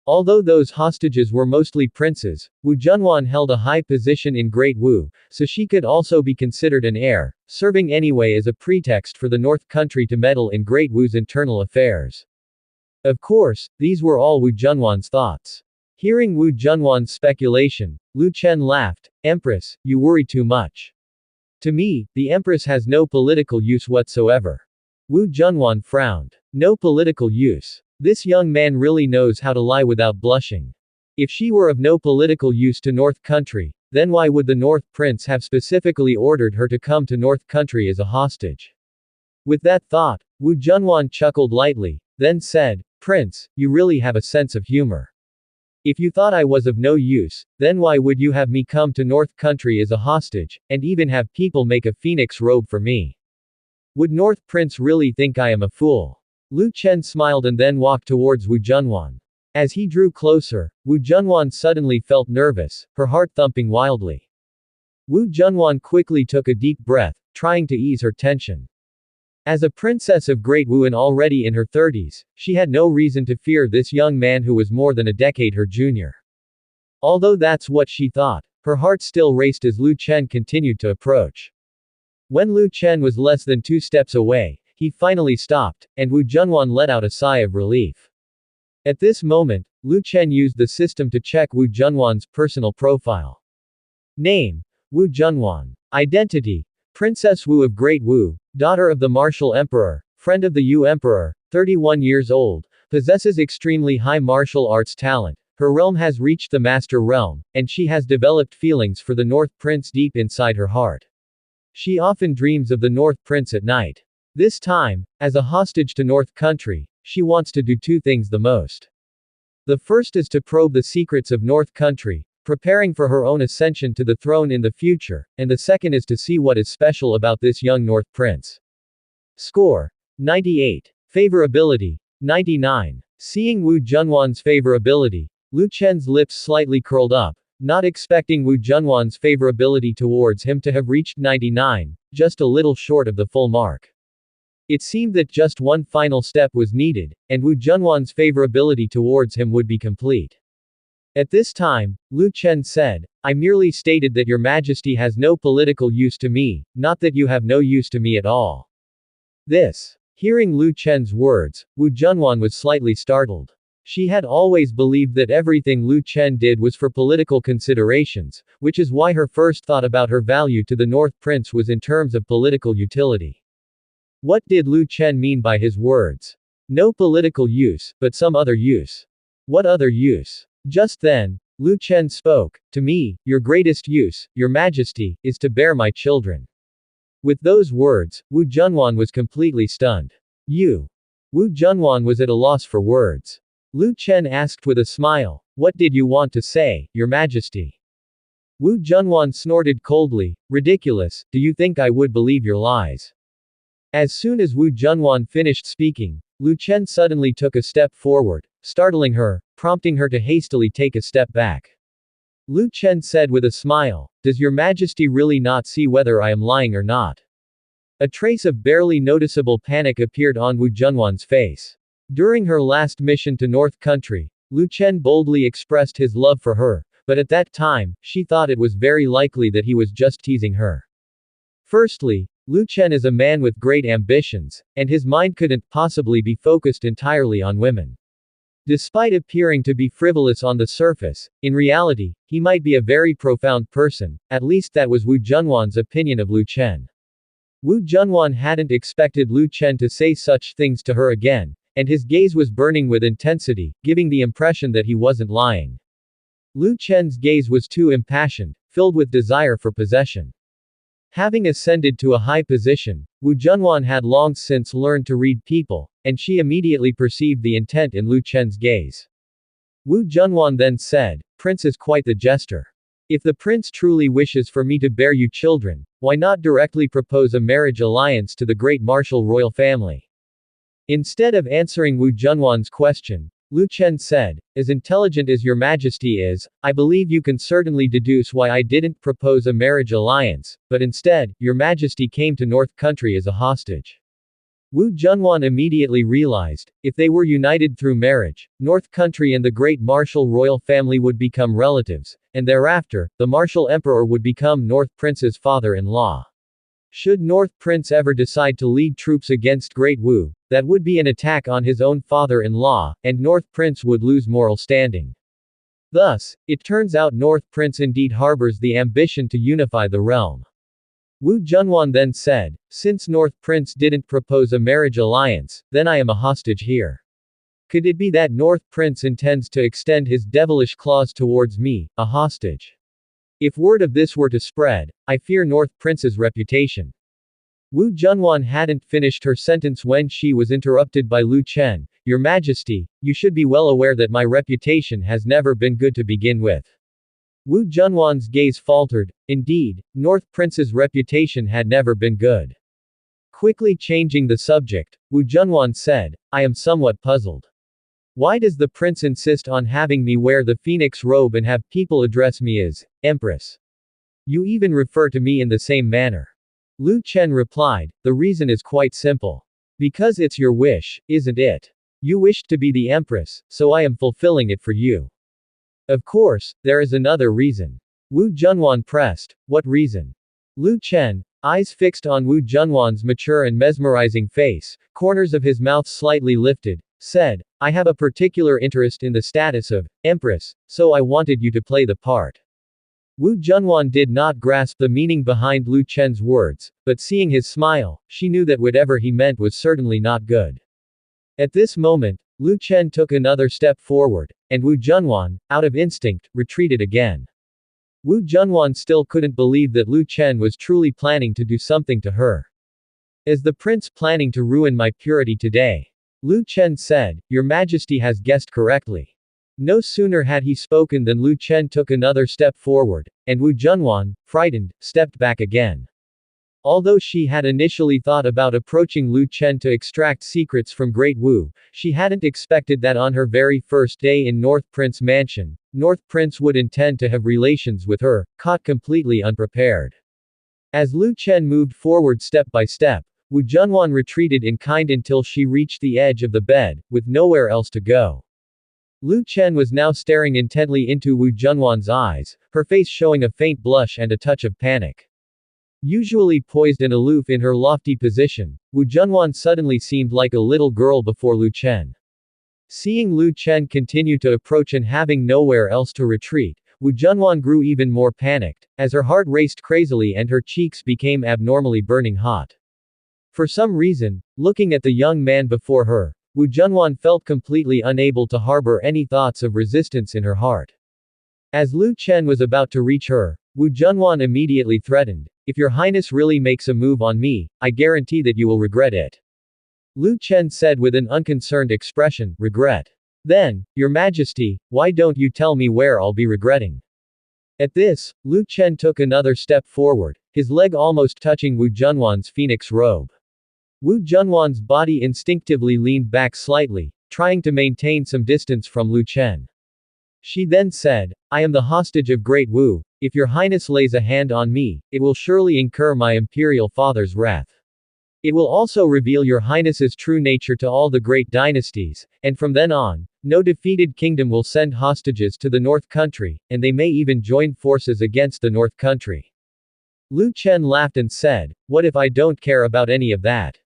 Although those hostages were mostly princes, Wu Junwan held a high position in Great Wu, so she could also be considered an heir, serving anyway as a pretext for the North Country to meddle in Great Wu's internal affairs. Of course, these were all Wu Junwan's thoughts. Hearing Wu Junwan's speculation, Lu Chen laughed, "Empress, you worry too much. To me, the Empress has no political use whatsoever. Wu Junwan frowned. No political use. This young man really knows how to lie without blushing. If she were of no political use to North Country, then why would the North Prince have specifically ordered her to come to North Country as a hostage? With that thought, Wu Junwan chuckled lightly, then said, Prince, you really have a sense of humor. If you thought I was of no use, then why would you have me come to North Country as a hostage, and even have people make a phoenix robe for me? Would North Prince really think I am a fool? Lu Chen smiled and then walked towards Wu Junwan. As he drew closer, Wu Junwan suddenly felt nervous, her heart thumping wildly. Wu Junwan quickly took a deep breath, trying to ease her tension. As a princess of Great Wu and already in her 30s, she had no reason to fear this young man who was more than a decade her junior. Although that's what she thought, her heart still raced as Lu Chen continued to approach. When Lu Chen was less than 2 steps away, he finally stopped, and Wu Junwan let out a sigh of relief. At this moment, Lu Chen used the system to check Wu Junwan's personal profile. Name: Wu Junwan. Identity: Princess Wu of Great Wu, daughter of the martial emperor, friend of the Yu Emperor, 31 years old, possesses extremely high martial arts talent. Her realm has reached the master realm, and she has developed feelings for the North Prince deep inside her heart. She often dreams of the North Prince at night. This time, as a hostage to North Country, she wants to do 2 things the most. The first is to probe the secrets of North Country, preparing for her own ascension to the throne in the future, and the second is to see what is special about this young North Prince. Score: 98. Favorability: 99. Seeing Wu Junwan's favorability, Lu Chen's lips slightly curled up, not expecting Wu Junwan's favorability towards him to have reached 99, just a little short of the full mark. It seemed that just one final step was needed, and Wu Junwan's favorability towards him would be complete. At this time, Lu Chen said, I merely stated that your majesty has no political use to me, not that you have no use to me at all. This. Hearing Lu Chen's words, Wu Junwan was slightly startled. She had always believed that everything Lu Chen did was for political considerations, which is why her first thought about her value to the North Prince was in terms of political utility. What did Lu Chen mean by his words? No political use, but some other use. What other use? Just then, Lu Chen spoke, to me, your greatest use, your majesty, is to bear my children. With those words, Wu Junwan was completely stunned. You. Wu Junwan was at a loss for words. Lu Chen asked with a smile, what did you want to say, your majesty? Wu Junwan snorted coldly, ridiculous, do you think I would believe your lies? As soon as Wu Junwan finished speaking, Lu Chen suddenly took a step forward, startling her, prompting her to hastily take a step back. Lu Chen said with a smile, does your majesty really not see whether I am lying or not? A trace of barely noticeable panic appeared on Wu Junwan's face. During her last mission to North Country, Lu Chen boldly expressed his love for her, but at that time, she thought it was very likely that he was just teasing her. Firstly, Lu Chen is a man with great ambitions, and his mind couldn't possibly be focused entirely on women. Despite appearing to be frivolous on the surface, in reality, he might be a very profound person, at least that was Wu Junwan's opinion of Lu Chen. Wu Junwan hadn't expected Lu Chen to say such things to her again, and his gaze was burning with intensity, giving the impression that he wasn't lying. Lu Chen's gaze was too impassioned, filled with desire for possession. Having ascended to a high position, Wu Junwan had long since learned to read people, and she immediately perceived the intent in Lu Chen's gaze. Wu Junwan then said, Prince is quite the jester. If the prince truly wishes for me to bear you children, why not directly propose a marriage alliance to the great martial royal family? Instead of answering Wu Junwan's question, Lu Chen said, as intelligent as your majesty is, I believe you can certainly deduce why I didn't propose a marriage alliance, but instead, your majesty came to North Country as a hostage. Wu Junwan immediately realized, if they were united through marriage, North Country and the great martial royal family would become relatives, and thereafter, the martial emperor would become North Prince's father-in-law. Should North Prince ever decide to lead troops against Great Wu, that would be an attack on his own father-in-law, and North Prince would lose moral standing. Thus, it turns out North Prince indeed harbors the ambition to unify the realm. Wu Junwan then said, since North Prince didn't propose a marriage alliance, then I am a hostage here. Could it be that North Prince intends to extend his devilish claws towards me, a hostage? If word of this were to spread, I fear North Prince's reputation. Wu Junwan hadn't finished her sentence when she was interrupted by Lu Chen. Your Majesty, you should be well aware that my reputation has never been good to begin with. Wu Junwan's gaze faltered. Indeed, North Prince's reputation had never been good. Quickly changing the subject, Wu Junwan said, I am somewhat puzzled. Why does the prince insist on having me wear the phoenix robe and have people address me as Empress? You even refer to me in the same manner. Lu Chen replied, the reason is quite simple. Because it's your wish, isn't it? You wished to be the Empress, so I am fulfilling it for you. Of course, there is another reason. Wu Junwan pressed, what reason? Lu Chen, eyes fixed on Wu Junwan's mature and mesmerizing face, corners of his mouth slightly lifted, said, I have a particular interest in the status of Empress, so I wanted you to play the part. Wu Junwan did not grasp the meaning behind Lu Chen's words, but seeing his smile, she knew that whatever he meant was certainly not good. At this moment, Lu Chen took another step forward, and Wu Junwan, out of instinct, retreated again. Wu Junwan still couldn't believe that Lu Chen was truly planning to do something to her. Is the prince planning to ruin my purity today? Lu Chen said, Your Majesty has guessed correctly. No sooner had he spoken than Lu Chen took another step forward, and Wu Junwan, frightened, stepped back again. Although she had initially thought about approaching Lu Chen to extract secrets from Great Wu, she hadn't expected that on her very first day in North Prince Mansion, North Prince would intend to have relations with her, caught completely unprepared. As Lu Chen moved forward step by step, Wu Junwan retreated in kind until she reached the edge of the bed, with nowhere else to go. Lu Chen was now staring intently into Wu Junwan's eyes, her face showing a faint blush and a touch of panic. Usually poised and aloof in her lofty position, Wu Junwan suddenly seemed like a little girl before Lu Chen. Seeing Lu Chen continue to approach and having nowhere else to retreat, Wu Junwan grew even more panicked, as her heart raced crazily and her cheeks became abnormally burning hot. For some reason, looking at the young man before her, Wu Junwan felt completely unable to harbor any thoughts of resistance in her heart. As Lu Chen was about to reach her, Wu Junwan immediately threatened, If your highness really makes a move on me, I guarantee that you will regret it. Lu Chen said with an unconcerned expression, regret. Then, Your Majesty, why don't you tell me where I'll be regretting? At this, Lu Chen took another step forward, his leg almost touching Wu Junwan's phoenix robe. Wu Junwan's body instinctively leaned back slightly, trying to maintain some distance from Lu Chen. She then said, I am the hostage of Great Wu. If your highness lays a hand on me, it will surely incur my imperial father's wrath. It will also reveal your highness's true nature to all the great dynasties, and from then on, no defeated kingdom will send hostages to the North Country, and they may even join forces against the North Country. Lu Chen laughed and said, What if I don't care about any of that?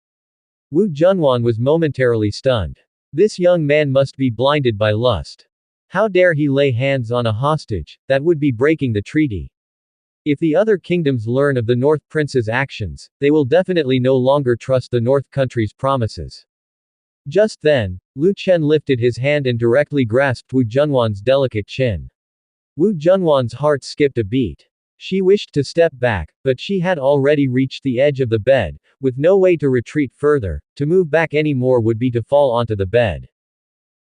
Wu Junwan was momentarily stunned. This young man must be blinded by lust. How dare he lay hands on a hostage? That would be breaking the treaty. If the other kingdoms learn of the North Prince's actions, they will definitely no longer trust the North Country's promises. Just then, Lu Chen lifted his hand and directly grasped Wu Junwan's delicate chin. Wu Junwan's heart skipped a beat. She wished to step back, but she had already reached the edge of the bed, with no way to retreat further. To move back any more would be to fall onto the bed.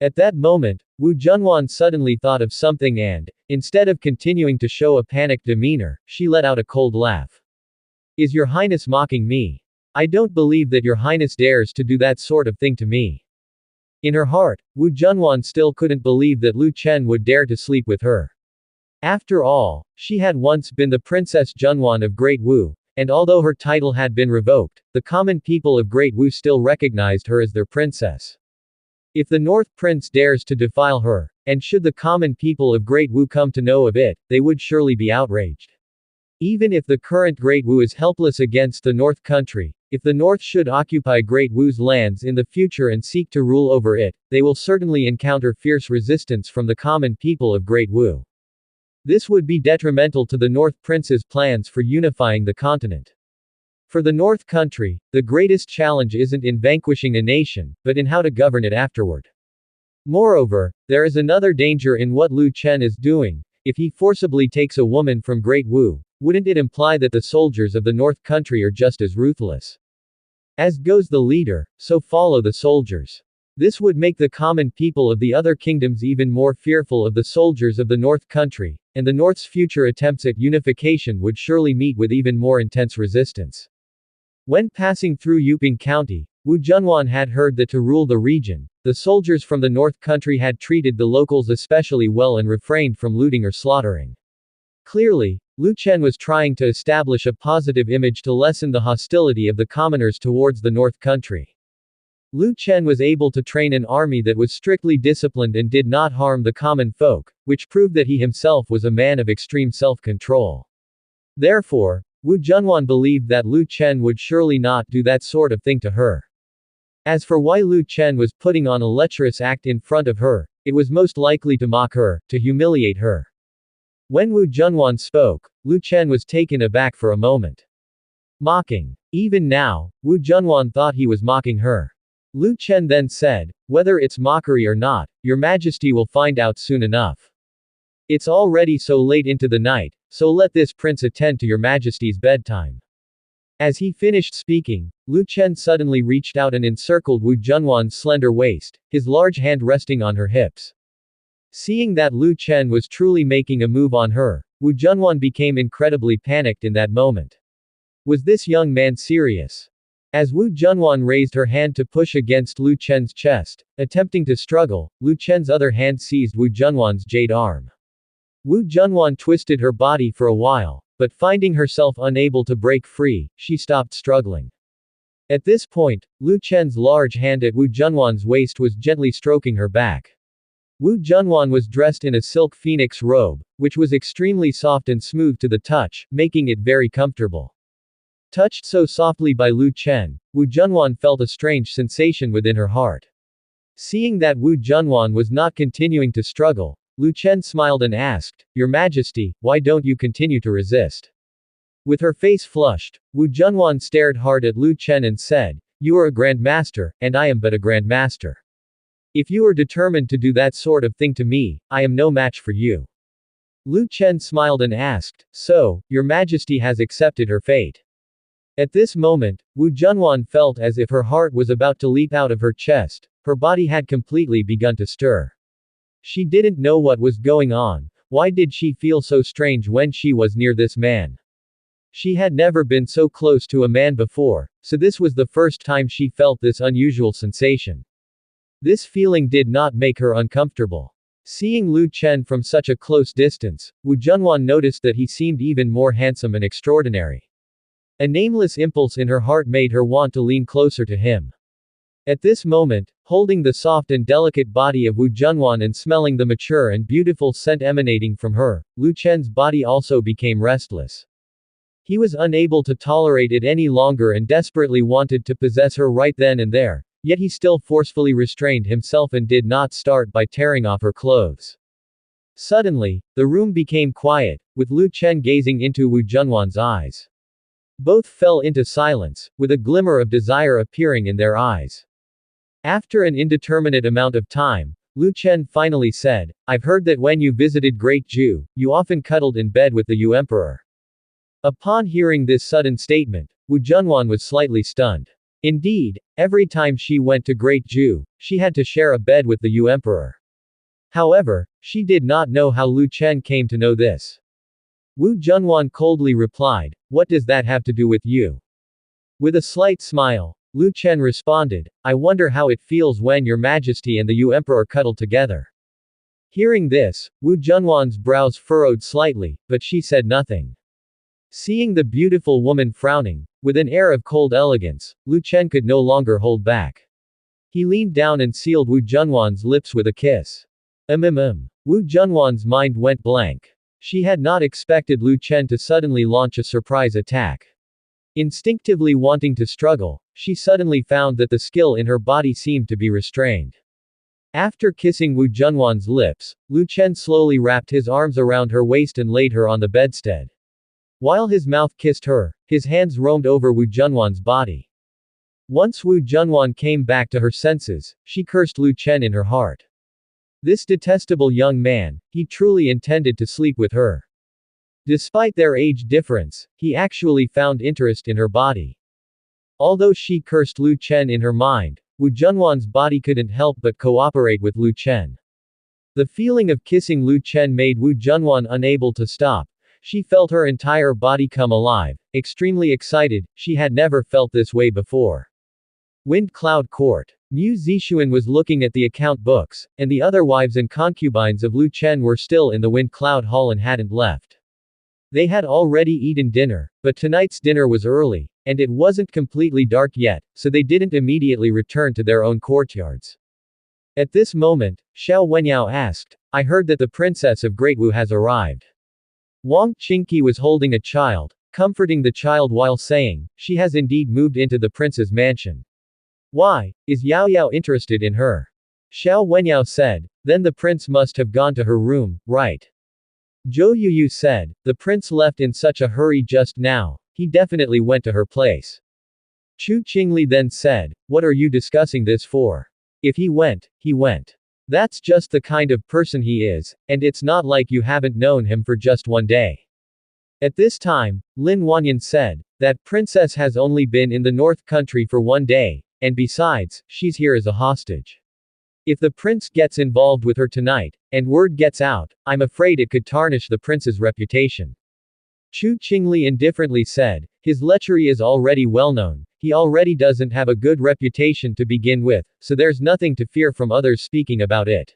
At that moment, Wu Junwan suddenly thought of something and, instead of continuing to show a panicked demeanor, she let out a cold laugh. Is your highness mocking me? I don't believe that your highness dares to do that sort of thing to me. In her heart, Wu Junwan still couldn't believe that Lu Chen would dare to sleep with her. After all, she had once been the Princess Junwan of Great Wu, and although her title had been revoked, the common people of Great Wu still recognized her as their princess. If the North Prince dares to defile her, and should the common people of Great Wu come to know of it, they would surely be outraged. Even if the current Great Wu is helpless against the North Country, if the North should occupy Great Wu's lands in the future and seek to rule over it, they will certainly encounter fierce resistance from the common people of Great Wu. This would be detrimental to the North Prince's plans for unifying the continent. For the North Country, the greatest challenge isn't in vanquishing a nation, but in how to govern it afterward. Moreover, there is another danger in what Lu Chen is doing. If he forcibly takes a woman from Great Wu, wouldn't it imply that the soldiers of the North Country are just as ruthless? As goes the leader, so follow the soldiers. This would make the common people of the other kingdoms even more fearful of the soldiers of the North Country, and the North's future attempts at unification would surely meet with even more intense resistance. When passing through Yuping County, Wu Junwan had heard that to rule the region, the soldiers from the North Country had treated the locals especially well and refrained from looting or slaughtering. Clearly, Lu Chen was trying to establish a positive image to lessen the hostility of the commoners towards the North Country. Lu Chen was able to train an army that was strictly disciplined and did not harm the common folk, which proved that he himself was a man of extreme self-control. Therefore, Wu Junwan believed that Lu Chen would surely not do that sort of thing to her. As for why Lu Chen was putting on a lecherous act in front of her, it was most likely to mock her, to humiliate her. When Wu Junwan spoke, Lu Chen was taken aback for a moment. Mocking. Even now, Wu Junwan thought he was mocking her. Lu Chen then said, "Whether it's mockery or not, your majesty will find out soon enough. It's already so late into the night, so let this prince attend to your majesty's bedtime." As he finished speaking, Lu Chen suddenly reached out and encircled Wu Junwan's slender waist, his large hand resting on her hips. Seeing that Lu Chen was truly making a move on her, Wu Junwan became incredibly panicked in that moment. Was this young man serious? As Wu Junwan raised her hand to push against Lu Chen's chest, attempting to struggle, Lu Chen's other hand seized Wu Junwan's jade arm. Wu Junwan twisted her body for a while, but finding herself unable to break free, she stopped struggling. At this point, Lu Chen's large hand at Wu Junwan's waist was gently stroking her back. Wu Junwan was dressed in a silk phoenix robe, which was extremely soft and smooth to the touch, making it very comfortable. Touched so softly by Lu Chen, Wu Junwan felt a strange sensation within her heart. Seeing that Wu Junwan was not continuing to struggle, Lu Chen smiled and asked, "Your Majesty, why don't you continue to resist?" With her face flushed, Wu Junwan stared hard at Lu Chen and said, "You are a Grand Master, and I am but a Grand Master. If you are determined to do that sort of thing to me, I am no match for you." Lu Chen smiled and asked, "So, your Majesty has accepted her fate?" At this moment, Wu Junwan felt as if her heart was about to leap out of her chest, her body had completely begun to stir. She didn't know what was going on. Why did she feel so strange when she was near this man? She had never been so close to a man before, so this was the first time she felt this unusual sensation. This feeling did not make her uncomfortable. Seeing Lu Chen from such a close distance, Wu Junwan noticed that he seemed even more handsome and extraordinary. A nameless impulse in her heart made her want to lean closer to him. At this moment, holding the soft and delicate body of Wu Junwan and smelling the mature and beautiful scent emanating from her, Lu Chen's body also became restless. He was unable to tolerate it any longer and desperately wanted to possess her right then and there, yet he still forcefully restrained himself and did not start by tearing off her clothes. Suddenly, the room became quiet, with Lu Chen gazing into Wu Junwan's eyes. Both fell into silence, with a glimmer of desire appearing in their eyes. After an indeterminate amount of time, Lu Chen finally said, "I've heard that when you visited Great Ju, you often cuddled in bed with the Yu Emperor." Upon hearing this sudden statement, Wu Junwan was slightly stunned. Indeed, every time she went to Great Ju, she had to share a bed with the Yu Emperor. However, she did not know how Lu Chen came to know this. Wu Junwan coldly replied, "What does that have to do with you?" With a slight smile, Lu Chen responded, "I wonder how it feels when your Majesty and the Yu Emperor cuddle together." Hearing this, Wu Junwan's brows furrowed slightly, but she said nothing. Seeing the beautiful woman frowning, with an air of cold elegance, Lu Chen could no longer hold back. He leaned down and sealed Wu Junwan's lips with a kiss. Wu Junwan's mind went blank. She had not expected Lu Chen to suddenly launch a surprise attack. Instinctively wanting to struggle, she suddenly found that the skill in her body seemed to be restrained. After kissing Wu Junwan's lips, Lu Chen slowly wrapped his arms around her waist and laid her on the bedstead. While his mouth kissed her, his hands roamed over Wu Junwan's body. Once Wu Junwan came back to her senses, she cursed Lu Chen in her heart. This detestable young man, he truly intended to sleep with her. Despite their age difference, he actually found interest in her body. Although she cursed Lu Chen in her mind, Wu Junwan's body couldn't help but cooperate with Lu Chen. The feeling of kissing Lu Chen made Wu Junwan unable to stop. She felt her entire body come alive, extremely excited. She had never felt this way before. Wind Cloud Court. Mu Zixuan was looking at the account books, and the other wives and concubines of Lu Chen were still in the Wind Cloud Hall and hadn't left. They had already eaten dinner, but tonight's dinner was early, and it wasn't completely dark yet, so they didn't immediately return to their own courtyards. At this moment, Xiao Wenyao asked, I heard that the princess of Great Wu has arrived. Wang Qingqi was holding a child, comforting the child while saying, she has indeed moved into the prince's mansion. Why, is Yao Yao interested in her? Xiao Wenyao said, then the prince must have gone to her room, right? Zhou Yuyu said, the prince left in such a hurry just now, he definitely went to her place. Chu Qingli then said, what are you discussing this for? If he went, he went. That's just the kind of person he is, and it's not like you haven't known him for just one day. At this time, Lin Wanyan said, that princess has only been in the North Country for one day, and besides, she's here as a hostage. If the prince gets involved with her tonight, and word gets out, I'm afraid it could tarnish the prince's reputation. Chu Qingli indifferently said, his lechery is already well known, he already doesn't have a good reputation to begin with, so there's nothing to fear from others speaking about it.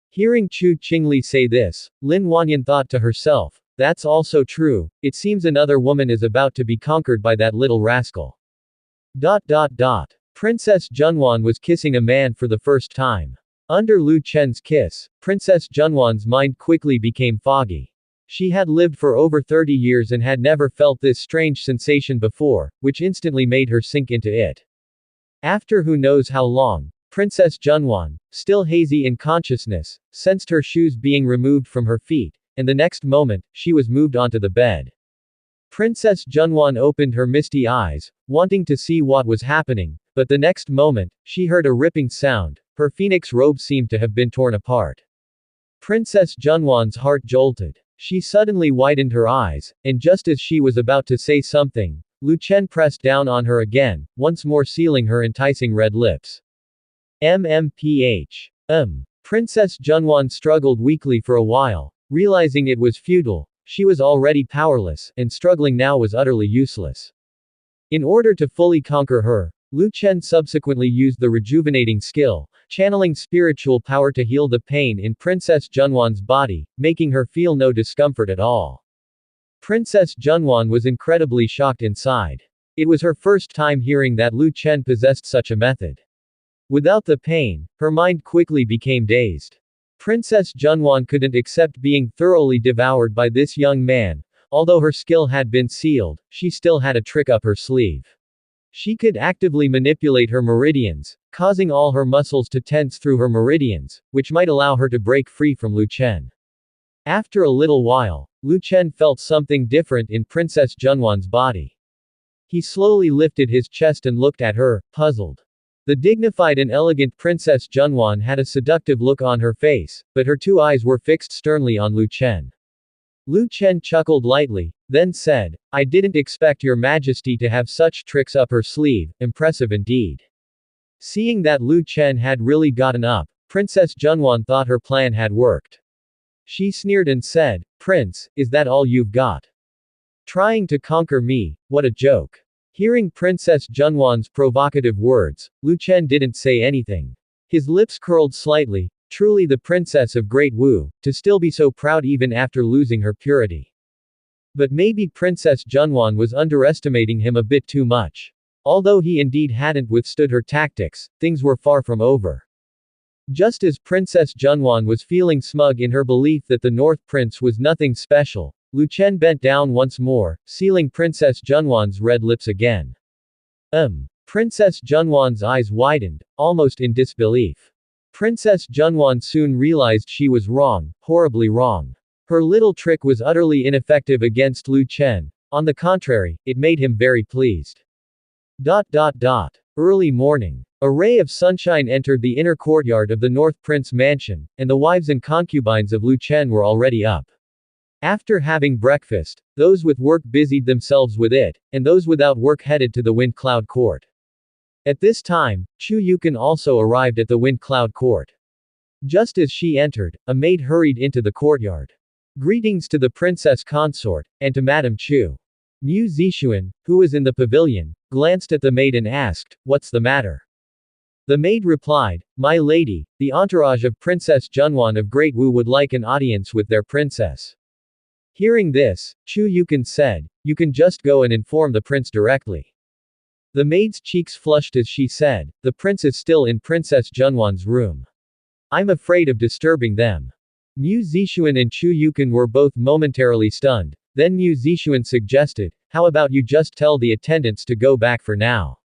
Hearing Chu Qingli say this, Lin Wanyan thought to herself, that's also true, it seems another woman is about to be conquered by that little rascal. Princess Junwan was kissing a man for the first time. Under Lu Chen's kiss, Princess Junwan's mind quickly became foggy. She had lived for over 30 years and had never felt this strange sensation before, which instantly made her sink into it. After who knows how long, Princess Junwan, still hazy in consciousness, sensed her shoes being removed from her feet, and the next moment, she was moved onto the bed. Princess Junwan opened her misty eyes, wanting to see what was happening, but the next moment, she heard a ripping sound, her phoenix robe seemed to have been torn apart. Princess Junwan's heart jolted. She suddenly widened her eyes, and just as she was about to say something, Lu Chen pressed down on her again, once more sealing her enticing red lips. MMPH. Princess Junwan struggled weakly for a while, realizing it was futile, she was already powerless, and struggling now was utterly useless. In order to fully conquer her, Lu Chen subsequently used the rejuvenating skill, channeling spiritual power to heal the pain in Princess Junwan's body, making her feel no discomfort at all. Princess Junwan was incredibly shocked inside. It was her first time hearing that Lu Chen possessed such a method. Without the pain, her mind quickly became dazed. Princess Junwan couldn't accept being thoroughly devoured by this young man. Although her skill had been sealed, she still had a trick up her sleeve. She could actively manipulate her meridians, causing all her muscles to tense through her meridians, which might allow her to break free from Lu Chen. After a little while, Lu Chen felt something different in Princess Junwan's body. He slowly lifted his chest and looked at her, puzzled. The dignified and elegant Princess Junwan had a seductive look on her face, but her two eyes were fixed sternly on Lu Chen. Lu Chen chuckled lightly, then said, I didn't expect your majesty to have such tricks up her sleeve, impressive indeed. Seeing that Lu Chen had really gotten up, Princess Junwan thought her plan had worked. She sneered and said, Prince, is that all you've got? Trying to conquer me, what a joke. Hearing Princess Junwan's provocative words, Lu Chen didn't say anything. His lips curled slightly. Truly the princess of Great Wu, to still be so proud even after losing her purity. But maybe Princess Junwan was underestimating him a bit too much. Although he indeed hadn't withstood her tactics, things were far from over. Just as Princess Junwan was feeling smug in her belief that the North Prince was nothing special, Lu Chen bent down once more, sealing Princess Junwan's red lips again. Princess Junwan's eyes widened, almost in disbelief. Princess Junwan soon realized she was wrong, horribly wrong. Her little trick was utterly ineffective against Lu Chen. On the contrary, it made him very pleased. Early morning. A ray of sunshine entered the inner courtyard of the North Prince mansion, and the wives and concubines of Lu Chen were already up. After having breakfast, those with work busied themselves with it, and those without work headed to the Wind Cloud Court. At this time, Chu Yukan also arrived at the Wind Cloud Court. Just as she entered, a maid hurried into the courtyard. Greetings to the princess consort, and to Madame Chu. Mu Zixuan, who was in the pavilion, glanced at the maid and asked, "What's the matter?" The maid replied, "My lady, the entourage of Princess Junwan of Great Wu would like an audience with their princess." Hearing this, Chu Yukan said, "You can just go and inform the prince directly." The maid's cheeks flushed as she said, "The prince is still in Princess Junwan's room. I'm afraid of disturbing them." Mu Zixuan and Chu Yukan were both momentarily stunned. Then Mu Zixuan suggested, "How about you just tell the attendants to go back for now?"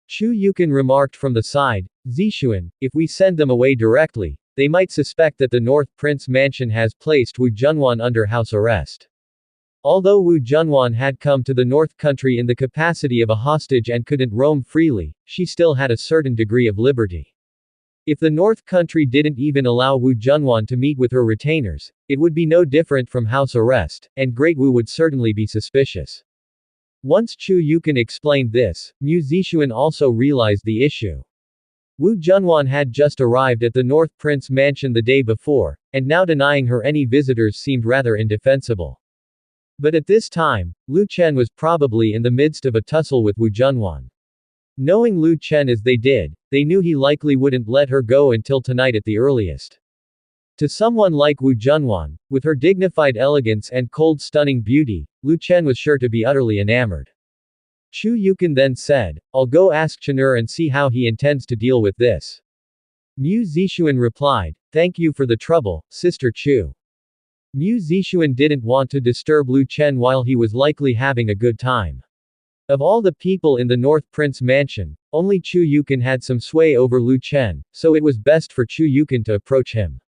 Chu Yukan remarked from the side, "Zixuan, if we send them away directly, they might suspect that the North Prince mansion has placed Wu Junwan under house arrest." Although Wu Junwan had come to the North Country in the capacity of a hostage and couldn't roam freely, she still had a certain degree of liberty. If the North Country didn't even allow Wu Junwan to meet with her retainers, it would be no different from house arrest, and Great Wu would certainly be suspicious. Once Chu Yukan explained this, Mu Zixuan also realized the issue. Wu Junwan had just arrived at the North Prince mansion the day before, and now denying her any visitors seemed rather indefensible. But at this time, Lu Chen was probably in the midst of a tussle with Wu Junwan. Knowing Lu Chen as they did, they knew he likely wouldn't let her go until tonight at the earliest. To someone like Wu Junwan, with her dignified elegance and cold stunning beauty, Lu Chen was sure to be utterly enamored. Chu Yukan then said, "I'll go ask Chen'er and see how he intends to deal with this." Mu Zixuan replied, "Thank you for the trouble, Sister Chu." Mu Zixuan didn't want to disturb Lu Chen while he was likely having a good time. Of all the people in the North Prince mansion, only Chu Yukan had some sway over Lu Chen, so it was best for Chu Yukan to approach him.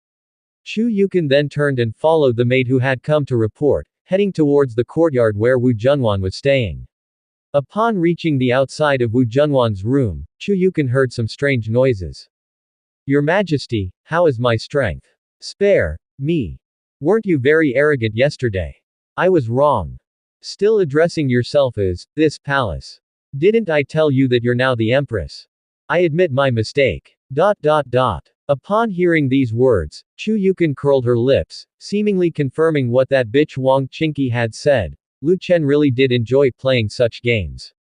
Chu Yukan then turned and followed the maid who had come to report, heading towards the courtyard where Wu Junwan was staying. Upon reaching the outside of Wu Junwan's room, Chu Yukan heard some strange noises. "Your Majesty, how is my strength? Spare me. Weren't you very arrogant yesterday? I was wrong. Still addressing yourself as this palace. Didn't I tell you that you're now the empress? I admit my mistake." Upon hearing these words, Chu Yukan curled her lips, seemingly confirming what that bitch Wang Chinky had said. Lu Chen really did enjoy playing such games.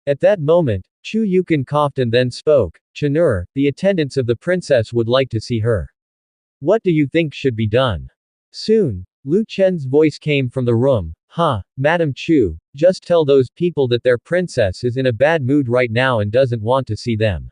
At that moment, Chu Yukan coughed and then spoke, "Chen'er, the attendants of the princess would like to see her. What do you think should be done?" Soon, Lu Chen's voice came from the room. Madam Chu, just tell those people that their princess is in a bad mood right now and doesn't want to see them.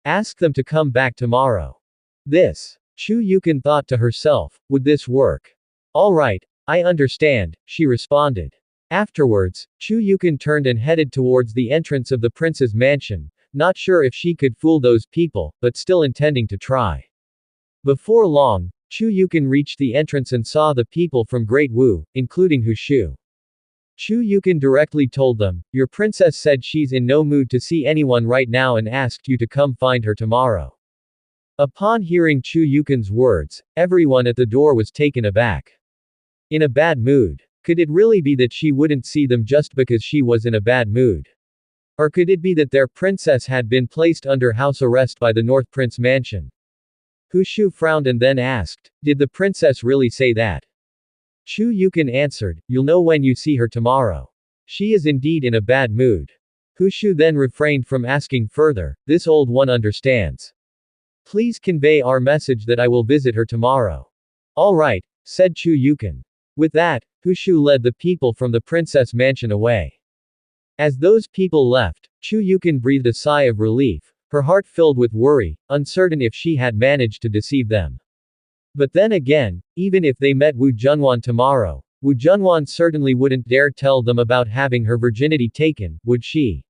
Ask them to come back tomorrow." This. Chu Yukan thought to herself, would this work? "Alright, I understand," she responded. Afterwards, Chu Yukan turned and headed towards the entrance of the prince's mansion, not sure if she could fool those people, but still intending to try. Before long, Chu Yukan reached the entrance and saw the people from Great Wu, including Hu Shu. Chu Yukan directly told them, "Your princess said she's in no mood to see anyone right now and asked you to come find her tomorrow." Upon hearing Chu Yukan's words, everyone at the door was taken aback. In a bad mood. Could it really be that she wouldn't see them just because she was in a bad mood? Or could it be that their princess had been placed under house arrest by the North Prince mansion? Hu Shu frowned and then asked, "Did the princess really say that?" Chu Yukan answered, "You'll know when you see her tomorrow. She is indeed in a bad mood." Hu Shu then refrained from asking further, "This old one understands. Please convey our message that I will visit her tomorrow." "All right," said Chu Yukan. With that, Hu Shu led the people from the princess mansion away. As those people left, Chu Yukan breathed a sigh of relief, her heart filled with worry, uncertain if she had managed to deceive them. But then again, even if they met Wu Junwan tomorrow, Wu Junwan certainly wouldn't dare tell them about having her virginity taken, would she?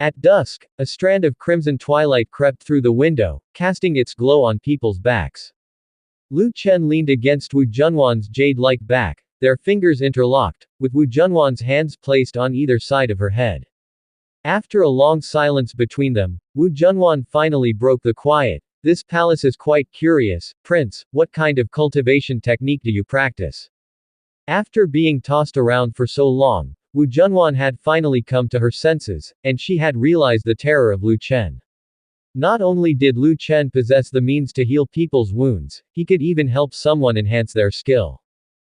At dusk, a strand of crimson twilight crept through the window, casting its glow on people's backs. Lu Chen leaned against Wu Junwan's jade-like back, their fingers interlocked, with Wu Junwan's hands placed on either side of her head. After a long silence between them, Wu Junwan finally broke the quiet. This palace is quite curious, Prince, what kind of cultivation technique do you practice? After being tossed around for so long, Wu Junwan had finally come to her senses, and she had realized the terror of Lu Chen. Not only did Lu Chen possess the means to heal people's wounds, he could even help someone enhance their skill.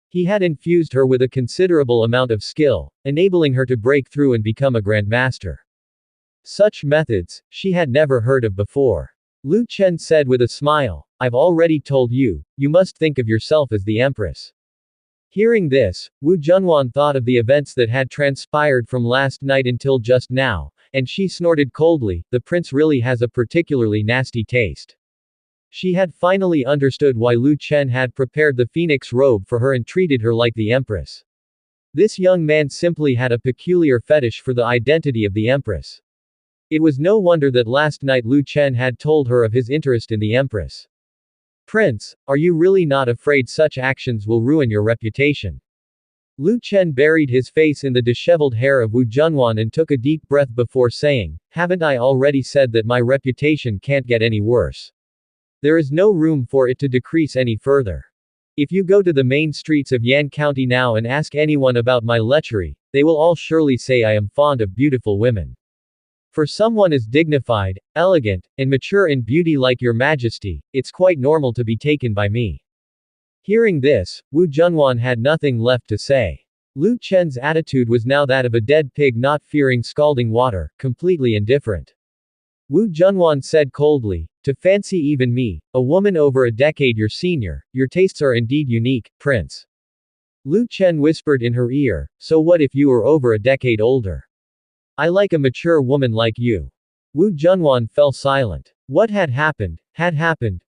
He had infused her with a considerable amount of skill, enabling her to break through and become a grandmaster. Such methods, she had never heard of before. Lu Chen said with a smile, I've already told you, you must think of yourself as the empress. Hearing this, Wu Junwan thought of the events that had transpired from last night until just now, and she snorted coldly, the prince really has a particularly nasty taste. She had finally understood why Lu Chen had prepared the phoenix robe for her and treated her like the empress. This young man simply had a peculiar fetish for the identity of the empress. It was no wonder that last night Lu Chen had told her of his interest in the empress. Prince, are you really not afraid such actions will ruin your reputation? Lu Chen buried his face in the disheveled hair of Wu Junwan and took a deep breath before saying, haven't I already said that my reputation can't get any worse? There is no room for it to decrease any further. If you go to the main streets of Yan County now and ask anyone about my lechery, they will all surely say I am fond of beautiful women. For someone as dignified, elegant, and mature in beauty like your majesty, it's quite normal to be taken by me. Hearing this, Wu Junwan had nothing left to say. Lu Chen's attitude was now that of a dead pig not fearing scalding water, completely indifferent. Wu Junwan said coldly, to fancy even me, a woman over a decade your senior, your tastes are indeed unique, Prince. Lu Chen whispered in her ear, so what if you were over a decade older? I like a mature woman like you. Wu Junwan fell silent. What had happened,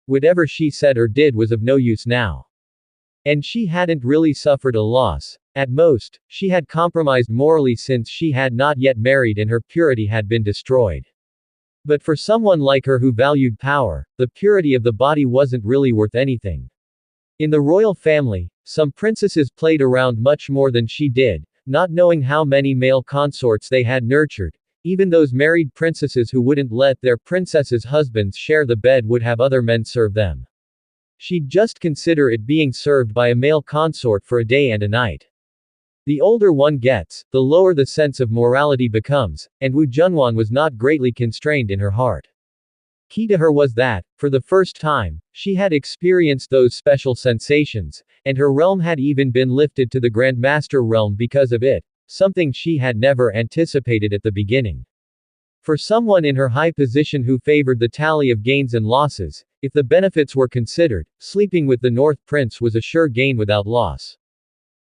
whatever she said or did was of no use now. And she hadn't really suffered a loss. At most, she had compromised morally since she had not yet married and her purity had been destroyed. But for someone like her who valued power, the purity of the body wasn't really worth anything. In the royal family, some princesses played around much more than she did, not knowing how many male consorts they had nurtured. Even those married princesses who wouldn't let their princesses' husbands share the bed would have other men serve them. She'd just consider it being served by a male consort for a day and a night. The older one gets, the lower the sense of morality becomes, and Wu Junwan was not greatly constrained in her heart. Key to her was that, for the first time, she had experienced those special sensations, and her realm had even been lifted to the Grandmaster realm because of it, something she had never anticipated at the beginning. For someone in her high position who favored the tally of gains and losses, if the benefits were considered, sleeping with the North Prince was a sure gain without loss.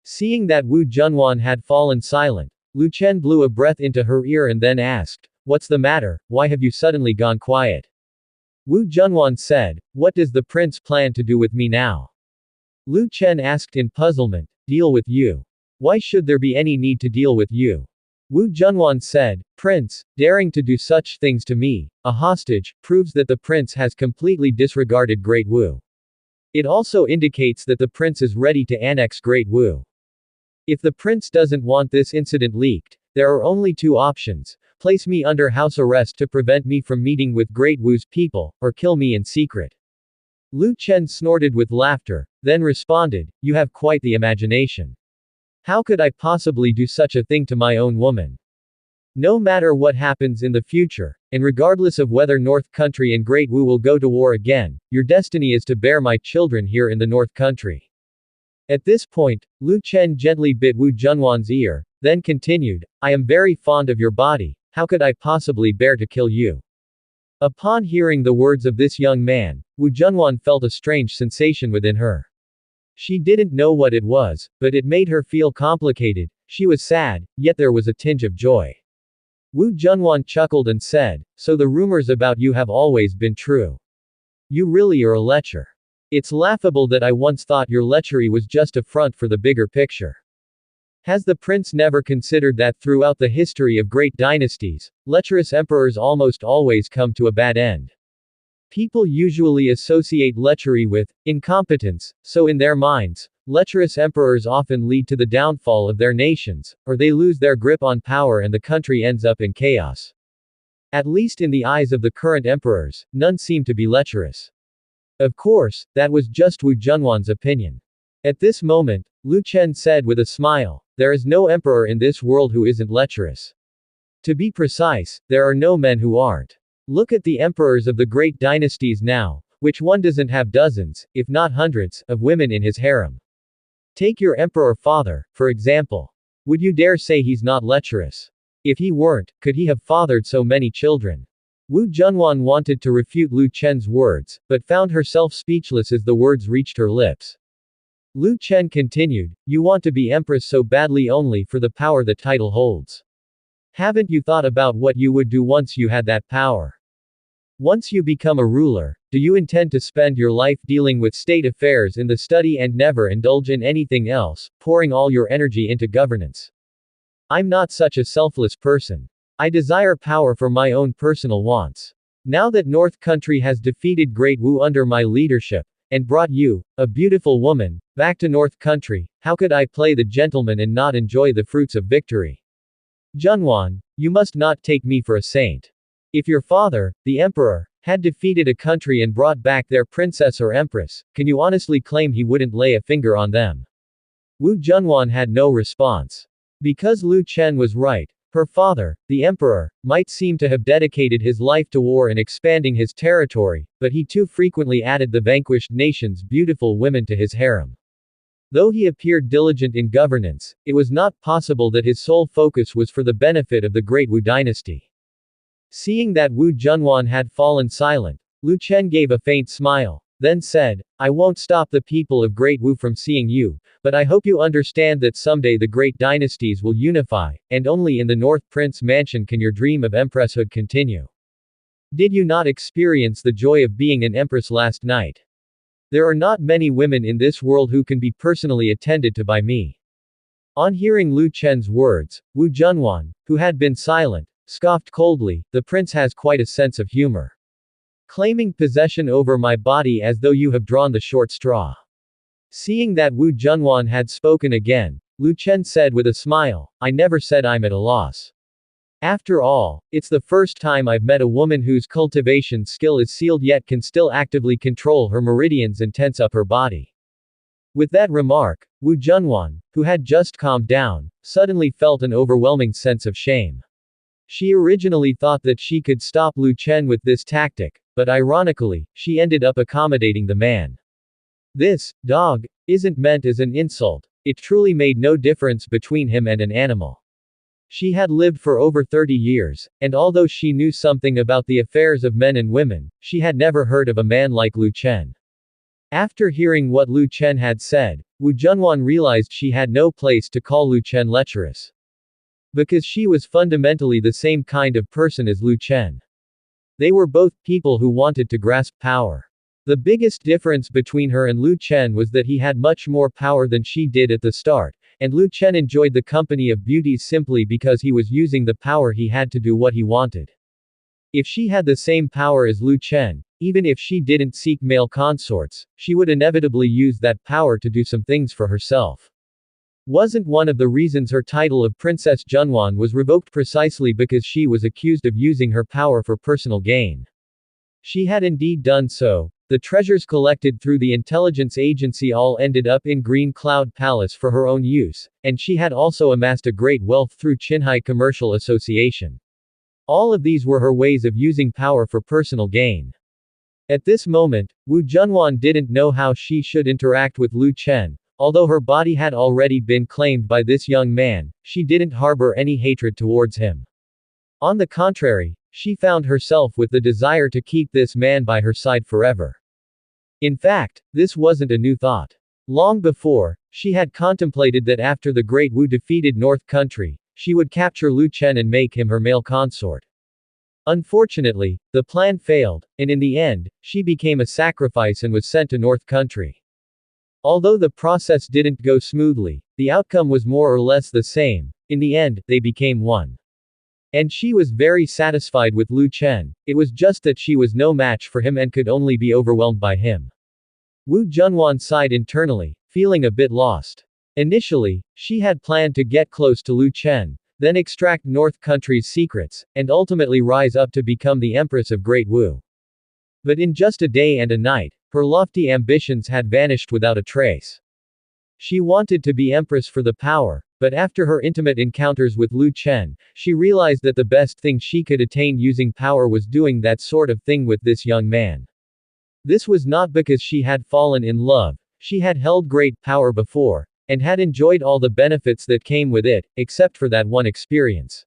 Seeing that Wu Junwan had fallen silent, Lu Chen blew a breath into her ear and then asked, what's the matter, why have you suddenly gone quiet? Wu Junwan said, what does the prince plan to do with me now? Lu Chen asked in puzzlement, deal with you. Why should there be any need to deal with you? Wu Junwan said, Prince, daring to do such things to me, a hostage, proves that the prince has completely disregarded Great Wu. It also indicates that the prince is ready to annex Great Wu. If the prince doesn't want this incident leaked, there are only two options: place me under house arrest to prevent me from meeting with Great Wu's people, or kill me in secret. Lu Chen snorted with laughter, then responded, you have quite the imagination. How could I possibly do such a thing to my own woman? No matter what happens in the future, and regardless of whether North Country and Great Wu will go to war again, your destiny is to bear my children here in the North Country. At this point, Lu Chen gently bit Wu Junwan's ear, then continued, I am very fond of your body, how could I possibly bear to kill you? Upon hearing the words of this young man, Wu Junwan felt a strange sensation within her. She didn't know what it was, but it made her feel complicated. She was sad, yet there was a tinge of joy. Wu Junwan chuckled and said, so the rumors about you have always been true. You really are a lecher. It's laughable that I once thought your lechery was just a front for the bigger picture. Has the prince never considered that throughout the history of great dynasties, lecherous emperors almost always come to a bad end? People usually associate lechery with incompetence, so in their minds, lecherous emperors often lead to the downfall of their nations, or they lose their grip on power and the country ends up in chaos. At least in the eyes of the current emperors, none seem to be lecherous. Of course, that was just Wu Junwan's opinion. At this moment, Lu Chen said with a smile, "There is no emperor in this world who isn't lecherous. To be precise, there are no men who aren't. Look at the emperors of the great dynasties now, which one doesn't have dozens, if not hundreds, of women in his harem? Take your emperor father, for example. Would you dare say he's not lecherous? If he weren't, could he have fathered so many children?" Wu Junwan wanted to refute Lu Chen's words, but found herself speechless as the words reached her lips. Lu Chen continued, "You want to be empress so badly only for the power the title holds. Haven't you thought about what you would do once you had that power? Once you become a ruler, do you intend to spend your life dealing with state affairs in the study and never indulge in anything else, pouring all your energy into governance? I'm not such a selfless person. I desire power for my own personal wants. Now that North Country has defeated Great Wu under my leadership, and brought you, a beautiful woman, back to North Country, how could I play the gentleman and not enjoy the fruits of victory? Junwan, you must not take me for a saint. If your father, the emperor, had defeated a country and brought back their princess or empress, can you honestly claim he wouldn't lay a finger on them?" Wu Junwan had no response. Because Lu Chen was right, her father, the emperor, might seem to have dedicated his life to war and expanding his territory, but he too frequently added the vanquished nation's beautiful women to his harem. Though he appeared diligent in governance, it was not possible that his sole focus was for the benefit of the great Wu dynasty. Seeing that Wu Junwan had fallen silent, Lu Chen gave a faint smile, then said, "I won't stop the people of Great Wu from seeing you, but I hope you understand that someday the great dynasties will unify, and only in the North Prince Mansion can your dream of empresshood continue. Did you not experience the joy of being an empress last night? There are not many women in this world who can be personally attended to by me." On hearing Lu Chen's words, Wu Junwan, who had been silent, scoffed coldly, "The prince has quite a sense of humor. Claiming possession over my body as though you have drawn the short straw." Seeing that Wu Junwan had spoken again, Lu Chen said with a smile, "I never said I'm at a loss. After all, it's the first time I've met a woman whose cultivation skill is sealed yet can still actively control her meridians and tense up her body." With that remark, Wu Junwan, who had just calmed down, suddenly felt an overwhelming sense of shame. She originally thought that she could stop Lu Chen with this tactic, but ironically, she ended up accommodating the man. This dog isn't meant as an insult. It truly made no difference between him and an animal. She had lived for over 30 years, and although she knew something about the affairs of men and women, she had never heard of a man like Lu Chen. After hearing what Lu Chen had said, Wu Junwan realized she had no place to call Lu Chen lecherous. Because she was fundamentally the same kind of person as Lu Chen. They were both people who wanted to grasp power. The biggest difference between her and Lu Chen was that he had much more power than she did at the start, and Lu Chen enjoyed the company of beauties simply because he was using the power he had to do what he wanted. If she had the same power as Lu Chen, even if she didn't seek male consorts, she would inevitably use that power to do some things for herself. Wasn't one of the reasons her title of Princess Junwan was revoked precisely because she was accused of using her power for personal gain? She had indeed done so. The treasures collected through the intelligence agency all ended up in Green Cloud Palace for her own use, and she had also amassed a great wealth through Qinghai Commercial Association. All of these were her ways of using power for personal gain. At this moment, Wu Junwan didn't know how she should interact with Lu Chen. Although her body had already been claimed by this young man, she didn't harbor any hatred towards him. On the contrary, she found herself with the desire to keep this man by her side forever. In fact, this wasn't a new thought. Long before, she had contemplated that after the Great Wu defeated North Country, she would capture Lu Chen and make him her male consort. Unfortunately, the plan failed, and in the end, she became a sacrifice and was sent to North Country. Although the process didn't go smoothly, the outcome was more or less the same. In the end, they became one. And she was very satisfied with Lu Chen, it was just that she was no match for him and could only be overwhelmed by him. Wu Junwan sighed internally, feeling a bit lost. Initially, she had planned to get close to Lu Chen, then extract North Country's secrets, and ultimately rise up to become the Empress of Great Wu. But in just a day and a night, her lofty ambitions had vanished without a trace. She wanted to be Empress for the power, but after her intimate encounters with Lu Chen, she realized that the best thing she could attain using power was doing that sort of thing with this young man. This was not because she had fallen in love, she had held great power before, and had enjoyed all the benefits that came with it, except for that one experience.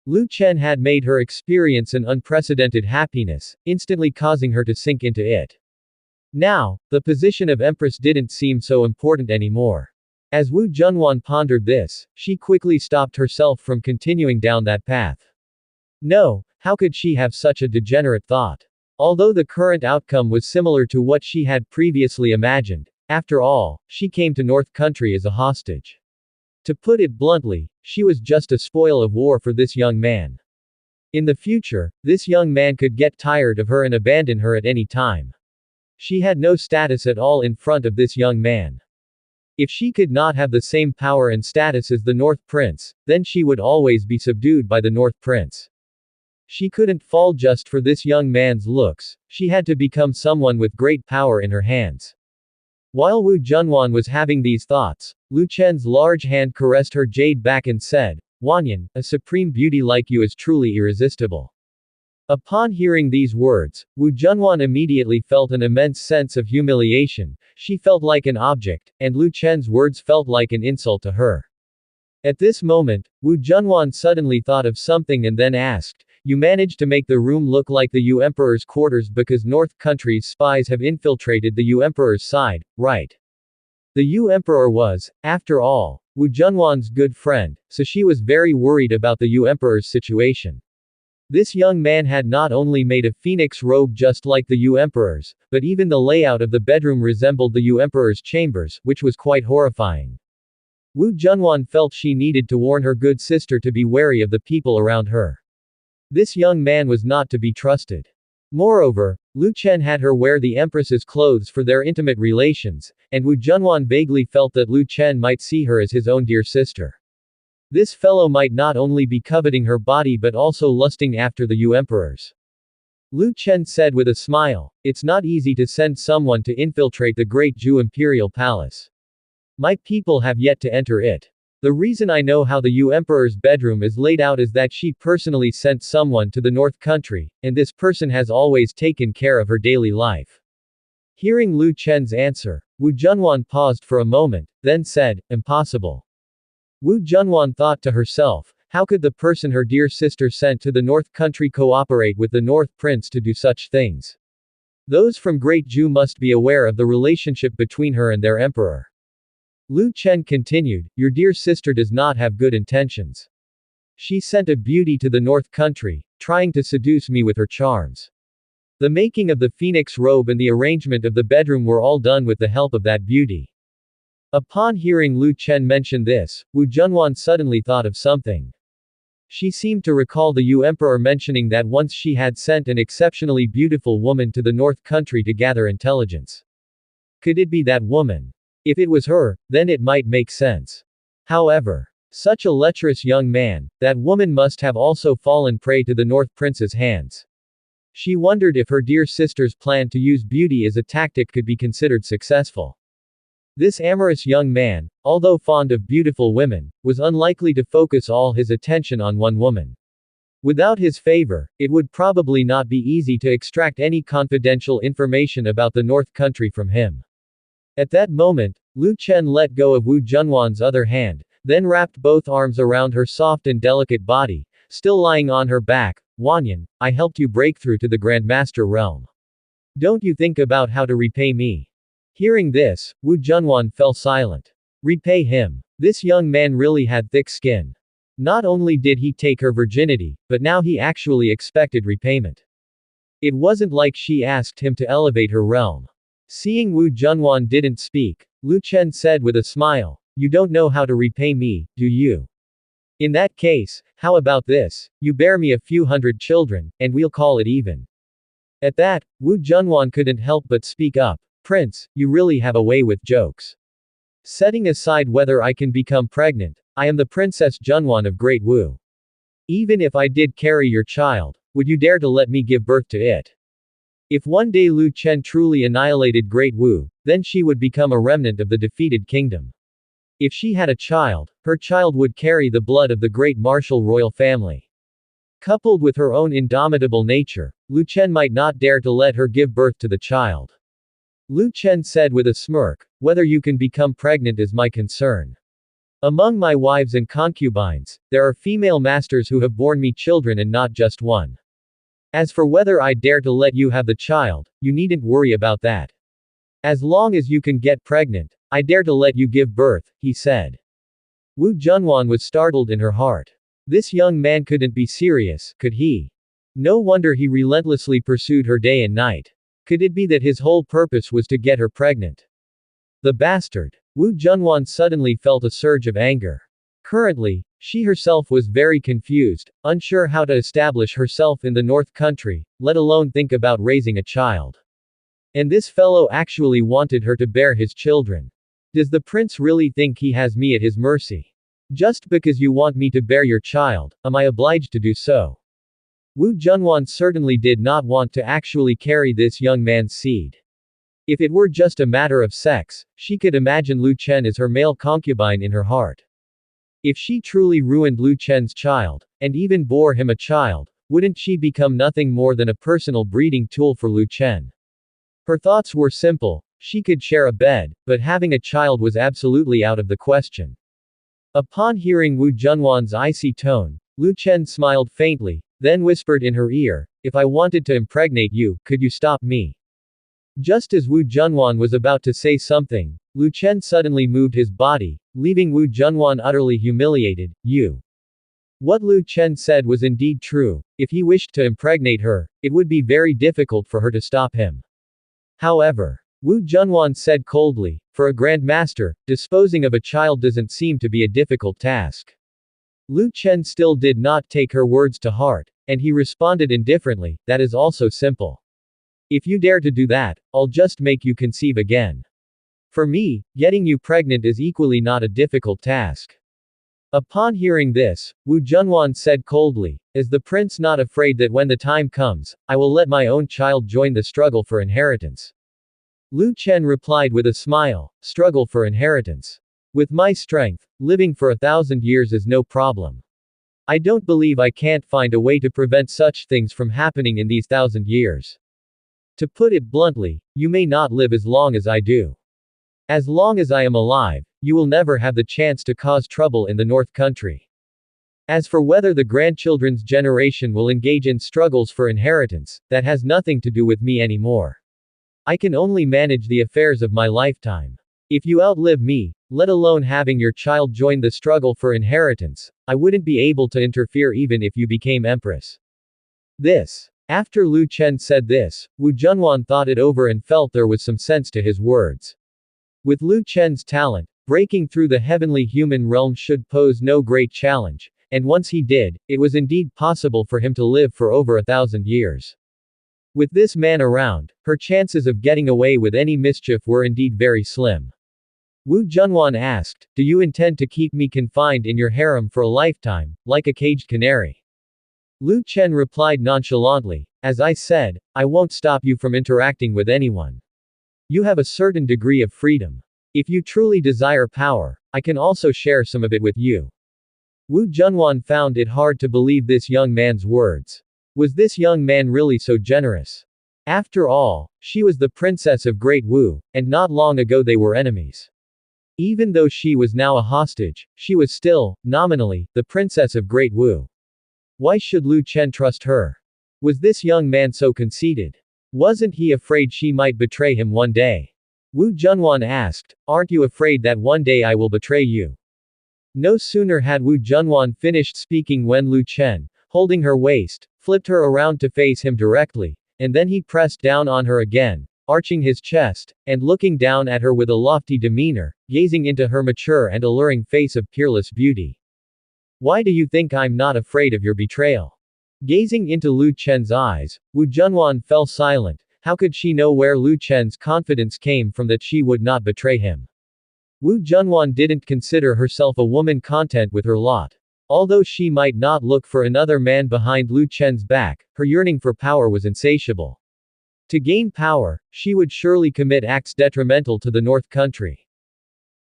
Lu Chen had made her experience an unprecedented happiness, instantly causing her to sink into it. Now, the position of Empress didn't seem so important anymore. As Wu Junwan pondered this, she quickly stopped herself from continuing down that path. No, how could she have such a degenerate thought? Although the current outcome was similar to what she had previously imagined, after all, she came to North Country as a hostage. To put it bluntly, she was just a spoil of war for this young man. In the future, this young man could get tired of her and abandon her at any time. She had no status at all in front of this young man. If she could not have the same power and status as the North Prince, then she would always be subdued by the North Prince. She couldn't fall just for this young man's looks, she had to become someone with great power in her hands. While Wu Junwan was having these thoughts, Lu Chen's large hand caressed her jade back and said, "Wanyan, a supreme beauty like you is truly irresistible." Upon hearing these words, Wu Junwan immediately felt an immense sense of humiliation, she felt like an object, and Lu Chen's words felt like an insult to her. At this moment, Wu Junwan suddenly thought of something and then asked, "You managed to make the room look like the Yu Emperor's quarters because North Country's spies have infiltrated the Yu Emperor's side, right?" The Yu Emperor was, after all, Wu Junwan's good friend, so she was very worried about the Yu Emperor's situation. This young man had not only made a phoenix robe just like the Yu Emperor's, but even the layout of the bedroom resembled the Yu Emperor's chambers, which was quite horrifying. Wu Junwan felt she needed to warn her good sister to be wary of the people around her. This young man was not to be trusted. Moreover, Lu Chen had her wear the Empress's clothes for their intimate relations, and Wu Junwan vaguely felt that Lu Chen might see her as his own dear sister. This fellow might not only be coveting her body but also lusting after the Yu Emperor's. Lu Chen said with a smile, "It's not easy to send someone to infiltrate the great Zhu imperial palace. My people have yet to enter it. The reason I know how the Yu Emperor's bedroom is laid out is that she personally sent someone to the North Country, and this person has always taken care of her daily life." Hearing Lu Chen's answer, Wu Junwan paused for a moment, then said, "Impossible." Wu Junwan thought to herself, how could the person her dear sister sent to the North Country cooperate with the North Prince to do such things? Those from Great Zhu must be aware of the relationship between her and their emperor. Lu Chen continued, "Your dear sister does not have good intentions. She sent a beauty to the North Country, trying to seduce me with her charms. The making of the phoenix robe and the arrangement of the bedroom were all done with the help of that beauty." Upon hearing Lu Chen mention this, Wu Junwan suddenly thought of something. She seemed to recall the Yu Emperor mentioning that once she had sent an exceptionally beautiful woman to the North Country to gather intelligence. Could it be that woman? If it was her, then it might make sense. However, such a lecherous young man, that woman must have also fallen prey to the North Prince's hands. She wondered if her dear sister's plan to use beauty as a tactic could be considered successful. This amorous young man, although fond of beautiful women, was unlikely to focus all his attention on one woman. Without his favor, it would probably not be easy to extract any confidential information about the North Country from him. At that moment, Lu Chen let go of Wu Junwan's other hand, then wrapped both arms around her soft and delicate body, still lying on her back. "Wanyan, I helped you break through to the Grandmaster realm. Don't you think about how to repay me?" Hearing this, Wu Junwan fell silent. Repay him. This young man really had thick skin. Not only did he take her virginity, but now he actually expected repayment. It wasn't like she asked him to elevate her realm. Seeing Wu Junwan didn't speak, Lu Chen said with a smile, "You don't know how to repay me, do you? In that case, How about this? You bear me a few hundred children, and we'll call it even. At that, Wu Junwan couldn't help but speak up. Prince, you really have a way with jokes. Setting aside whether I can become pregnant, I am the Princess Junwan of Great Wu. Even if I did carry your child, would you dare to let me give birth to it? If one day Lu Chen truly annihilated Great Wu, then she would become a remnant of the defeated kingdom. If she had a child, her child would carry the blood of the great martial royal family. Coupled with her own indomitable nature, Lu Chen might not dare to let her give birth to the child. Lu Chen said with a smirk, whether you can become pregnant is my concern. Among my wives and concubines, there are female masters who have borne me children and not just one. As for whether I dare to let you have the child, you needn't worry about that. As long as you can get pregnant, I dare to let you give birth, he said. Wu Junwan was startled in her heart. This young man couldn't be serious, could he? No wonder he relentlessly pursued her day and night. Could it be that his whole purpose was to get her pregnant? The bastard. Wu Junwan suddenly felt a surge of anger. Currently, she herself was very confused, unsure how to establish herself in the North Country, let alone think about raising a child. And this fellow actually wanted her to bear his children. Does the prince really think he has me at his mercy? Just because you want me to bear your child, am I obliged to do so? Wu Junwan certainly did not want to actually carry this young man's seed. If it were just a matter of sex, she could imagine Lu Chen as her male concubine in her heart. If she truly ruined Lu Chen's child, and even bore him a child, wouldn't she become nothing more than a personal breeding tool for Lu Chen? Her thoughts were simple, she could share a bed, but having a child was absolutely out of the question. Upon hearing Wu Junwan's icy tone, Lu Chen smiled faintly, then whispered in her ear, if I wanted to impregnate you, could you stop me? Just as Wu Junwan was about to say something, Lu Chen suddenly moved his body, leaving Wu Junwan utterly humiliated. You. What Lu Chen said was indeed true. If he wished to impregnate her, it would be very difficult for her to stop him. However, Wu Junwan said coldly, for a Grand Master, disposing of a child doesn't seem to be a difficult task. Lu Chen still did not take her words to heart, and he responded indifferently, that is also simple. If you dare to do that, I'll just make you conceive again. For me, getting you pregnant is equally not a difficult task. Upon hearing this, Wu Junwan said coldly, is the prince not afraid that when the time comes, I will let my own child join the struggle for inheritance? Lu Chen replied with a smile, struggle for inheritance. With my strength, living for 1,000 years is no problem. I don't believe I can't find a way to prevent such things from happening in these 1,000 years. To put it bluntly, you may not live as long as I do. As long as I am alive, you will never have the chance to cause trouble in the North Country. As for whether the grandchildren's generation will engage in struggles for inheritance, that has nothing to do with me anymore. I can only manage the affairs of my lifetime. If you outlive me, let alone having your child join the struggle for inheritance, I wouldn't be able to interfere even if you became empress. After Lu Chen said this, Wu Junwan thought it over and felt there was some sense to his words. With Lu Chen's talent, breaking through the heavenly human realm should pose no great challenge, and once he did, it was indeed possible for him to live for over 1,000 years. With this man around, her chances of getting away with any mischief were indeed very slim. Wu Junwan asked, do you intend to keep me confined in your harem for a lifetime, like a caged canary? Lu Chen replied nonchalantly, as I said, I won't stop you from interacting with anyone. You have a certain degree of freedom. If you truly desire power, I can also share some of it with you. Wu Junwan found it hard to believe this young man's words. Was this young man really so generous? After all, she was the princess of Great Wu, and not long ago they were enemies. Even though she was now a hostage, she was still, nominally, the princess of Great Wu. Why should Lu Chen trust her? Was this young man so conceited? Wasn't he afraid she might betray him one day? Wu Junwan asked, aren't you afraid that one day I will betray you? No sooner had Wu Junwan finished speaking when Lu Chen, holding her waist, flipped her around to face him directly, and then he pressed down on her again, arching his chest, and looking down at her with a lofty demeanor, gazing into her mature and alluring face of peerless beauty. Why do you think I'm not afraid of your betrayal? Gazing into Lu Chen's eyes, Wu Junwan fell silent. How could she know where Lu Chen's confidence came from that she would not betray him? Wu Junwan didn't consider herself a woman content with her lot. Although she might not look for another man behind Lu Chen's back, her yearning for power was insatiable. To gain power, she would surely commit acts detrimental to the North Country.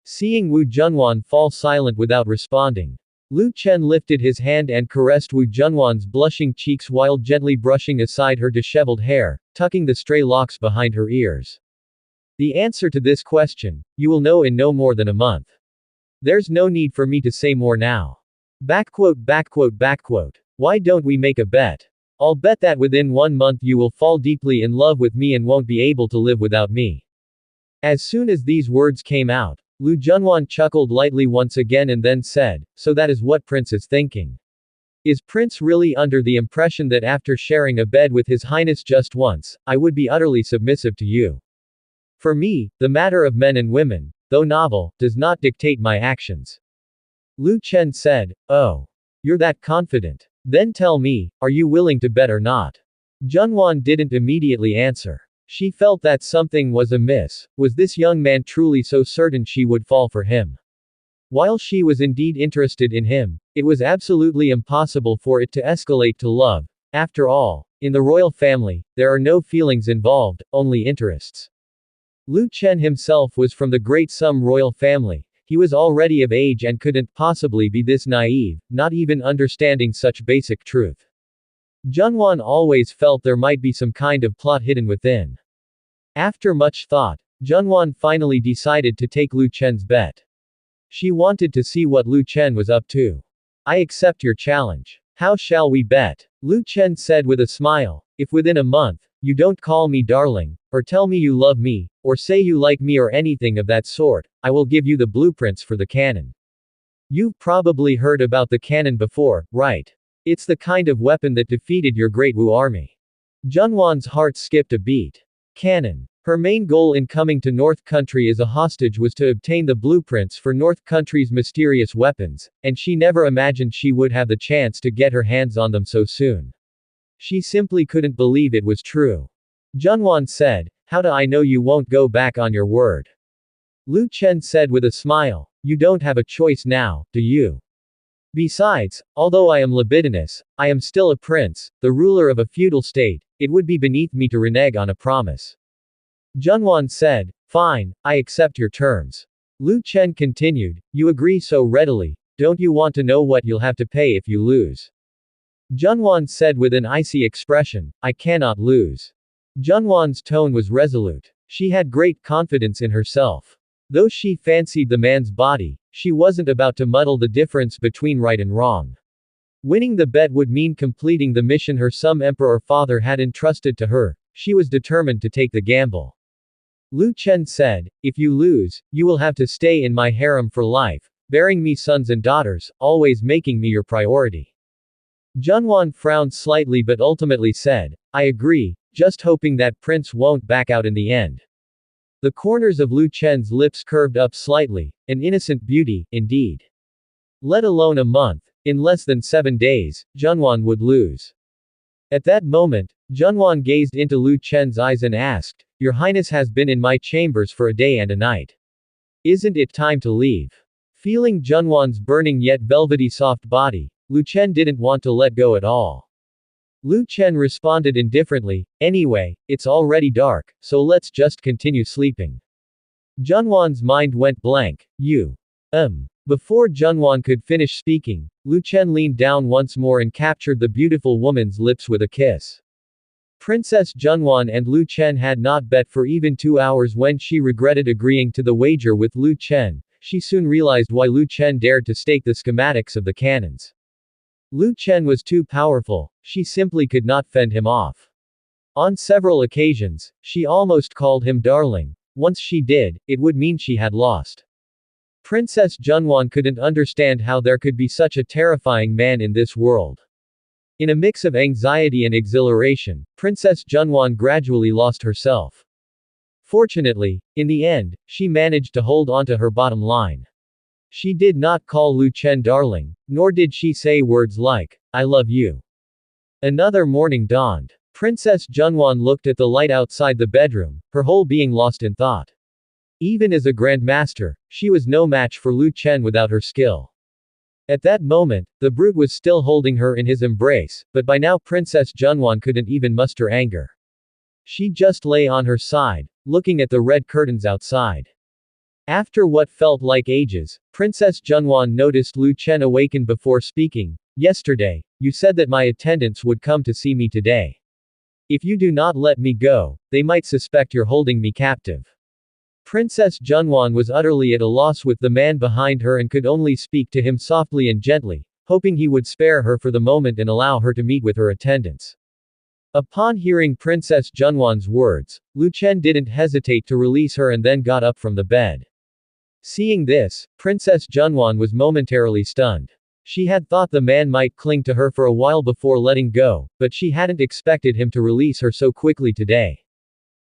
Seeing Wu Junwan fall silent without responding, Lu Chen lifted his hand and caressed Wu Junwan's blushing cheeks while gently brushing aside her disheveled hair, tucking the stray locks behind her ears. The answer to this question, you will know in no more than a month. There's no need for me to say more now. Backquote, backquote, backquote. Why don't we make a bet? I'll bet that within 1 month you will fall deeply in love with me and won't be able to live without me. As soon as these words came out, Lu Junwan chuckled lightly once again and then said, so that is what Prince is thinking. Is Prince really under the impression that after sharing a bed with His Highness just once, I would be utterly submissive to you? For me, the matter of men and women, though novel, does not dictate my actions. Lu Chen said, oh. You're that confident. Then tell me, are you willing to bet or not? Junwan didn't immediately answer. She felt that something was amiss. Was this young man truly so certain she would fall for him? While she was indeed interested in him, it was absolutely impossible for it to escalate to love. After all, in the royal family, there are no feelings involved, only interests. Lu Chen himself was from the Great Sum royal family. He was already of age and couldn't possibly be this naive, not even understanding such basic truth. Junwan always felt there might be some kind of plot hidden within. After much thought, Junwan finally decided to take Lu Chen's bet. She wanted to see what Lu Chen was up to. I accept your challenge. How shall we bet? Lu Chen said with a smile. If within a month, you don't call me darling, or tell me you love me, or say you like me or anything of that sort, I will give you the blueprints for the cannon. You've probably heard about the cannon before, right? It's the kind of weapon that defeated your Great Wu army. Junwan's heart skipped a beat. Cannon. Her main goal in coming to North Country as a hostage was to obtain the blueprints for North Country's mysterious weapons, and she never imagined she would have the chance to get her hands on them so soon. She simply couldn't believe it was true. Junwan said, how do I know you won't go back on your word? Lu Chen said with a smile, you don't have a choice now, do you? Besides, although I am libidinous, I am still a prince, the ruler of a feudal state. It would be beneath me to renege on a promise. Junwan said, fine, I accept your terms. Lu Chen continued, you agree so readily, don't you want to know what you'll have to pay if you lose? Junwan said with an icy expression, I cannot lose. Junwan's tone was resolute. She had great confidence in herself. Though she fancied the man's body, she wasn't about to muddle the difference between right and wrong. Winning the bet would mean completing the mission her Sum Emperor father had entrusted to her. She was determined to take the gamble. Lu Chen said, if you lose, you will have to stay in my harem for life, bearing me sons and daughters, always making me your priority. Junwan frowned slightly but ultimately said, I agree, just hoping that Prince won't back out in the end. The corners of Lu Chen's lips curved up slightly, an innocent beauty, indeed. Let alone a month, in less than 7 days, Junwan would lose. At that moment, Junwan gazed into Lu Chen's eyes and asked, Your Highness has been in my chambers for a day and a night. Isn't it time to leave? Feeling Junwan's burning yet velvety soft body, Lu Chen didn't want to let go at all. Lu Chen responded indifferently, anyway, it's already dark, so let's just continue sleeping. Junwan's mind went blank. Before Junwan could finish speaking, Lu Chen leaned down once more and captured the beautiful woman's lips with a kiss. Princess Junwan and Lu Chen had not bet for even 2 hours when she regretted agreeing to the wager with Lu Chen. She soon realized why Lu Chen dared to stake the schematics of the cannons. Lu Chen was too powerful, she simply could not fend him off. On several occasions, she almost called him darling. Once she did, it would mean she had lost. Princess Junwan couldn't understand how there could be such a terrifying man in this world. In a mix of anxiety and exhilaration, Princess Junwan gradually lost herself. Fortunately, in the end, she managed to hold onto her bottom line. She did not call Lu Chen darling, nor did she say words like, I love you. Another morning dawned. Princess Junwan looked at the light outside the bedroom, her whole being lost in thought. Even as a grandmaster, she was no match for Lu Chen without her skill. At that moment, the brute was still holding her in his embrace, but by now Princess Junwan couldn't even muster anger. She just lay on her side, looking at the red curtains outside. After what felt like ages, Princess Junwan noticed Lu Chen awaken before speaking. Yesterday, you said that my attendants would come to see me today. If you do not let me go, they might suspect you're holding me captive. Princess Junwan was utterly at a loss with the man behind her and could only speak to him softly and gently, hoping he would spare her for the moment and allow her to meet with her attendants. Upon hearing Princess Junwan's words, Lu Chen didn't hesitate to release her and then got up from the bed. Seeing this, Princess Junwan was momentarily stunned. She had thought the man might cling to her for a while before letting go, but she hadn't expected him to release her so quickly today.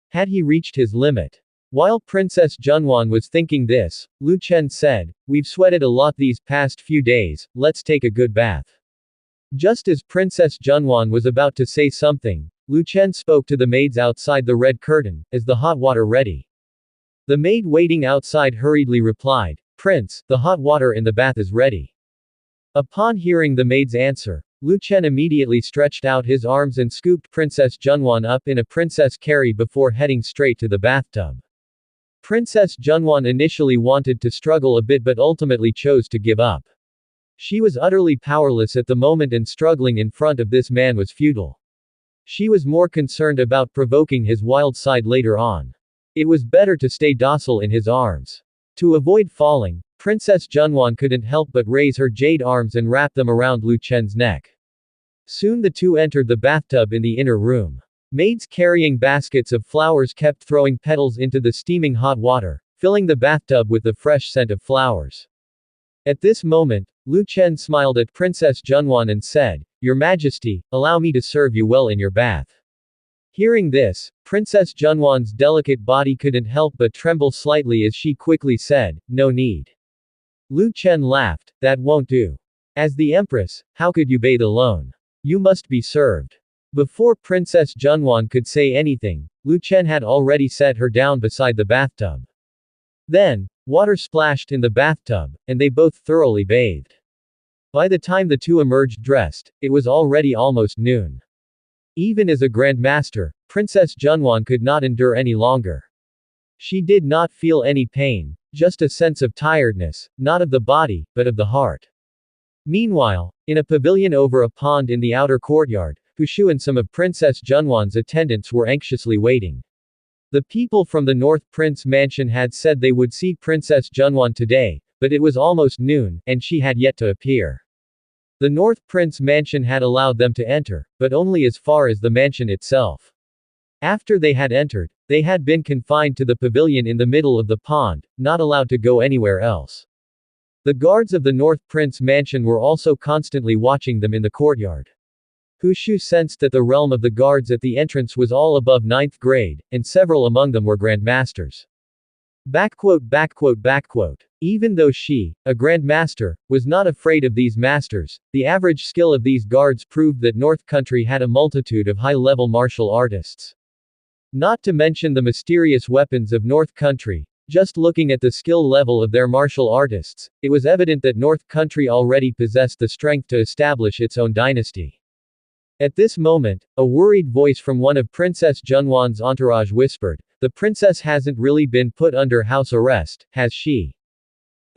Had he reached his limit? While Princess Junwan was thinking this, Lu Chen said, we've sweated a lot these past few days, let's take a good bath. Just as Princess Junwan was about to say something, Lu Chen spoke to the maids outside the red curtain, is the hot water ready? The maid waiting outside hurriedly replied, Prince, the hot water in the bath is ready. Upon hearing the maid's answer, Lu Chen immediately stretched out his arms and scooped Princess Junwan up in a princess carry before heading straight to the bathtub. Princess Junwan initially wanted to struggle a bit but ultimately chose to give up. She was utterly powerless at the moment and struggling in front of this man was futile. She was more concerned about provoking his wild side later on. It was better to stay docile in his arms. To avoid falling, Princess Junwan couldn't help but raise her jade arms and wrap them around Lu Chen's neck. Soon the two entered the bathtub in the inner room. Maids carrying baskets of flowers kept throwing petals into the steaming hot water, filling the bathtub with the fresh scent of flowers. At this moment, Lu Chen smiled at Princess Junwan and said, Your Majesty, allow me to serve you well in your bath. Hearing this, Princess Junwan's delicate body couldn't help but tremble slightly as she quickly said, No need. Lu Chen laughed, that won't do. As the Empress, how could you bathe alone? You must be served. Before Princess Junwan could say anything, Lu Chen had already set her down beside the bathtub. Then, water splashed in the bathtub, and they both thoroughly bathed. By the time the two emerged dressed, it was already almost noon. Even as a grandmaster, Princess Junwan could not endure any longer. She did not feel any pain, just a sense of tiredness, not of the body, but of the heart. Meanwhile, in a pavilion over a pond in the outer courtyard, Hu Shu and some of Princess Junwan's attendants were anxiously waiting. The people from the North Prince Mansion had said they would see Princess Junwan today, but it was almost noon, and she had yet to appear. The North Prince Mansion had allowed them to enter, but only as far as the mansion itself. After they had entered, they had been confined to the pavilion in the middle of the pond, not allowed to go anywhere else. The guards of the North Prince Mansion were also constantly watching them in the courtyard. Hu Shu sensed that the realm of the guards at the entrance was all above 9th grade, and several among them were grandmasters. Even though she, a grandmaster, was not afraid of these masters, the average skill of these guards proved that North Country had a multitude of high-level martial artists. Not to mention the mysterious weapons of North Country, just looking at the skill level of their martial artists, it was evident that North Country already possessed the strength to establish its own dynasty. At this moment, a worried voice from one of Princess Junwan's entourage whispered, The princess hasn't really been put under house arrest, has she?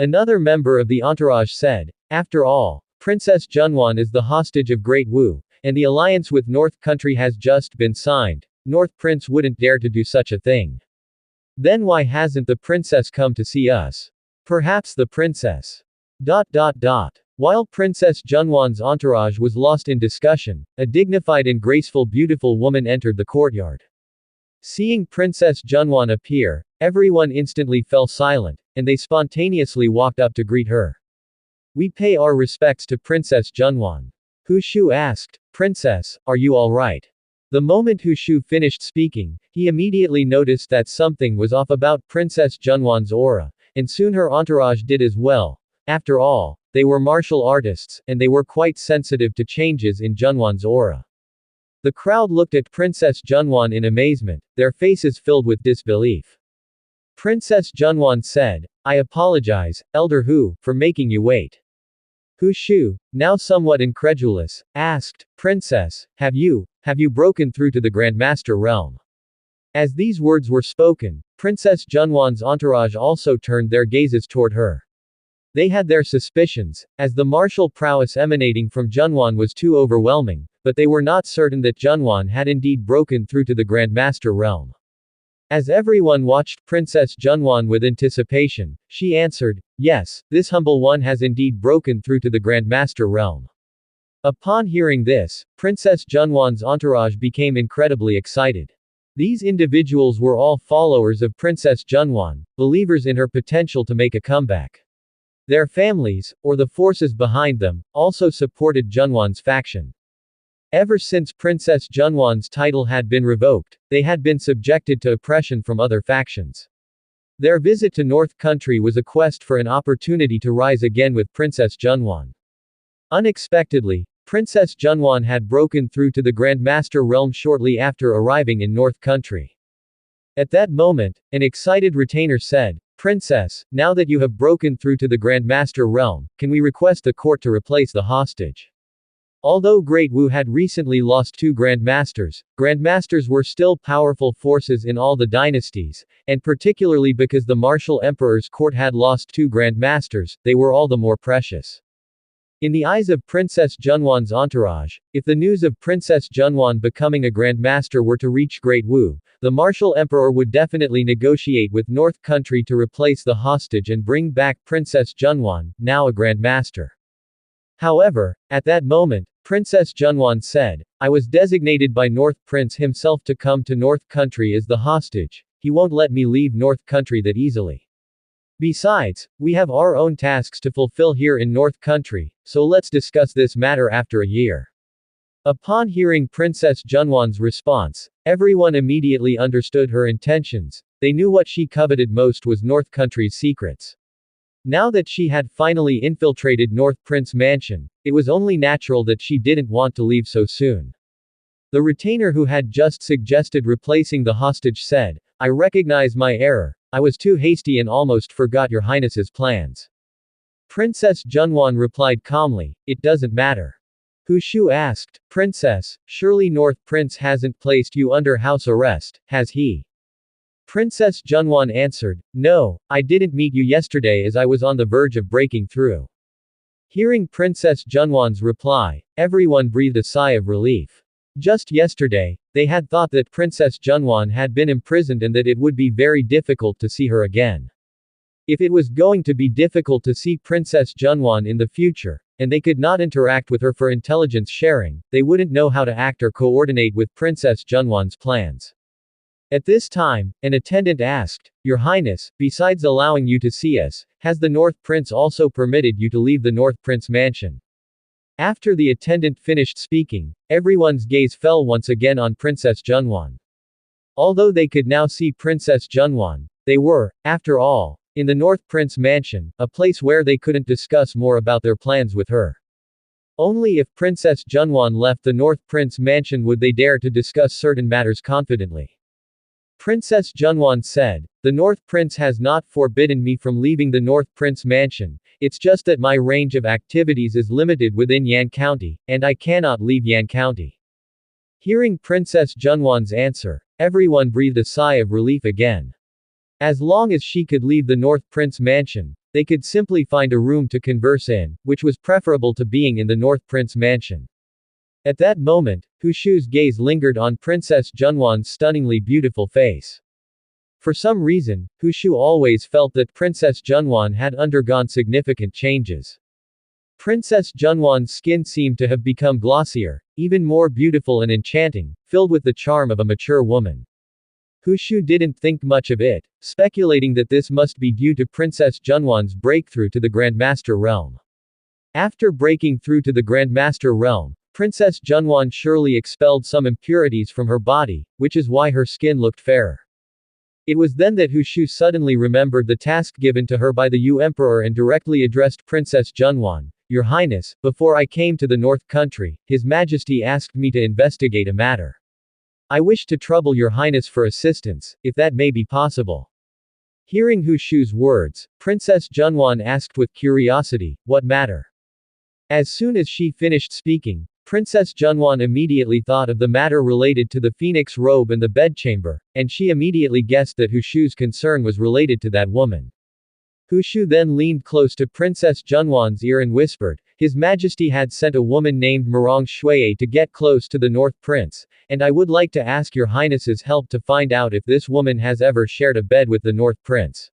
Another member of the entourage said, After all, Princess Junwan is the hostage of Great Wu, and the alliance with North Country has just been signed. North Prince wouldn't dare to do such a thing. Then why hasn't the princess come to see us? Perhaps the princess. While Princess Junwan's entourage was lost in discussion, a dignified and graceful beautiful woman entered the courtyard. Seeing Princess Junwan appear, everyone instantly fell silent, and they spontaneously walked up to greet her. We pay our respects to Princess Junwan. Hu Shu asked, Princess, are you all right? The moment Hu Shu finished speaking, he immediately noticed that something was off about Princess Junwan's aura, and soon her entourage did as well. After all, they were martial artists, and they were quite sensitive to changes in Junwan's aura. The crowd looked at Princess Junwan in amazement, their faces filled with disbelief. Princess Junwan said, "I apologize, Elder Hu, for making you wait." Hu Shu, now somewhat incredulous, asked, "Princess, have you broken through to the Grandmaster realm?" As these words were spoken, Princess Junwan's entourage also turned their gazes toward her. They had their suspicions, as the martial prowess emanating from Junwan was too overwhelming, but they were not certain that Junwan had indeed broken through to the Grandmaster realm. As everyone watched Princess Junwan with anticipation, she answered, "Yes, this humble one has indeed broken through to the Grandmaster realm." Upon hearing this, Princess Junwan's entourage became incredibly excited. These individuals were all followers of Princess Junwan, believers in her potential to make a comeback. Their families, or the forces behind them, also supported Junwan's faction. Ever since Princess Junwan's title had been revoked, they had been subjected to oppression from other factions. Their visit to North Country was a quest for an opportunity to rise again with Princess Junwan. Unexpectedly, Princess Junwan had broken through to the Grandmaster realm shortly after arriving in North Country. At that moment, an excited retainer said, "Princess, now that you have broken through to the Grandmaster realm, can we request the court to replace the hostage?" Although Great Wu had recently lost two Grandmasters, Grandmasters were still powerful forces in all the dynasties, and particularly because the martial emperor's court had lost two Grandmasters, they were all the more precious. In the eyes of Princess Junwan's entourage, if the news of Princess Junwan becoming a Grandmaster were to reach Great Wu, the martial emperor would definitely negotiate with North Country to replace the hostage and bring back Princess Junwan, now a Grandmaster. However, at that moment, Princess Junwan said, "I was designated by North Prince himself to come to North Country as the hostage. He won't let me leave North Country that easily. Besides, we have our own tasks to fulfill here in North Country, so let's discuss this matter after a year." Upon hearing Princess Junwan's response, everyone immediately understood her intentions. They knew what she coveted most was North Country's secrets. Now that she had finally infiltrated North Prince Mansion, it was only natural that she didn't want to leave so soon. The retainer who had just suggested replacing the hostage said, "I recognize my error. I was too hasty and almost forgot your highness's plans." Princess Junwan replied calmly, "It doesn't matter." Hu Shu asked, "Princess, surely North Prince hasn't placed you under house arrest, has he?" Princess Junwan answered, "No, I didn't meet you yesterday as I was on the verge of breaking through." Hearing Princess Junwan's reply, everyone breathed a sigh of relief. Just yesterday, they had thought that Princess Junwan had been imprisoned and that it would be very difficult to see her again. If it was going to be difficult to see Princess Junwan in the future, and they could not interact with her for intelligence sharing, they wouldn't know how to act or coordinate with Princess Junwan's plans. At this time, an attendant asked, "Your Highness, besides allowing you to see us, has the North Prince also permitted you to leave the North Prince mansion?" After the attendant finished speaking, everyone's gaze fell once again on Princess Junwan. Although they could now see Princess Junwan, they were, after all, in the North Prince mansion, a place where they couldn't discuss more about their plans with her. Only if Princess Junwan left the North Prince mansion would they dare to discuss certain matters confidently. Princess Junwan said, "The North Prince has not forbidden me from leaving the North Prince mansion, it's just that my range of activities is limited within Yan County, and I cannot leave Yan County." Hearing Princess Junwan's answer, everyone breathed a sigh of relief again. As long as she could leave the North Prince mansion, they could simply find a room to converse in, which was preferable to being in the North Prince mansion. At that moment, Hu Shu's gaze lingered on Princess Junwan's stunningly beautiful face. For some reason, Hu Shu always felt that Princess Junwan had undergone significant changes. Princess Junwan's skin seemed to have become glossier, even more beautiful and enchanting, filled with the charm of a mature woman. Hu Shu didn't think much of it, speculating that this must be due to Princess Junwan's breakthrough to the Grandmaster realm. After breaking through to the Grandmaster realm, Princess Junwan surely expelled some impurities from her body, which is why her skin looked fairer. It was then that Hu Shu suddenly remembered the task given to her by the Yu Emperor and directly addressed Princess Junwan. Your Highness, before I came to the North Country, His Majesty asked me to investigate a matter. I wish to trouble Your Highness for assistance, if that may be possible. Hearing Hu Shu's words, Princess Junwan asked with curiosity, what matter? As soon as she finished speaking, Princess Junwan immediately thought of the matter related to the phoenix robe and the bedchamber, and she immediately guessed that Hu Shu's concern was related to that woman. Hu Shu then leaned close to Princess Junwan's ear and whispered, His Majesty had sent a woman named Murong Shuai to get close to the North Prince, and I would like to ask Your Highness's help to find out if this woman has ever shared a bed with the North Prince.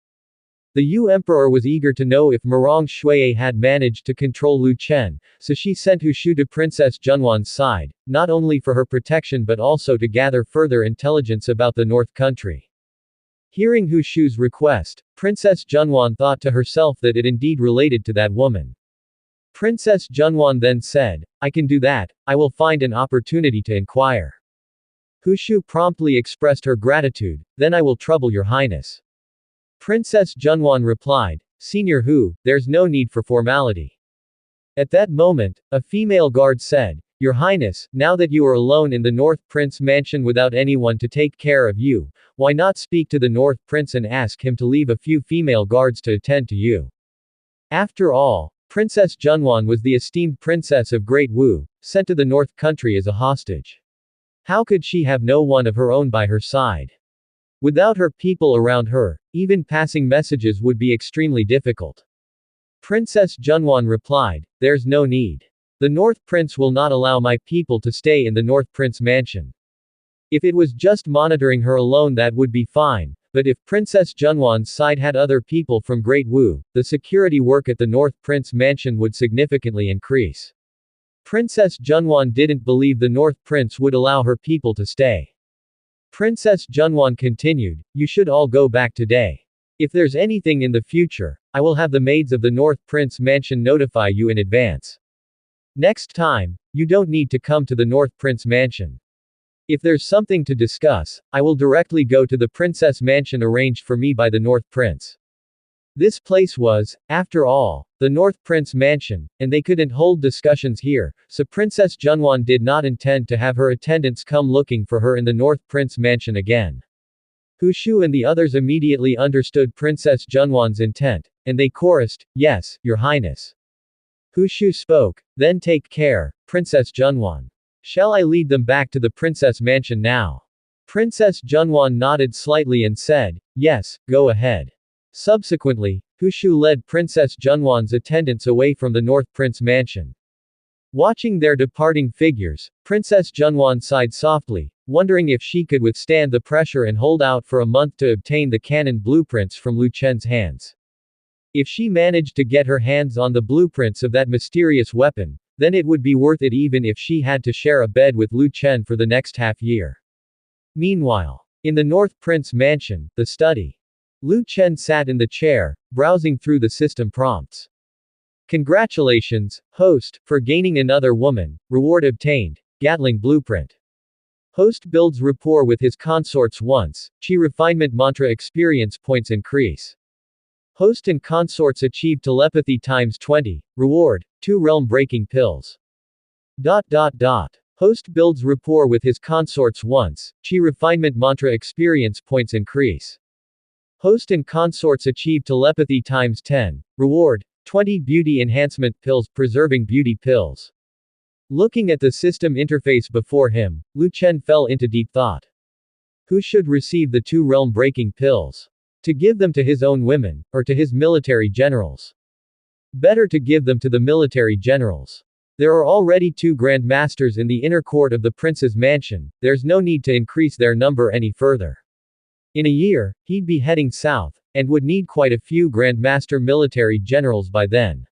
The Yu Emperor was eager to know if Murong Shuai had managed to control Lu Chen, so she sent Hu Shu to Princess Junwan's side, not only for her protection but also to gather further intelligence about the North Country. Hearing Hu Shu's request, Princess Junwan thought to herself that it indeed related to that woman. Princess Junwan then said, I can do that, I will find an opportunity to inquire. Hu Shu promptly expressed her gratitude, then I will trouble Your Highness. Princess Junwan replied, Senior Hu, there's no need for formality. At that moment, a female guard said, Your Highness, now that you are alone in the North Prince mansion without anyone to take care of you, why not speak to the North Prince and ask him to leave a few female guards to attend to you? After all, Princess Junwan was the esteemed princess of Great Wu, sent to the North Country as a hostage. How could she have no one of her own by her side? Without her people around her, even passing messages would be extremely difficult. Princess Junwan replied, There's no need. The North Prince will not allow my people to stay in the North Prince mansion. If it was just monitoring her alone that would be fine, but if Princess Junwan's side had other people from Great Wu, the security work at the North Prince mansion would significantly increase. Princess Junwan didn't believe the North Prince would allow her people to stay. Princess Junwan continued, You should all go back today. If there's anything in the future, I will have the maids of the North Prince mansion notify you in advance. Next time, you don't need to come to the North Prince mansion. If there's something to discuss, I will directly go to the Princess mansion arranged for me by the North Prince. This place was, after all, the North Prince mansion, and they couldn't hold discussions here, so Princess Junwan did not intend to have her attendants come looking for her in the North Prince mansion again. Hu Shu and the others immediately understood Princess Junwan's intent, and they chorused, Yes, Your Highness. Hu Shu spoke, Then take care, Princess Junwan. Shall I lead them back to the Princess mansion now? Princess Junwan nodded slightly and said, Yes, go ahead. Subsequently, Hu Shu led Princess Junwan's attendants away from the North Prince mansion. Watching their departing figures, Princess Junwan sighed softly, wondering if she could withstand the pressure and hold out for a month to obtain the cannon blueprints from Lu Chen's hands. If she managed to get her hands on the blueprints of that mysterious weapon, then it would be worth it even if she had to share a bed with Lu Chen for the next half year. Meanwhile, in the North Prince mansion, the study. Lu Chen sat in the chair, browsing through the system prompts. Congratulations, host, for gaining another woman, reward obtained, Gatling blueprint. Host builds rapport with his consorts once, Chi refinement mantra experience points increase. Host and consorts achieve telepathy times 20, reward, 2 realm-breaking pills. Host builds rapport with his consorts once, Chi refinement mantra experience points increase. Host and consorts achieve telepathy times 10, reward, 20 beauty enhancement pills preserving beauty pills. Looking at the system interface before him, Lu Chen fell into deep thought. Who should receive the 2 realm-breaking pills? To give them to his own women, or to his military generals? Better to give them to the military generals. There are already 2 Grand Masters in the inner court of the prince's mansion, there's no need to increase their number any further. In a year, he'd be heading south, and would need quite a few Grandmaster military generals by then.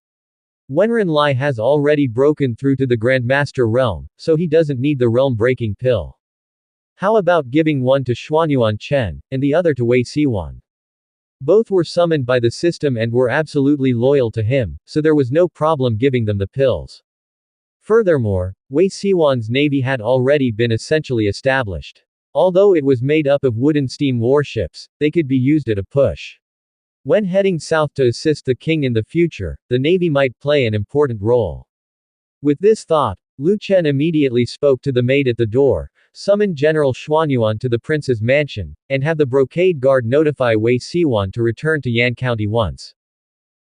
Wenren Lai has already broken through to the Grandmaster realm, so he doesn't need the realm-breaking pill. How about giving one to Xuanyuan Chen, and the other to Wei Siwan? Both were summoned by the system and were absolutely loyal to him, so there was no problem giving them the pills. Furthermore, Wei Siwan's navy had already been essentially established. Although it was made up of wooden steam warships, they could be used at a push. When heading south to assist the king in the future, the navy might play an important role. With this thought, Lu Chen immediately spoke to the maid at the door, summon General Xuanyuan to the prince's mansion, and have the brocade guard notify Wei Siwan to return to Yan County once.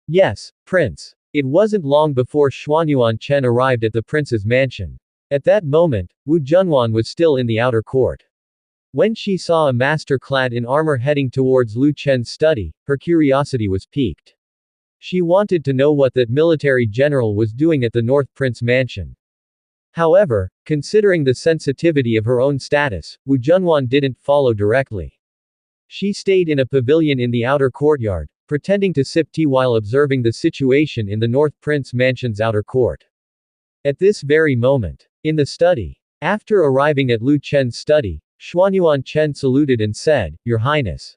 Yes, Prince. It wasn't long before Xuanyuan Chen arrived at the prince's mansion. At that moment, Wu Junwan was still in the outer court. When she saw a master clad in armor heading towards Lu Chen's study, her curiosity was piqued. She wanted to know what that military general was doing at the North Prince mansion. However, considering the sensitivity of her own status, Wu Junwan didn't follow directly. She stayed in a pavilion in the outer courtyard, pretending to sip tea while observing the situation in the North Prince mansion's outer court. At this very moment, in the study, after arriving at Lu Chen's study, Xuanyuan Chen saluted and said, "Your Highness."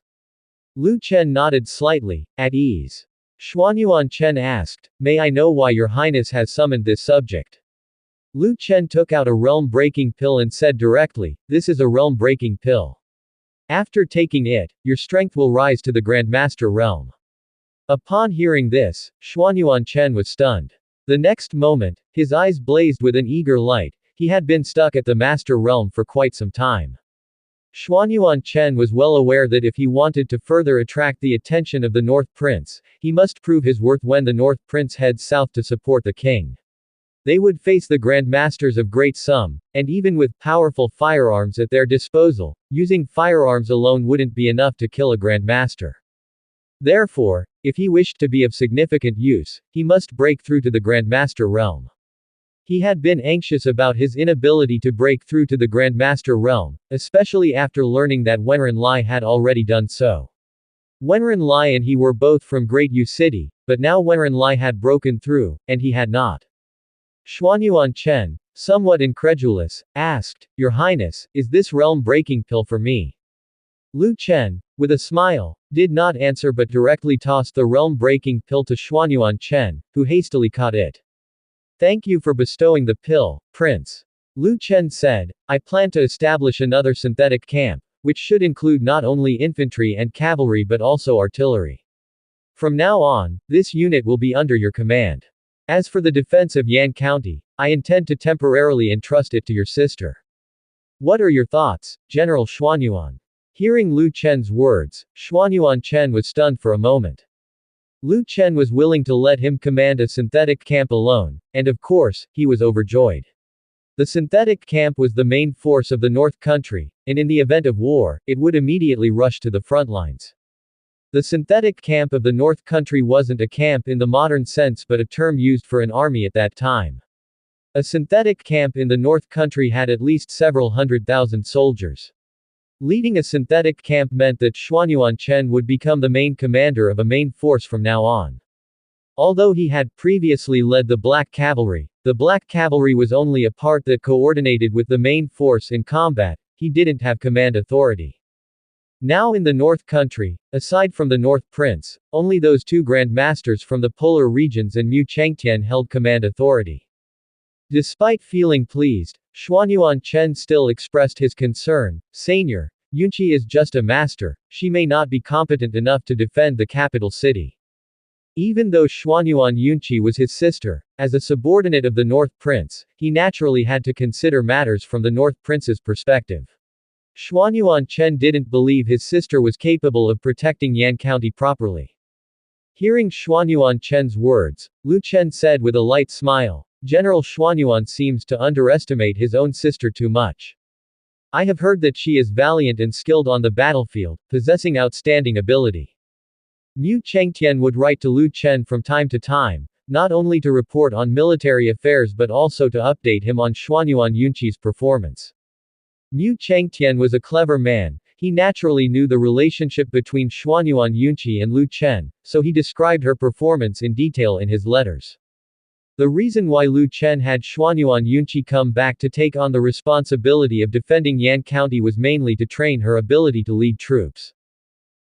Lu Chen nodded slightly, at ease. Xuanyuan Chen asked, "May I know why Your Highness has summoned this subject?" Lu Chen took out a realm-breaking pill and said directly, "This is a realm-breaking pill. After taking it, your strength will rise to the Grandmaster realm." Upon hearing this, Xuanyuan Chen was stunned. The next moment, his eyes blazed with an eager light. He had been stuck at the Master Realm for quite some time. Xuanyuan Chen was well aware that if he wanted to further attract the attention of the North Prince, he must prove his worth when the North Prince heads south to support the king. They would face the Grandmasters of Great Sum, and even with powerful firearms at their disposal, using firearms alone wouldn't be enough to kill a Grandmaster. Therefore, if he wished to be of significant use, he must break through to the Grandmaster realm. He had been anxious about his inability to break through to the Grandmaster realm, especially after learning that Wenren Lai had already done so. Wenren Lai and he were both from Great Yu City, but now Wenren Lai had broken through, and he had not. Xuanyuan Chen, somewhat incredulous, asked, "Your Highness, is this realm-breaking pill for me?" Lu Chen, with a smile, did not answer but directly tossed the realm-breaking pill to Xuanyuan Chen, who hastily caught it. "Thank you for bestowing the pill, Prince." Lu Chen said, "I plan to establish another synthetic camp, which should include not only infantry and cavalry but also artillery. From now on, this unit will be under your command. As for the defense of Yan County, I intend to temporarily entrust it to your sister. What are your thoughts, General Xuanyuan?" Hearing Lu Chen's words, Xuanyuan Chen was stunned for a moment. Lu Chen was willing to let him command a synthetic camp alone, and of course, he was overjoyed. The synthetic camp was the main force of the North Country, and in the event of war, it would immediately rush to the front lines. The synthetic camp of the North Country wasn't a camp in the modern sense but a term used for an army at that time. A synthetic camp in the North Country had at least several 100,000 soldiers. Leading a synthetic camp meant that Xuanyuan Chen would become the main commander of a main force from now on. Although he had previously led the Black Cavalry was only a part that coordinated with the main force in combat, he didn't have command authority. Now in the North Country, aside from the North Prince, only those two Grandmasters from the polar regions and Mu Changtian held command authority. Despite feeling pleased, Xuanyuan Chen still expressed his concern. "Senior, Yunqi is just a master, she may not be competent enough to defend the capital city." Even though Xuanyuan Yunqi was his sister, as a subordinate of the North Prince, he naturally had to consider matters from the North Prince's perspective. Xuanyuan Chen didn't believe his sister was capable of protecting Yan County properly. Hearing Xuanyuan Chen's words, Lu Chen said with a light smile, "General Xuanyuan seems to underestimate his own sister too much. I have heard that she is valiant and skilled on the battlefield, possessing outstanding ability." Mu Changtian would write to Lu Chen from time to time, not only to report on military affairs but also to update him on Xuanyuan Yunqi's performance. Mu Changtian was a clever man. He naturally knew the relationship between Xuanyuan Yunqi and Lu Chen, so he described her performance in detail in his letters. The reason why Lu Chen had Xuanyuan Yunqi come back to take on the responsibility of defending Yan County was mainly to train her ability to lead troops.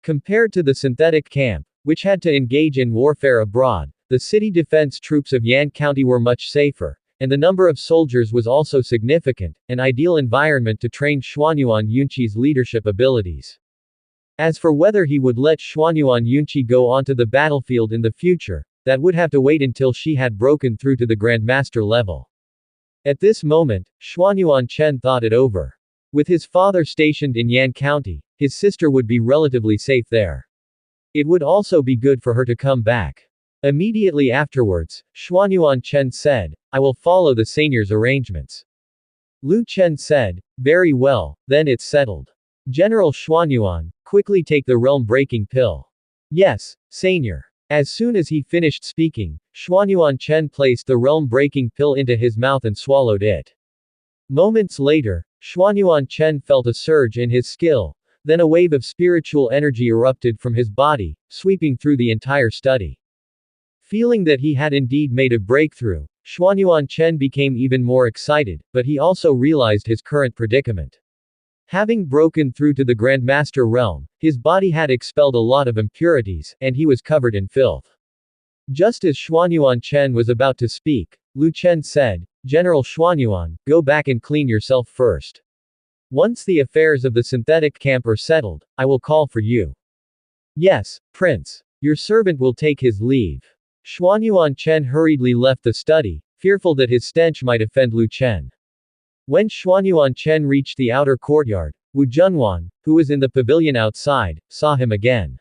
Compared to the synthetic camp, which had to engage in warfare abroad, the city defense troops of Yan County were much safer. and the number of soldiers was also significant, an ideal environment to train Xuanyuan Yunqi's leadership abilities. As for whether he would let Xuanyuan Yunqi go onto the battlefield in the future, that would have to wait until she had broken through to the Grandmaster level. At this moment, Xuanyuan Chen thought it over. With his father stationed in Yan County, his sister would be relatively safe there. It would also be good for her to come back. Immediately afterwards, Xuanyuan Chen said, "I will follow the senior's arrangements." Lu Chen said, "Very well, then it's settled. General Xuanyuan, quickly take the realm-breaking pill." "Yes, senior." As soon as he finished speaking, Xuanyuan Chen placed the realm-breaking pill into his mouth and swallowed it. Moments later, Xuanyuan Chen felt a surge in his skill, then a wave of spiritual energy erupted from his body, sweeping through the entire study. Feeling that he had indeed made a breakthrough, Xuanyuan Chen became even more excited, but he also realized his current predicament. Having broken through to the Grandmaster realm, his body had expelled a lot of impurities, and he was covered in filth. Just as Xuanyuan Chen was about to speak, Lu Chen said, "General Xuanyuan, go back and clean yourself first. Once the affairs of the synthetic camp are settled, I will call for you." "Yes, Prince. Your servant will take his leave." Xuanyuan Chen hurriedly left the study, fearful that his stench might offend Lu Chen. When Xuanyuan Chen reached the outer courtyard, Wu Junwan, who was in the pavilion outside, saw him again.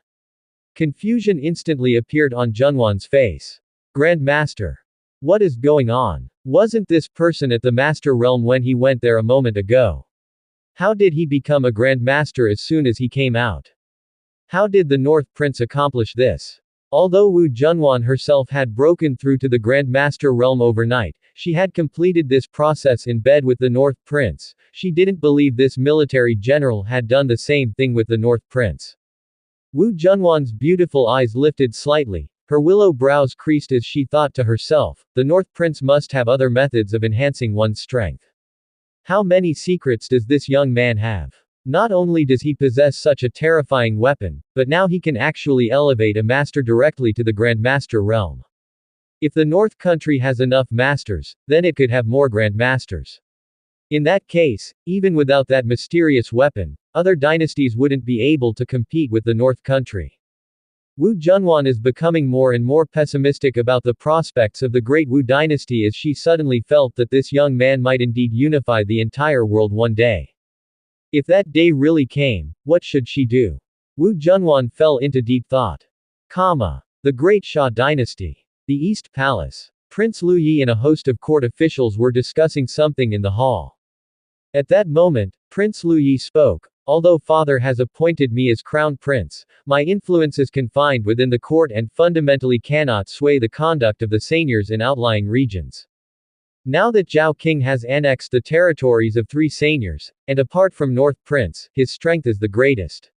Confusion instantly appeared on Junwan's face. "Grandmaster. What is going on? Wasn't this person at the Master Realm when he went there a moment ago? How did he become a Grandmaster as soon as he came out? How did the North Prince accomplish this?" Although Wu Junwan herself had broken through to the Grandmaster realm overnight, she had completed this process in bed with the North Prince. She didn't believe this military general had done the same thing with the North Prince. Wu Junwan's beautiful eyes lifted slightly, her willow brows creased as she thought to herself, the North Prince must have other methods of enhancing one's strength. How many secrets does this young man have? Not only does he possess such a terrifying weapon, but now he can actually elevate a master directly to the Grandmaster realm. If the North Country has enough masters, then it could have more Grandmasters. In that case, even without that mysterious weapon, other dynasties wouldn't be able to compete with the North Country. Wu Junwan is becoming more and more pessimistic about the prospects of the Great Wu dynasty as she suddenly felt that this young man might indeed unify the entire world one day. If that day really came, what should she do? Wu Junwan fell into deep thought. The Great Xia Dynasty. The East Palace. Prince Lu Yi and a host of court officials were discussing something in the hall. At that moment, Prince Lu Yi spoke, "Although father has appointed me as crown prince, my influence is confined within the court and fundamentally cannot sway the conduct of the seigneurs in outlying regions. Now that Zhao King has annexed the territories of 3 seigneurs, and apart from North Prince, his strength is the greatest.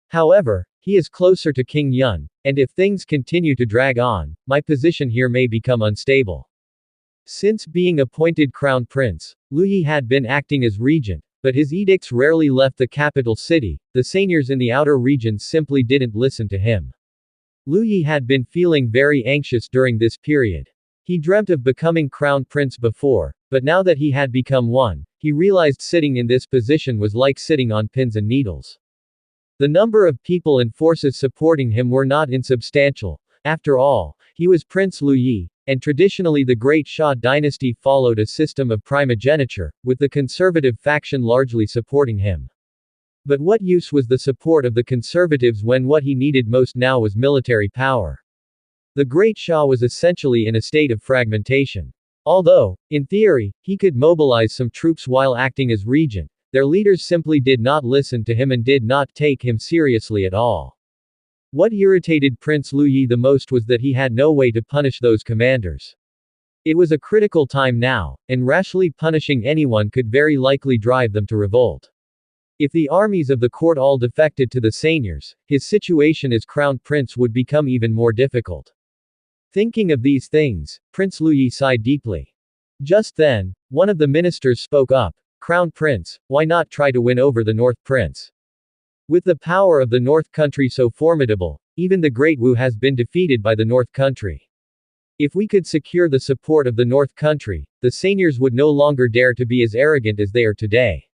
However, he is closer to King Yun, and if things continue to drag on, my position here may become unstable." Since being appointed crown prince, Lu Yi had been acting as regent, but his edicts rarely left the capital city. The seigneurs in the outer regions simply didn't listen to him. Lu Yi had been feeling very anxious during this period. He dreamt of becoming crown prince before, but now that he had become one, he realized sitting in this position was like sitting on pins and needles. The number of people and forces supporting him were not insubstantial. After all, he was Prince Lu Yi, and traditionally the Great Xia dynasty followed a system of primogeniture, with the conservative faction largely supporting him. But what use was the support of the conservatives when what he needed most now was military power? The Great Xia was essentially in a state of fragmentation. Although, in theory, he could mobilize some troops while acting as regent, their leaders simply did not listen to him and did not take him seriously at all. What irritated Prince Lu Yi the most was that he had no way to punish those commanders. It was a critical time now, and rashly punishing anyone could very likely drive them to revolt. If the armies of the court all defected to the seigneurs, his situation as crown prince would become even more difficult. Thinking of these things, Prince Lu Yi sighed deeply. Just then, one of the ministers spoke up, "Crown Prince, why not try to win over the North Prince? With the power of the North Country so formidable, even the Great Wu has been defeated by the North Country. If we could secure the support of the North Country, the seigneurs would no longer dare to be as arrogant as they are today.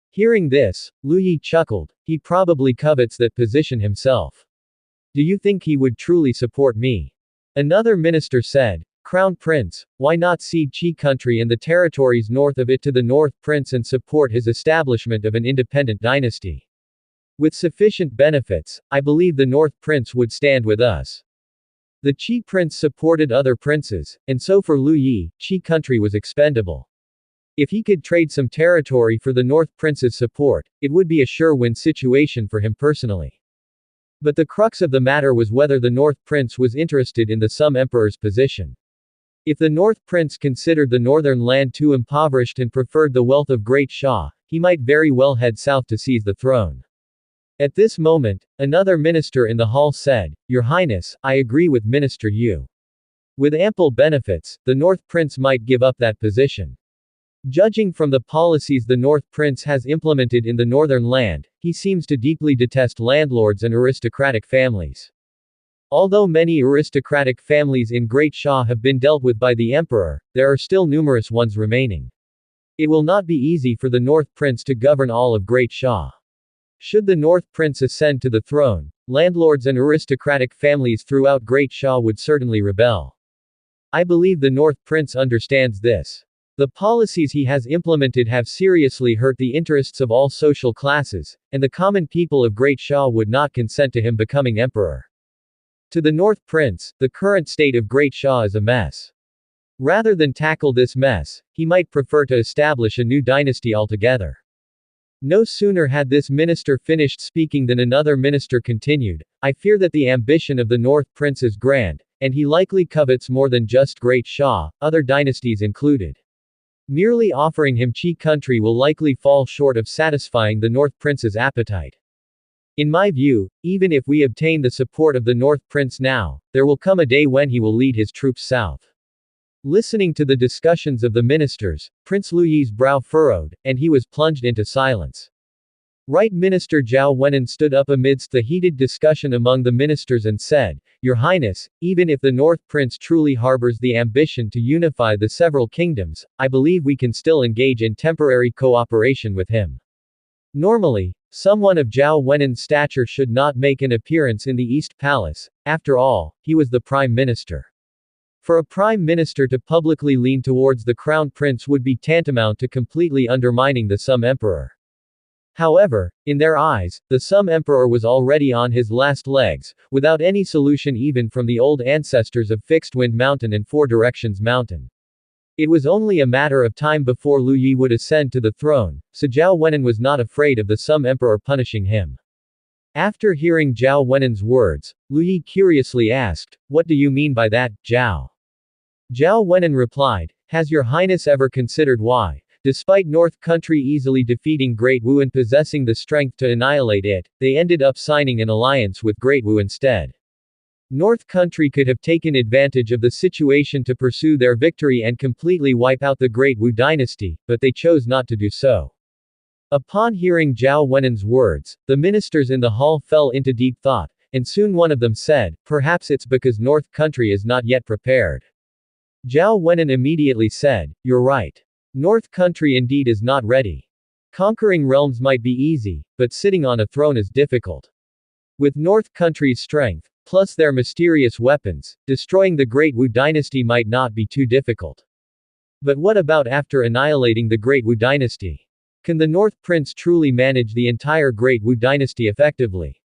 Hearing this, Lu Yi chuckled. He probably covets that position himself. Do you think he would truly support me? Another minister said. Crown Prince, why not cede Qi country and the territories north of it to the North Prince and support his establishment of an independent dynasty? With sufficient benefits, I believe the North Prince would stand with us. The Qi prince supported other princes, and so for Lu Yi, Qi country was expendable. If he could trade some territory for the North Prince's support, it would be a sure-win situation for him personally. But the crux of the matter was whether the North Prince was interested in the Sum Emperor's position. If the North Prince considered the northern land too impoverished and preferred the wealth of Great Shah, he might very well head south to seize the throne. At this moment, another minister in the hall said, Your Highness, I agree with Minister Yu. With ample benefits, the North Prince might give up that position. Judging from the policies the North Prince has implemented in the northern land, he seems to deeply detest landlords and aristocratic families. Although many aristocratic families in Great Shah have been dealt with by the emperor, there are still numerous ones remaining. It will not be easy for the North Prince to govern all of Great Shah. Should the North Prince ascend to the throne, landlords and aristocratic families throughout Great Shah would certainly rebel. I believe the North Prince understands this. The policies he has implemented have seriously hurt the interests of all social classes, and the common people of Great Shah would not consent to him becoming emperor. To the North Prince, the current state of Great Shah is a mess. Rather than tackle this mess, he might prefer to establish a new dynasty altogether. No sooner had this minister finished speaking than another minister continued, I fear that the ambition of the North Prince is grand, and he likely covets more than just Great Shah, other dynasties included. Merely offering him Qi country will likely fall short of satisfying the North Prince's appetite. In my view, even if we obtain the support of the North Prince now, there will come a day when he will lead his troops south. Listening to the discussions of the ministers, Prince Lu Yi's brow furrowed, and he was plunged into silence. Right Minister Zhao Wenan stood up amidst the heated discussion among the ministers and said, Your Highness, even if the North Prince truly harbors the ambition to unify the several kingdoms, I believe we can still engage in temporary cooperation with him. Normally, someone of Zhao Wenan's stature should not make an appearance in the East Palace, after all, he was the Prime Minister. For a Prime Minister to publicly lean towards the Crown Prince would be tantamount to completely undermining the Sum Emperor. However, in their eyes, the Sum Emperor was already on his last legs, without any solution even from the old ancestors of Fixed Wind Mountain and Four Directions Mountain. It was only a matter of time before Lu Yi would ascend to the throne, so Zhao Wenan was not afraid of the Sum Emperor punishing him. After hearing Zhao Wenan's words, Lu Yi curiously asked, What do you mean by that, Zhao? Zhao Wenan replied, Has your highness ever considered why, despite North Country easily defeating Great Wu and possessing the strength to annihilate it, they ended up signing an alliance with Great Wu instead? North Country could have taken advantage of the situation to pursue their victory and completely wipe out the Great Wu dynasty, but they chose not to do so. Upon hearing Zhao Wenan's words, the ministers in the hall fell into deep thought, and soon one of them said, Perhaps it's because North Country is not yet prepared. Zhao Wenan immediately said, You're right. North Country indeed is not ready. Conquering realms might be easy, but sitting on a throne is difficult. With North Country's strength, plus their mysterious weapons, destroying the Great Wu dynasty might not be too difficult. But what about after annihilating the Great Wu dynasty? Can the North Prince truly manage the entire Great Wu dynasty effectively?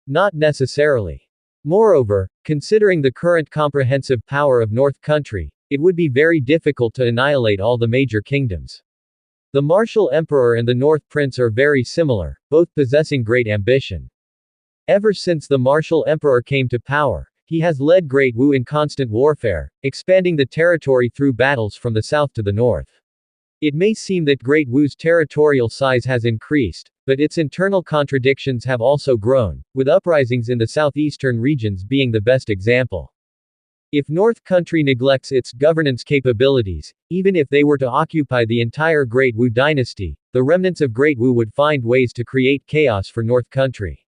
Not necessarily. Moreover, considering the current comprehensive power of North Country, it would be very difficult to annihilate all the major kingdoms. The Martial Emperor and the North Prince are very similar, both possessing great ambition. Ever since the Martial Emperor came to power, he has led Great Wu in constant warfare, expanding the territory through battles from the south to the north. It may seem that Great Wu's territorial size has increased, but its internal contradictions have also grown, with uprisings in the southeastern regions being the best example. If North Country neglects its governance capabilities, even if they were to occupy the entire Great Wu dynasty, the remnants of Great Wu would find ways to create chaos for North Country.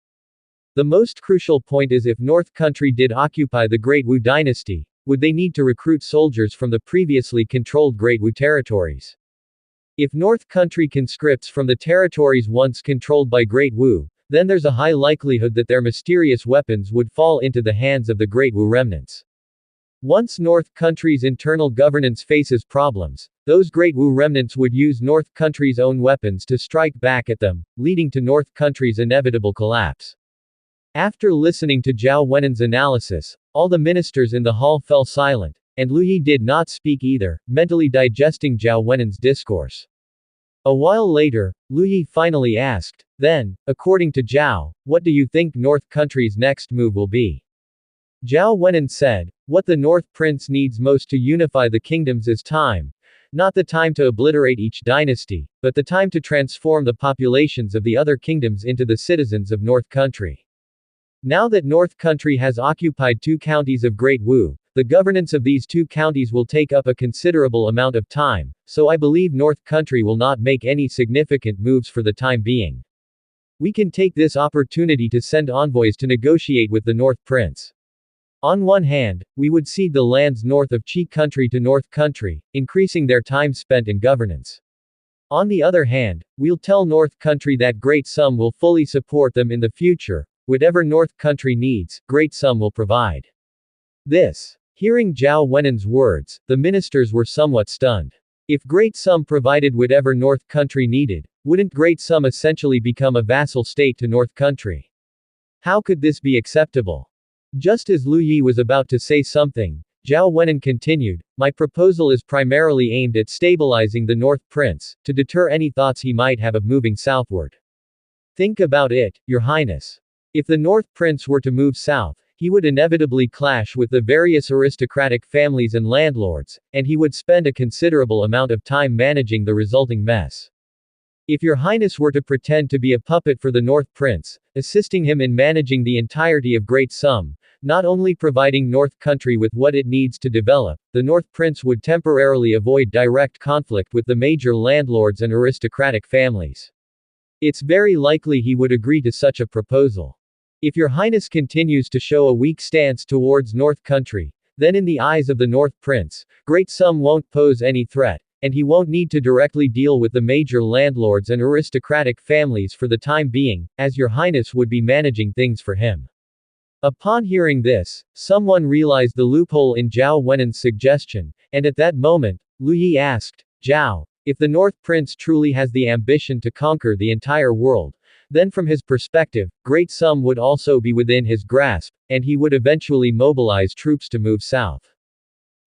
The most crucial point is if North Country did occupy the Great Wu dynasty, would they need to recruit soldiers from the previously controlled Great Wu territories. If North Country conscripts from the territories once controlled by Great Wu, then there's a high likelihood that their mysterious weapons would fall into the hands of the Great Wu remnants. Once North Country's internal governance faces problems, those Great Wu remnants would use North Country's own weapons to strike back at them, leading to North Country's inevitable collapse. After listening to Zhao Wenan's analysis, all the ministers in the hall fell silent, and Lu Yi did not speak either, mentally digesting Zhao Wenan's discourse. A while later, Lu Yi finally asked, "Then, according to Zhao, what do you think North Country's next move will be?" Zhao Wenan said, "What the North Prince needs most to unify the kingdoms is time. Not the time to obliterate each dynasty, but the time to transform the populations of the other kingdoms into the citizens of North Country. Now that North Country has occupied 2 counties of Great Wu, the governance of these 2 counties will take up a considerable amount of time, so I believe North Country will not make any significant moves for the time being. We can take this opportunity to send envoys to negotiate with the North Prince. On one hand, we would cede the lands north of Qi Country to North Country, increasing their time spent in governance. On the other hand, we'll tell North Country that Great Sum will fully support them in the future. Whatever North Country needs, Great Sum will provide." This. Hearing Zhao Wenan's words, the ministers were somewhat stunned. If Great Sum provided whatever North Country needed, wouldn't Great Sum essentially become a vassal state to North Country? How could this be acceptable? Just as Lu Yi was about to say something, Zhao Wenan continued, "My proposal is primarily aimed at stabilizing the North Prince, to deter any thoughts he might have of moving southward. Think about it, Your Highness. If the North Prince were to move south, he would inevitably clash with the various aristocratic families and landlords, and he would spend a considerable amount of time managing the resulting mess. If Your Highness were to pretend to be a puppet for the North Prince, assisting him in managing the entirety of Great Sum, not only providing North Country with what it needs to develop, the North Prince would temporarily avoid direct conflict with the major landlords and aristocratic families. It's very likely he would agree to such a proposal. If Your Highness continues to show a weak stance towards North Country, then in the eyes of the North Prince, Great Sum won't pose any threat, and he won't need to directly deal with the major landlords and aristocratic families for the time being, as Your Highness would be managing things for him." Upon hearing this, someone realized the loophole in Zhao Wenan's suggestion, and at that moment, Lu Yi asked, "Zhao, if the North Prince truly has the ambition to conquer the entire world, then from his perspective, Great Sum would also be within his grasp, and he would eventually mobilize troops to move south."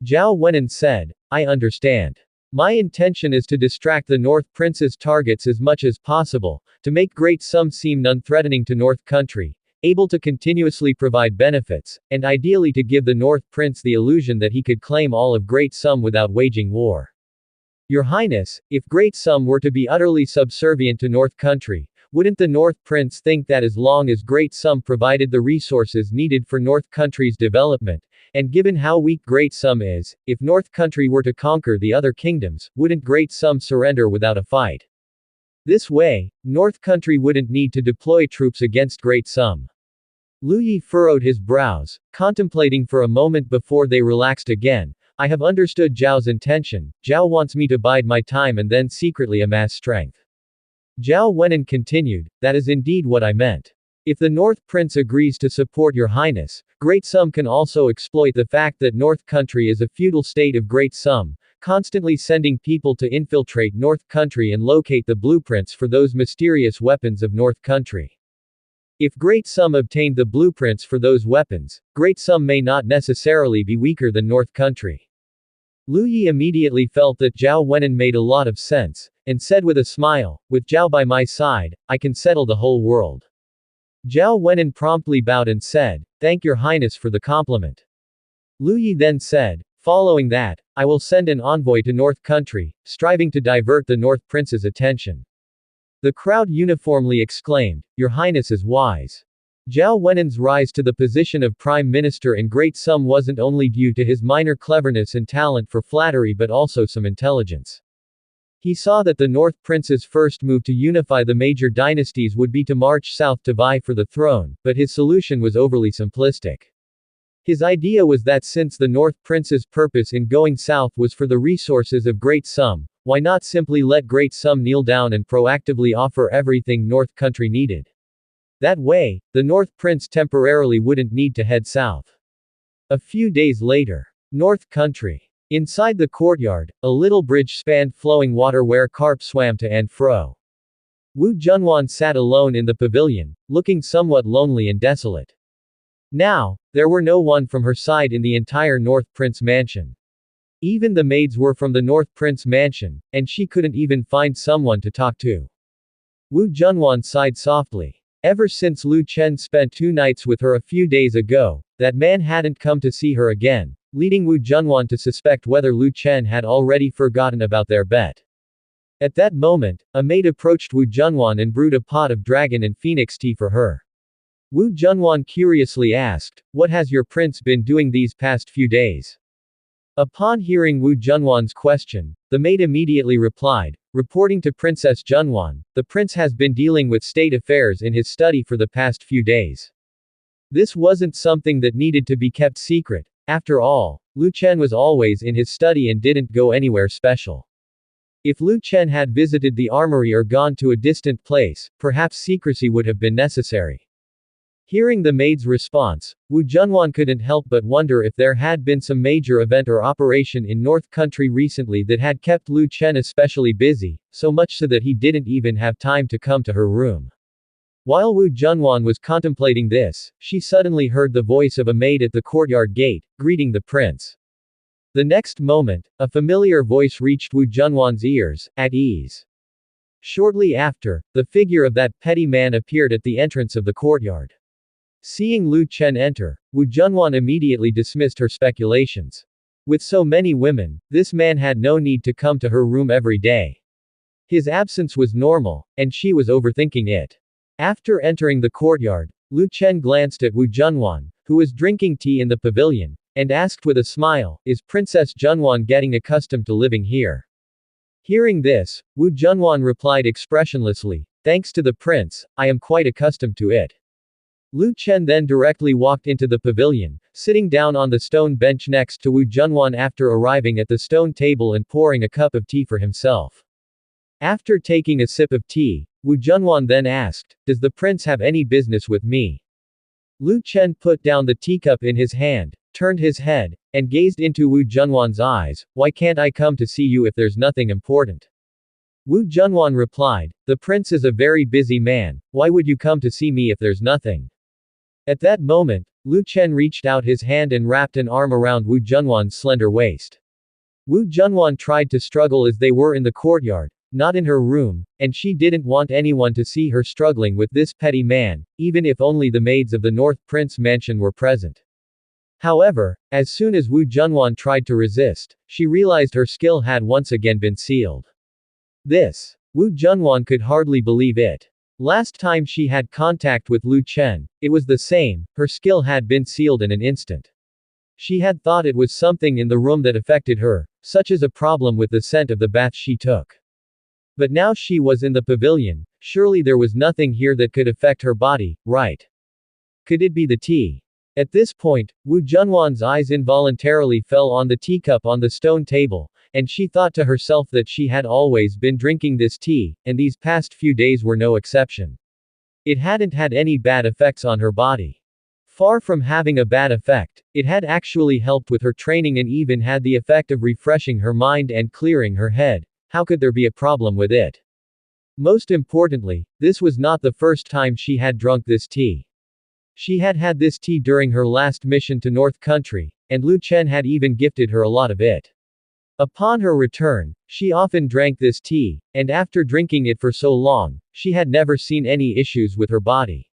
Zhao Wenan said, "I understand. My intention is to distract the North Prince's targets as much as possible, to make Great Sum seem non-threatening to North Country, able to continuously provide benefits, and ideally to give the North Prince the illusion that he could claim all of Great Sum without waging war. Your Highness, if Great Sum were to be utterly subservient to North Country, wouldn't the North Prince think that as long as Great Sum provided the resources needed for North Country's development, and given how weak Great Sum is, if North Country were to conquer the other kingdoms, wouldn't Great Sum surrender without a fight? This way, North Country wouldn't need to deploy troops against Great Sum." Lu Yi furrowed his brows, contemplating for a moment before they relaxed again. "I have understood Zhao's intention. Zhao wants me to bide my time and then secretly amass strength." Zhao Wenan continued, "That is indeed what I meant. If the North Prince agrees to support Your Highness, Great Sum can also exploit the fact that North Country is a feudal state of Great Sum, constantly sending people to infiltrate North Country and locate the blueprints for those mysterious weapons of North Country. If Great Sum obtained the blueprints for those weapons, Great Sum may not necessarily be weaker than North Country." Lu Yi immediately felt that Zhao Wenan made a lot of sense, and said with a smile, "With Zhao by my side, I can settle the whole world." Zhao Wenan promptly bowed and said, "Thank Your Highness for the compliment." Lu Yi then said, "Following that, I will send an envoy to North Country, striving to divert the North Prince's attention." The crowd uniformly exclaimed, "Your Highness is wise." Zhao Wenan's rise to the position of Prime Minister in Great Sum wasn't only due to his minor cleverness and talent for flattery but also some intelligence. He saw that the North Prince's first move to unify the major dynasties would be to march south to vie for the throne, but his solution was overly simplistic. His idea was that since the North Prince's purpose in going south was for the resources of Great Sum, why not simply let Great Sum kneel down and proactively offer everything North Country needed? That way, the North Prince temporarily wouldn't need to head south. A few days later, North Country. Inside the courtyard, a little bridge spanned flowing water where carp swam to and fro. Wu Junwan sat alone in the pavilion, looking somewhat lonely and desolate. Now, there were no one from her side in the entire North Prince mansion. Even the maids were from the North Prince mansion, and she couldn't even find someone to talk to. Wu Junwan sighed softly. Ever since Lu Chen spent 2 nights with her a few days ago, that man hadn't come to see her again, leading Wu Junwan to suspect whether Lu Chen had already forgotten about their bet. At that moment, a maid approached Wu Junwan and brewed a pot of dragon and phoenix tea for her. Wu Junwan curiously asked, "What has your prince been doing these past few days?" Upon hearing Wu Junwan's question, the maid immediately replied, reporting to Princess Junwan, "The prince has been dealing with state affairs in his study for the past few days." This wasn't something that needed to be kept secret. After all, Lu Chen was always in his study and didn't go anywhere special. If Lu Chen had visited the armory or gone to a distant place, perhaps secrecy would have been necessary. Hearing the maid's response, Wu Junwan couldn't help but wonder if there had been some major event or operation in North Country recently that had kept Lu Chen especially busy, so much so that he didn't even have time to come to her room. While Wu Junwan was contemplating this, she suddenly heard the voice of a maid at the courtyard gate, greeting the prince. The next moment, a familiar voice reached Wu Junwan's ears, "At ease." Shortly after, the figure of that petty man appeared at the entrance of the courtyard. Seeing Lu Chen enter, Wu Junwan immediately dismissed her speculations. With so many women, this man had no need to come to her room every day. His absence was normal, and she was overthinking it. After entering the courtyard, Lu Chen glanced at Wu Junwan, who was drinking tea in the pavilion, and asked with a smile, "Is Princess Junwan getting accustomed to living here?" Hearing this, Wu Junwan replied expressionlessly, "Thanks to the prince, I am quite accustomed to it." Lu Chen then directly walked into the pavilion, sitting down on the stone bench next to Wu Junwan after arriving at the stone table and pouring a cup of tea for himself. After taking a sip of tea, Wu Junwan then asked, "Does the prince have any business with me?" Lu Chen put down the teacup in his hand, turned his head, and gazed into Wu Junwan's eyes. "Why can't I come to see you if there's nothing important?" Wu Junwan replied, "The prince is a very busy man, why would you come to see me if there's nothing?" At that moment, Lu Chen reached out his hand and wrapped an arm around Wu Junwan's slender waist. Wu Junwan tried to struggle as they were in the courtyard, not in her room, and she didn't want anyone to see her struggling with this petty man, even if only the maids of the North Prince mansion were present. However, as soon as Wu Junwan tried to resist, she realized her skill had once again been sealed. Wu Junwan could hardly believe it. Last time she had contact with Lu Chen, it was the same, her skill had been sealed in an instant. She had thought it was something in the room that affected her, such as a problem with the scent of the bath she took. But now she was in the pavilion, surely there was nothing here that could affect her body, right? Could it be the tea? At this point, Wu Junwan's eyes involuntarily fell on the teacup on the stone table, and she thought to herself that she had always been drinking this tea, and these past few days were no exception. It hadn't had any bad effects on her body. Far from having a bad effect, it had actually helped with her training and even had the effect of refreshing her mind and clearing her head. How could there be a problem with it? Most importantly, this was not the first time she had drunk this tea. She had had this tea during her last mission to North Country, and Lu Chen had even gifted her a lot of it. Upon her return, she often drank this tea, and after drinking it for so long, she had never seen any issues with her body.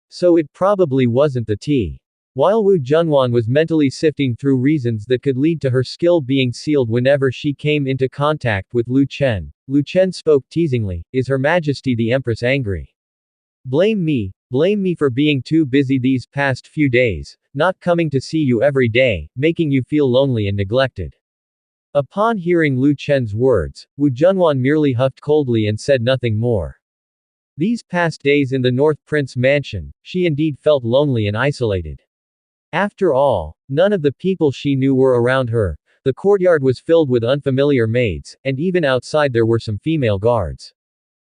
So it probably wasn't the tea. While Wu Junwan was mentally sifting through reasons that could lead to her skill being sealed whenever she came into contact with Lu Chen spoke teasingly, "Is Her Majesty the Empress angry? Blame me for being too busy these past few days, not coming to see you every day, making you feel lonely and neglected." Upon hearing Lu Chen's words, Wu Junwan merely huffed coldly and said nothing more. These past days in the North Prince mansion, she indeed felt lonely and isolated. After all, none of the people she knew were around her. The courtyard was filled with unfamiliar maids, and even outside there were some female guards.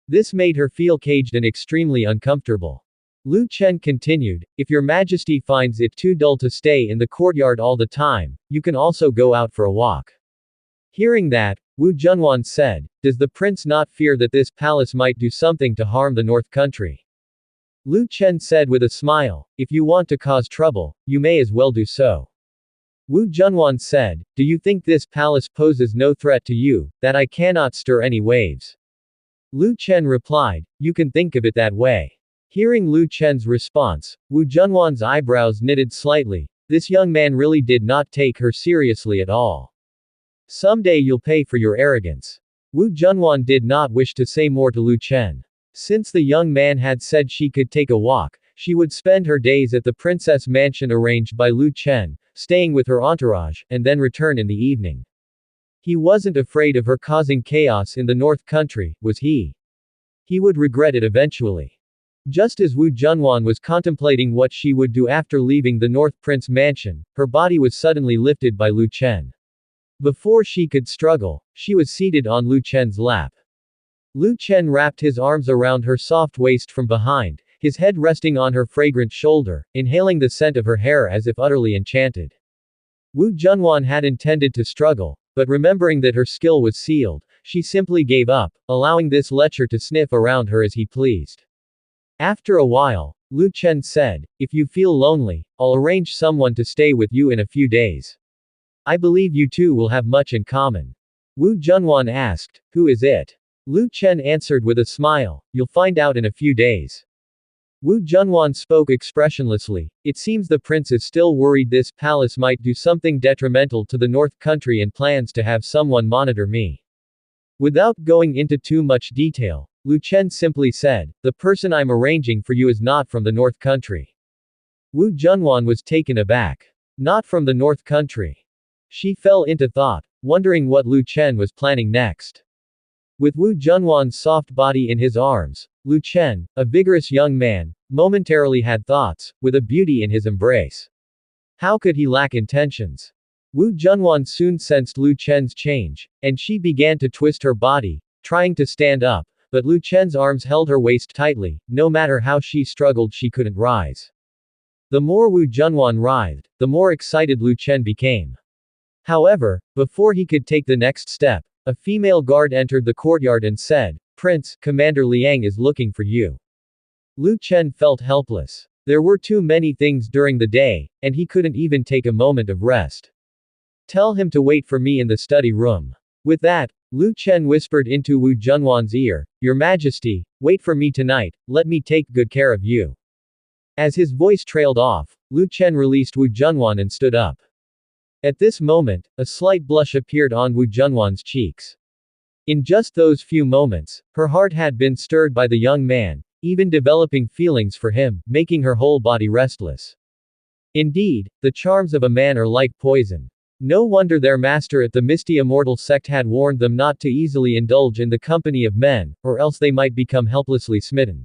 This made her feel caged and extremely uncomfortable. Lu Chen continued, "If your majesty finds it too dull to stay in the courtyard all the time, you can also go out for a walk." Hearing that, Wu Junwan said, "Does the prince not fear that this palace might do something to harm the North Country?" Lu Chen said with a smile, "If you want to cause trouble, you may as well do so." Wu Junwan said, "Do you think this palace poses no threat to you, that I cannot stir any waves?" Lu Chen replied, "You can think of it that way." Hearing Lu Chen's response, Wu Junwan's eyebrows knitted slightly. This young man really did not take her seriously at all. "Someday you'll pay for your arrogance." Wu Junwan did not wish to say more to Lu Chen. Since the young man had said she could take a walk, she would spend her days at the princess mansion arranged by Lu Chen, staying with her entourage, and then return in the evening. He wasn't afraid of her causing chaos in the North Country, was he? He would regret it eventually. Just as Wu Junwan was contemplating what she would do after leaving the North Prince mansion, her body was suddenly lifted by Lu Chen. Before she could struggle, she was seated on Lu Chen's lap. Lu Chen wrapped his arms around her soft waist from behind, his head resting on her fragrant shoulder, inhaling the scent of her hair as if utterly enchanted. Wu Junwan had intended to struggle, but remembering that her skill was sealed, she simply gave up, allowing this lecher to sniff around her as he pleased. After a while, Lu Chen said, "If you feel lonely, I'll arrange someone to stay with you in a few days. I believe you two will have much in common." Wu Junwan asked, "Who is it?" Lu Chen answered with a smile, "You'll find out in a few days." Wu Junwan spoke expressionlessly. "It seems the prince is still worried this palace might do something detrimental to the North Country and plans to have someone monitor me." Without going into too much detail, Lu Chen simply said, "The person I'm arranging for you is not from the North Country." Wu Junwan was taken aback. Not from the North Country. She fell into thought, wondering what Lu Chen was planning next. With Wu Junwan's soft body in his arms, Lu Chen, a vigorous young man, momentarily had thoughts, with a beauty in his embrace. How could he lack intentions? Wu Junwan soon sensed Lu Chen's change, and she began to twist her body, trying to stand up, but Lu Chen's arms held her waist tightly. No matter how she struggled, she couldn't rise. The more Wu Junwan writhed, the more excited Lu Chen became. However, before he could take the next step, a female guard entered the courtyard and said, "Prince, Commander Liang is looking for you." Lu Chen felt helpless. There were too many things during the day, and he couldn't even take a moment of rest. "Tell him to wait for me in the study room." With that, Lu Chen whispered into Wu Junwan's ear, "Your Majesty, wait for me tonight, let me take good care of you." As his voice trailed off, Lu Chen released Wu Junwan and stood up. At this moment, a slight blush appeared on Wu Junwan's cheeks. In just those few moments, her heart had been stirred by the young man, even developing feelings for him, making her whole body restless. Indeed, the charms of a man are like poison. No wonder their master at the Misty Immortal sect had warned them not to easily indulge in the company of men, or else they might become helplessly smitten.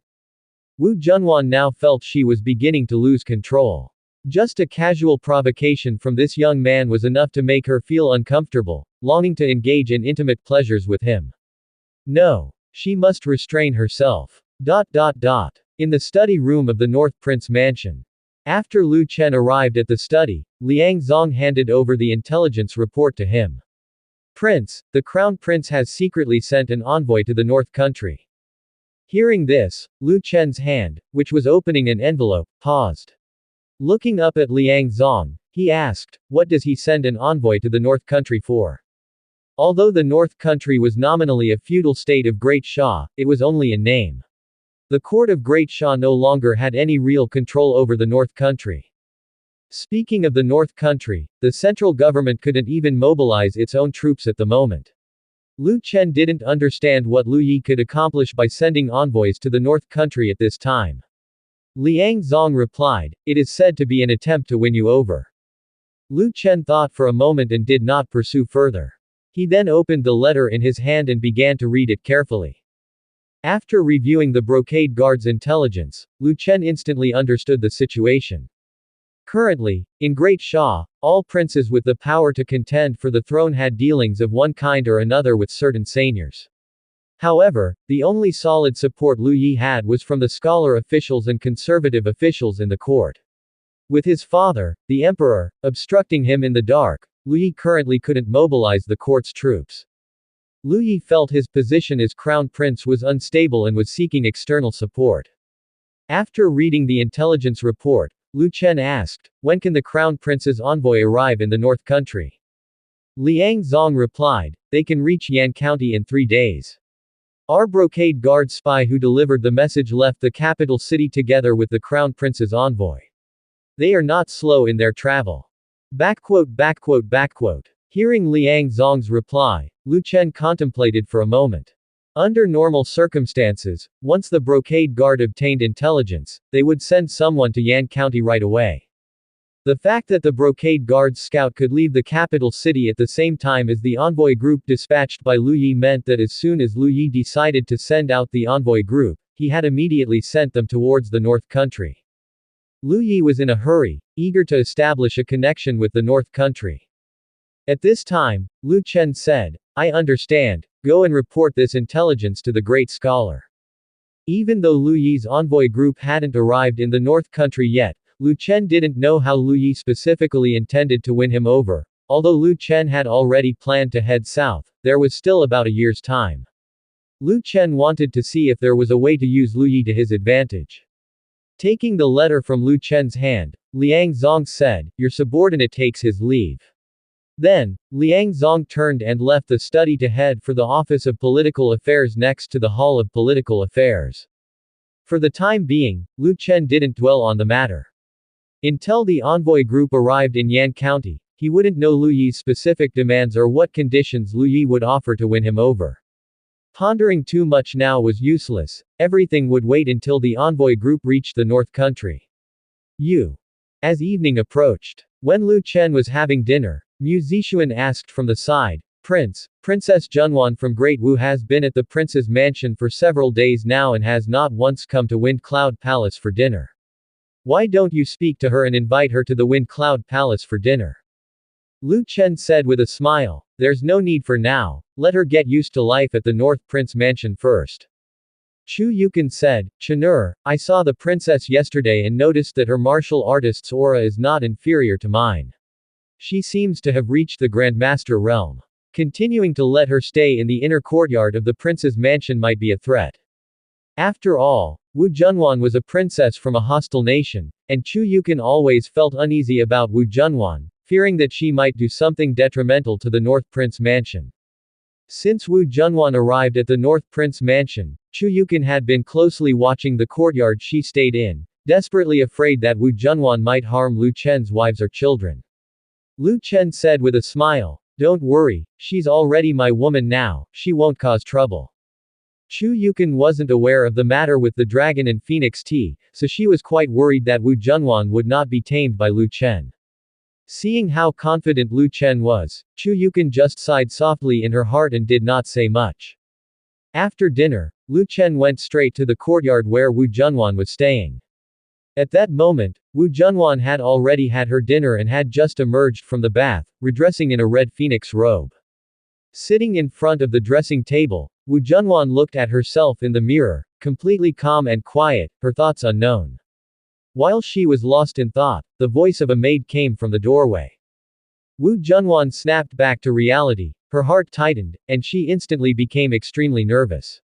Wu Junwan now felt she was beginning to lose control. Just a casual provocation from this young man was enough to make her feel uncomfortable, longing to engage in intimate pleasures with him. No. She must restrain herself. In the study room of the North Prince Mansion. After Lu Chen arrived at the study, Liang Zong handed over the intelligence report to him. "Prince, the Crown Prince has secretly sent an envoy to the North Country." Hearing this, Lu Chen's hand, which was opening an envelope, paused. Looking up at Liang Zong, he asked, "What does he send an envoy to the North Country for?" Although the North Country was nominally a feudal state of Great Sha, it was only in name. The court of Great Sha no longer had any real control over the North Country. Speaking of the North Country, the central government couldn't even mobilize its own troops at the moment. Lu Chen didn't understand what Lu Yi could accomplish by sending envoys to the North Country at this time. Liang Zong replied, "It is said to be an attempt to win you over." Lu Chen thought for a moment and did not pursue further. He then opened the letter in his hand and began to read it carefully. After reviewing the brocade guard's intelligence, Lu Chen instantly understood the situation. Currently, in Great Shah, all princes with the power to contend for the throne had dealings of one kind or another with certain seigneurs. However, the only solid support Lu Yi had was from the scholar officials and conservative officials in the court. With his father, the emperor, obstructing him in the dark, Lu Yi currently couldn't mobilize the court's troops. Lu Yi felt his position as crown prince was unstable and was seeking external support. After reading the intelligence report, Lu Chen asked, "When can the crown prince's envoy arrive in the north country?" Liang Zong replied, "They can reach Yan County in 3 days. Our brocade guard spy who delivered the message left the capital city together with the crown prince's envoy. They are not slow in their travel." Hearing Liang Zong's reply, Lu Chen contemplated for a moment. Under normal circumstances, once the brocade guard obtained intelligence, they would send someone to Yan County right away. The fact that the brocade guard's scout could leave the capital city at the same time as the envoy group dispatched by Lu Yi meant that as soon as Lu Yi decided to send out the envoy group, he had immediately sent them towards the north country. Lu Yi was in a hurry, eager to establish a connection with the north country. At this time, Lu Chen said, "I understand, go and report this intelligence to the great scholar." Even though Lu Yi's envoy group hadn't arrived in the north country yet, Lu Chen didn't know how Lu Yi specifically intended to win him over. Although Lu Chen had already planned to head south, there was still about a year's time. Lu Chen wanted to see if there was a way to use Lu Yi to his advantage. Taking the letter from Lu Chen's hand, Liang Zong said, "Your subordinate takes his leave." Then, Liang Zong turned and left the study to head for the Office of Political Affairs next to the Hall of Political Affairs. For the time being, Lu Chen didn't dwell on the matter. Until the envoy group arrived in Yan County, he wouldn't know Lu Yi's specific demands or what conditions Lu Yi would offer to win him over. Pondering too much now was useless, everything would wait until the envoy group reached the north country. As evening approached, when Lu Chen was having dinner, Mu Zixuan asked from the side, Princess Junwan from Great Wu has been at the prince's mansion for several days now and has not once come to Wind Cloud Palace for dinner. Why don't you speak to her and invite her to the Wind Cloud Palace for dinner?" Lu Chen said with a smile, "There's no need for now, let her get used to life at the North Prince Mansion first." Chu Yukan said, "Chenur, I saw the princess yesterday and noticed that her martial artist's aura is not inferior to mine. She seems to have reached the Grandmaster realm. Continuing to let her stay in the inner courtyard of the prince's mansion might be a threat. After all, Wu Junwan was a princess from a hostile nation, and Chu Yukan always felt uneasy about Wu Junwan, fearing that she might do something detrimental to the North Prince Mansion. Since Wu Junwan arrived at the North Prince Mansion, Chu Yukan had been closely watching the courtyard she stayed in, desperately afraid that Wu Junwan might harm Lu Chen's wives or children. Lu Chen said with a smile, "Don't worry, she's already my woman now, she won't cause trouble." Chu Yukan wasn't aware of the matter with the dragon and phoenix tea, so she was quite worried that Wu Junwan would not be tamed by Lu Chen. Seeing how confident Lu Chen was, Chu Yukan just sighed softly in her heart and did not say much. After dinner, Lu Chen went straight to the courtyard where Wu Junwan was staying. At that moment, Wu Junwan had already had her dinner and had just emerged from the bath, redressing in a red phoenix robe. Sitting in front of the dressing table, Wu Junwan looked at herself in the mirror, completely calm and quiet, her thoughts unknown. While she was lost in thought, the voice of a maid came from the doorway. Wu Junwan snapped back to reality, her heart tightened, and she instantly became extremely nervous.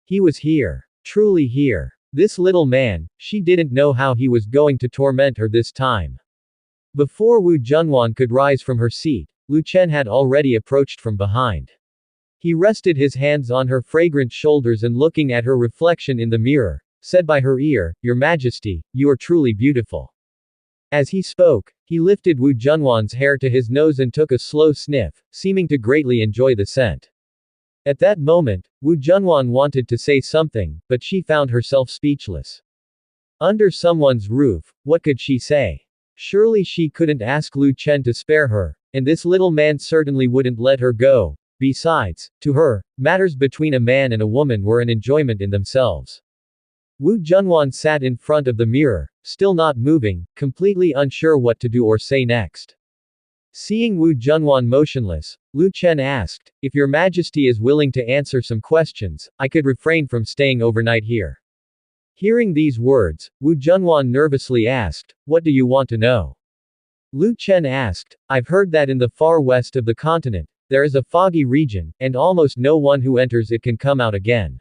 He was here. Truly here. This little man, she didn't know how he was going to torment her this time. Before Wu Junwan could rise from her seat, Lu Chen had already approached from behind. He rested his hands on her fragrant shoulders and looking at her reflection in the mirror, said by her ear, "Your Majesty, you are truly beautiful." As he spoke, he lifted Wu Junwan's hair to his nose and took a slow sniff, seeming to greatly enjoy the scent. At that moment, Wu Junwan wanted to say something, but she found herself speechless. Under someone's roof, what could she say? Surely she couldn't ask Lu Chen to spare her, and this little man certainly wouldn't let her go. Besides, to her, matters between a man and a woman were an enjoyment in themselves. Wu Junwan sat in front of the mirror, still not moving, completely unsure what to do or say next. Seeing Wu Junwan motionless, Lu Chen asked, "If your majesty is willing to answer some questions, I could refrain from staying overnight here." Hearing these words, Wu Junwan nervously asked, "What do you want to know?" Lu Chen asked, "I've heard that in the far west of the continent, there is a foggy region, and almost no one who enters it can come out again.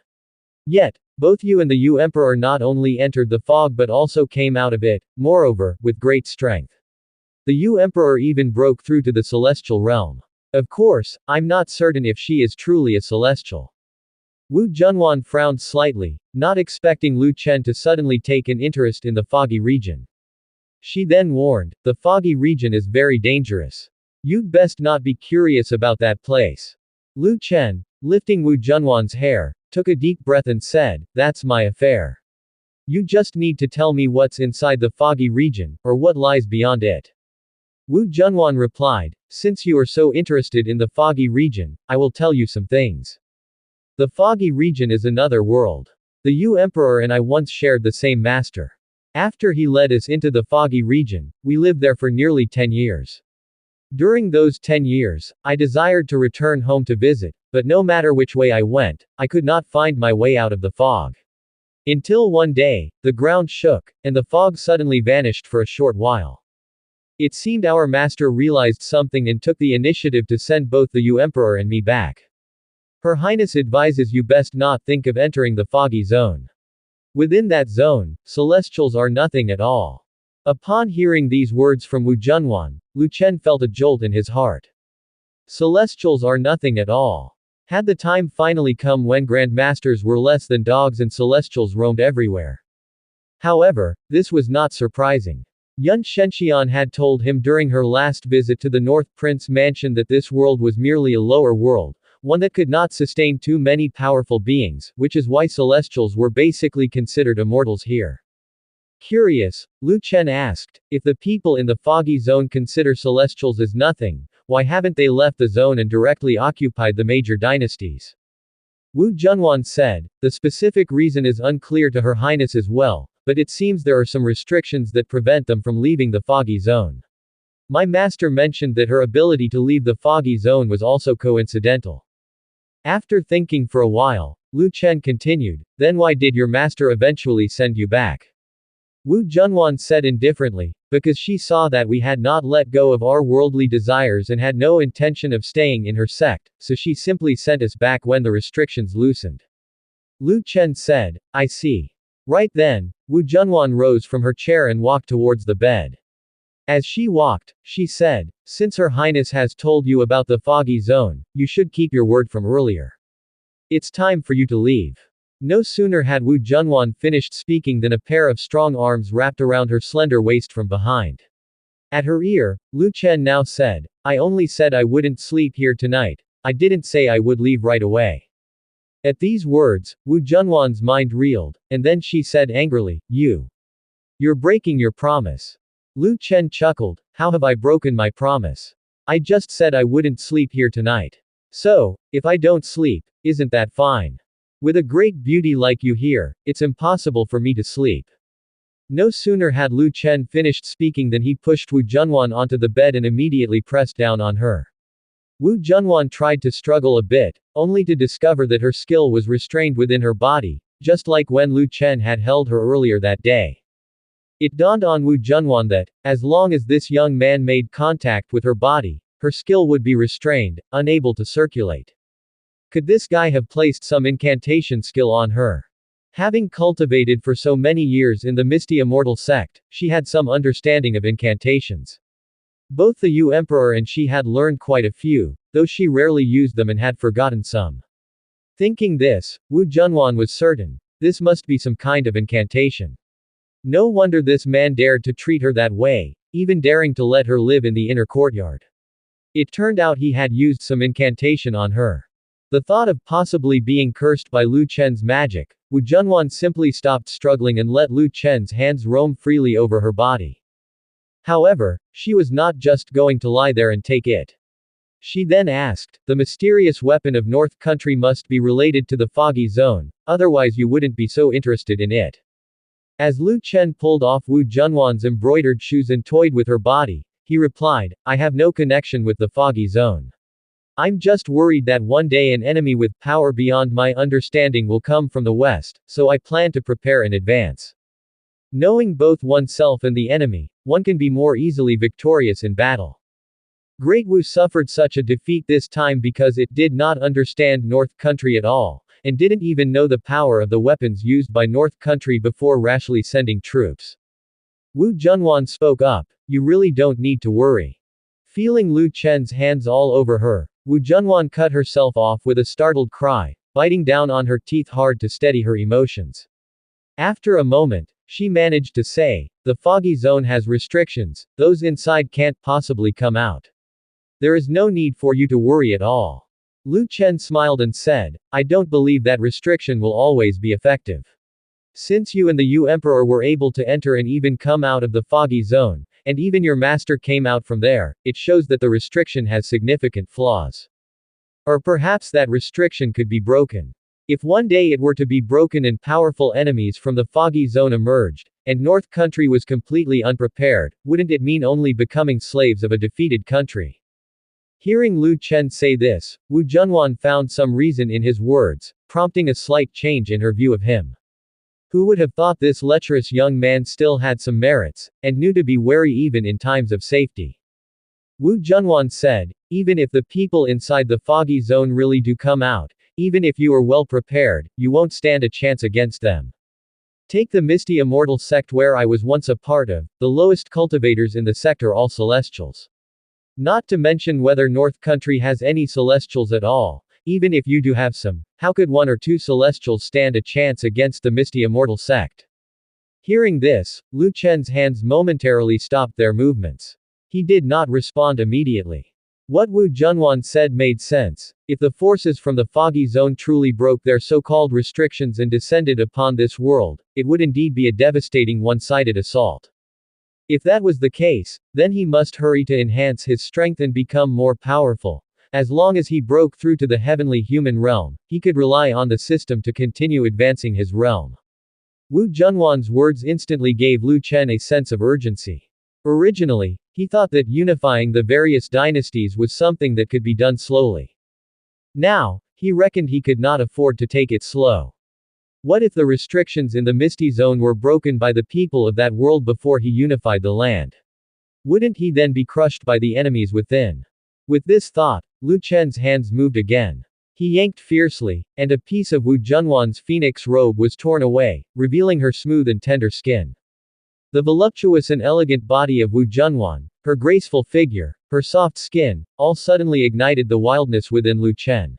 Yet, both you and the Yu Emperor not only entered the fog but also came out of it, moreover, with great strength. The Yu Emperor even broke through to the celestial realm. Of course, I'm not certain if she is truly a celestial." Wu Junwan frowned slightly, not expecting Lu Chen to suddenly take an interest in the foggy region. She then warned, "The foggy region is very dangerous. You'd best not be curious about that place." Lu Chen, lifting Wu Junwan's hair, took a deep breath and said, "That's my affair. You just need to tell me what's inside the foggy region, or what lies beyond it." Wu Junwan replied, "Since you are so interested in the foggy region, I will tell you some things. The foggy region is another world. The Yu Emperor and I once shared the same master. After he led us into the foggy region, we lived there for nearly 10 years. During those 10 years, I desired to return home to visit, but no matter which way I went, I could not find my way out of the fog. Until one day, the ground shook, and the fog suddenly vanished for a short while. It seemed our master realized something and took the initiative to send both the Yu Emperor and me back. Her Highness advises you best not think of entering the foggy zone. Within that zone, celestials are nothing at all." Upon hearing these words from Wu Junwan, Lu Chen felt a jolt in his heart. Celestials are nothing at all. Had the time finally come when grandmasters were less than dogs and celestials roamed everywhere? However, this was not surprising. Yun Shenxian had told him during her last visit to the North Prince Mansion that this world was merely a lower world, one that could not sustain too many powerful beings, which is why celestials were basically considered immortals here. Curious, Lu Chen asked, "If the people in the foggy zone consider celestials as nothing, why haven't they left the zone and directly occupied the major dynasties?" Wu Junwan said, "The specific reason is unclear to Her Highness as well, but it seems there are some restrictions that prevent them from leaving the foggy zone. My master mentioned that her ability to leave the foggy zone was also coincidental." After thinking for a while, Lu Chen continued, "Then why did your master eventually send you back?" Wu Junwan said indifferently, "Because she saw that we had not let go of our worldly desires and had no intention of staying in her sect, so she simply sent us back when the restrictions loosened." Lu Chen said, "I see." Right then, Wu Junwan rose from her chair and walked towards the bed. As she walked, she said, "Since Her Highness has told you about the foggy zone, you should keep your word from earlier. It's time for you to leave." No sooner had Wu Junwan finished speaking than a pair of strong arms wrapped around her slender waist from behind. At her ear, Lu Chen now said, "I only said I wouldn't sleep here tonight. I didn't say I would leave right away." At these words, Wu Junwan's mind reeled, and then she said angrily, You're breaking your promise." Lu Chen chuckled, "How have I broken my promise? I just said I wouldn't sleep here tonight. So, if I don't sleep, isn't that fine? With a great beauty like you here, it's impossible for me to sleep." No sooner had Lu Chen finished speaking than he pushed Wu Junwan onto the bed and immediately pressed down on her. Wu Junwan tried to struggle a bit, only to discover that her skill was restrained within her body, just like when Lu Chen had held her earlier that day. It dawned on Wu Junwan that, as long as this young man made contact with her body, her skill would be restrained, unable to circulate. Could this guy have placed some incantation skill on her? Having cultivated for so many years in the Misty Immortal sect, she had some understanding of incantations. Both the Yu Emperor and she had learned quite a few, though she rarely used them and had forgotten some. Thinking this, Wu Junwan was certain, this must be some kind of incantation. No wonder this man dared to treat her that way, even daring to let her live in the inner courtyard. It turned out he had used some incantation on her. The thought of possibly being cursed by Lu Chen's magic, Wu Junwan simply stopped struggling and let Lu Chen's hands roam freely over her body. However, she was not just going to lie there and take it. She then asked, "The mysterious weapon of North Country must be related to the foggy zone, otherwise you wouldn't be so interested in it." As Lu Chen pulled off Wu Junwan's embroidered shoes and toyed with her body, he replied, I have no connection with the foggy zone. I'm just worried that one day an enemy with power beyond my understanding will come from the west, so I plan to prepare in advance. Knowing both oneself and the enemy, one can be more easily victorious in battle. Great Wu suffered such a defeat this time because it did not understand North Country at all, and didn't even know the power of the weapons used by North Country before rashly sending troops. Wu Junwan spoke up, you really don't need to worry. Feeling Lu Chen's hands all over her, Wu Junwan cut herself off with a startled cry, biting down on her teeth hard to steady her emotions. After a moment, she managed to say, the foggy zone has restrictions, those inside can't possibly come out. There is no need for you to worry at all. Lu Chen smiled and said, I don't believe that restriction will always be effective. Since you and the Yu Emperor were able to enter and even come out of the foggy zone, and even your master came out from there, it shows that the restriction has significant flaws. Or perhaps that restriction could be broken. If one day it were to be broken and powerful enemies from the foggy zone emerged, and North Country was completely unprepared, wouldn't it mean only becoming slaves of a defeated country? Hearing Lu Chen say this, Wu Junwan found some reason in his words, prompting a slight change in her view of him. Who would have thought this lecherous young man still had some merits, and knew to be wary even in times of safety? Wu Junwan said, even if the people inside the foggy zone really do come out, even if you are well prepared, you won't stand a chance against them. Take the Misty Immortal sect where I was once a part of, the lowest cultivators in the sect are all celestials. Not to mention whether North Country has any celestials at all. Even if you do have some, how could one or two celestials stand a chance against the Misty Immortal sect? Hearing this, Lu Chen's hands momentarily stopped their movements. He did not respond immediately. What Wu Junwan said made sense. If the forces from the foggy zone truly broke their so-called restrictions and descended upon this world, it would indeed be a devastating one-sided assault. If that was the case, then he must hurry to enhance his strength and become more powerful. As long as he broke through to the heavenly human realm, he could rely on the system to continue advancing his realm. Wu Junwan's words instantly gave Lu Chen a sense of urgency. Originally, he thought that unifying the various dynasties was something that could be done slowly. Now, he reckoned he could not afford to take it slow. What if the restrictions in the Misty Zone were broken by the people of that world before he unified the land? Wouldn't he then be crushed by the enemies within? With this thought, Lu Chen's hands moved again. He yanked fiercely, and a piece of Wu Junwan's phoenix robe was torn away, revealing her smooth and tender skin. The voluptuous and elegant body of Wu Junwan, her graceful figure, her soft skin, all suddenly ignited the wildness within Lu Chen.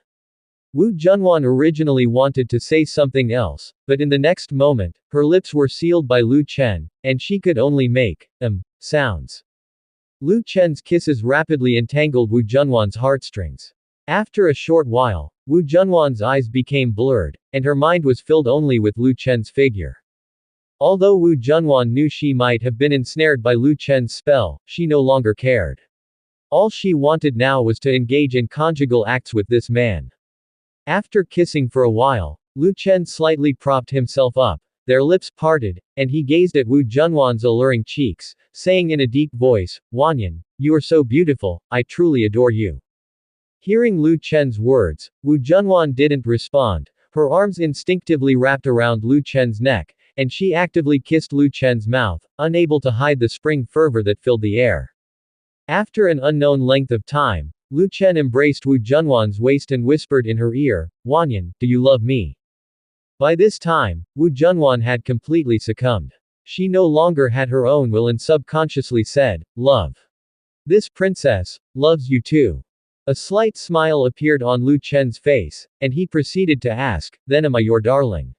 Wu Junwan originally wanted to say something else, but in the next moment, her lips were sealed by Lu Chen, and she could only make sounds. Lu Chen's kisses rapidly entangled Wu Junwan's heartstrings. After a short while, Wu Junwan's eyes became blurred, and her mind was filled only with Lu Chen's figure. Although Wu Junwan knew she might have been ensnared by Lu Chen's spell, she no longer cared. All she wanted now was to engage in conjugal acts with this man. After kissing for a while, Lu Chen slightly propped himself up, their lips parted, and he gazed at Wu Junwan's alluring cheeks, saying in a deep voice, Wanyan, you are so beautiful, I truly adore you. Hearing Lu Chen's words, Wu Junwan didn't respond, her arms instinctively wrapped around Lu Chen's neck, and she actively kissed Lu Chen's mouth, unable to hide the spring fervor that filled the air. After an unknown length of time, Lu Chen embraced Wu Junwan's waist and whispered in her ear, Wanyan, do you love me? By this time, Wu Junwan had completely succumbed. She no longer had her own will and subconsciously said, love. This princess loves you too. A slight smile appeared on Lu Chen's face, and he proceeded to ask, then am I your darling?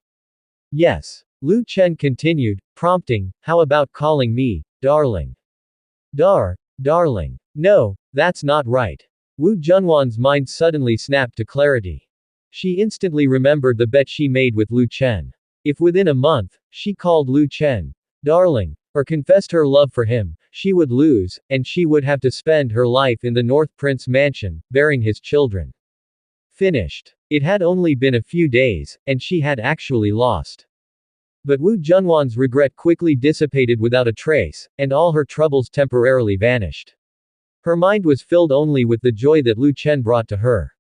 Yes. Lu Chen continued, prompting, how about calling me, darling? Darling. No, that's not right. Wu Junwan's mind suddenly snapped to clarity. She instantly remembered the bet she made with Lu Chen. If within a month, she called Lu Chen, darling, or confessed her love for him, she would lose, and she would have to spend her life in the North Prince mansion, bearing his children. Finished. It had only been a few days, and she had actually lost. But Wu Junwan's regret quickly dissipated without a trace, and all her troubles temporarily vanished. Her mind was filled only with the joy that Lu Chen brought to her.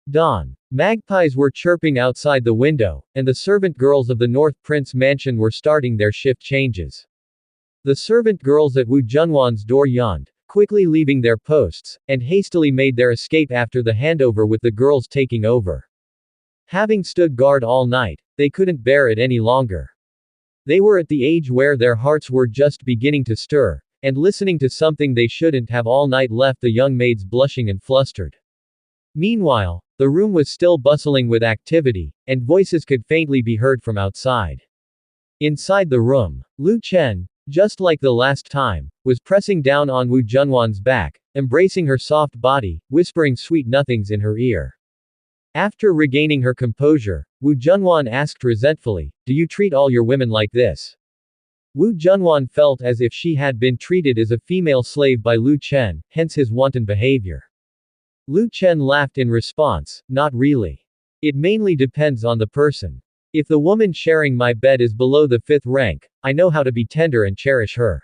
Dawn. Magpies were chirping outside the window, and the servant girls of the North Prince mansion were starting their shift changes. The servant girls at Wu Junwan's door yawned, quickly leaving their posts, and hastily made their escape after the handover with the girls taking over. Having stood guard all night, they couldn't bear it any longer. They were at the age where their hearts were just beginning to stir, and listening to something they shouldn't have all night left the young maids blushing and flustered. Meanwhile, the room was still bustling with activity, and voices could faintly be heard from outside. Inside the room, Lu Chen, just like the last time, was pressing down on Wu Junwan's back, embracing her soft body, whispering sweet nothings in her ear. After regaining her composure, Wu Junwan asked resentfully, "Do you treat all your women like this?" Wu Junwan felt as if she had been treated as a female slave by Lu Chen, hence his wanton behavior. Lu Chen laughed in response, "Not really. It mainly depends on the person. If the woman sharing my bed is below the 5th rank, I know how to be tender and cherish her.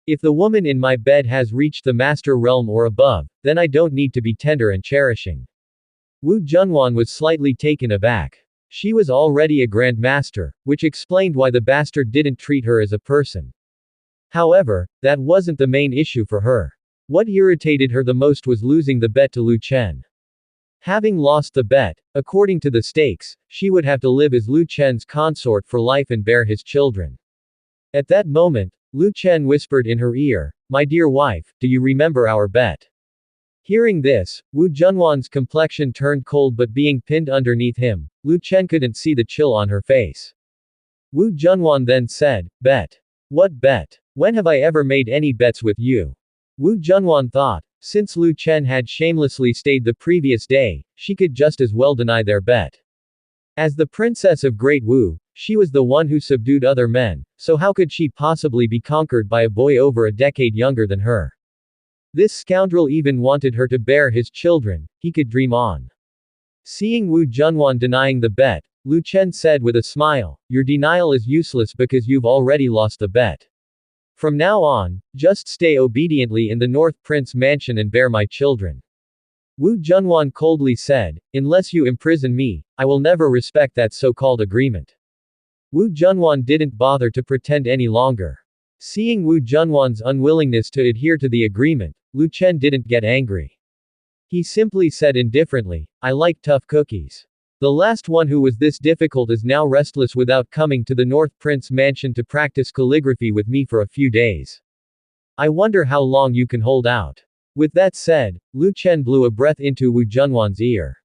If the woman in my bed has reached the master realm or above, then I don't need to be tender and cherishing." Wu Junwan was slightly taken aback. She was already a Grand Master, which explained why the bastard didn't treat her as a person. However, that wasn't the main issue for her. What irritated her the most was losing the bet to Lu Chen. Having lost the bet, according to the stakes, she would have to live as Lu Chen's consort for life and bear his children. At that moment, Lu Chen whispered in her ear, "My dear wife, do you remember our bet?" Hearing this, Wu Junwan's complexion turned cold, but being pinned underneath him, Lu Chen couldn't see the chill on her face. Wu Junwan then said, "Bet? What bet? When have I ever made any bets with you?" Wu Junwan thought, since Lu Chen had shamelessly stayed the previous day, she could just as well deny their bet. As the princess of Great Wu, she was the one who subdued other men, so how could she possibly be conquered by a boy over a decade younger than her? This scoundrel even wanted her to bear his children, he could dream on. Seeing Wu Junwan denying the bet, Lu Chen said with a smile, "Your denial is useless because you've already lost the bet. From now on, just stay obediently in the North Prince mansion and bear my children." Wu Junwan coldly said, "Unless you imprison me, I will never respect that so-called agreement." Wu Junwan didn't bother to pretend any longer. Seeing Wu Junwan's unwillingness to adhere to the agreement, Lu Chen didn't get angry. He simply said indifferently, "I like tough cookies. The last one who was this difficult is now restless without coming to the North Prince mansion to practice calligraphy with me for a few days. I wonder how long you can hold out." With that said, Lu Chen blew a breath into Wu Junwan's ear.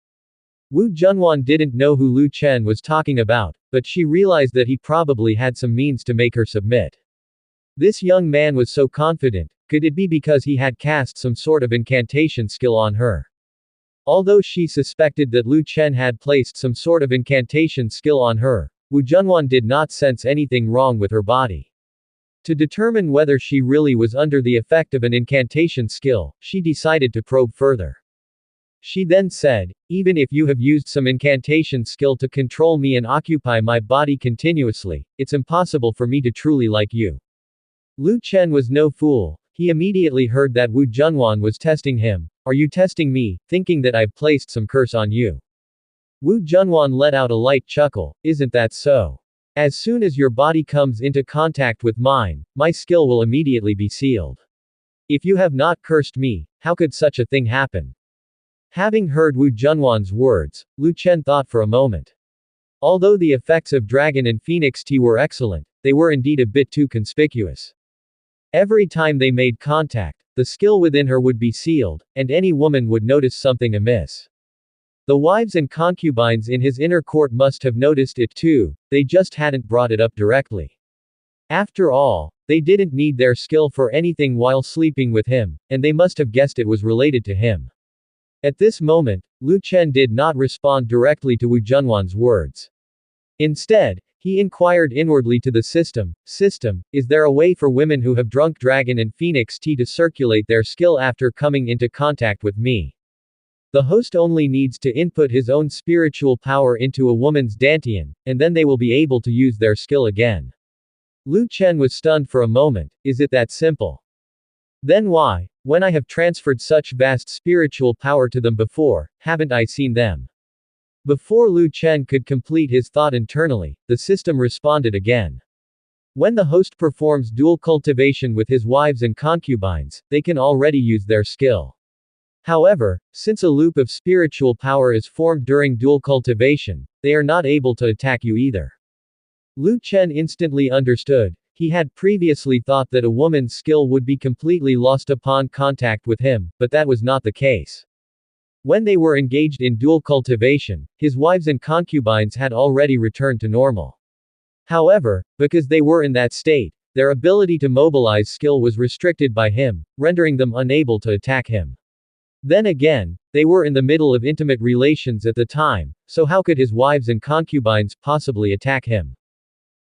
Wu Junwan didn't know who Lu Chen was talking about, but she realized that he probably had some means to make her submit. This young man was so confident, could it be because he had cast some sort of incantation skill on her? Although she suspected that Lu Chen had placed some sort of incantation skill on her, Wu Junwan did not sense anything wrong with her body. To determine whether she really was under the effect of an incantation skill, she decided to probe further. She then said, "Even if you have used some incantation skill to control me and occupy my body continuously, it's impossible for me to truly like you." Lu Chen was no fool. He immediately heard that Wu Junwan was testing him. "Are you testing me, thinking that I've placed some curse on you?" Wu Junwan let out a light chuckle, "Isn't that so? As soon as your body comes into contact with mine, my skill will immediately be sealed. If you have not cursed me, how could such a thing happen?" Having heard Wu Junwan's words, Lu Chen thought for a moment. Although the effects of dragon and phoenix tea were excellent, they were indeed a bit too conspicuous. Every time they made contact, the skill within her would be sealed, and any woman would notice something amiss. The wives and concubines in his inner court must have noticed it too, they just hadn't brought it up directly. After all, they didn't need their skill for anything while sleeping with him, and they must have guessed it was related to him. At this moment, Lu Chen did not respond directly to Wu Junwan's words. Instead, he inquired inwardly to the system, "Is there a way for women who have drunk dragon and phoenix tea to circulate their skill after coming into contact with me?" The host only needs to input his own spiritual power into a woman's dantian, and then they will be able to use their skill again. Lu Chen was stunned for a moment. Is it that simple? Then why, when I have transferred such vast spiritual power to them before, haven't I seen them? Before Lu Chen could complete his thought internally, the system responded again. When the host performs dual cultivation with his wives and concubines, they can already use their skill. However, since a loop of spiritual power is formed during dual cultivation, they are not able to attack you either. Lu Chen instantly understood. He had previously thought that a woman's skill would be completely lost upon contact with him, but that was not the case. When they were engaged in dual cultivation, his wives and concubines had already returned to normal. However, because they were in that state, their ability to mobilize skill was restricted by him, rendering them unable to attack him. Then again, they were in the middle of intimate relations at the time, so how could his wives and concubines possibly attack him?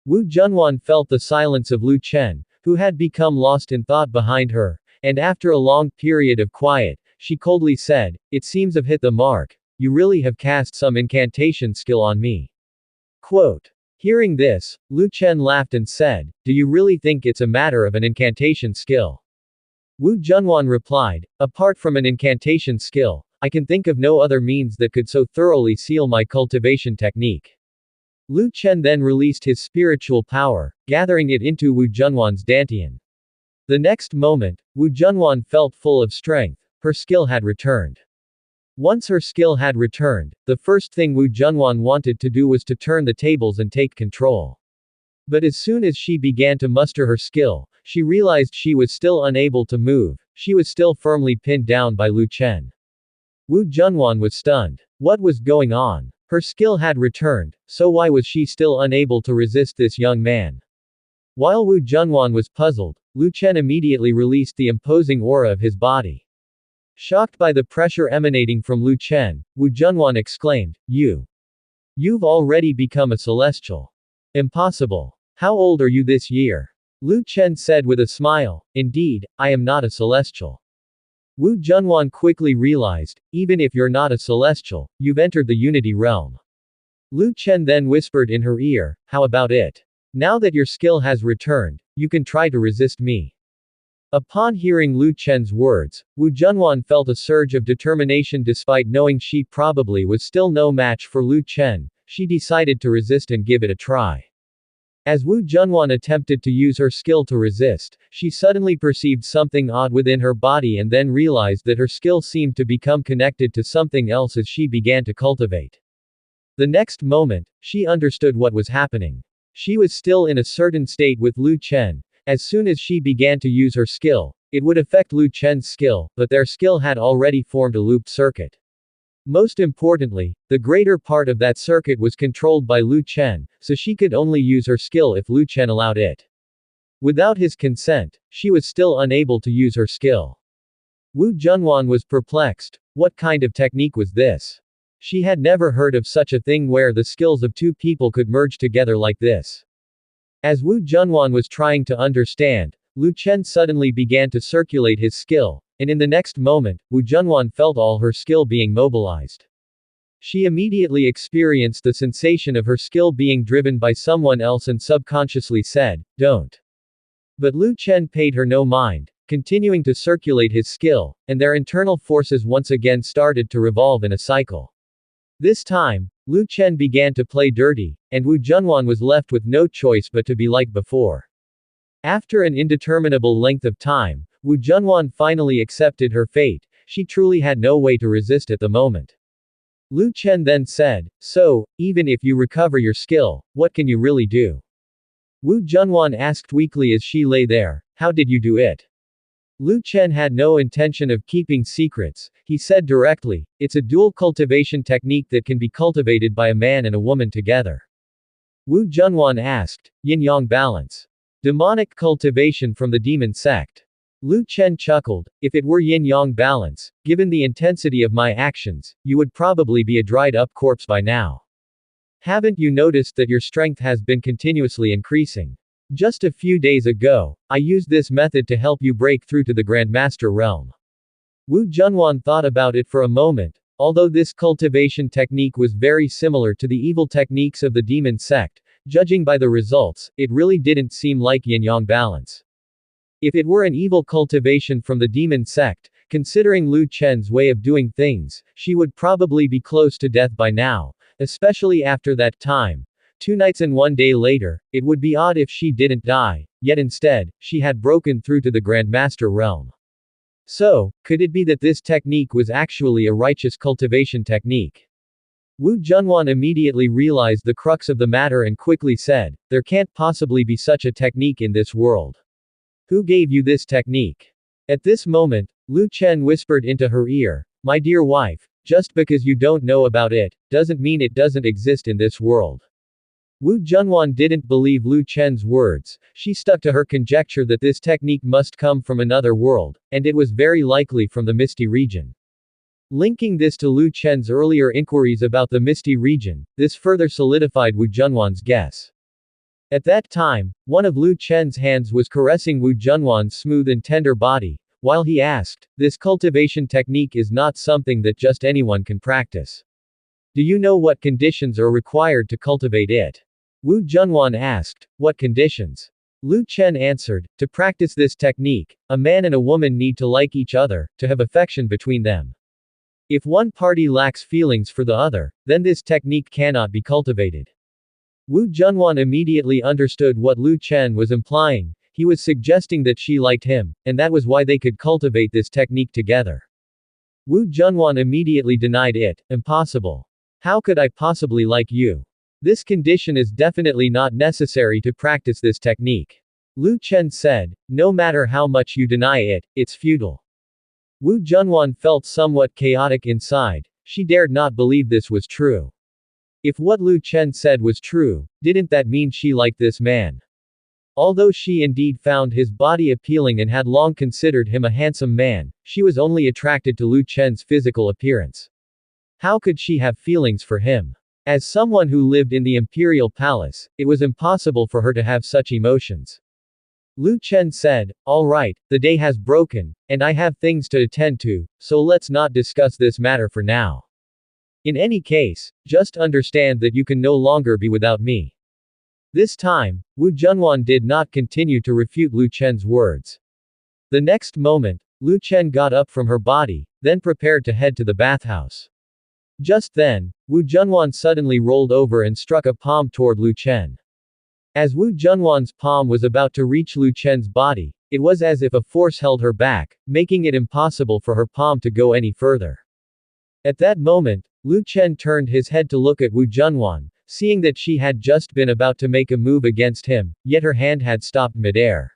Wu Junwan felt the silence of Lu Chen, who had become lost in thought behind her, and after a long period of quiet, she coldly said, "It seems I've hit the mark. You really have cast some incantation skill on me." Quote. Hearing this, Lu Chen laughed and said, "Do you really think it's a matter of an incantation skill?" Wu Junwan replied, "Apart from an incantation skill, I can think of no other means that could so thoroughly seal my cultivation technique." Lu Chen then released his spiritual power, gathering it into Wu Junwan's dantian. The next moment, Wu Junwan felt full of strength. Her skill had returned. Once her skill had returned, the first thing Wu Junwan wanted to do was to turn the tables and take control. But as soon as she began to muster her skill, she realized she was still unable to move. She was still firmly pinned down by Lu Chen. Wu Junwan was stunned. What was going on? Her skill had returned, so why was she still unable to resist this young man? While Wu Junwan was puzzled, Lu Chen immediately released the imposing aura of his body. Shocked by the pressure emanating from Lu Chen, Wu Junwan exclaimed, You've already become a celestial. Impossible. How old are you this year? Lu Chen said with a smile, Indeed, I am not a celestial. Wu Junwan quickly realized, even if you're not a celestial, you've entered the unity realm. Lu Chen then whispered in her ear, How about it? Now that your skill has returned, you can try to resist me. Upon hearing Lu Chen's words, Wu Junwan felt a surge of determination. Despite knowing she probably was still no match for Lu Chen, she decided to resist and give it a try. As Wu Junwan attempted to use her skill to resist, she suddenly perceived something odd within her body and then realized that her skill seemed to become connected to something else as she began to cultivate. The next moment, she understood what was happening. She was still in a certain state with Lu Chen. As soon as she began to use her skill, it would affect Lu Chen's skill, but their skill had already formed a looped circuit. Most importantly, the greater part of that circuit was controlled by Lu Chen, so she could only use her skill if Lu Chen allowed it. Without his consent, she was still unable to use her skill. Wu Junwan was perplexed. What kind of technique was this? She had never heard of such a thing where the skills of two people could merge together like this. As Wu Junwan was trying to understand, Lu Chen suddenly began to circulate his skill, and in the next moment, Wu Junwan felt all her skill being mobilized. She immediately experienced the sensation of her skill being driven by someone else and subconsciously said, Don't. But Lu Chen paid her no mind, continuing to circulate his skill, and their internal forces once again started to revolve in a cycle. This time, Lu Chen began to play dirty, and Wu Junwan was left with no choice but to be like before. After an indeterminable length of time, Wu Junwan finally accepted her fate. She truly had no way to resist at the moment. Lu Chen then said, So, even if you recover your skill, what can you really do? Wu Junwan asked weakly as she lay there, How did you do it? Lu Chen had no intention of keeping secrets. He said directly, It's a dual cultivation technique that can be cultivated by a man and a woman together. Wu Junwan asked, Yin-yang balance. Demonic cultivation from the demon sect. Lu Chen chuckled, If it were yin-yang balance, given the intensity of my actions, you would probably be a dried-up corpse by now. Haven't you noticed that your strength has been continuously increasing? Just a few days ago, I used this method to help you break through to the Grandmaster realm. Wu Junwan thought about it for a moment, Although this cultivation technique was very similar to the evil techniques of the demon sect, judging by the results, it really didn't seem like yin-yang balance. If it were an evil cultivation from the demon sect, considering Lu Chen's way of doing things, she would probably be close to death by now, especially after that time. 2 nights and 1 day later, it would be odd if she didn't die, yet instead, she had broken through to the Grandmaster realm. So, could it be that this technique was actually a righteous cultivation technique? Wu Junwan immediately realized the crux of the matter and quickly said, "There can't possibly be such a technique in this world. Who gave you this technique?" At this moment, Lu Chen whispered into her ear, "My dear wife, just because you don't know about it, doesn't mean it doesn't exist in this world." Wu Junwan didn't believe Lu Chen's words. She stuck to her conjecture that this technique must come from another world, and it was very likely from the Misty region. Linking this to Lu Chen's earlier inquiries about the Misty region, this further solidified Wu Junwan's guess. At that time, one of Lu Chen's hands was caressing Wu Junwan's smooth and tender body, while he asked, "This cultivation technique is not something that just anyone can practice. Do you know what conditions are required to cultivate it?" Wu Junwan asked, "What conditions?" Lu Chen answered, "To practice this technique, a man and a woman need to like each other, to have affection between them. If one party lacks feelings for the other, then this technique cannot be cultivated." Wu Junwan immediately understood what Lu Chen was implying. He was suggesting that she liked him, and that was why they could cultivate this technique together. Wu Junwan immediately denied it. "Impossible. How could I possibly like you? This condition is definitely not necessary to practice this technique." Lu Chen said, "No matter how much you deny it, it's futile." Wu Junwan felt somewhat chaotic inside. She dared not believe this was true. If what Lu Chen said was true, didn't that mean she liked this man? Although she indeed found his body appealing and had long considered him a handsome man, she was only attracted to Lu Chen's physical appearance. How could she have feelings for him? As someone who lived in the imperial palace, it was impossible for her to have such emotions. Lu Chen said, "All right, the day has broken, and I have things to attend to, so let's not discuss this matter for now. In any case, just understand that you can no longer be without me." This time, Wu Junwan did not continue to refute Lu Chen's words. The next moment, Lu Chen got up from her body, then prepared to head to the bathhouse. Just then, Wu Junwan suddenly rolled over and struck a palm toward Lu Chen. As Wu Junwan's palm was about to reach Lu Chen's body, it was as if a force held her back, making it impossible for her palm to go any further. At that moment, Lu Chen turned his head to look at Wu Junwan, seeing that she had just been about to make a move against him, yet her hand had stopped midair.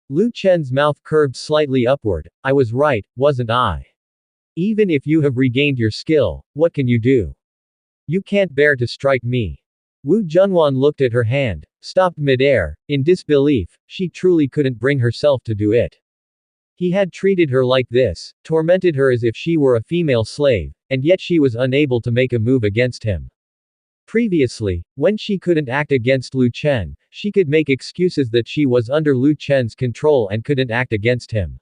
Lu Chen's mouth curved slightly upward. "I was right, wasn't I? Even if you have regained your skill, what can you do? You can't bear to strike me." Wu Junwan looked at her hand, stopped midair. In disbelief, she truly couldn't bring herself to do it. He had treated her like this, tormented her as if she were a female slave, and yet she was unable to make a move against him. Previously, when she couldn't act against Lu Chen, she could make excuses that she was under Lu Chen's control and couldn't act against him.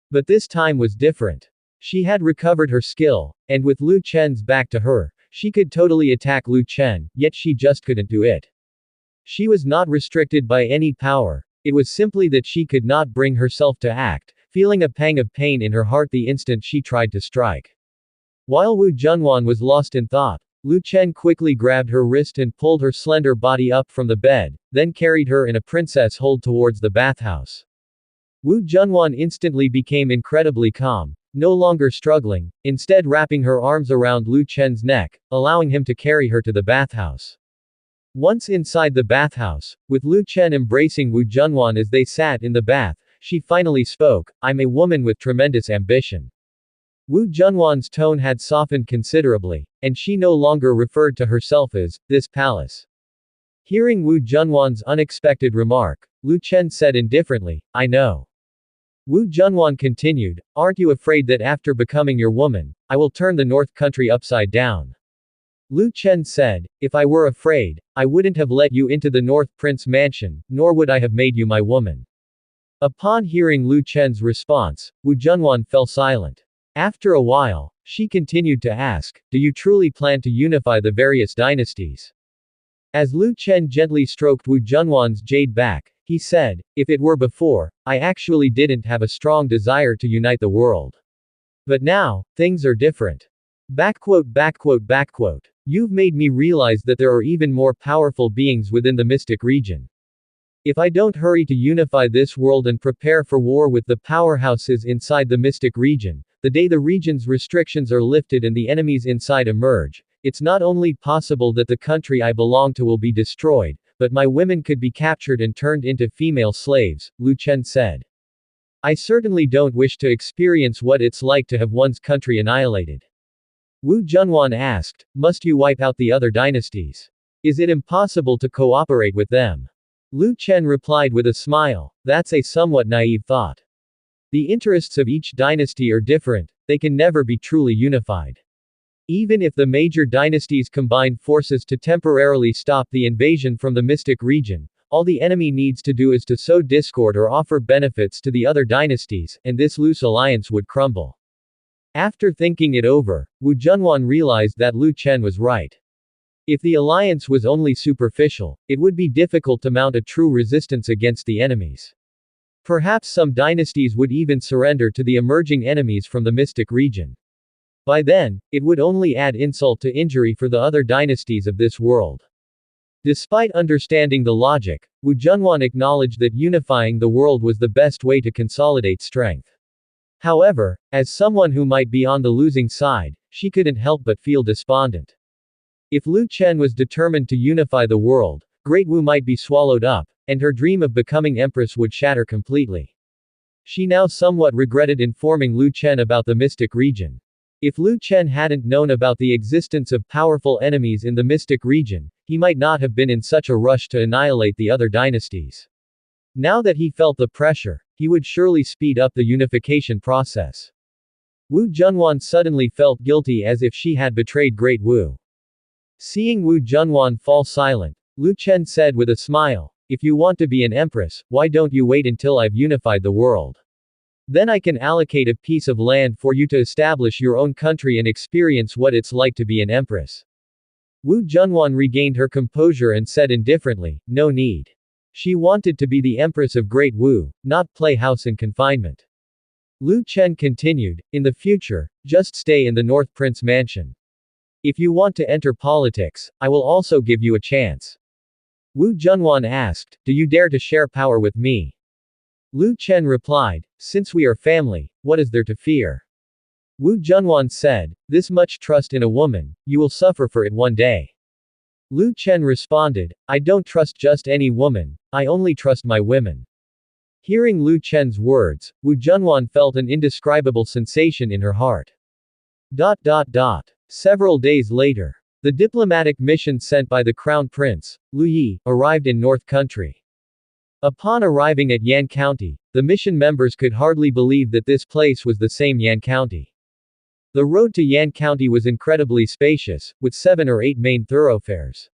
But this time was different. She had recovered her skill, and with Lu Chen's back to her, she could totally attack Lu Chen, yet she just couldn't do it. She was not restricted by any power, it was simply that she could not bring herself to act, feeling a pang of pain in her heart the instant she tried to strike. While Wu Junwan was lost in thought, Lu Chen quickly grabbed her wrist and pulled her slender body up from the bed, then carried her in a princess hold towards the bathhouse. Wu Junwan instantly became incredibly calm, no longer struggling, instead wrapping her arms around Lu Chen's neck, allowing him to carry her to the bathhouse. Once inside the bathhouse, with Lu Chen embracing Wu Junwan as they sat in the bath, she finally spoke, "I'm a woman with tremendous ambition." Wu Junwan's tone had softened considerably, and she no longer referred to herself as this palace. Hearing Wu Junwan's unexpected remark, Lu Chen said indifferently, "I know." Wu Junwan continued, "Aren't you afraid that after becoming your woman, I will turn the North Country upside down?" Lu Chen said, "If I were afraid, I wouldn't have let you into the North Prince mansion, nor would I have made you my woman." Upon hearing Lu Chen's response, Wu Junwan fell silent. After a while, She continued to ask, do you truly plan to unify the various dynasties? As Lu Chen gently stroked Wu Junwan's jade back, he said, if it were before, I actually didn't have a strong desire to unite the world. But now, things are different. You've made me realize that there are even more powerful beings within the mystic region. If I don't hurry to unify this world and prepare for war with the powerhouses inside the mystic region, the day the region's restrictions are lifted and the enemies inside emerge, it's not only possible that the country I belong to will be destroyed, but my women could be captured and turned into female slaves, Lu Chen said. I certainly don't wish to experience what it's like to have one's country annihilated. Wu Junwan asked, must you wipe out the other dynasties? Is it impossible to cooperate with them? Lu Chen replied with a smile, that's a somewhat naive thought. The interests of each dynasty are different, they can never be truly unified. Even if the major dynasties combined forces to temporarily stop the invasion from the mystic region, all the enemy needs to do is to sow discord or offer benefits to the other dynasties, and this loose alliance would crumble. After thinking it over, Wu Junwan realized that Lu Chen was right. If the alliance was only superficial, it would be difficult to mount a true resistance against the enemies. Perhaps some dynasties would even surrender to the emerging enemies from the mystic region. By then, it would only add insult to injury for the other dynasties of this world. Despite understanding the logic, Wu Junwan acknowledged that unifying the world was the best way to consolidate strength. However, as someone who might be on the losing side, she couldn't help but feel despondent. If Lu Chen was determined to unify the world, Great Wu might be swallowed up, and her dream of becoming empress would shatter completely. She now somewhat regretted informing Lu Chen about the mystic region. If Lu Chen hadn't known about the existence of powerful enemies in the mystic region, he might not have been in such a rush to annihilate the other dynasties. Now that he felt the pressure, he would surely speed up the unification process. Wu Junwan suddenly felt guilty as if she had betrayed Great Wu. Seeing Wu Junwan fall silent, Lu Chen said with a smile, if you want to be an empress, why don't you wait until I've unified the world? Then I can allocate a piece of land for you to establish your own country and experience what it's like to be an empress. Wu Junwan regained her composure and said indifferently, no need. She wanted to be the empress of Great Wu, not play house in confinement. Lu Chen continued, in the future, just stay in the North Prince Mansion. If you want to enter politics, I will also give you a chance. Wu Junwan asked, do you dare to share power with me? Lu Chen replied, since we are family, what is there to fear? Wu Junwan said, this much trust in a woman, you will suffer for it one day. Lu Chen responded, I don't trust just any woman, I only trust my women. Hearing Lu Chen's words, Wu Junwan felt an indescribable sensation in her heart. Several days later, the diplomatic mission sent by the Crown Prince, Lu Yi, arrived in North Country. Upon arriving at Yan County, the mission members could hardly believe that this place was the same Yan County. The road to Yan County was incredibly spacious, with 7 or 8 main thoroughfares.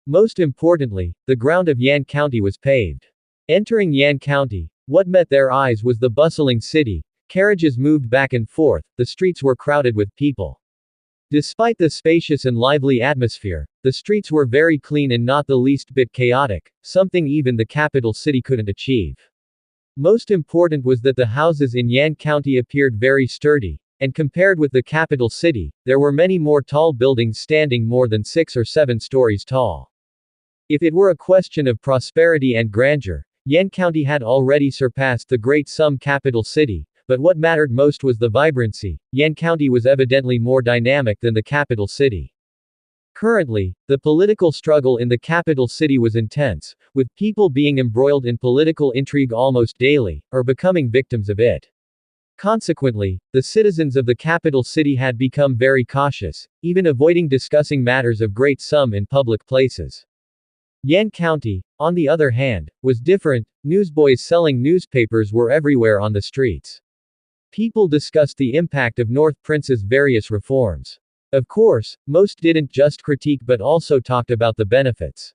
Most importantly, the ground of Yan County was paved. Entering Yan County, what met their eyes was the bustling city. Carriages moved back and forth, the streets were crowded with people. Despite the spacious and lively atmosphere, the streets were very clean and not the least bit chaotic, something even the capital city couldn't achieve. Most important was that the houses in Yan County appeared very sturdy, and compared with the capital city, there were many more tall buildings standing more than 6 or 7 stories tall. If it were a question of prosperity and grandeur, Yan County had already surpassed the great Sum capital city. But what mattered most was the vibrancy. Yan County was evidently more dynamic than the capital city. Currently, the political struggle in the capital city was intense, with people being embroiled in political intrigue almost daily, or becoming victims of it. Consequently, the citizens of the capital city had become very cautious, even avoiding discussing matters of great sum in public places. Yan County, on the other hand, was different. Newsboys selling newspapers were everywhere on the streets. People discussed the impact of North Prince's various reforms. Of course, most didn't just critique but also talked about the benefits.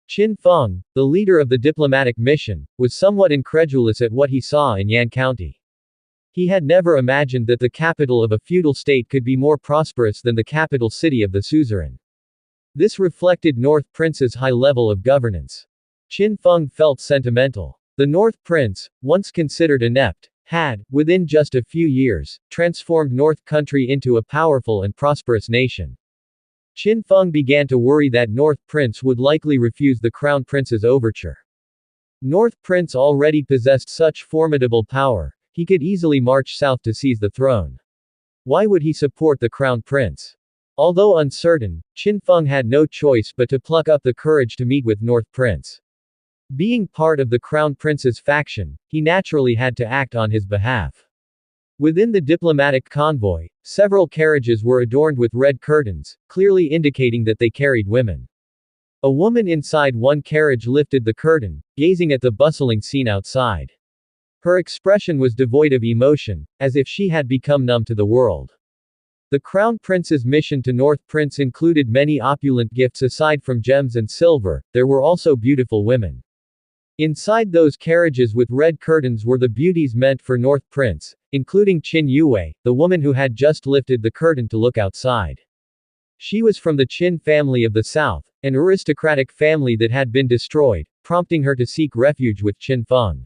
Qin Feng, the leader of the diplomatic mission, was somewhat incredulous at what he saw in Yan County. He had never imagined that the capital of a feudal state could be more prosperous than the capital city of the suzerain. This reflected North Prince's high level of governance. Qin Feng felt sentimental. The North Prince, once considered inept, had, within just a few years, transformed North Country into a powerful and prosperous nation. Qin Feng began to worry that North Prince would likely refuse the Crown Prince's overture. North Prince already possessed such formidable power, he could easily march south to seize the throne. Why would he support the Crown Prince? Although uncertain, Qin Feng had no choice but to pluck up the courage to meet with North Prince. Being part of the Crown Prince's faction, he naturally had to act on his behalf. Within the diplomatic convoy, several carriages were adorned with red curtains, clearly indicating that they carried women. A woman inside one carriage lifted the curtain, gazing at the bustling scene outside. Her expression was devoid of emotion, as if she had become numb to the world. The Crown Prince's mission to North Prince included many opulent gifts aside from gems and silver, there were also beautiful women. Inside those carriages with red curtains were the beauties meant for North Prince, including Qin Yue, the woman who had just lifted the curtain to look outside. She was from the Qin family of the south, an aristocratic family that had been destroyed, prompting her to seek refuge with Qin Feng.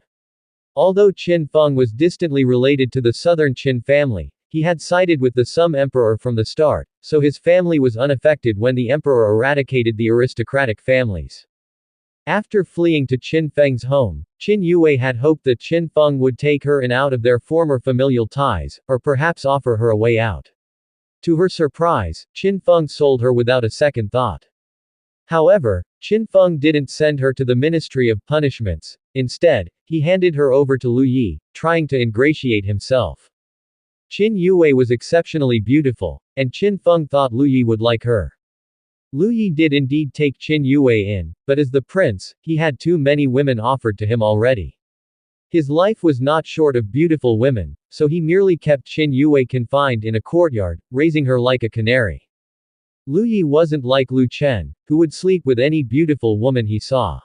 Although Qin Feng was distantly related to the southern Qin family, he had sided with the Sum Emperor from the start, so his family was unaffected when the emperor eradicated the aristocratic families. After fleeing to Qin Feng's home, Qin Yue had hoped that Qin Feng would take her in out of their former familial ties, or perhaps offer her a way out. To her surprise, Qin Feng sold her without a second thought. However, Qin Feng didn't send her to the Ministry of Punishments. Instead, he handed her over to Lu Yi, trying to ingratiate himself. Qin Yue was exceptionally beautiful, and Qin Feng thought Lu Yi would like her. Lu Yi did indeed take Qin Yue in, but as the prince, he had too many women offered to him already. His life was not short of beautiful women, so he merely kept Qin Yue confined in a courtyard, raising her like a canary. Lu Yi wasn't like Lu Chen, who would sleep with any beautiful woman he saw.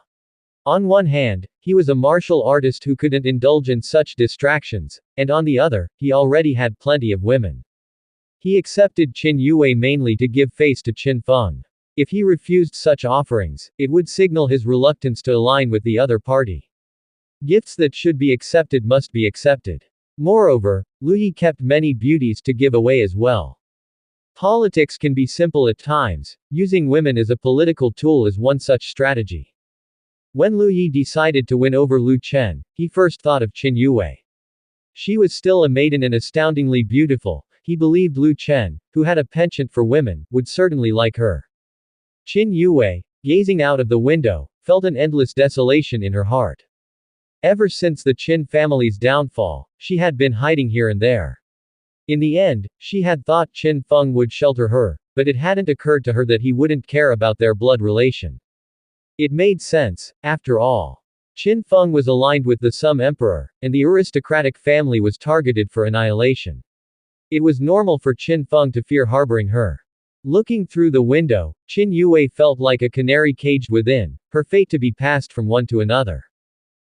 On one hand, he was a martial artist who couldn't indulge in such distractions, and on the other, he already had plenty of women. He accepted Qin Yue mainly to give face to Qin Feng. If he refused such offerings, it would signal his reluctance to align with the other party. Gifts that should be accepted must be accepted. Moreover, Lu Yi kept many beauties to give away as well. Politics can be simple at times, using women as a political tool is one such strategy. When Lu Yi decided to win over Lu Chen, he first thought of Qin Yue. She was still a maiden and astoundingly beautiful. He believed Lu Chen, who had a penchant for women, would certainly like her. Qin Yue, gazing out of the window, felt an endless desolation in her heart. Ever since the Qin family's downfall, she had been hiding here and there. In the end, she had thought Qin Feng would shelter her, but it hadn't occurred to her that he wouldn't care about their blood relation. It made sense, after all. Qin Feng was aligned with the Sum Emperor, and the aristocratic family was targeted for annihilation. It was normal for Qin Feng to fear harboring her. Looking through the window, Qin Yue felt like a canary caged within, her fate to be passed from one to another.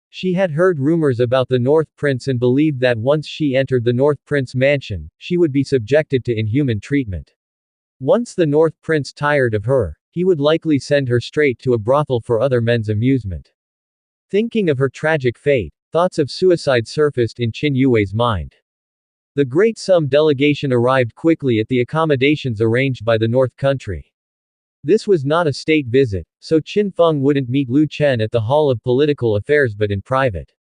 She had heard rumors about the North Prince and believed that once she entered the North Prince mansion, she would be subjected to inhuman treatment. Once the North Prince tired of her, he would likely send her straight to a brothel for other men's amusement. Thinking of her tragic fate, thoughts of suicide surfaced in Qin Yue's mind. The Great Sum delegation arrived quickly at the accommodations arranged by the North Country. This was not a state visit, so Qin Feng wouldn't meet Lu Chen at the Hall of Political Affairs but in private.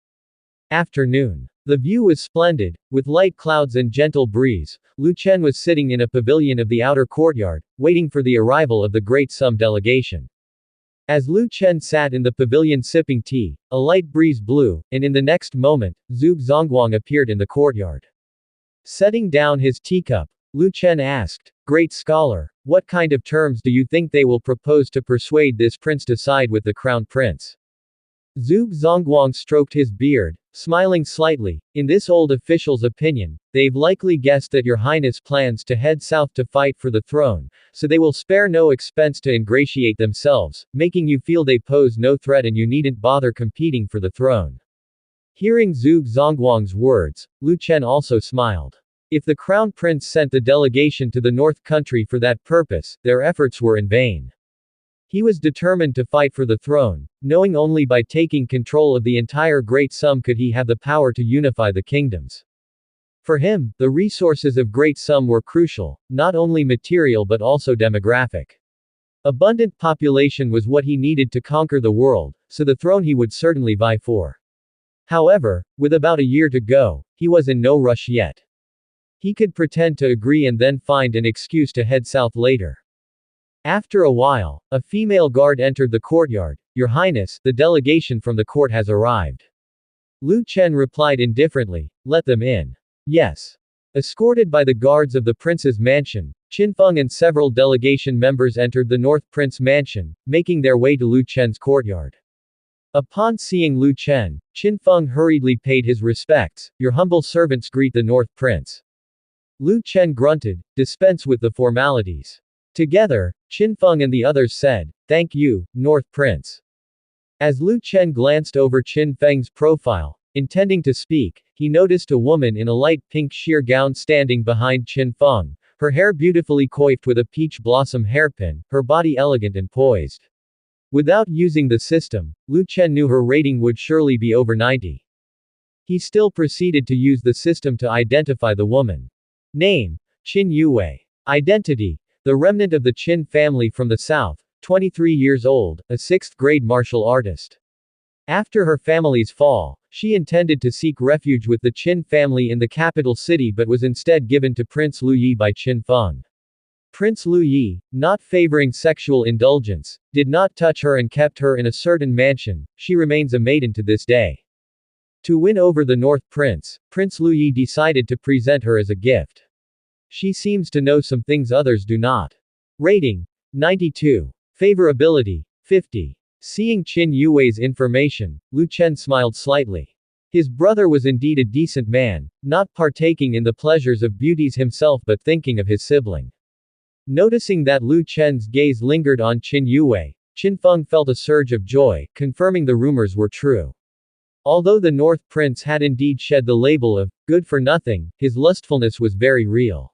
Afternoon. The view was splendid, with light clouds and gentle breeze. Lu Chen was sitting in a pavilion of the outer courtyard, waiting for the arrival of the Great Sum delegation. As Lu Chen sat in the pavilion sipping tea, a light breeze blew, and in the next moment, Zhuge Zongguang appeared in the courtyard. Setting down his teacup, Lu Chen asked, "Great scholar, what kind of terms do you think they will propose to persuade this prince to side with the crown prince?" Zhuge Zongguang stroked his beard, smiling slightly. "In this old official's opinion, they've likely guessed that your highness plans to head south to fight for the throne, so they will spare no expense to ingratiate themselves, making you feel they pose no threat and you needn't bother competing for the throne." Hearing Zhuge Zongguang's words, Lu Chen also smiled. If the crown prince sent the delegation to the north country for that purpose, their efforts were in vain. He was determined to fight for the throne, knowing only by taking control of the entire Great Sum could he have the power to unify the kingdoms. For him, the resources of Great Sum were crucial, not only material but also demographic. Abundant population was what he needed to conquer the world, so the throne he would certainly vie for. However, with about a year to go, he was in no rush yet. He could pretend to agree and then find an excuse to head south later. After a while, a female guard entered the courtyard. Your Highness, the delegation from the court has arrived. Lu Chen replied indifferently, let them in. Yes. Escorted by the guards of the prince's mansion, Qin Feng and several delegation members entered the North Prince mansion, making their way to Lu Chen's courtyard. Upon seeing Lu Chen, Qin Feng hurriedly paid his respects. Your humble servants greet the North Prince. Lu Chen grunted, dispense with the formalities. Together, Qin Feng and the others said, thank you, North Prince. As Lu Chen glanced over Qin Feng's profile, intending to speak, he noticed a woman in a light pink sheer gown standing behind Qin Feng, her hair beautifully coiffed with a peach blossom hairpin, her body elegant and poised. Without using the system, Lu Chen knew her rating would surely be over 90. He still proceeded to use the system to identify the woman. Name: Qin Yue. Identity: the remnant of the Qin family from the south, 23 years old, a 6th-grade martial artist. After her family's fall, she intended to seek refuge with the Qin family in the capital city but was instead given to Prince Lu Yi by Qin Feng. Prince Lu Yi, not favoring sexual indulgence, did not touch her and kept her in a certain mansion. She remains a maiden to this day. To win over the North Prince, Prince Lu Yi decided to present her as a gift. She seems to know some things others do not. Rating: 92. Favorability: 50. Seeing Qin Yue's information, Lu Chen smiled slightly. His brother was indeed a decent man, not partaking in the pleasures of beauties himself but thinking of his sibling. Noticing that Lu Chen's gaze lingered on Qin Yue, Qin Feng felt a surge of joy, confirming the rumors were true. Although the North Prince had indeed shed the label of good for nothing, his lustfulness was very real.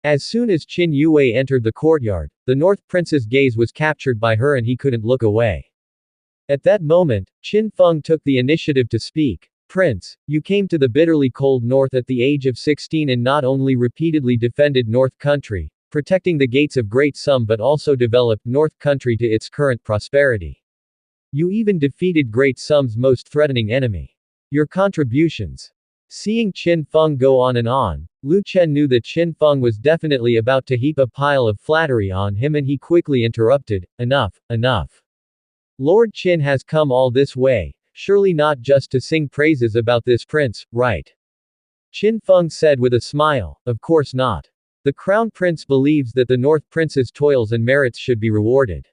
As soon as Qin Yue entered the courtyard, the North Prince's gaze was captured by her and he couldn't look away. At that moment, Qin Feng took the initiative to speak. Prince, you came to the bitterly cold north at the age of 16 and not only repeatedly defended North Country, protecting the gates of Great Sum but also developed North Country to its current prosperity. You even defeated Great Sum's most threatening enemy. Your contributions. Seeing Qin Feng go on, Lu Chen knew that Qin Feng was definitely about to heap a pile of flattery on him and he quickly interrupted, enough, enough. Lord Qin has come all this way, surely not just to sing praises about this prince, right? Qin Feng said with a smile, of course not. The Crown Prince believes that the North Prince's toils and merits should be rewarded.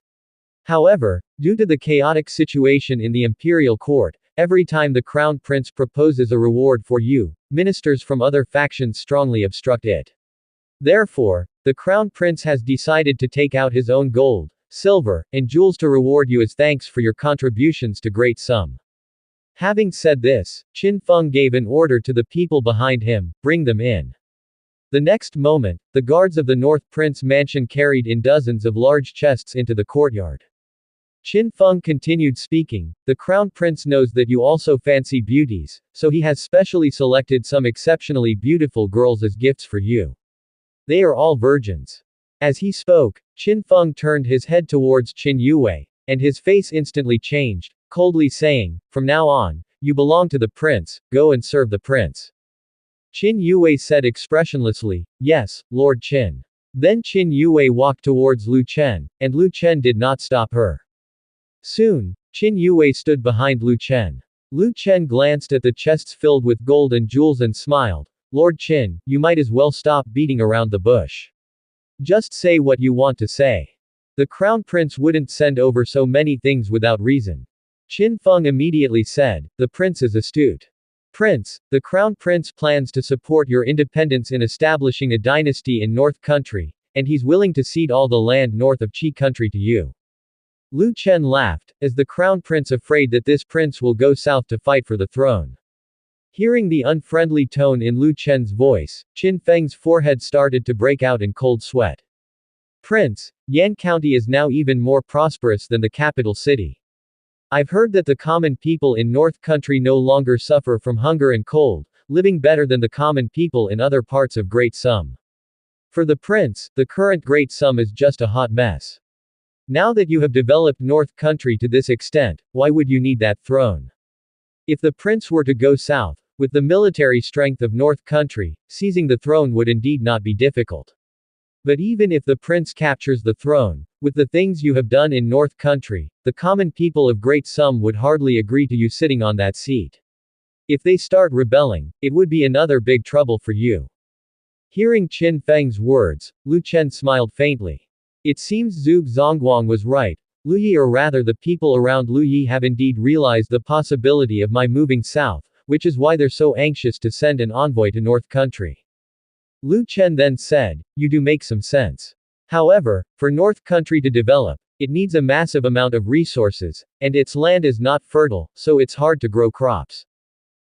However, due to the chaotic situation in the imperial court, every time the Crown Prince proposes a reward for you, ministers from other factions strongly obstruct it. Therefore, the Crown Prince has decided to take out his own gold, silver, and jewels to reward you as thanks for your contributions to Great Sum. Having said this, Qin Feng gave an order to the people behind him, bring them in. The next moment, the guards of the North Prince mansion carried in dozens of large chests into the courtyard. Qin Feng continued speaking, the Crown Prince knows that you also fancy beauties, so he has specially selected some exceptionally beautiful girls as gifts for you. They are all virgins. As he spoke, Qin Feng turned his head towards Qin Yue, and his face instantly changed, coldly saying, from now on, you belong to the prince, go and serve the prince. Qin Yue said expressionlessly, yes, Lord Qin. Then Qin Yue walked towards Lu Chen, and Lu Chen did not stop her. Soon, Qin Yue stood behind Lu Chen. Lu Chen glanced at the chests filled with gold and jewels and smiled, Lord Qin, you might as well stop beating around the bush. Just say what you want to say. The Crown Prince wouldn't send over so many things without reason. Qin Feng immediately said, the prince is astute. Prince, the Crown Prince plans to support your independence in establishing a dynasty in North Country, and he's willing to cede all the land north of Qi Country to you. Lu Chen laughed, as the Crown Prince afraid that this prince will go south to fight for the throne. Hearing the unfriendly tone in Lu Chen's voice, Qin Feng's forehead started to break out in cold sweat. Prince, Yan County is now even more prosperous than the capital city. I've heard that the common people in North Country no longer suffer from hunger and cold, living better than the common people in other parts of Great Sum. For the prince, the current Great Sum is just a hot mess. Now that you have developed North Country to this extent, why would you need that throne? If the prince were to go south, with the military strength of North Country, seizing the throne would indeed not be difficult. But even if the prince captures the throne, with the things you have done in North Country, the common people of Great Sum would hardly agree to you sitting on that seat. If they start rebelling, it would be another big trouble for you. Hearing Qin Feng's words, Lu Chen smiled faintly. It seems Zhuge Zongguang was right. Lu Yi, or rather the people around Lu Yi, have indeed realized the possibility of my moving south, which is why they're so anxious to send an envoy to North Country. Lu Chen then said, you do make some sense. However, for North Country to develop, it needs a massive amount of resources, and its land is not fertile, so it's hard to grow crops.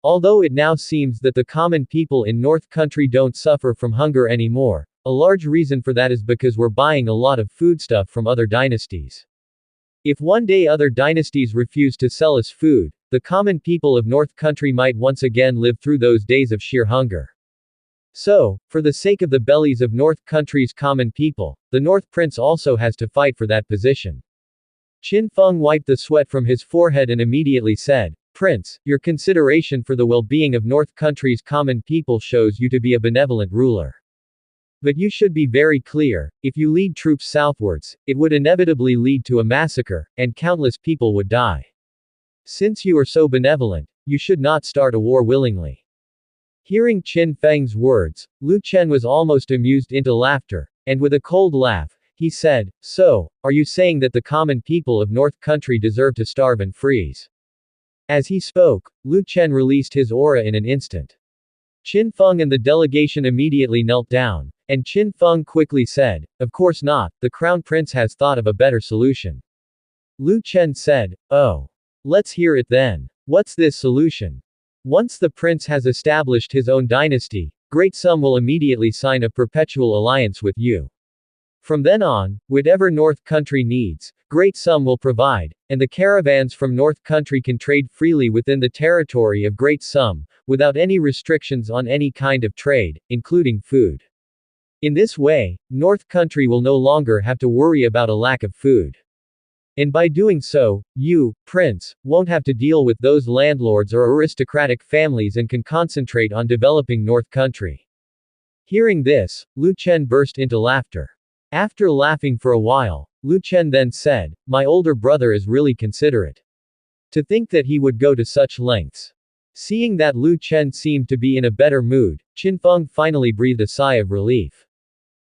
Although it now seems that the common people in North Country don't suffer from hunger anymore, a large reason for that is because we're buying a lot of foodstuff from other dynasties. If one day other dynasties refuse to sell us food, the common people of North Country might once again live through those days of sheer hunger. So, for the sake of the bellies of North Country's common people, the North Prince also has to fight for that position. Qin Feng wiped the sweat from his forehead and immediately said, Prince, your consideration for the well-being of North Country's common people shows you to be a benevolent ruler. But you should be very clear, if you lead troops southwards, it would inevitably lead to a massacre, and countless people would die. Since you are so benevolent, you should not start a war willingly. Hearing Qin Feng's words, Lu Chen was almost amused into laughter, and with a cold laugh, he said, so, are you saying that the common people of North Country deserve to starve and freeze? As he spoke, Lu Chen released his aura in an instant. Qin Feng and the delegation immediately knelt down, and Qin Feng quickly said, of course not, the Crown Prince has thought of a better solution. Lu Chen said, oh. Let's hear it then. What's this solution? Once the prince has established his own dynasty, Great Sum will immediately sign a perpetual alliance with you. From then on, whatever North Country needs, Great Sum will provide, and the caravans from North Country can trade freely within the territory of Great Sum, without any restrictions on any kind of trade, including food. In this way, North Country will no longer have to worry about a lack of food. And by doing so, you, Prince, won't have to deal with those landlords or aristocratic families and can concentrate on developing North Country. Hearing this, Lu Chen burst into laughter. After laughing for a while, Lu Chen then said, my older brother is really considerate. To think that he would go to such lengths. Seeing that Lu Chen seemed to be in a better mood, Qin Feng finally breathed a sigh of relief.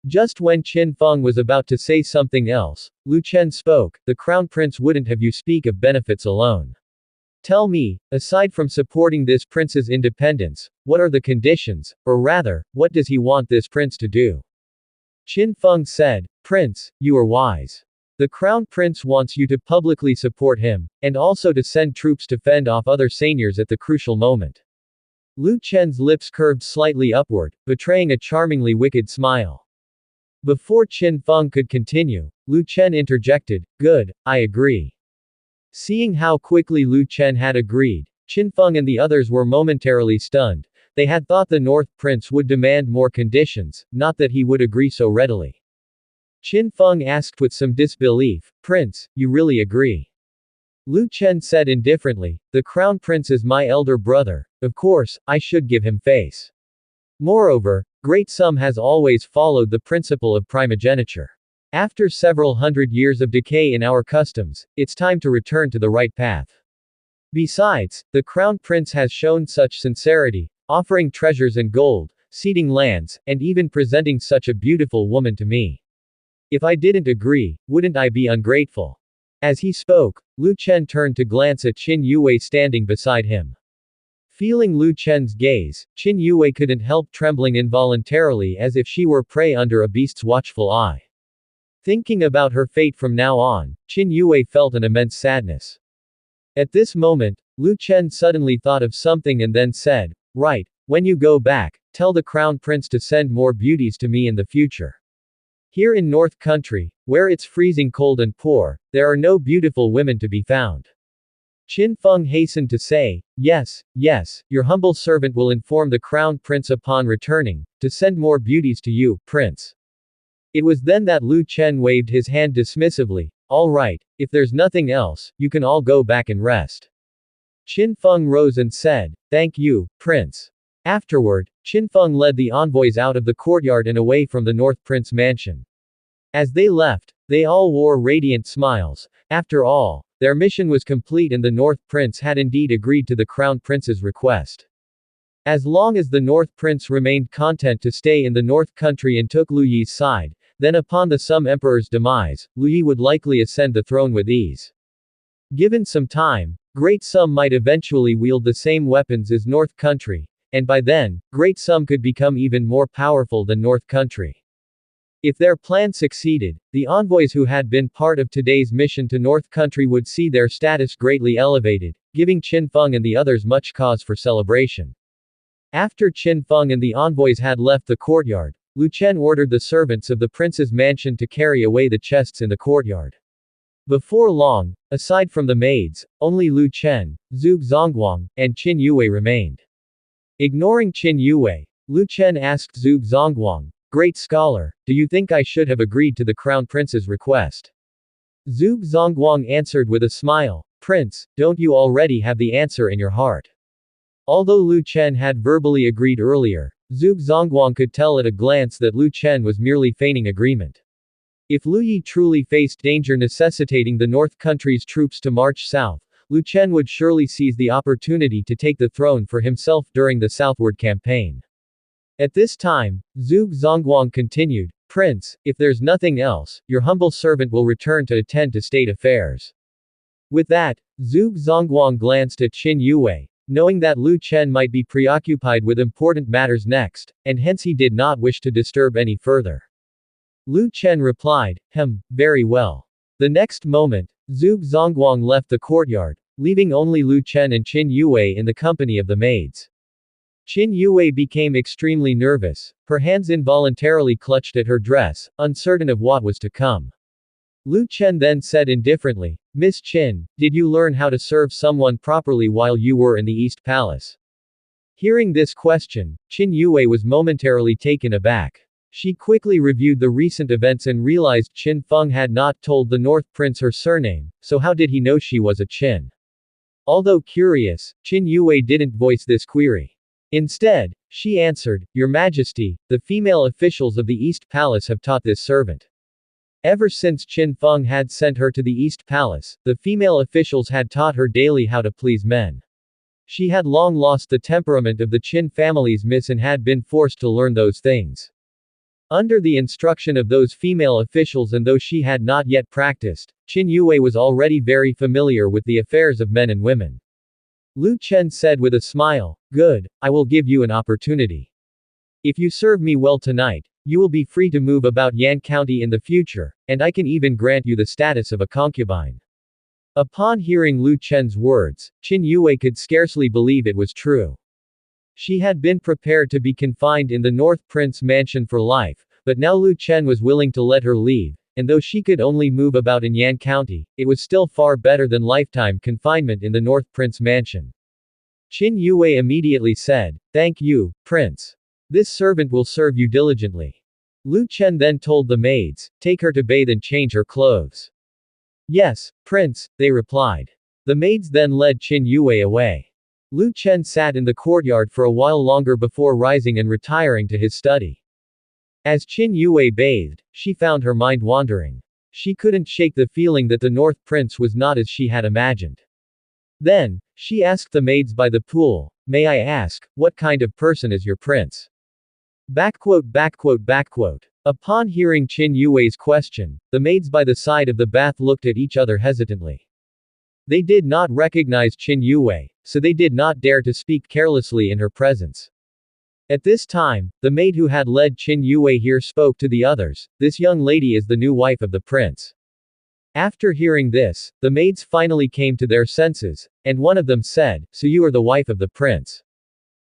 Just when Qin Feng was about to say something else, Lu Chen spoke, the Crown Prince wouldn't have you speak of benefits alone. Tell me, aside from supporting this prince's independence, what are the conditions, or rather, what does he want this prince to do? Qin Feng said, Prince, you are wise. The Crown Prince wants you to publicly support him, and also to send troops to fend off other seigneurs at the crucial moment. Lu Chen's lips curved slightly upward, betraying a charmingly wicked smile. Before Qin Feng could continue, Lu Chen interjected, good, I agree. Seeing how quickly Lu Chen had agreed, Qin Feng and the others were momentarily stunned. They had thought the North Prince would demand more conditions, not that he would agree so readily. Qin Feng asked with some disbelief, Prince, you really agree? Lu Chen said indifferently, the Crown Prince is my elder brother, of course, I should give him face. Moreover, Great Sum has always followed the principle of primogeniture. After several hundred years of decay in our customs, it's time to return to the right path. Besides, the Crown Prince has shown such sincerity, offering treasures and gold, ceding lands, and even presenting such a beautiful woman to me. If I didn't agree, wouldn't I be ungrateful? As he spoke, Lu Chen turned to glance at Qin Yue standing beside him. Feeling Lu Chen's gaze, Qin Yue couldn't help trembling involuntarily as if she were prey under a beast's watchful eye. Thinking about her fate from now on, Qin Yue felt an immense sadness. At this moment, Lu Chen suddenly thought of something and then said, Right, when you go back, tell the crown prince to send more beauties to me in the future. Here in North Country, where it's freezing cold and poor, there are no beautiful women to be found. Qin Feng hastened to say, yes, yes, your humble servant will inform the crown prince upon returning, to send more beauties to you, prince. It was then that Lu Chen waved his hand dismissively, all right, if there's nothing else, you can all go back and rest. Qin Feng rose and said, thank you, prince. Afterward, Qin Feng led the envoys out of the courtyard and away from the North Prince mansion. As they left, they all wore radiant smiles. After all, their mission was complete and the North Prince had indeed agreed to the Crown Prince's request. As long as the North Prince remained content to stay in the North Country and took Lu Yi's side, then upon the Sum Emperor's demise, Lu Yi would likely ascend the throne with ease. Given some time, Great Sum might eventually wield the same weapons as North Country, and by then, Great Sum could become even more powerful than North Country. If their plan succeeded, the envoys who had been part of today's mission to North Country would see their status greatly elevated, giving Qin Feng and the others much cause for celebration. After Qin Feng and the envoys had left the courtyard, Lu Chen ordered the servants of the prince's mansion to carry away the chests in the courtyard. Before long, aside from the maids, only Lu Chen, Zhuge Zongguang, and Qin Yue remained. Ignoring Qin Yue, Lu Chen asked Zhuge Zongguang, Great scholar, do you think I should have agreed to the crown prince's request? Zhuge Zongguang answered with a smile, Prince, don't you already have the answer in your heart? Although Lu Chen had verbally agreed earlier, Zhuge Zongguang could tell at a glance that Lu Chen was merely feigning agreement. If Lu Yi truly faced danger necessitating the North Country's troops to march south, Lu Chen would surely seize the opportunity to take the throne for himself during the southward campaign. At this time, Zhuge Zongguang continued, Prince, if there's nothing else, your humble servant will return to attend to state affairs. With that, Zhuge Zongguang glanced at Qin Yue, knowing that Lu Chen might be preoccupied with important matters next, and hence he did not wish to disturb any further. Lu Chen replied, very well. The next moment, Zhuge Zongguang left the courtyard, leaving only Lu Chen and Qin Yue in the company of the maids. Qin Yue became extremely nervous, her hands involuntarily clutched at her dress, uncertain of what was to come. Lu Chen then said indifferently, Miss Qin, did you learn how to serve someone properly while you were in the East Palace? Hearing this question, Qin Yue was momentarily taken aback. She quickly reviewed the recent events and realized Qin Feng had not told the North Prince her surname, so how did he know she was a Qin? Although curious, Qin Yue didn't voice this query. Instead, she answered, Your Majesty, the female officials of the East Palace have taught this servant. Ever since Qin Feng had sent her to the East Palace, the female officials had taught her daily how to please men. She had long lost the temperament of the Qin family's miss and had been forced to learn those things. Under the instruction of those female officials and though she had not yet practiced, Qin Yue was already very familiar with the affairs of men and women. Lu Chen said with a smile, Good, I will give you an opportunity. If you serve me well tonight, you will be free to move about Yan County in the future, and I can even grant you the status of a concubine. Upon hearing Lu Chen's words, Qin Yue could scarcely believe it was true. She had been prepared to be confined in the North Prince mansion for life, but now Lu Chen was willing to let her leave, and though she could only move about in Yan County, it was still far better than lifetime confinement in the North Prince mansion. Qin Yue immediately said, Thank you, Prince. This servant will serve you diligently. Lu Chen then told the maids, Take her to bathe and change her clothes. Yes, Prince, they replied. The maids then led Qin Yue away. Lu Chen sat in the courtyard for a while longer before rising and retiring to his study. As Qin Yue bathed, she found her mind wandering. She couldn't shake the feeling that the North Prince was not as she had imagined. Then, she asked the maids by the pool, May I ask, what kind of person is your prince? Upon hearing Qin Yue's question, the maids by the side of the bath looked at each other hesitantly. They did not recognize Qin Yue, so they did not dare to speak carelessly in her presence. At this time, the maid who had led Qin Yue here spoke to the others, This young lady is the new wife of the prince. After hearing this, the maids finally came to their senses, and one of them said, So you are the wife of the prince.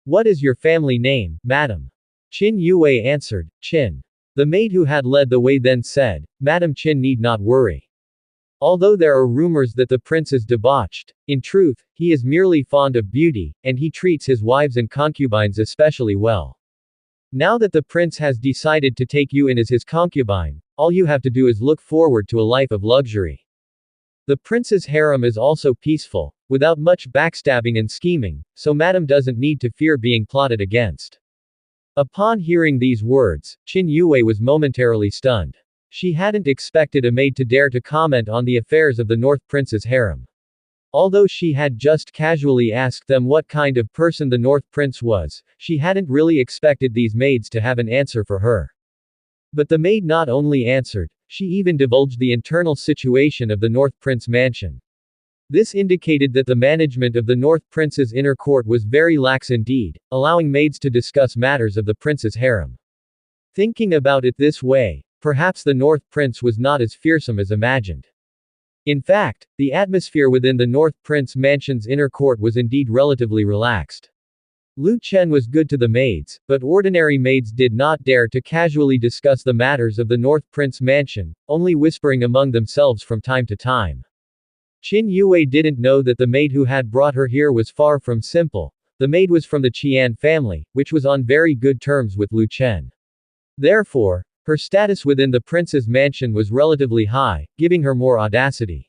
What is your family name, madam? Qin Yue answered, Qin. The maid who had led the way then said, Madam Qin need not worry. Although there are rumors that the prince is debauched, in truth, he is merely fond of beauty, and he treats his wives and concubines especially well. Now that the prince has decided to take you in as his concubine, all you have to do is look forward to a life of luxury. The prince's harem is also peaceful, without much backstabbing and scheming, so madam doesn't need to fear being plotted against. Upon hearing these words, Qin Yue was momentarily stunned. She hadn't expected a maid to dare to comment on the affairs of the North Prince's harem. Although she had just casually asked them what kind of person the North Prince was, she hadn't really expected these maids to have an answer for her. But the maid not only answered, she even divulged the internal situation of the North Prince mansion. This indicated that the management of the North Prince's inner court was very lax indeed, allowing maids to discuss matters of the prince's harem. Thinking about it this way, perhaps the North Prince was not as fearsome as imagined. In fact, the atmosphere within the North Prince mansion's inner court was indeed relatively relaxed. Lu Chen was good to the maids, but ordinary maids did not dare to casually discuss the matters of the North Prince mansion, only whispering among themselves from time to time. Qin Yue didn't know that the maid who had brought her here was far from simple. The maid was from the Qian family, which was on very good terms with Lu Chen. Therefore, her status within the prince's mansion was relatively high, giving her more audacity.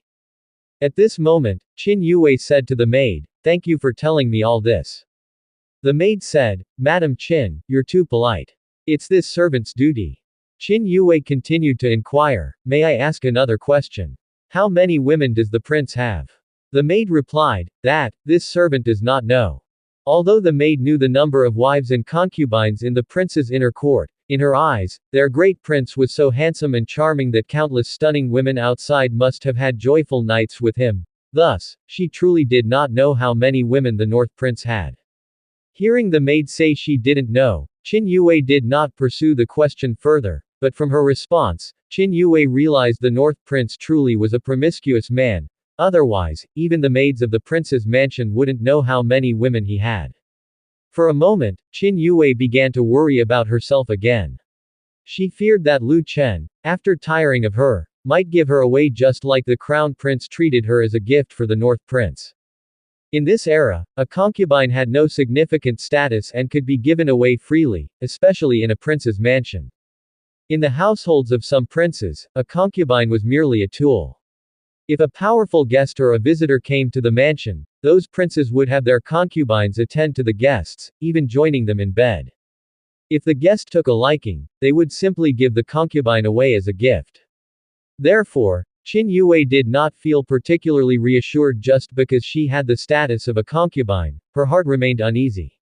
At this moment, Qin Yue said to the maid, Thank you for telling me all this. The maid said, Madam Qin, you're too polite. It's this servant's duty. Qin Yue continued to inquire, May I ask another question? How many women does the prince have? The maid replied, That, this servant does not know. Although the maid knew the number of wives and concubines in the prince's inner court, in her eyes, their great prince was so handsome and charming that countless stunning women outside must have had joyful nights with him. Thus, she truly did not know how many women the North Prince had. Hearing the maid say she didn't know, Qin Yue did not pursue the question further, but from her response, Qin Yue realized the North Prince truly was a promiscuous man. Otherwise, even the maids of the prince's mansion wouldn't know how many women he had. For a moment, Qin Yue began to worry about herself again. She feared that Lu Chen, after tiring of her, might give her away just like the crown prince treated her as a gift for the North Prince. In this era, a concubine had no significant status and could be given away freely, especially in a prince's mansion. In the households of some princes, a concubine was merely a tool. If a powerful guest or a visitor came to the mansion, those princes would have their concubines attend to the guests, even joining them in bed. If the guest took a liking, they would simply give the concubine away as a gift. Therefore, Qin Yue did not feel particularly reassured just because she had the status of a concubine. Her heart remained uneasy.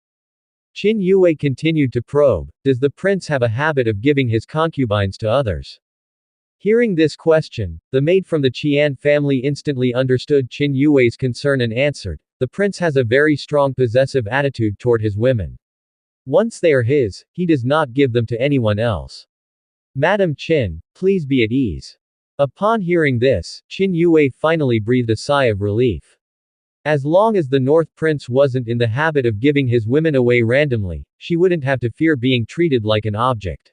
Qin Yue continued to probe, Does the prince have a habit of giving his concubines to others? Hearing this question, the maid from the Qian family instantly understood Qin Yue's concern and answered, The prince has a very strong possessive attitude toward his women. Once they are his, he does not give them to anyone else. Madam Qin, please be at ease. Upon hearing this, Qin Yue finally breathed a sigh of relief. As long as the North Prince wasn't in the habit of giving his women away randomly, she wouldn't have to fear being treated like an object.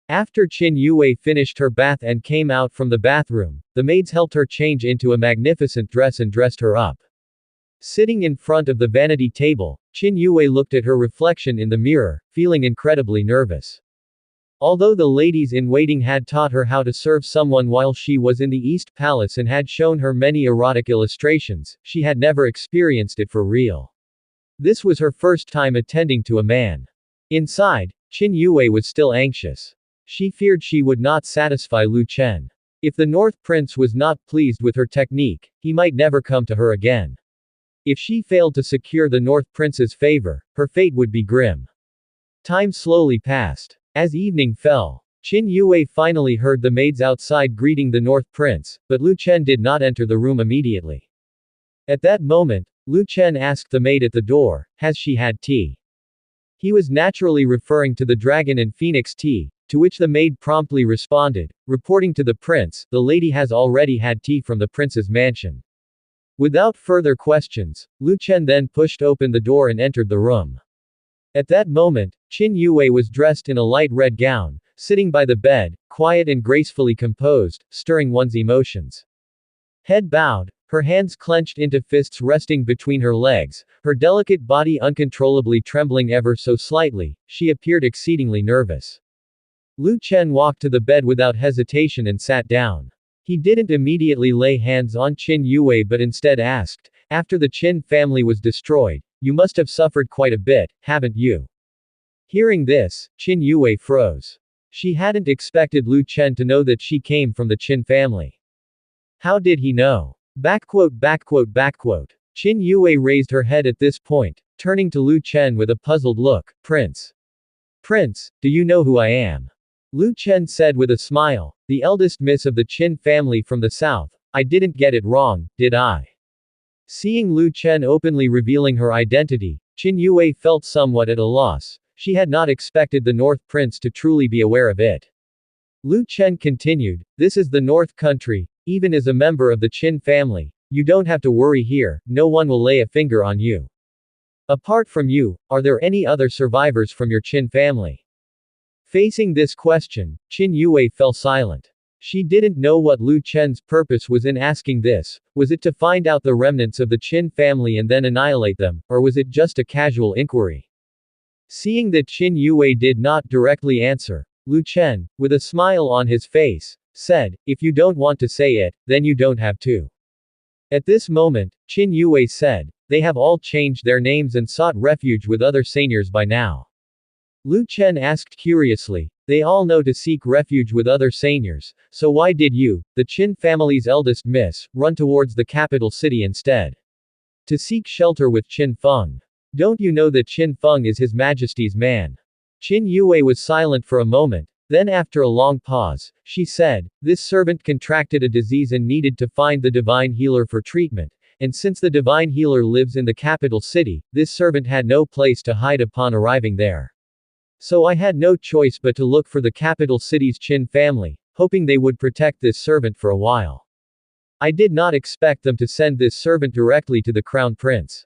After Qin Yue finished her bath and came out from the bathroom, the maids helped her change into a magnificent dress and dressed her up. Sitting in front of the vanity table, Qin Yue looked at her reflection in the mirror, feeling incredibly nervous. Although the ladies-in-waiting had taught her how to serve someone while she was in the East Palace and had shown her many erotic illustrations, she had never experienced it for real. This was her first time attending to a man. Inside, Qin Yue was still anxious. She feared she would not satisfy Lu Chen. If the North Prince was not pleased with her technique, he might never come to her again. If she failed to secure the North Prince's favor, her fate would be grim. Time slowly passed. As evening fell, Qin Yue finally heard the maids outside greeting the North Prince, but Lu Chen did not enter the room immediately. At that moment, Lu Chen asked the maid at the door, Has she had tea? He was naturally referring to the dragon and phoenix tea, to which the maid promptly responded, reporting to the prince, The lady has already had tea from the prince's mansion. Without further questions, Lu Chen then pushed open the door and entered the room. At that moment, Qin Yue was dressed in a light red gown, sitting by the bed, quiet and gracefully composed, stirring one's emotions. Head bowed, her hands clenched into fists resting between her legs, her delicate body uncontrollably trembling ever so slightly, she appeared exceedingly nervous. Lu Chen walked to the bed without hesitation and sat down. He didn't immediately lay hands on Qin Yue but instead asked, "After the Qin family was destroyed, you must have suffered quite a bit, haven't you?" Hearing this, Qin Yue froze. She hadn't expected Lu Chen to know that she came from the Qin family. How did he know? Qin Yue raised her head at this point, turning to Lu Chen with a puzzled look. Prince, do you know who I am? Lu Chen said with a smile, the eldest miss of the Qin family from the south. I didn't get it wrong, did I? Seeing Lu Chen openly revealing her identity, Qin Yue felt somewhat at a loss. She had not expected the North Prince to truly be aware of it. Lu Chen continued, this is the North Country, even as a member of the Qin family, you don't have to worry here, no one will lay a finger on you. Apart from you, are there any other survivors from your Qin family? Facing this question, Qin Yue fell silent. She didn't know what Lu Chen's purpose was in asking this. Was it to find out the remnants of the Qin family and then annihilate them, or was it just a casual inquiry? Seeing that Qin Yue did not directly answer, Lu Chen, with a smile on his face, said, if you don't want to say it, then you don't have to. At this moment, Qin Yue said, they have all changed their names and sought refuge with other seigneurs by now. Lu Chen asked curiously, they all know to seek refuge with other seigneurs, so why did you, the Qin family's eldest miss, run towards the capital city instead? To seek shelter with Qin Feng. Don't you know that Qin Feng is His Majesty's man? Qin Yue was silent for a moment, then after a long pause, she said, this servant contracted a disease and needed to find the divine healer for treatment, and since the divine healer lives in the capital city, this servant had no place to hide upon arriving there. So I had no choice but to look for the capital city's Qin family, hoping they would protect this servant for a while. I did not expect them to send this servant directly to the crown prince.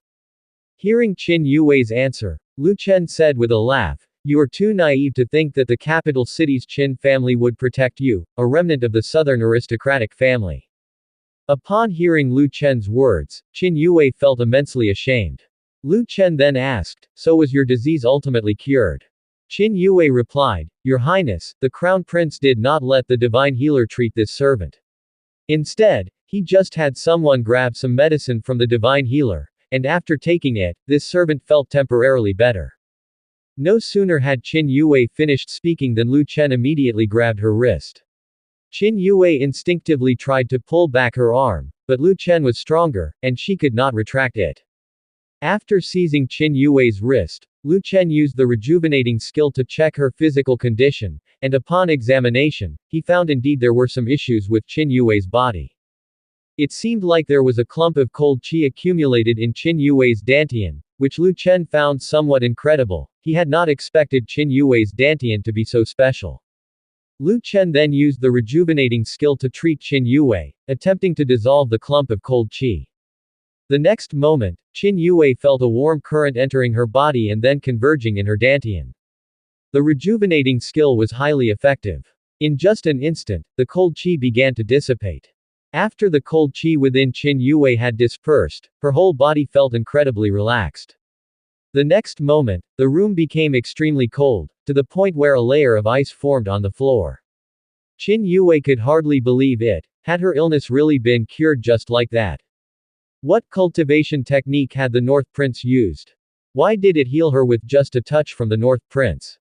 Hearing Qin Yue's answer, Lu Chen said with a laugh, you are too naive to think that the capital city's Qin family would protect you, a remnant of the southern aristocratic family. Upon hearing Lu Chen's words, Qin Yue felt immensely ashamed. Lu Chen then asked, so was your disease ultimately cured? Qin Yue replied, Your Highness, the crown prince did not let the divine healer treat this servant. Instead, he just had someone grab some medicine from the divine healer, and after taking it, this servant felt temporarily better. No sooner had Qin Yue finished speaking than Lu Chen immediately grabbed her wrist. Qin Yue instinctively tried to pull back her arm, but Lu Chen was stronger, and she could not retract it. After seizing Qin Yue's wrist, Lu Chen used the rejuvenating skill to check her physical condition, and upon examination, he found indeed there were some issues with Qin Yue's body. It seemed like there was a clump of cold qi accumulated in Qin Yue's dantian, which Lu Chen found somewhat incredible. He had not expected Qin Yue's dantian to be so special. Lu Chen then used the rejuvenating skill to treat Qin Yue, attempting to dissolve the clump of cold qi. The next moment, Qin Yue felt a warm current entering her body and then converging in her dantian. The rejuvenating skill was highly effective. In just an instant, the cold qi began to dissipate. After the cold qi within Qin Yue had dispersed, her whole body felt incredibly relaxed. The next moment, the room became extremely cold, to the point where a layer of ice formed on the floor. Qin Yue could hardly believe it. Had her illness really been cured just like that? What cultivation technique had the North Prince used? Why did it heal her with just a touch from the North Prince?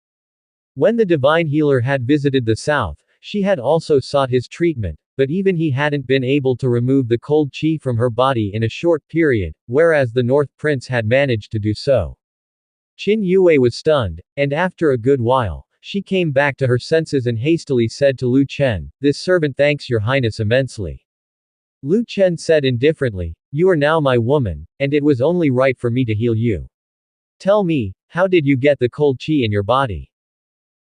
When the divine healer had visited the south, she had also sought his treatment, but even he hadn't been able to remove the cold qi from her body in a short period, whereas the North Prince had managed to do so. Qin Yue was stunned, and after a good while, she came back to her senses and hastily said to Lu Chen, this servant thanks your highness immensely. Lu Chen said indifferently, you are now my woman, and it was only right for me to heal you. Tell me, how did you get the cold qi in your body?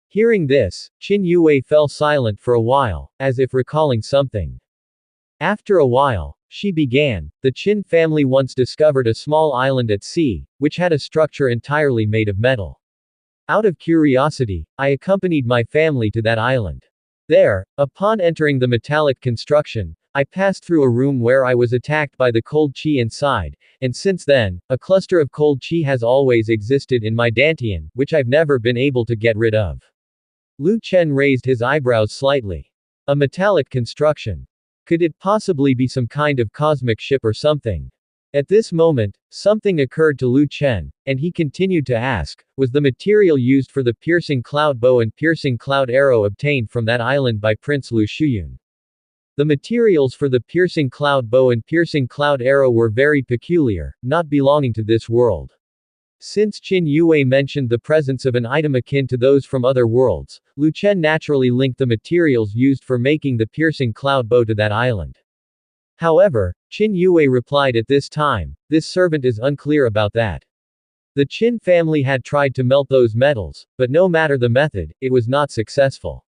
Hearing this, Qin Yue fell silent for a while, as if recalling something. After a while, she began, the Qin family once discovered a small island at sea, which had a structure entirely made of metal. Out of curiosity, I accompanied my family to that island. There, upon entering the metallic construction, I passed through a room where I was attacked by the cold chi inside, and since then, a cluster of cold chi has always existed in my dantian, which I've never been able to get rid of. Lu Chen raised his eyebrows slightly. A metallic construction. Could it possibly be some kind of cosmic ship or something? At this moment, something occurred to Lu Chen, and he continued to ask, was the material used for the piercing cloud bow and piercing cloud arrow obtained from that island by Prince Lu Shuyun? The materials for the piercing cloud bow and piercing cloud arrow were very peculiar, not belonging to this world. Since Qin Yue mentioned the presence of an item akin to those from other worlds, Lu Chen naturally linked the materials used for making the piercing cloud bow to that island. However, Qin Yue replied at this time, this servant is unclear about that. The Qin family had tried to melt those metals, but no matter the method, it was not successful.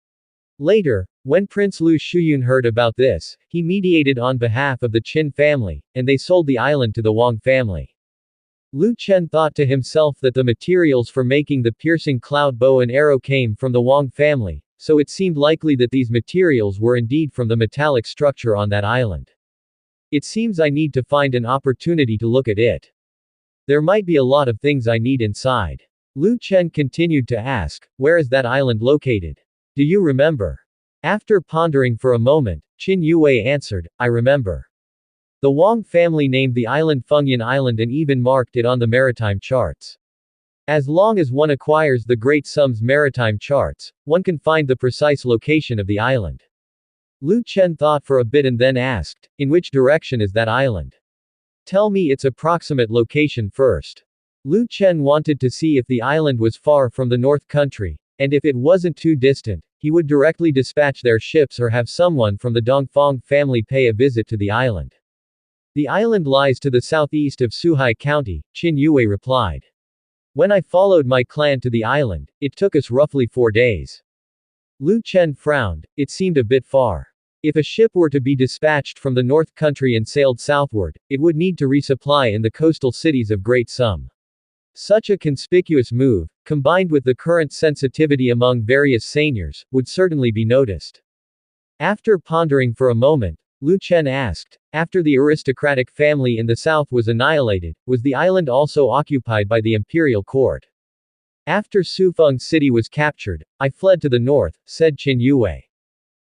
Later, when Prince Lu Shuyun heard about this, he mediated on behalf of the Qin family, and they sold the island to the Wang family. Lu Chen thought to himself that the materials for making the piercing cloud bow and arrow came from the Wang family, so it seemed likely that these materials were indeed from the metallic structure on that island. It seems I need to find an opportunity to look at it. There might be a lot of things I need inside. Lu Chen continued to ask, where is that island located? Do you remember? After pondering for a moment, Qin Yue answered, I remember. The Wang family named the island Fengyan Island and even marked it on the maritime charts. As long as one acquires the Great Sum's maritime charts, one can find the precise location of the island. Lu Chen thought for a bit and then asked, in which direction is that island? Tell me its approximate location first. Lu Chen wanted to see if the island was far from the North Country, and if it wasn't too distant, he would directly dispatch their ships or have someone from the Dongfang family pay a visit to the island. The island lies to the southeast of Suhai County, Qin Yue replied. When I followed my clan to the island, it took us roughly 4 days. Lu Chen frowned, it seemed a bit far. If a ship were to be dispatched from the North Country and sailed southward, it would need to resupply in the coastal cities of Great Sum. Such a conspicuous move, combined with the current sensitivity among various seigneurs, would certainly be noticed. After pondering for a moment, Lu Chen asked, after the aristocratic family in the south was annihilated, was the island also occupied by the imperial court? After Sufeng City was captured, I fled to the north, said Qin Yue.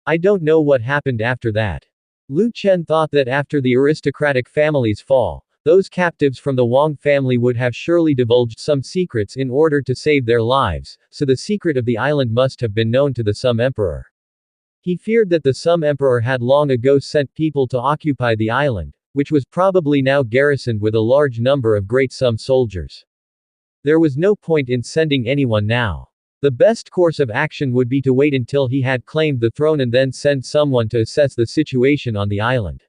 I don't know what happened after that. Lu Chen thought that after the aristocratic family's fall, those captives from the Wang family would have surely divulged some secrets in order to save their lives, so the secret of the island must have been known to the Sum Emperor. He feared that the Sum Emperor had long ago sent people to occupy the island, which was probably now garrisoned with a large number of Great Sum soldiers. There was no point in sending anyone now. The best course of action would be to wait until he had claimed the throne and then send someone to assess the situation on the island.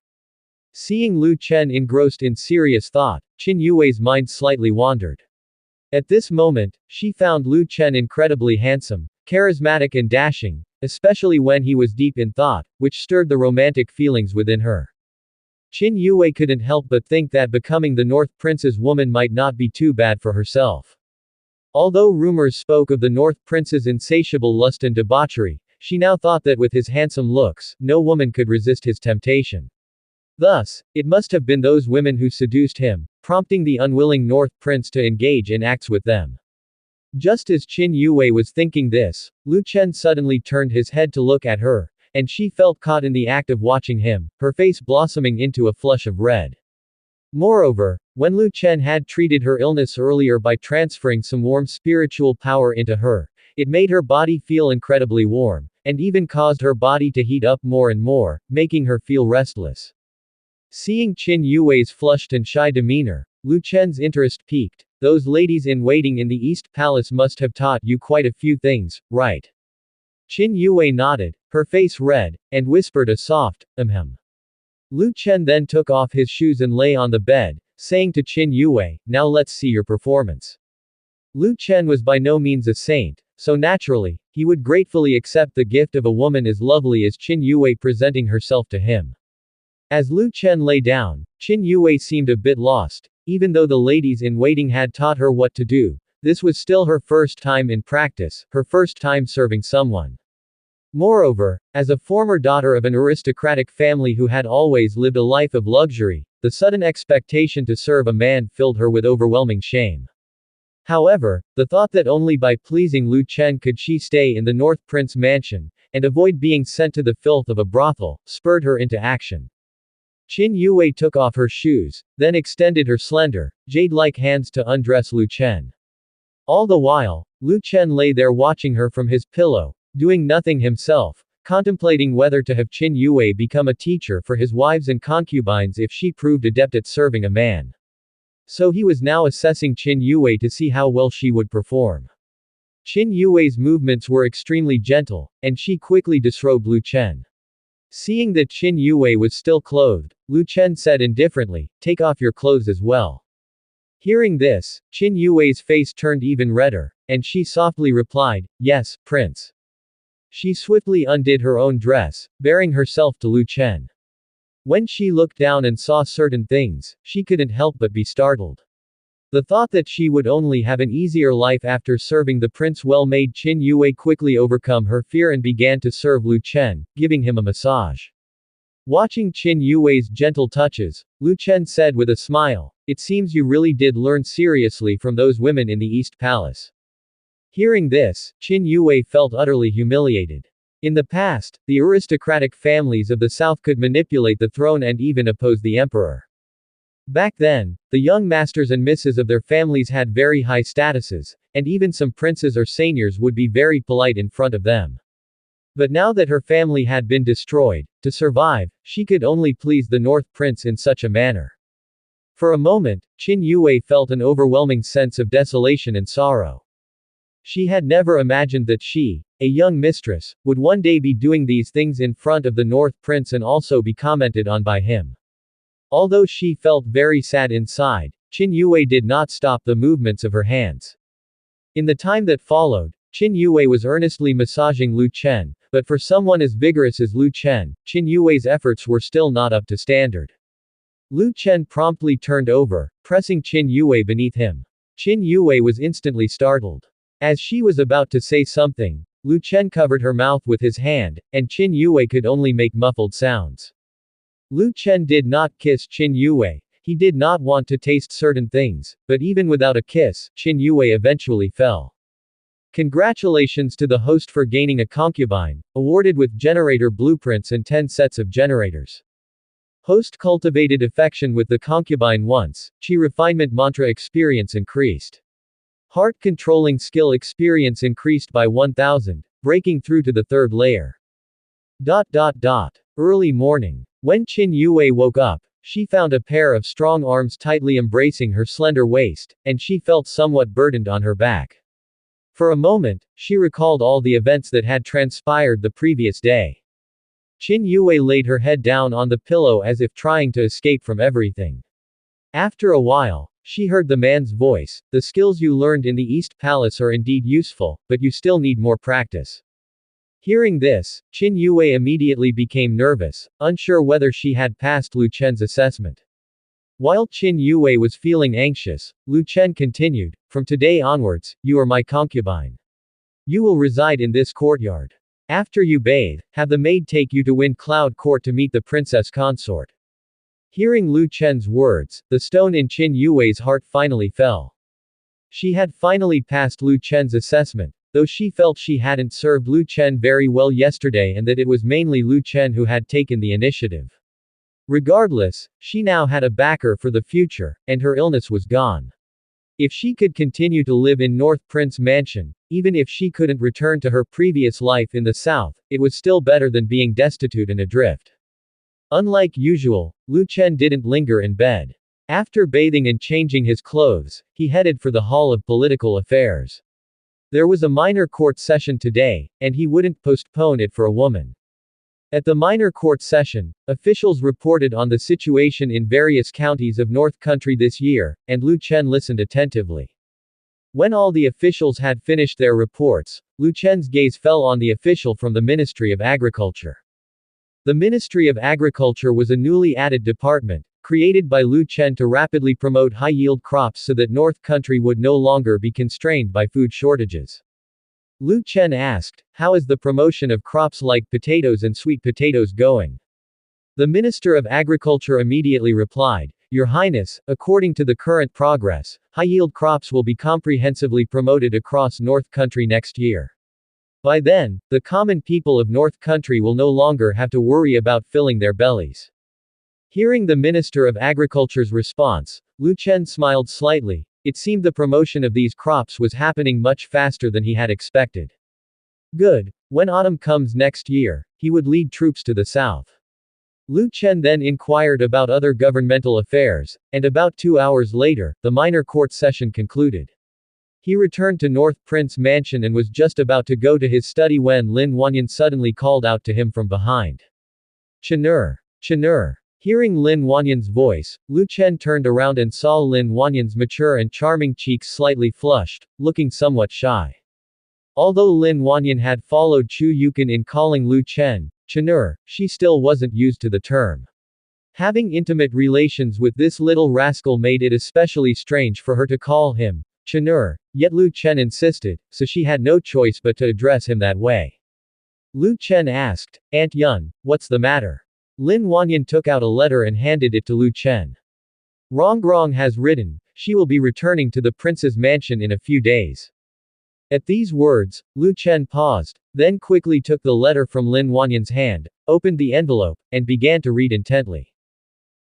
Seeing Lu Chen engrossed in serious thought, Qin Yue's mind slightly wandered. At this moment, she found Lu Chen incredibly handsome, charismatic and dashing, especially when he was deep in thought, which stirred the romantic feelings within her. Qin Yue couldn't help but think that becoming the North Prince's woman might not be too bad for herself. Although rumors spoke of the North Prince's insatiable lust and debauchery, she now thought that with his handsome looks, no woman could resist his temptation. Thus, it must have been those women who seduced him, prompting the unwilling North Prince to engage in acts with them. Just as Qin Yue was thinking this, Lu Chen suddenly turned his head to look at her, and she felt caught in the act of watching him, her face blossoming into a flush of red. Moreover, when Lu Chen had treated her illness earlier by transferring some warm spiritual power into her, it made her body feel incredibly warm, and even caused her body to heat up more and more, making her feel restless. Seeing Qin Yue's flushed and shy demeanor, Lu Chen's interest piqued. Those ladies in waiting in the East Palace must have taught you quite a few things, right? Qin Yue nodded, her face red, and whispered a soft, ahem. Lu Chen then took off his shoes and lay on the bed, saying to Qin Yue, now let's see your performance. Lu Chen was by no means a saint, so naturally, he would gratefully accept the gift of a woman as lovely as Qin Yue presenting herself to him. As Lu Chen lay down, Qin Yue seemed a bit lost. Even though the ladies in waiting had taught her what to do, This was still her first time in practice, her first time serving someone. Moreover, as a former daughter of an aristocratic family who had always lived a life of luxury, the sudden expectation to serve a man filled her with overwhelming shame. However, the thought that only by pleasing Lu Chen could she stay in the North Prince mansion, and avoid being sent to the filth of a brothel, spurred her into action. Qin Yue took off her shoes, then extended her slender, jade-like hands to undress Lu Chen. All the while, Lu Chen lay there watching her from his pillow, doing nothing himself, contemplating whether to have Qin Yue become a teacher for his wives and concubines if she proved adept at serving a man. So he was now assessing Qin Yue to see how well she would perform. Qin Yue's movements were extremely gentle, and she quickly disrobed Lu Chen. Seeing that Qin Yue was still clothed, Lu Chen said indifferently, "Take off your clothes as well." Hearing this, Qin Yue's face turned even redder, and she softly replied, "Yes, Prince." She swiftly undid her own dress, baring herself to Lu Chen. When she looked down and saw certain things, she couldn't help but be startled. The thought that she would only have an easier life after serving the prince well made Qin Yue quickly overcome her fear and began to serve Lu Chen, giving him a massage. Watching Qin Yue's gentle touches, Lu Chen said with a smile, "It seems you really did learn seriously from those women in the East Palace." Hearing this, Qin Yue felt utterly humiliated. In the past, the aristocratic families of the South could manipulate the throne and even oppose the emperor. Back then, the young masters and misses of their families had very high statuses, and even some princes or seigneurs would be very polite in front of them. But now that her family had been destroyed, to survive, she could only please the North Prince in such a manner. For a moment, Qin Yue felt an overwhelming sense of desolation and sorrow. She had never imagined that she, a young mistress, would one day be doing these things in front of the North Prince and also be commented on by him. Although she felt very sad inside, Qin Yue did not stop the movements of her hands. In the time that followed, Qin Yue was earnestly massaging Lu Chen, but for someone as vigorous as Lu Chen, Qin Yue's efforts were still not up to standard. Lu Chen promptly turned over, pressing Qin Yue beneath him. Qin Yue was instantly startled. As she was about to say something, Lu Chen covered her mouth with his hand, and Qin Yue could only make muffled sounds. Lu Chen did not kiss Qin Yue. He did not want to taste certain things, but even without a kiss, Qin Yue eventually fell. Congratulations to the host for gaining a concubine, awarded with generator blueprints and 10 sets of generators. Host cultivated affection with the concubine once, chi refinement mantra experience increased. Heart controlling skill experience increased by 1000, breaking through to the third layer. Early morning. When Qin Yue woke up, she found a pair of strong arms tightly embracing her slender waist, and she felt somewhat burdened on her back. For a moment, she recalled all the events that had transpired the previous day. Qin Yue laid her head down on the pillow as if trying to escape from everything. After a while, she heard the man's voice, "The skills you learned in the East Palace are indeed useful, but you still need more practice." Hearing this, Qin Yue immediately became nervous, unsure whether she had passed Lu Chen's assessment. While Qin Yue was feeling anxious, Lu Chen continued, "From today onwards, you are my concubine. You will reside in this courtyard. After you bathe, have the maid take you to Wind Cloud Court to meet the princess consort." Hearing Lu Chen's words, the stone in Qin Yue's heart finally fell. She had finally passed Lu Chen's assessment, though she felt she hadn't served Lu Chen very well yesterday and that it was mainly Lu Chen who had taken the initiative. Regardless, she now had a backer for the future, and her illness was gone. If she could continue to live in North Prince Mansion, even if she couldn't return to her previous life in the south, it was still better than being destitute and adrift. Unlike usual, Lu Chen didn't linger in bed. After bathing and changing his clothes, he headed for the Hall of Political Affairs. There was a minor court session today, and he wouldn't postpone it for a woman. At the minor court session, officials reported on the situation in various counties of North Country this year, and Lu Chen listened attentively. When all the officials had finished their reports, Lu Chen's gaze fell on the official from the Ministry of Agriculture. The Ministry of Agriculture was a newly added department, created by Lu Chen to rapidly promote high-yield crops so that North Country would no longer be constrained by food shortages. Lu Chen asked, "How is the promotion of crops like potatoes and sweet potatoes going?" The Minister of Agriculture immediately replied, "Your Highness, according to the current progress, high-yield crops will be comprehensively promoted across North Country next year. By then, the common people of North Country will no longer have to worry about filling their bellies." Hearing the Minister of Agriculture's response, Lu Chen smiled slightly. It seemed the promotion of these crops was happening much faster than he had expected. Good. When autumn comes next year, he would lead troops to the south. Lu Chen then inquired about other governmental affairs, and about 2 hours later, the minor court session concluded. He returned to North Prince Mansion and was just about to go to his study when Lin Wanyan suddenly called out to him from behind. "Chenur! Chenur!" Hearing Lin Wanyan's voice, Lu Chen turned around and saw Lin Wanyan's mature and charming cheeks slightly flushed, looking somewhat shy. Although Lin Wanyan had followed Chu Yukan in calling Lu Chen Chenur, she still wasn't used to the term. Having intimate relations with this little rascal made it especially strange for her to call him Chenur, yet Lu Chen insisted, so she had no choice but to address him that way. Lu Chen asked, "Aunt Yun, what's the matter?" Lin Wanyan took out a letter and handed it to Lu Chen. Rongrong has written, she will be returning to the prince's mansion in a few days. At these words, Lu Chen paused, then quickly took the letter from Lin Wanyan's hand, opened the envelope, and began to read intently.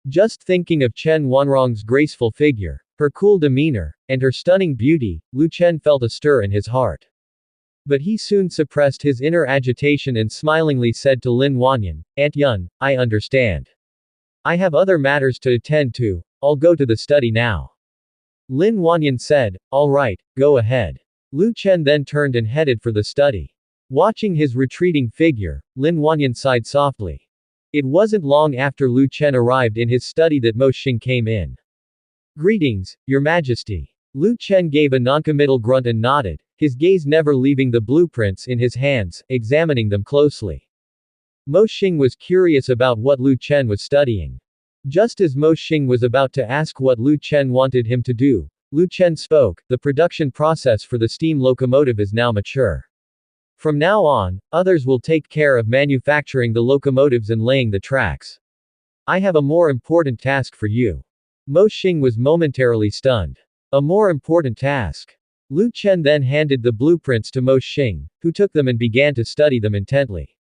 Just thinking of Chen Wanrong's graceful figure, her cool demeanor, and her stunning beauty, Lu Chen felt a stir in his heart. But he soon suppressed his inner agitation and smilingly said to Lin Wanyan, "Aunt Yun, I understand. I have other matters to attend to, I'll go to the study now." Lin Wanyan said, "All right, go ahead." Lu Chen then turned and headed for the study. Watching his retreating figure, Lin Wanyan sighed softly. It wasn't long after Lu Chen arrived in his study that Mo Xing came in. "Greetings, Your Majesty." Lu Chen gave a noncommittal grunt and nodded, his gaze never leaving the blueprints in his hands, examining them closely. Mo Xing was curious about what Lu Chen was studying. Just as Mo Xing was about to ask what Lu Chen wanted him to do, Lu Chen spoke, "The production process for the steam locomotive is now mature. From now on, others will take care of manufacturing the locomotives and laying the tracks. I have a more important task for you." Mo Xing was momentarily stunned. A more important task. Lu Chen then handed the blueprints to Mo Xing, who took them and began to study them intently.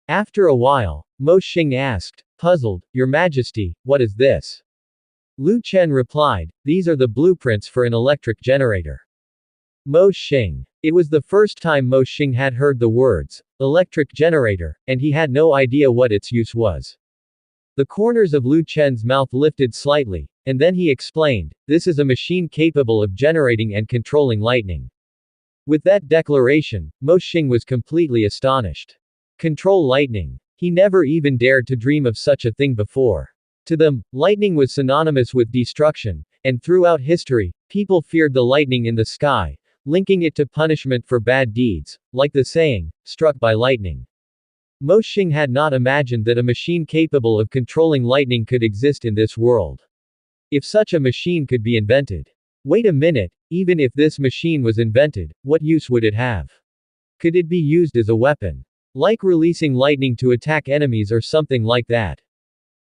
After a while, Mo Xing asked, puzzled, "Your Majesty, what is this?" Lu Chen replied, "These are the blueprints for an electric generator." Mo Xing. It was the first time Mo Xing had heard the words, electric generator, and he had no idea what its use was. The corners of Lu Chen's mouth lifted slightly, and then he explained, "This is a machine capable of generating and controlling lightning." With that declaration, Mo Xing was completely astonished. Control lightning. He never even dared to dream of such a thing before. To them, lightning was synonymous with destruction, and throughout history, people feared the lightning in the sky, linking it to punishment for bad deeds, like the saying, "struck by lightning." Mo Xing had not imagined that a machine capable of controlling lightning could exist in this world. If such a machine could be invented. Wait a minute, even if this machine was invented, what use would it have? Could it be used as a weapon? Like releasing lightning to attack enemies or something like that?